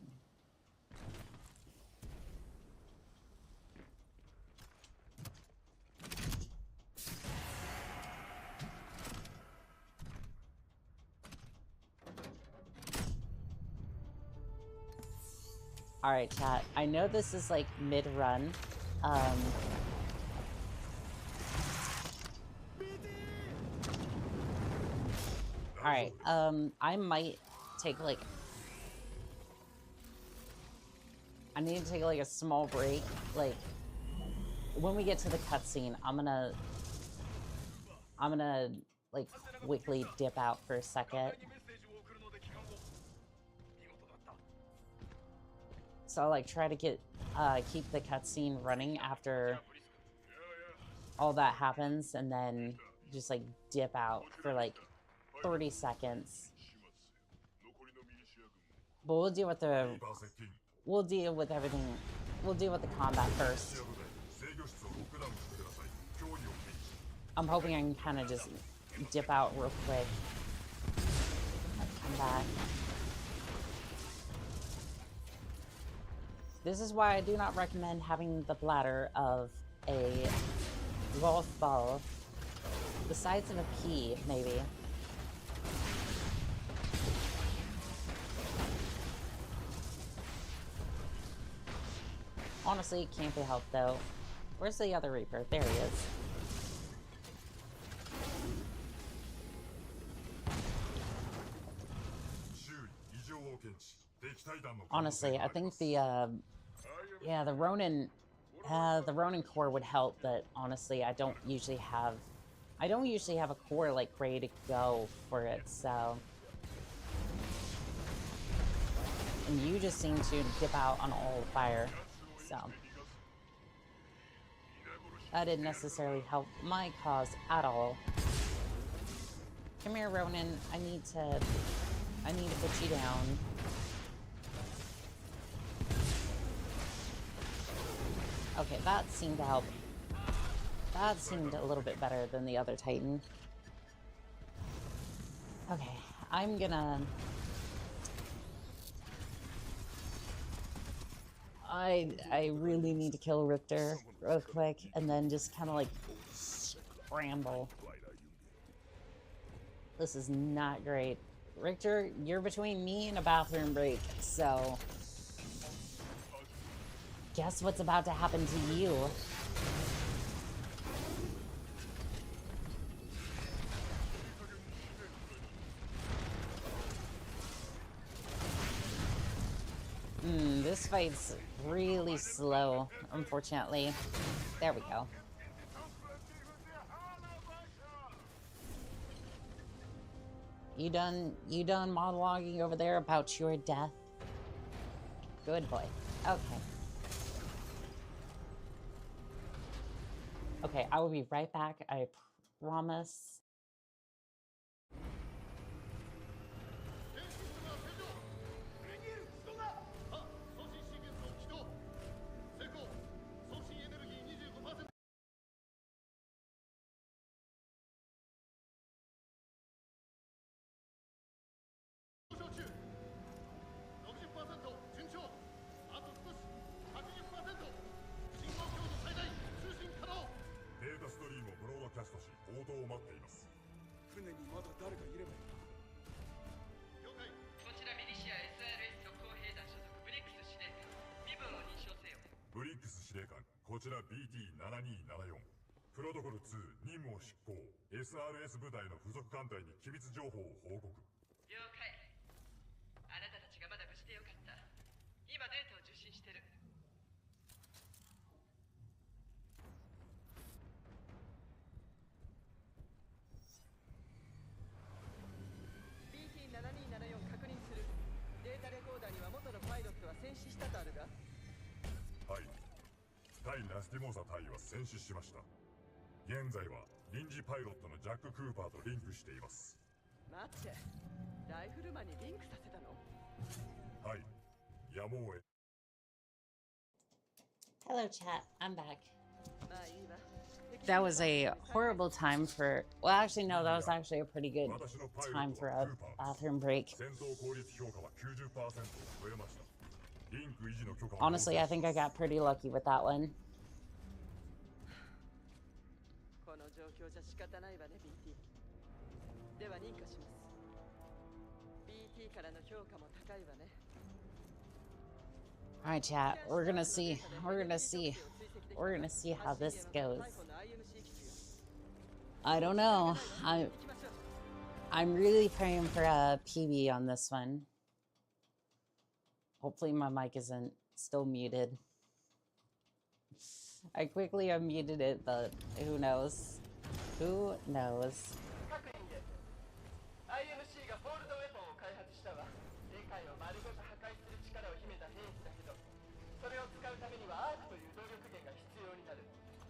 All right, chat. I know this is like mid-run. Alright, I might take, like... I need to take, like, a small break. Like, when we get to the cutscene, I'm gonna, like, quickly dip out for a second. So I'll, like, try to get, keep the cutscene running after all that happens, and then just, like, dip out for, like, 30 seconds. But we'll deal with the... We'll deal with everything. We'll deal with the combat first. I'm hoping I can kind of just dip out real quick. Come back. This is why I do not recommend having the bladder of a golf ball. The size of a pea, maybe. Honestly, it can't be helped, though. Where's the other Reaper? There he is. Honestly, I think the, yeah, the Ronin core would help, but honestly, I don't usually have I don't usually have a core like ready to go for it, so. And you just seem to dip out on all fire, so. That didn't necessarily help my cause at all. Come here, Ronan. I need to put you down. Okay, that seemed to help. That seemed a little bit better than the other Titan. Okay, I'm gonna... I really need to kill Richter real quick and then just kind of like scramble. This is not great. Richter, you're between me and a bathroom break, so guess what's about to happen to you? This fight's really slow, unfortunately. There we go. You done monologuing over there about your death? Good boy. Okay. Okay, I will be right back, I promise. BT7274 プロトコル2任務を執行 SRS 部隊の付属艦隊に機密情報を報告了解あなたたちがまだ無事でよかった今データを受信してる BT7274 確認するデータレコーダーには元のパイロットは戦死したとあるがはい対ラスティモーサ隊は戦死しました現在は臨時パイロットのジャック・クーパーとリンクしています待ってライフルマンにリンクさせたのはいやむを得 Hello chat, I'm back. That was a horrible time for... Well, actually, no, that was actually a pretty good time for a bathroom break. Honestly, I think I got pretty lucky with that one. Alright, chat, we're gonna see. We're gonna see how this goes. I don't know. I'm really praying for a PB on this one. Hopefully my mic isn't still muted. I quickly unmuted it, but who knows? Who knows?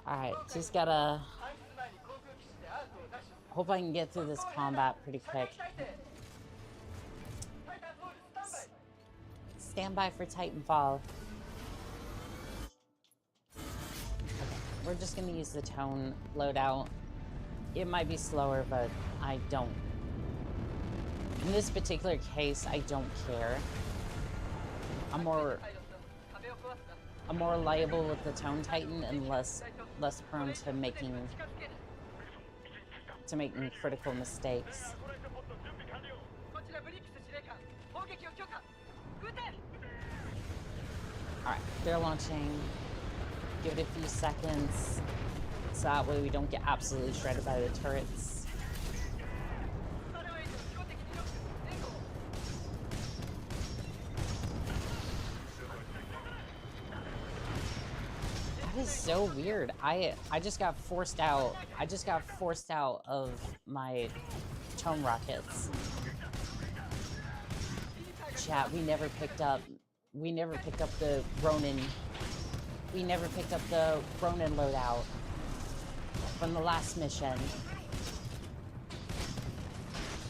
Alright, just gotta... Hope I can get through this combat pretty quick. Stand by for Titanfall. Okay, we're just gonna use the tone loadout. It might be slower, but I don't. In this particular case, I don't care. I'm more liable with the Tone Titan and less prone to making critical mistakes. Alright, they're launching. Give it a few seconds so that way we don't get absolutely shredded by the turrets. That is so weird. I just got forced out. I just got forced out of my tone rockets. Chat, we never picked up the Ronin. We never picked up the Ronin loadout from the last mission.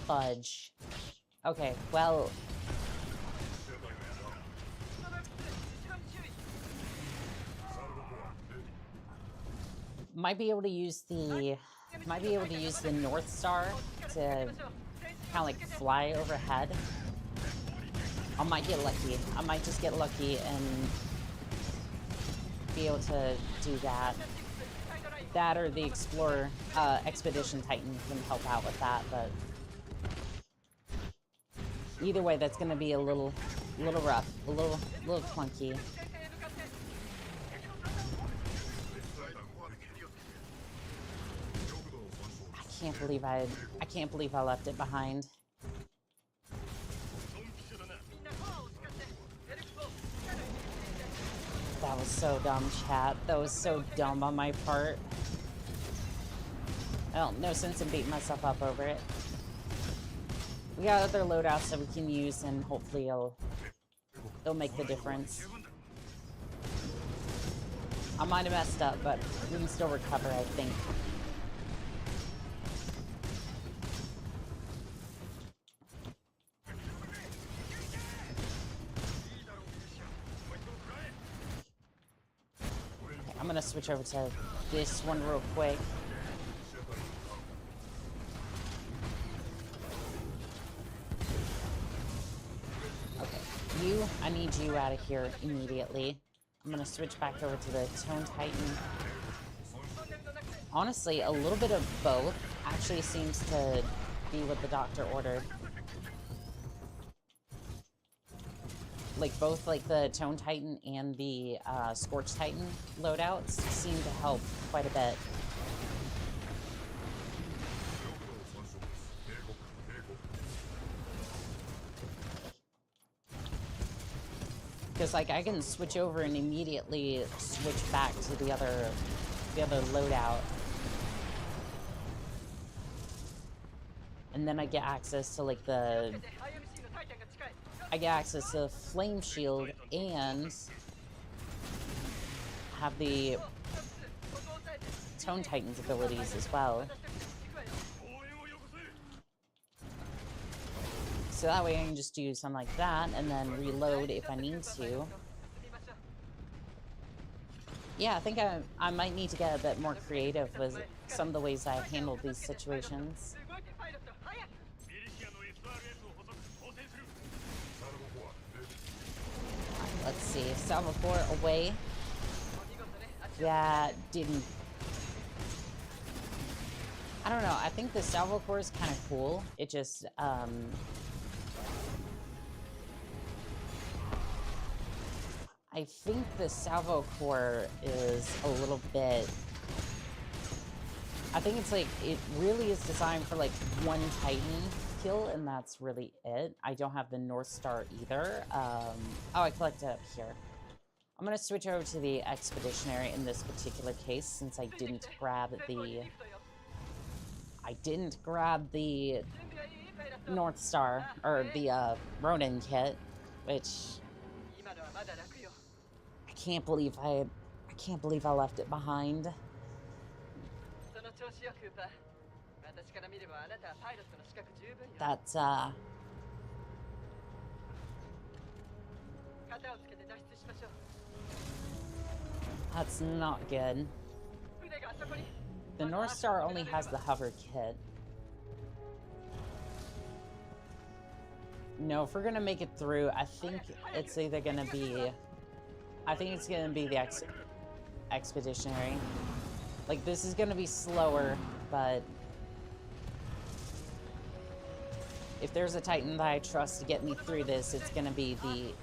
Fudge. Okay, well, might be able to use the North Star to kind of like fly overhead. I might get lucky. I might just get lucky and be able to do that. That or the Explorer Expedition Titan can help out with that, but either way, that's going to be a little rough, a little clunky. I can't believe I left it behind. That was so dumb, chat. That was so dumb on my part. Well, no sense in beating myself up over it. We got other loadouts that we can use, and hopefully it'll make the difference. I might have messed up, but we can still recover, I think. I'm gonna switch over to this one real quick. Okay, I need you out of here immediately. I'm gonna switch back over to the Tone Titan. Honestly, a little bit of both actually seems to be what the doctor ordered. Like, both, like, the Tone Titan and the Scorch Titan loadouts seem to help quite a bit. Because, like, I can switch over and immediately switch back to the other loadout. And then I get access to, like, I get access to Flame Shield and have the Tone Titan's abilities as well. So that way I can just do something like that and then reload if I need to. Yeah, I think I might need to get a bit more creative with some of the ways I've handled these situations. Let's see, Salvo 4 away. That didn't... I don't know, I think the Salvo Core is kind of cool. It just, I think the Salvo Core is a little bit... I think it's like, it really is designed for like one Titan kill, and that's really it. I don't have the North Star either. Oh, I collected it up here. I'm gonna switch over to the Expeditionary in this particular case, since I didn't grab the North Star, or the Ronin kit, which I can't believe I left it behind. That's not good. The North Star only has the hover kit. No, if we're gonna make it through, I think it's either gonna be... I think it's gonna be the Expeditionary. Like, this is gonna be slower, but... if there's a Titan that I trust to get me through this, it's gonna be the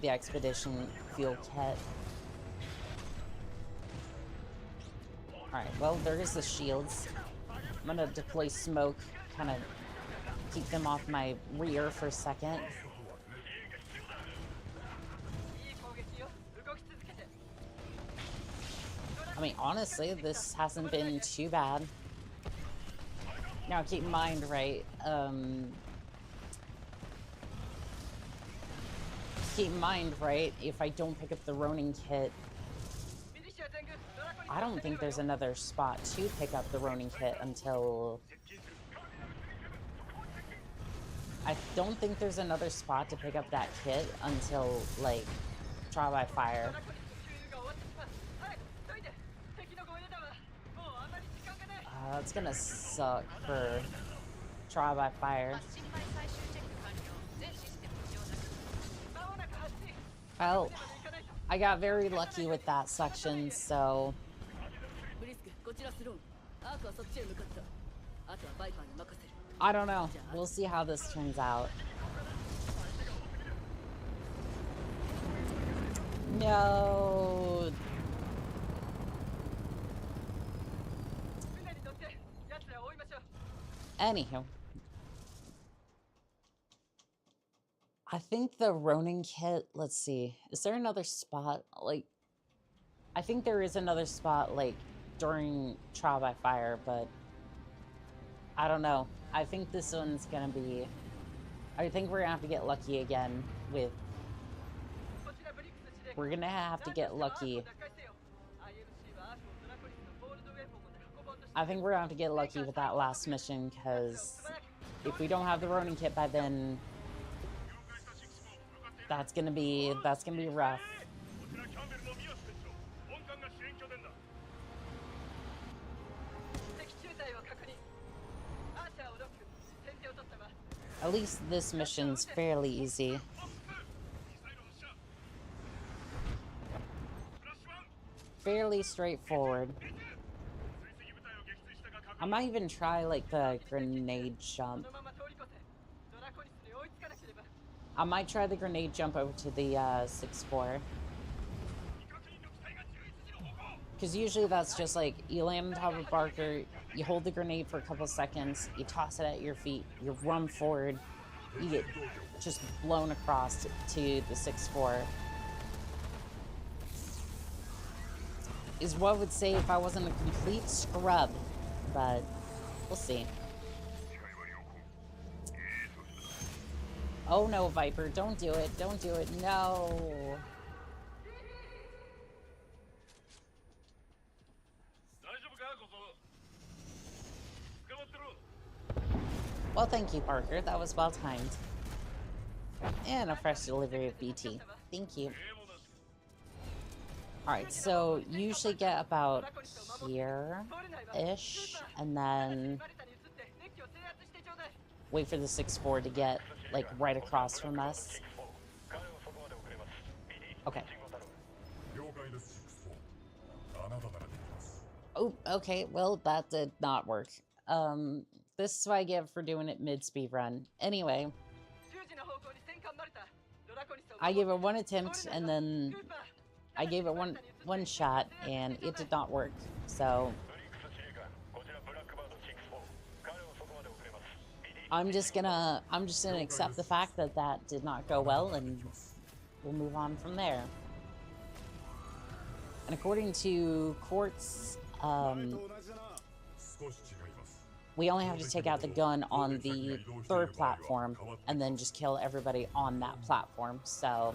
Expedition Fuel Kit. Alright, well, there's the shields. I'm gonna deploy smoke, kind of keep them off my rear for a second. I mean, honestly, this hasn't been too bad. Now, keep in mind, right, if I don't pick up the Ronin kit, I don't think there's another spot to pick up the Ronin kit until... I don't think there's another spot to pick up that kit until, like, Trial by Fire. That's gonna suck for Trial by Fire. Well, I got very lucky with that section, so... I don't know. We'll see how this turns out. No. Anywho. I think the Ronin kit, let's see. Is there another spot? Like, I think there is another spot, like, during Trial by Fire, but I don't know. I think this one's gonna be... I think we're gonna have to get lucky again with... We're gonna have to get lucky. I think we're gonna have to get lucky with that last mission, because if we don't have the Ronin kit by then, that's gonna be rough. At least this mission's fairly easy. Fairly straightforward. I might even try, like, the grenade jump. I might try the grenade jump over to the 6-4. Because usually that's just like, you land on top of Barker, you hold the grenade for a couple seconds, you toss it at your feet, you run forward, you get just blown across to the 6-4. Is what I would say if I wasn't a complete scrub, but we'll see. Oh no, Viper, don't do it, don't do it, no. Well, thank you, Parker. That was well timed. And a fresh delivery of BT. Thank you. Alright, so you usually get about here-ish, and then wait for the 6-4 to get, like, right across from us. Okay. Oh, okay, well, that did not work. This is what I get for doing it mid-speedrun. Anyway, I gave it one attempt, and then I gave it one shot, and it did not work, so I'm just gonna accept the fact that that did not go well, and we'll move on from there. And according to Quartz, we only have to take out the gun on the 3rd platform and then just kill everybody on that platform, so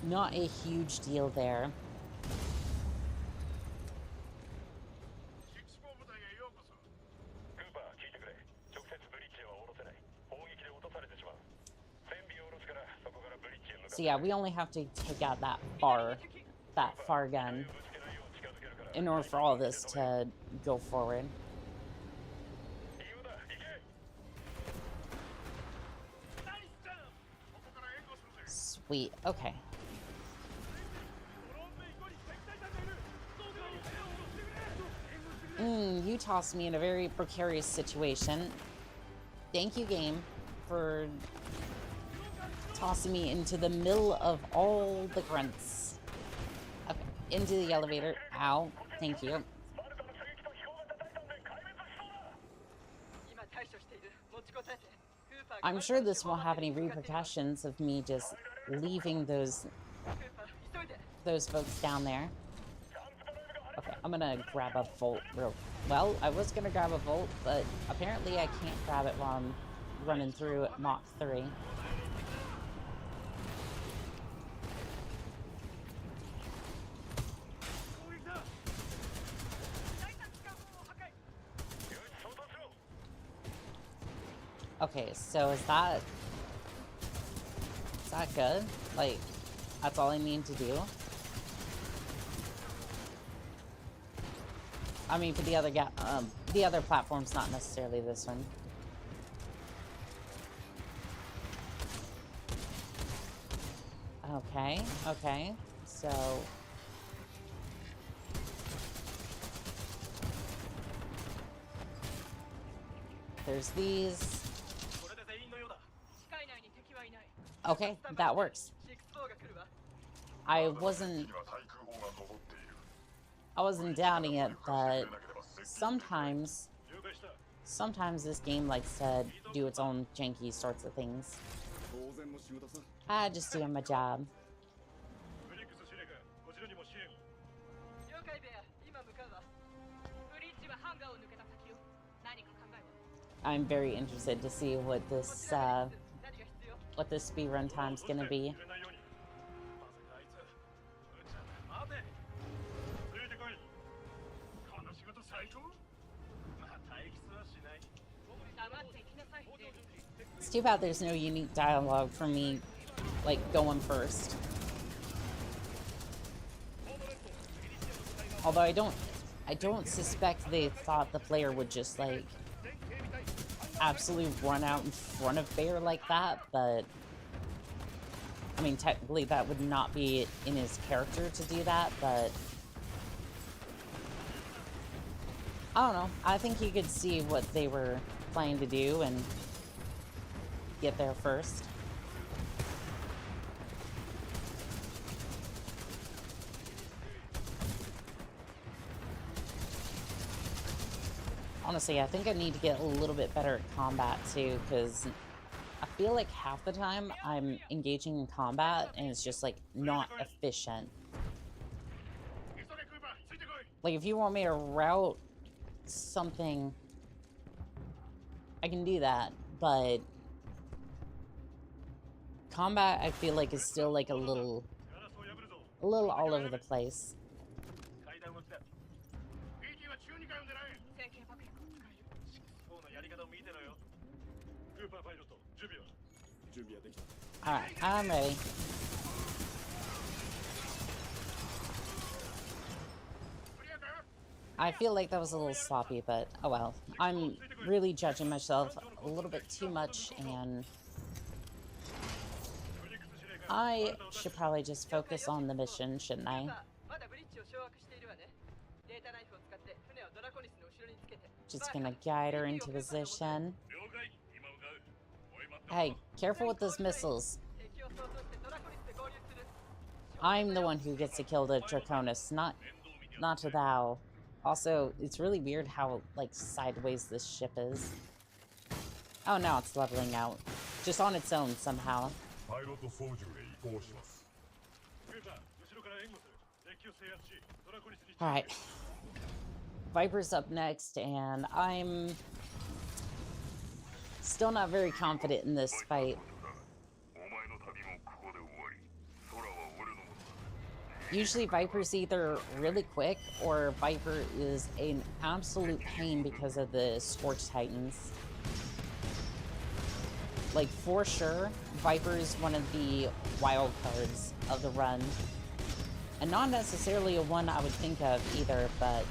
not a huge deal there. So yeah, we only have to take out that far gun in order for all this to go forward. Sweet, okay. You tossed me in a very precarious situation. Thank you, game, for tossing me into the middle of all the grunts. Okay, into the elevator. Ow. Thank you. I'm sure this won't have any repercussions of me just leaving those those folks down there. Okay, I'm gonna grab a Volt real... Well, I was gonna grab a Volt, but apparently I can't grab it while I'm running through Mach 3. Okay, so is that good? Like, that's all I need to do? I mean, for the other platform's not necessarily this one. Okay, okay, so... There's these. Okay, that works. I wasn't doubting it, but sometimes this game likes to do its own janky sorts of things. I just doing my job. I'm very interested to see what this speedrun time's gonna be. It's too bad there's no unique dialogue for me, like, going first. Although I don't suspect they thought the player would just, like, absolutely run out in front of Bear like that, but I mean, technically that would not be in his character to do that, but I don't know. I think you could see what they were planning to do and get there first. Honestly, I think I need to get a little bit better at combat too, because I feel like half the time I'm engaging in combat and it's just like not efficient. Like if you want me to route something, I can do that, but combat I feel like is still like a little all over the place. Alright, I'm ready. I feel like that was a little sloppy, but oh well. I'm really judging myself a little bit too much, and I should probably just focus on the mission, shouldn't I? Just gonna guide her into position. Hey, careful with those missiles. I'm the one who gets to kill the Draconis, not thou. Also, it's really weird how, like, sideways this ship is. Oh, now it's leveling out. Just on its own, somehow. Alright. Viper's up next, and I'm still not very confident in this fight. Usually Viper's either really quick or Viper is an absolute pain because of the Scorch Titans. Like, for sure, Viper is one of the wild cards of the run. And not necessarily a one I would think of either, but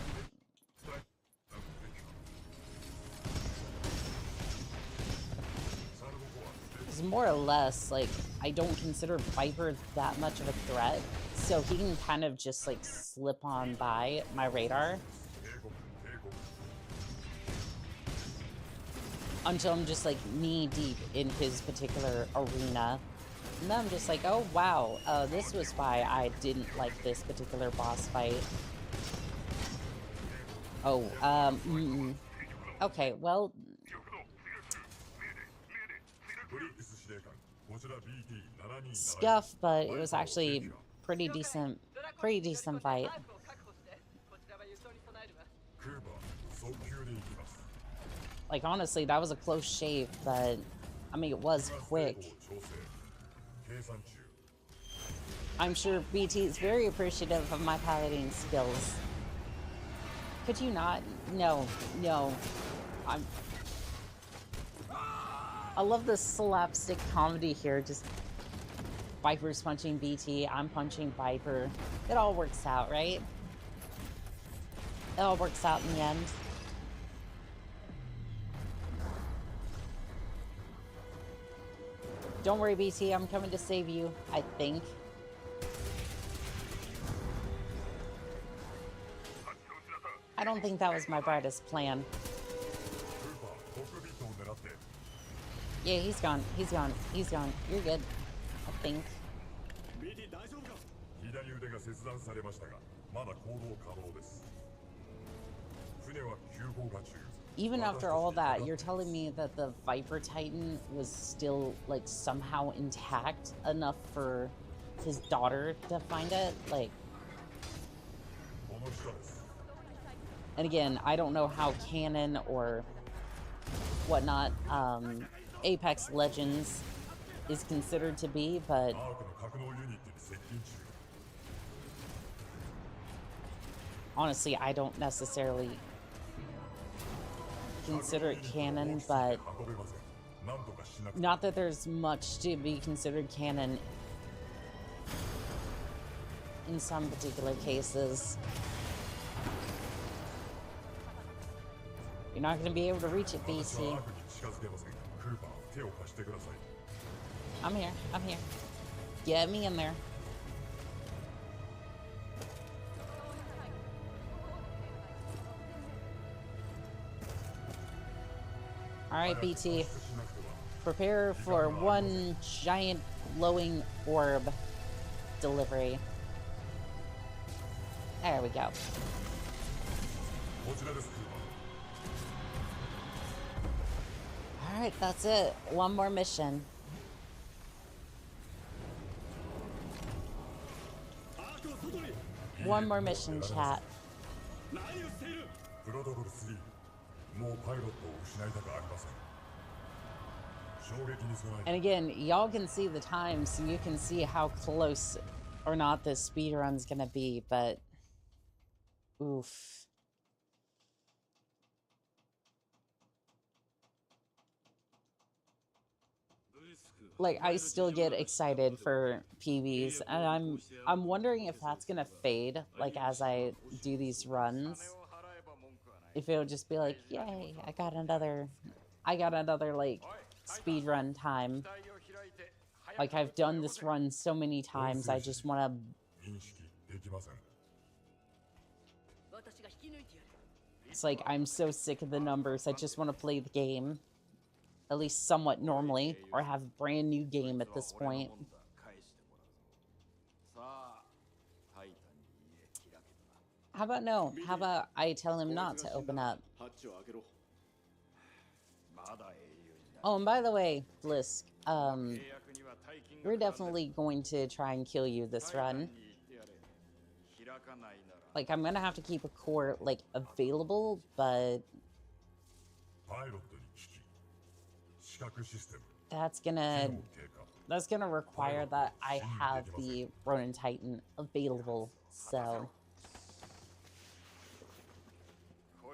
it's more or less, like, I don't consider Viper that much of a threat, so he can kind of just, like, slip on by my radar until I'm just, like, knee-deep in his particular arena. And then I'm just like, oh, wow, this was why I didn't like this particular boss fight. Oh, okay, well, scuff, but it was actually pretty decent fight. Like, honestly, that was a close shave, but I mean, it was quick. I'm sure BT is very appreciative of my piloting skills. Could you not? No. I love the slapstick comedy here. Just Viper's punching BT, I'm punching Viper. It all works out, right? It all works out in the end. Don't worry, BT, I'm coming to save you, I think. I don't think that was my brightest plan. Yeah, he's gone. He's gone. He's gone. You're good, I think. Even after all that, you're telling me that the Viper Titan was still, like, somehow intact enough for his daughter to find it? Like... And again, I don't know how canon or whatnot Apex Legends is considered to be, but honestly, I don't necessarily consider it canon, but not that there's much to be considered canon in some particular cases. You're not going to be able to reach it, BT. I'm here. I'm here. Get me in there. Alright, BT. Prepare for one giant glowing orb delivery. There we go. Alright, that's it. One more mission. One more mission, chat. And again, y'all can see the time, so you can see how close or not this speedrun's gonna be, but... Oof. Like, I still get excited for PBs, and I'm wondering if that's gonna fade, like, as I do these runs. If it'll just be like, yay, I got another, like, speed run time. Like, I've done this run so many times, I just want to... It's like, I'm so sick of the numbers, I just want to play the game. At least somewhat normally, or have a brand new game at this point. How about no? How about I tell him not to open up? Oh, and by the way, Blisk, we're definitely going to try and kill you this run. Like, I'm gonna have to keep a core, like, available, but... That's gonna require that I have the Ronin Titan available, so...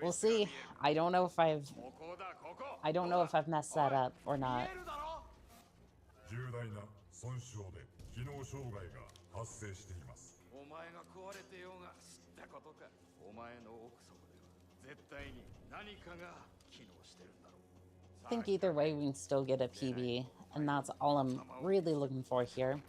We'll see. I don't know if I've messed that up or not. I think either way we can still get a PB, and that's all I'm really looking for here.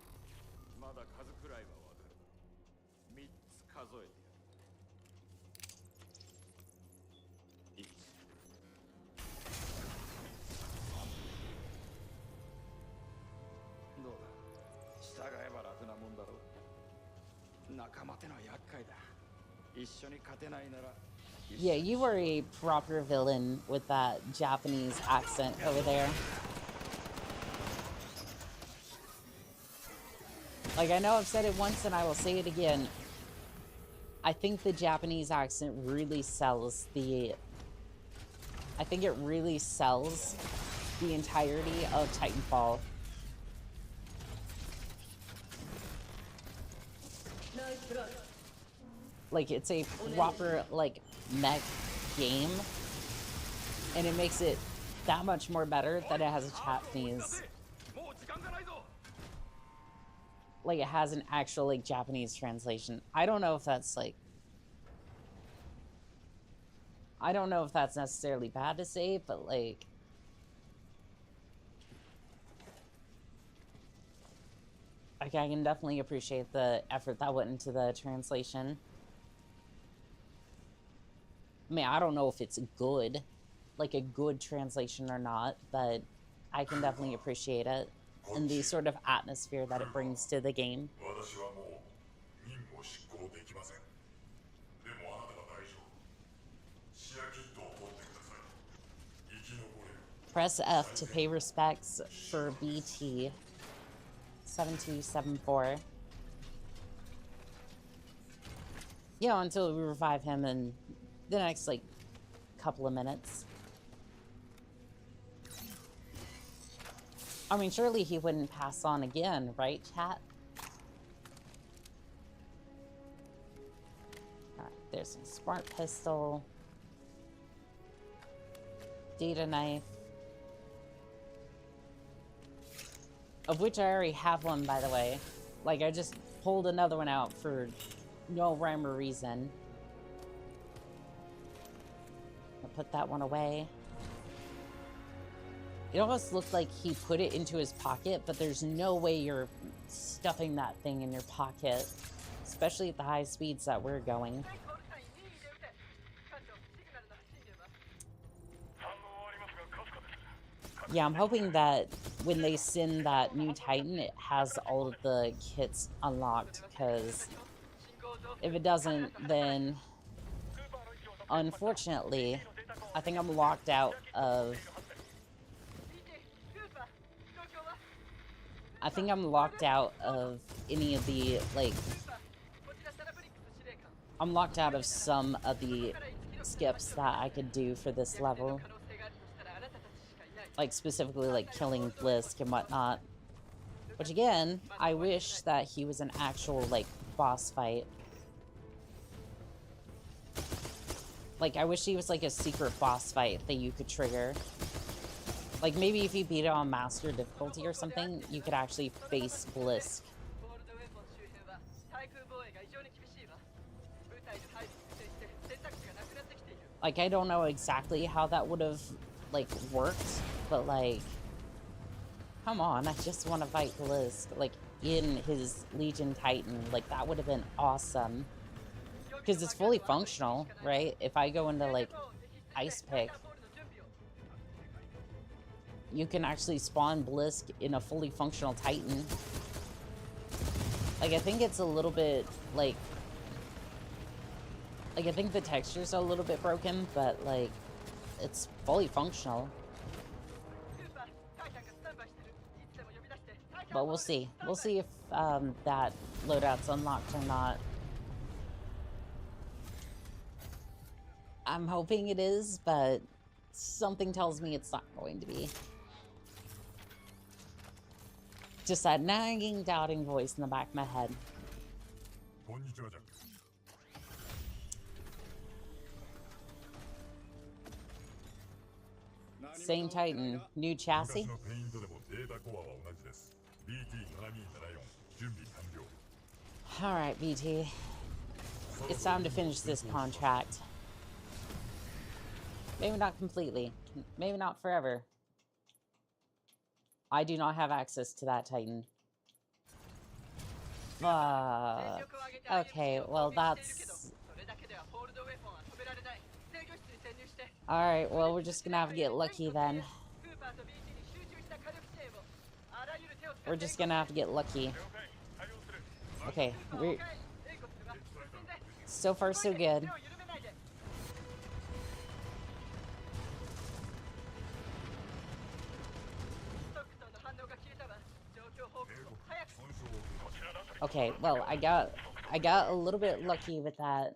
Yeah, you were a proper villain with that Japanese accent over there. Like, I know I've said it once and I will say it again. I think the Japanese accent really sells the... I think it really sells the entirety of Titanfall. Like, it's a proper, like, mech game. And it makes it that much more better that it has a Japanese... Like, it has an actual, like, Japanese translation. I don't know if that's, like... I don't know if that's necessarily bad to say, but, like... Like, I can definitely appreciate the effort that went into the translation. I mean, I don't know if it's good, like a good translation or not, but I can definitely appreciate it and the sort of atmosphere that it brings to the game. Press F to pay respects for BT 7274. You know, until we revive him in the next, like, couple of minutes. I mean, surely he wouldn't pass on again, right, chat? Alright, there's some smart pistol. Data knife. Of which I already have one, by the way. Like, I just pulled another one out for no rhyme or reason. I'll put that one away. It almost looked like he put it into his pocket, but there's no way you're stuffing that thing in your pocket. Especially at the high speeds that we're going. Yeah, I'm hoping that when they send that new Titan, it has all of the kits unlocked, because if it doesn't, then unfortunately, I think I'm locked out of... I think I'm locked out of any of the, like... I'm locked out of some of the skips that I could do for this level. Like, specifically, like, killing Blisk and whatnot. Which, again, I wish that he was an actual, like, boss fight. Like, I wish he was, like, a secret boss fight that you could trigger. Like, maybe if you beat it on Master difficulty or something, you could actually face Blisk. Like, I don't know exactly how that would have, like, worked, but, like, come on, I just want to fight Blisk, like, in his Legion Titan. Like, that would have been awesome. Because it's fully functional, right? If I go into, like, Ice Pick, you can actually spawn Blisk in a fully functional Titan. Like, I think it's a little bit, like, I think the textures are a little bit broken, but, like, it's fully functional. But we'll see. We'll see if that loadout's unlocked or not. I'm hoping it is, but something tells me it's not going to be. Just that nagging, doubting voice in the back of my head. Same Titan, new chassis. Alright, BT. It's time to finish this contract. Maybe not completely. Maybe not forever. I do not have access to that Titan. Okay, well that's... Alright, well we're just gonna have to get lucky then. We're just gonna have to get lucky. Okay, we're... So far so good. Okay, well, I got a little bit lucky with that.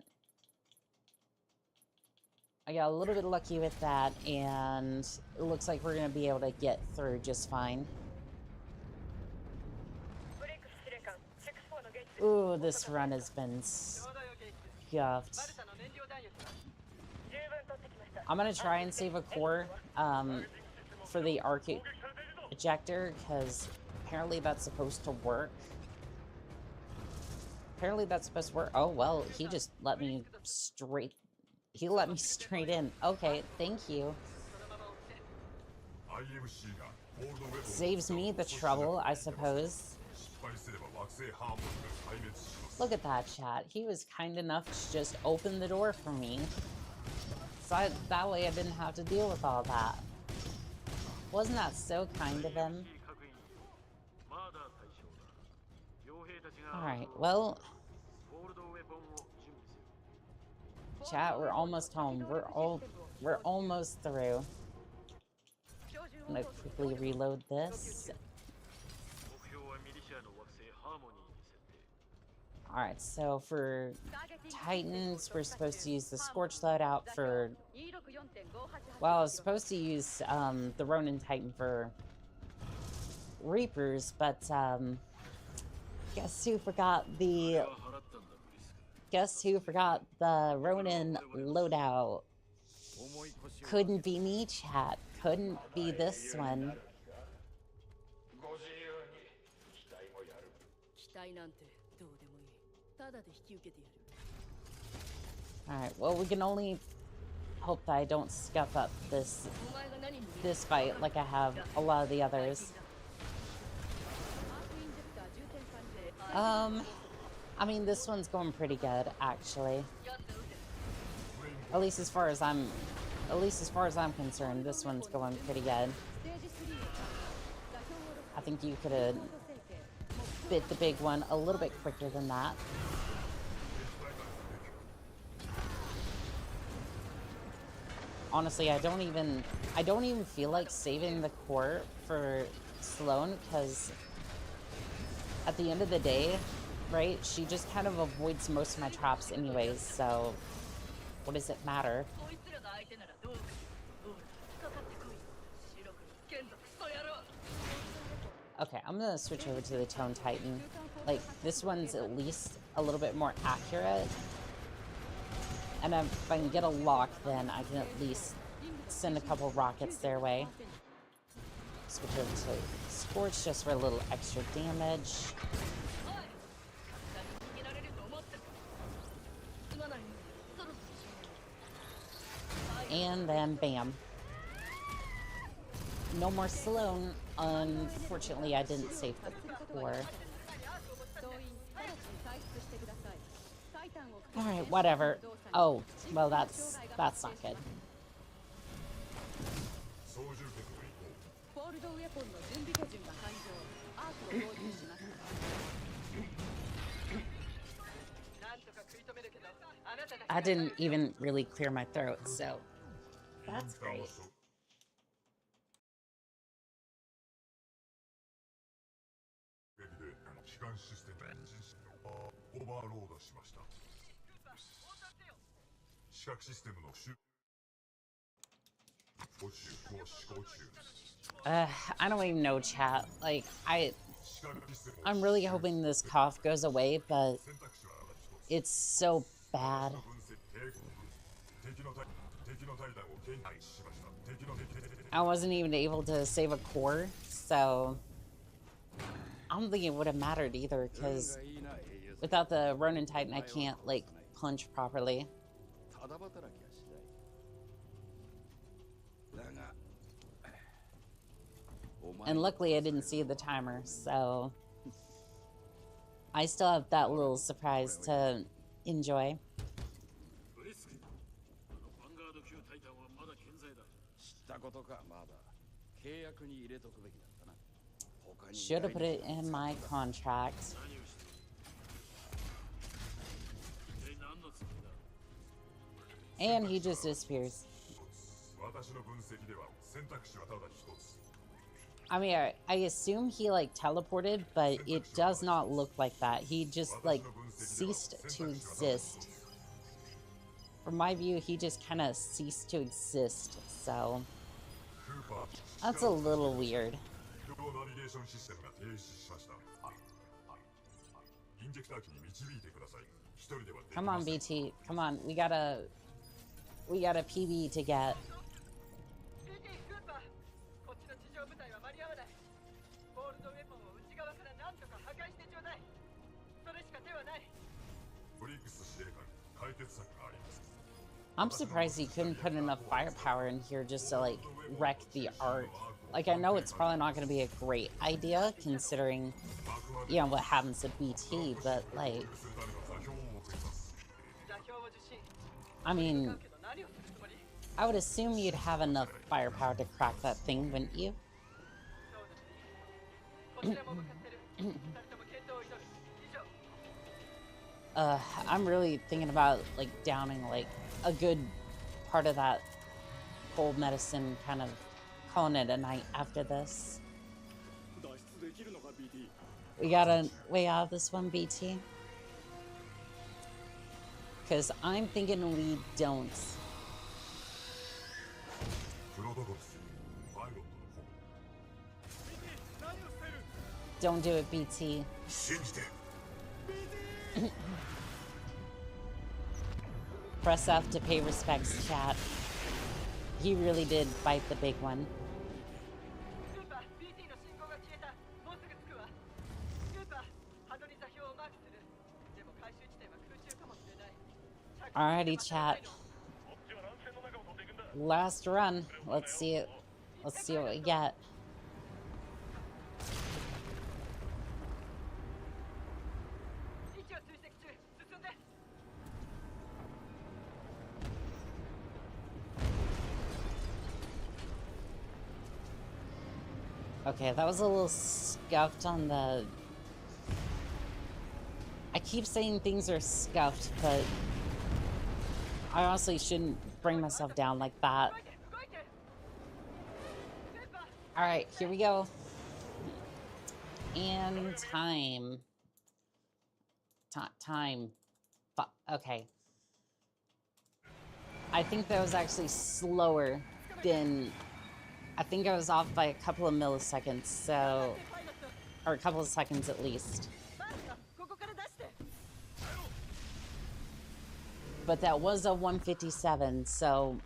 I got a little bit lucky with that, and it looks like we're gonna be able to get through just fine. Ooh, this run has been scuffed. I'm gonna try and save a core for the arc ejector, because apparently that's supposed to work. Apparently that's supposed to work. Oh, well, he just let me straight... He let me straight in. Okay, thank you. Saves me the trouble, I suppose. Look at that, chat. He was kind enough to just open the door for me. So that way I didn't have to deal with all that. Wasn't that so kind of him? Alright, well... Chat, we're almost home. We're almost through. I'm gonna quickly reload this. Alright, so for Titans, we're supposed to use the Scorch loadout for... Well, I was supposed to use the Ronin Titan for Reapers, but guess who forgot the Ronin loadout? Couldn't be me, chat. Couldn't be this one. Alright, well, we can only hope that I don't scuff up this fight like I have a lot of the others. I mean, this one's going pretty good, actually. At least as far as I'm concerned, this one's going pretty good. I think you could have bit the big one a little bit quicker than that. Honestly, I don't even feel like saving the core for Sloane, because at the end of the day, right, she just kind of avoids most of my traps anyways, so what does it matter? Okay, I'm gonna switch over to the Tone Titan. Like, this one's at least a little bit more accurate. And if I can get a lock, then I can at least send a couple rockets their way. Switch over to Scorch just for a little extra damage. And then bam. No more Sloane. Unfortunately, I didn't save the core. Alright, whatever. Oh, well, that's not good. I didn't even really clear my throat, so that's great. I don't even know, chat. Like, I'm really hoping this cough goes away, but it's so bad. I wasn't even able to save a core, so I don't think it would have mattered either, because without the Ronin Titan, I can't, like, punch properly. And luckily I didn't see the timer, so I still have that little surprise to enjoy. Should have put it in my contract. And he just disappears. I mean, I assume he, like, teleported, but it does not look like that. He just, like, ceased to exist. From my view, he just kind of ceased to exist, so... That's a little weird. Come on, BT. Come on, we got a PB to get. I'm surprised he couldn't put enough firepower in here just to, like, wreck the arc. Like, I know it's probably not going to be a great idea, considering, you know, what happens to BT, but, like... I mean, I would assume you'd have enough firepower to crack that thing, wouldn't you? I'm really thinking about, like, downing, like, a good part of that cold medicine, kind of calling it a night after this. We gotta way out of this one, BT. Because I'm thinking we don't. Don't do it, BT. Press F to pay respects, chat. He really did bite the big one. Alrighty, chat. Last run. Let's see it. Let's see what we get. Okay, that was a little scuffed on the... I keep saying things are scuffed, but I honestly shouldn't bring myself down like that. Alright, here we go. And time. Time. Okay. I think that was actually slower than... I think I was off by a couple of milliseconds, so... Or a couple of seconds at least. But that was a 157, so...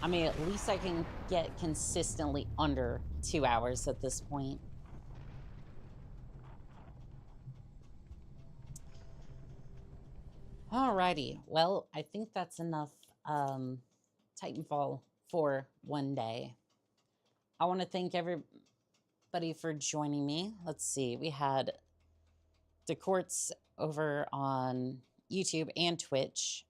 I mean, at least I can get consistently under 2 hours at this point. Alrighty, well, I think that's enough Titanfall for one day. I want to thank everybody for joining me. Let's see, we had DeCourts over on YouTube and Twitch.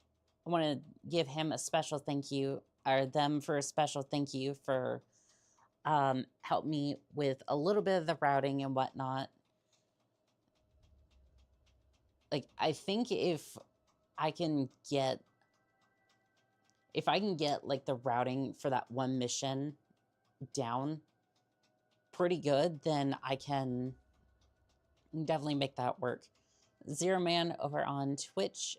I want to give him a special thank you, or them for a special thank you for helping me with a little bit of the routing and whatnot. Like, I think if I can get like the routing for that one mission down pretty good, then I can definitely make that work. Zero Man over on Twitch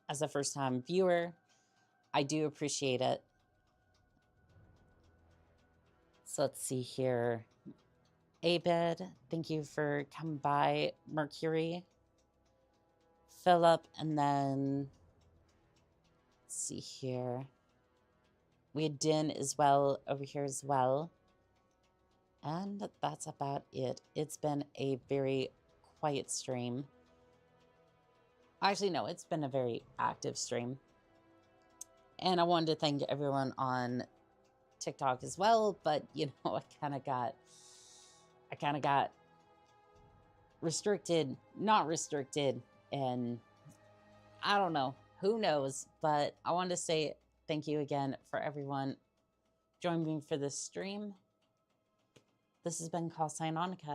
as a first-time viewer, I do appreciate it. So let's see here. Abed, thank you for coming by. Mercury, Philip, and then let's see here. We had Din as well over here as well. And that's about it. It's been a very quiet stream. Actually, no, it's been a very active stream. And I wanted to thank everyone on TikTok as well, but you know, I kind of got restricted, not restricted, and I don't know, who knows, but I wanted to say thank you again for everyone joining me for this stream. This has been Call Sign Onica.